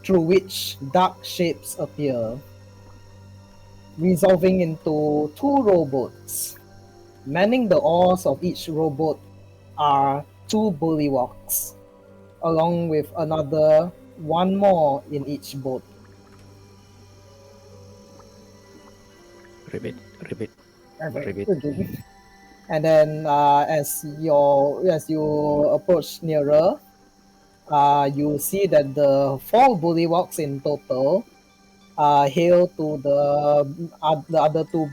through which dark shapes appear, resolving into two rowboats. Manning the oars of each rowboat are two bullywugs, along with one more in each boat. Ribbit. And then as you approach nearer, you see that the 4 bullywugs in total hail to the other to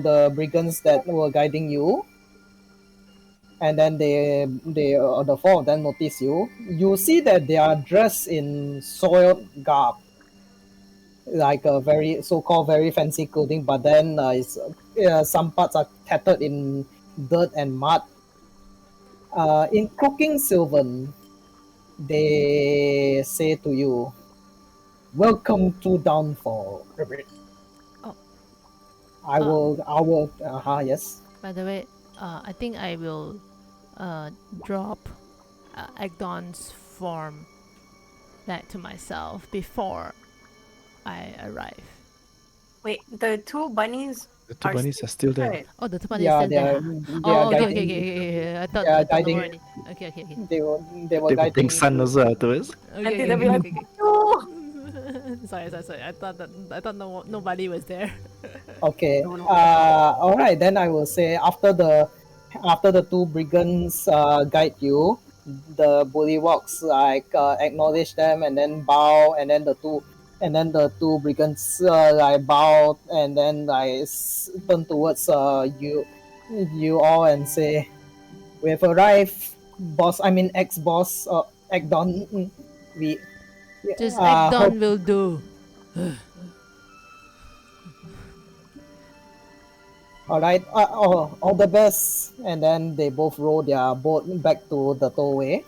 the brigands that were guiding you, and then the 4 of them notice you. You see that they are dressed in soiled garb, like a very so-called very fancy clothing, but then some parts are tattered in dirt and mud. In Croaking Sylvan, they say to you, "Welcome to Downfall." Oh. I will. Yes. By the way, I think I will drop Agdon's form back to myself before I arrive. Wait, the two bunnies The two bunnies are still there. right? Oh, the two bunnies Yeah, still they are. there. They are Oh, okay. guiding. I thought They are no guiding. already. Okay. They were They will guiding. bring sun also afterwards. Okay. they'll be like, "No!" Sorry. I thought nobody was there. Okay. No, no. All right. Then I will say after the two brigands guide you, the bullywugs acknowledge them and then bow, and then the two and then the two brigands like bow and then turn towards you all and say, "We have arrived, boss. I mean, ex-boss, Ekdon. We Just act hope on will do. all right. All the best." And then they both row their boat back to the tollway.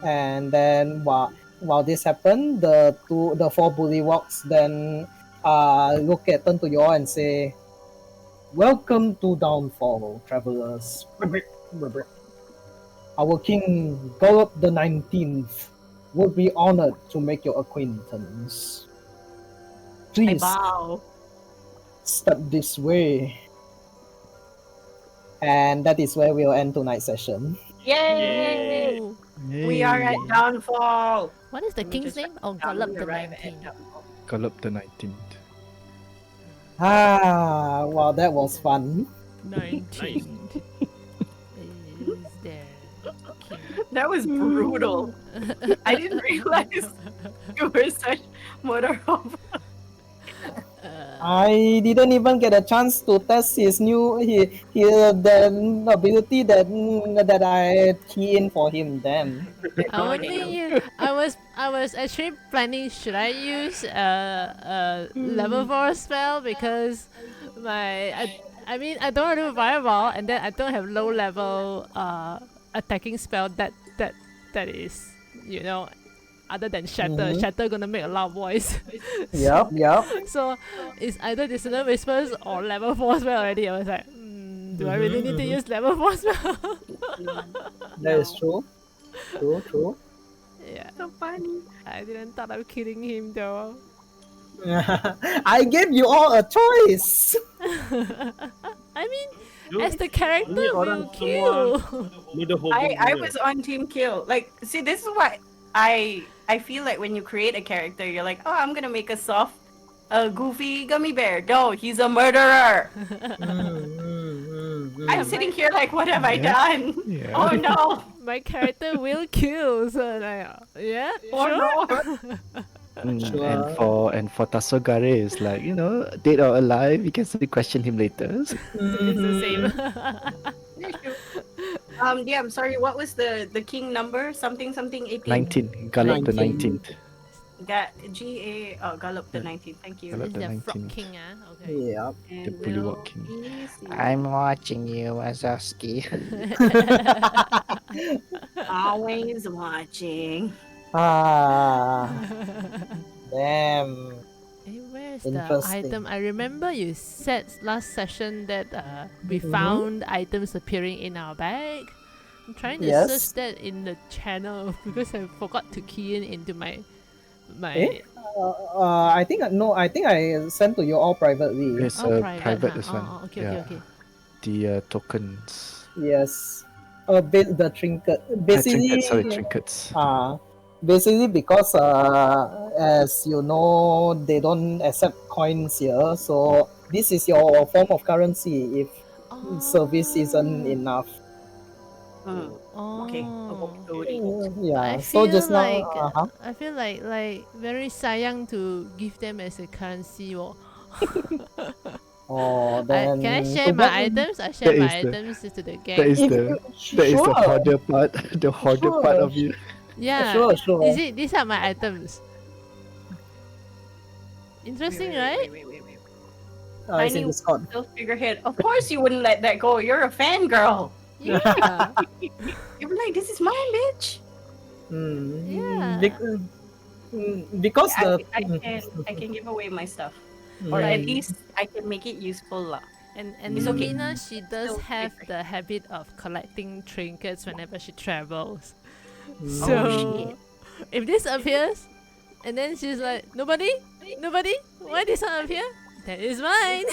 And then while this happened, the four bullywugs then turn to you all and say, "Welcome to Downfall, travelers. Our king, Golub the 19th, would be honored to make your acquaintance. I Please bow. step this way." And that is where we'll end tonight's session. Yay! Ooh. We are at Downfall. What is the Let me king's just name? write Oh, it down. Golub We the arrive at 19th. Downfall. Golub the 19th. Wow, that was fun. 19th. Is there king? That was brutal. I didn't realize you were such Motorola. I didn't even get a chance to test his the ability that I key in for him then. I was actually planning, should I use a level 4 spell, because I mean I don't do fireball, and then I don't have low level attacking spell that is, you know, other than shatter. Shatter gonna make a loud voice. Yep. So it's either Dissonant Whispers or level 4 spell already. I was like, do I really need to use level 4 spell? That is true. True. Yeah, So funny. I didn't thought of killing him though. I gave you all a choice. I mean, You- as the character you will ordered kill. With the whole I was on team kill. Like, see, this is what I feel like when you create a character, you're like, oh, I'm gonna make a soft, goofy gummy bear. No, he's a murderer. I'm sitting here like, what have I done? Yeah. Oh no! My character will kill. So like, yeah, Oh sure. no! Sure. And for Tasogare is like, you know, dead or alive, you can still question him later. It's the same. Yeah, I'm sorry. What was the king number? Something 18. 19, Golub the 19. 19th. Gallop the 19th. Thank you. Golub It's the the Frog 19th. King, okay. Yep. And The Bullywug we'll King. be seeing- I'm watching you, Wazowski. always watching. Damn. Hey, where's the Interesting. item? I remember you said last session that we found items appearing in our bag. I'm trying to Yes. search that in the channel because I forgot to key in into my Eh? I think I sent to you all privately. It's private, this huh? one. Oh, okay, yeah. okay. The tokens. Yes. The trinket. Basically, Trinkets. basically because as you know, they don't accept coins here, so this is your form of currency if service isn't enough. Okay. Oh. Yeah. I So feel just like now, I feel like very sayang to give them as a currency. then Can I share so my that- items? I share That my is the- items to the gang. That is If the you- that is the sure. hoarder part. The hoarder part Sure. of you. Yeah. Sure. Is it? These are my items. Interesting, right? Wait. It's in Tiny Discord. Still figurehead. Of course you wouldn't let that go. You're a fangirl. Yeah. You'd be like, this is mine, bitch. Yeah. Because I can give away my stuff. Or at least I can make it useful. lah. And It's okay. Lumina, she does Still have favorite. the habit of collecting trinkets whenever she travels. Oh, So if this appears, and then she's like, nobody, why this one appear? That is mine.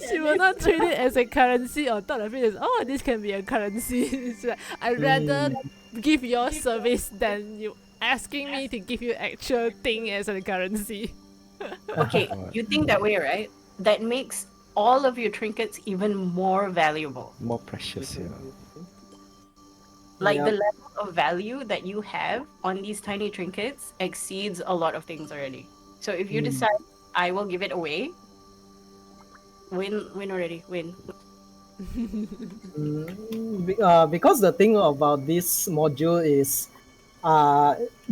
She will not treat it as a currency or thought of it as, oh, this can be a currency. It's like, I'd rather give your service than you asking me to give you actual thing as a currency. Okay, you think that way, right? That makes all of your trinkets even more valuable. More precious, you know. Like Yep. the level of value that you have on these tiny trinkets exceeds a lot of things already. So if you decide I will give it away, win already, win. Because the thing about this module is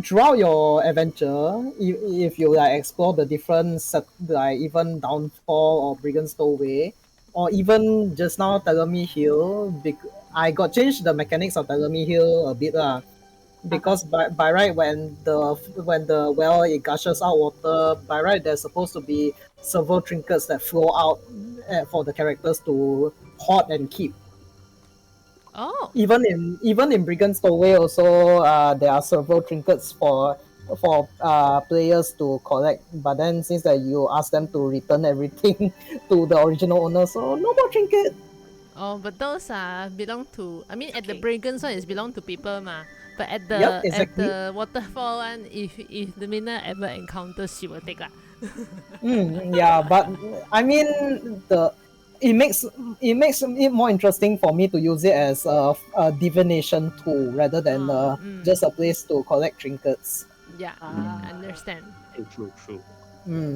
throughout your adventure, if you like explore the different set, like even Downfall or Brigand Stowaway, or even just now Telemi Hill, I got changed the mechanics of Telemi Hill a bit because by right when the well it gushes out water, by right there's supposed to be several trinkets that flow out for the characters to hoard and keep. Oh. Even in Brigand Stowaway also there are several trinkets for players to collect, but then since that you ask them to return everything to the original owner, so no more trinket. Oh, but those belong to. I mean, at the Okay. Brigands one, is belong to people, ma. But at Yep, exactly. the waterfall one, if the Mina ever encounters, she will take lah. Yeah, but I mean it makes it more interesting for me to use it as a divination tool rather than just a place to collect trinkets. Yeah, Ah. understand. True.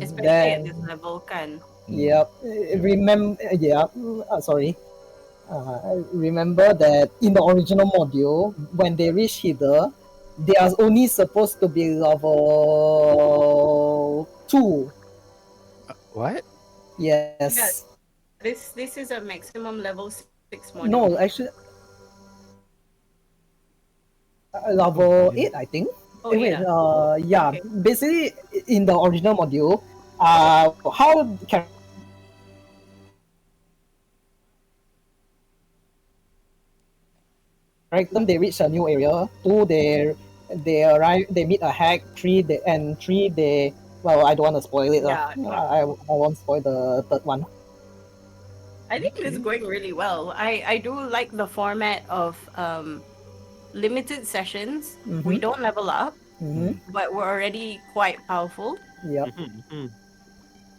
Especially at Then this level, kan. yep, sorry. Remember that in the original module, when they reach Hither, they are only supposed to be level 2. What? Yes. This is a maximum level 6 module. No, actually, level 8, I think. Oh, Wait, yeah. yeah. Okay. Basically, in the original module, how character they reach a new area. 2, they arrive, they meet a hack. 3, they. Well, I don't want to spoil it. Yeah. I won't spoil the third one. I think it's going really well. I do like the format of limited sessions. We don't level up, but we're already quite powerful. Yep.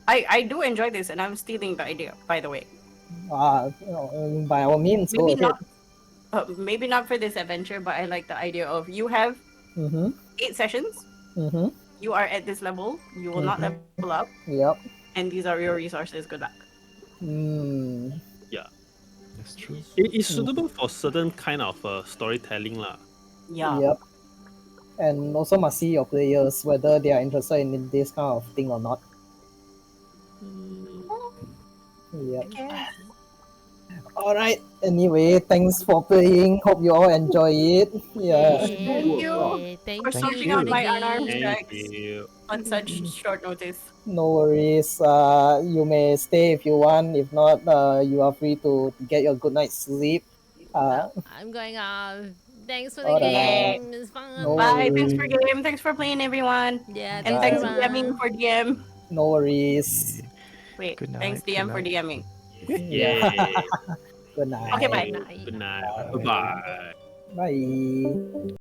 I do enjoy this, and I'm stealing the idea, by the way. By all means, go Maybe ahead. not, maybe not for this adventure, but I like the idea of you have 8 sessions. You are at this level. You will not level up, Yep. and these are your resources. Good luck. Yeah. That's true. It is suitable for certain kind of storytelling lah. Yeah. Yep. And also must see your players whether they are interested in this kind of thing or not. Yep. Okay. Alright. Anyway, thanks for playing. Hope you all enjoy it. Yeah. Thank you Thank for you sorting for out the my unarmed game. Thank strikes you. on such short notice. No worries. You may stay if you want. If not, you are free to get your good night's sleep. I'm going off. Thanks for the Alright. game. It's fun. No Bye. Thanks worries. for game. Thanks for playing, everyone. Yeah, And thanks thanks everyone. DMing for DM. No worries. Wait, Good thanks night, DM good for night. DMing. Yay. Good night. Okay, bye. Night. Good night. Bye. Bye.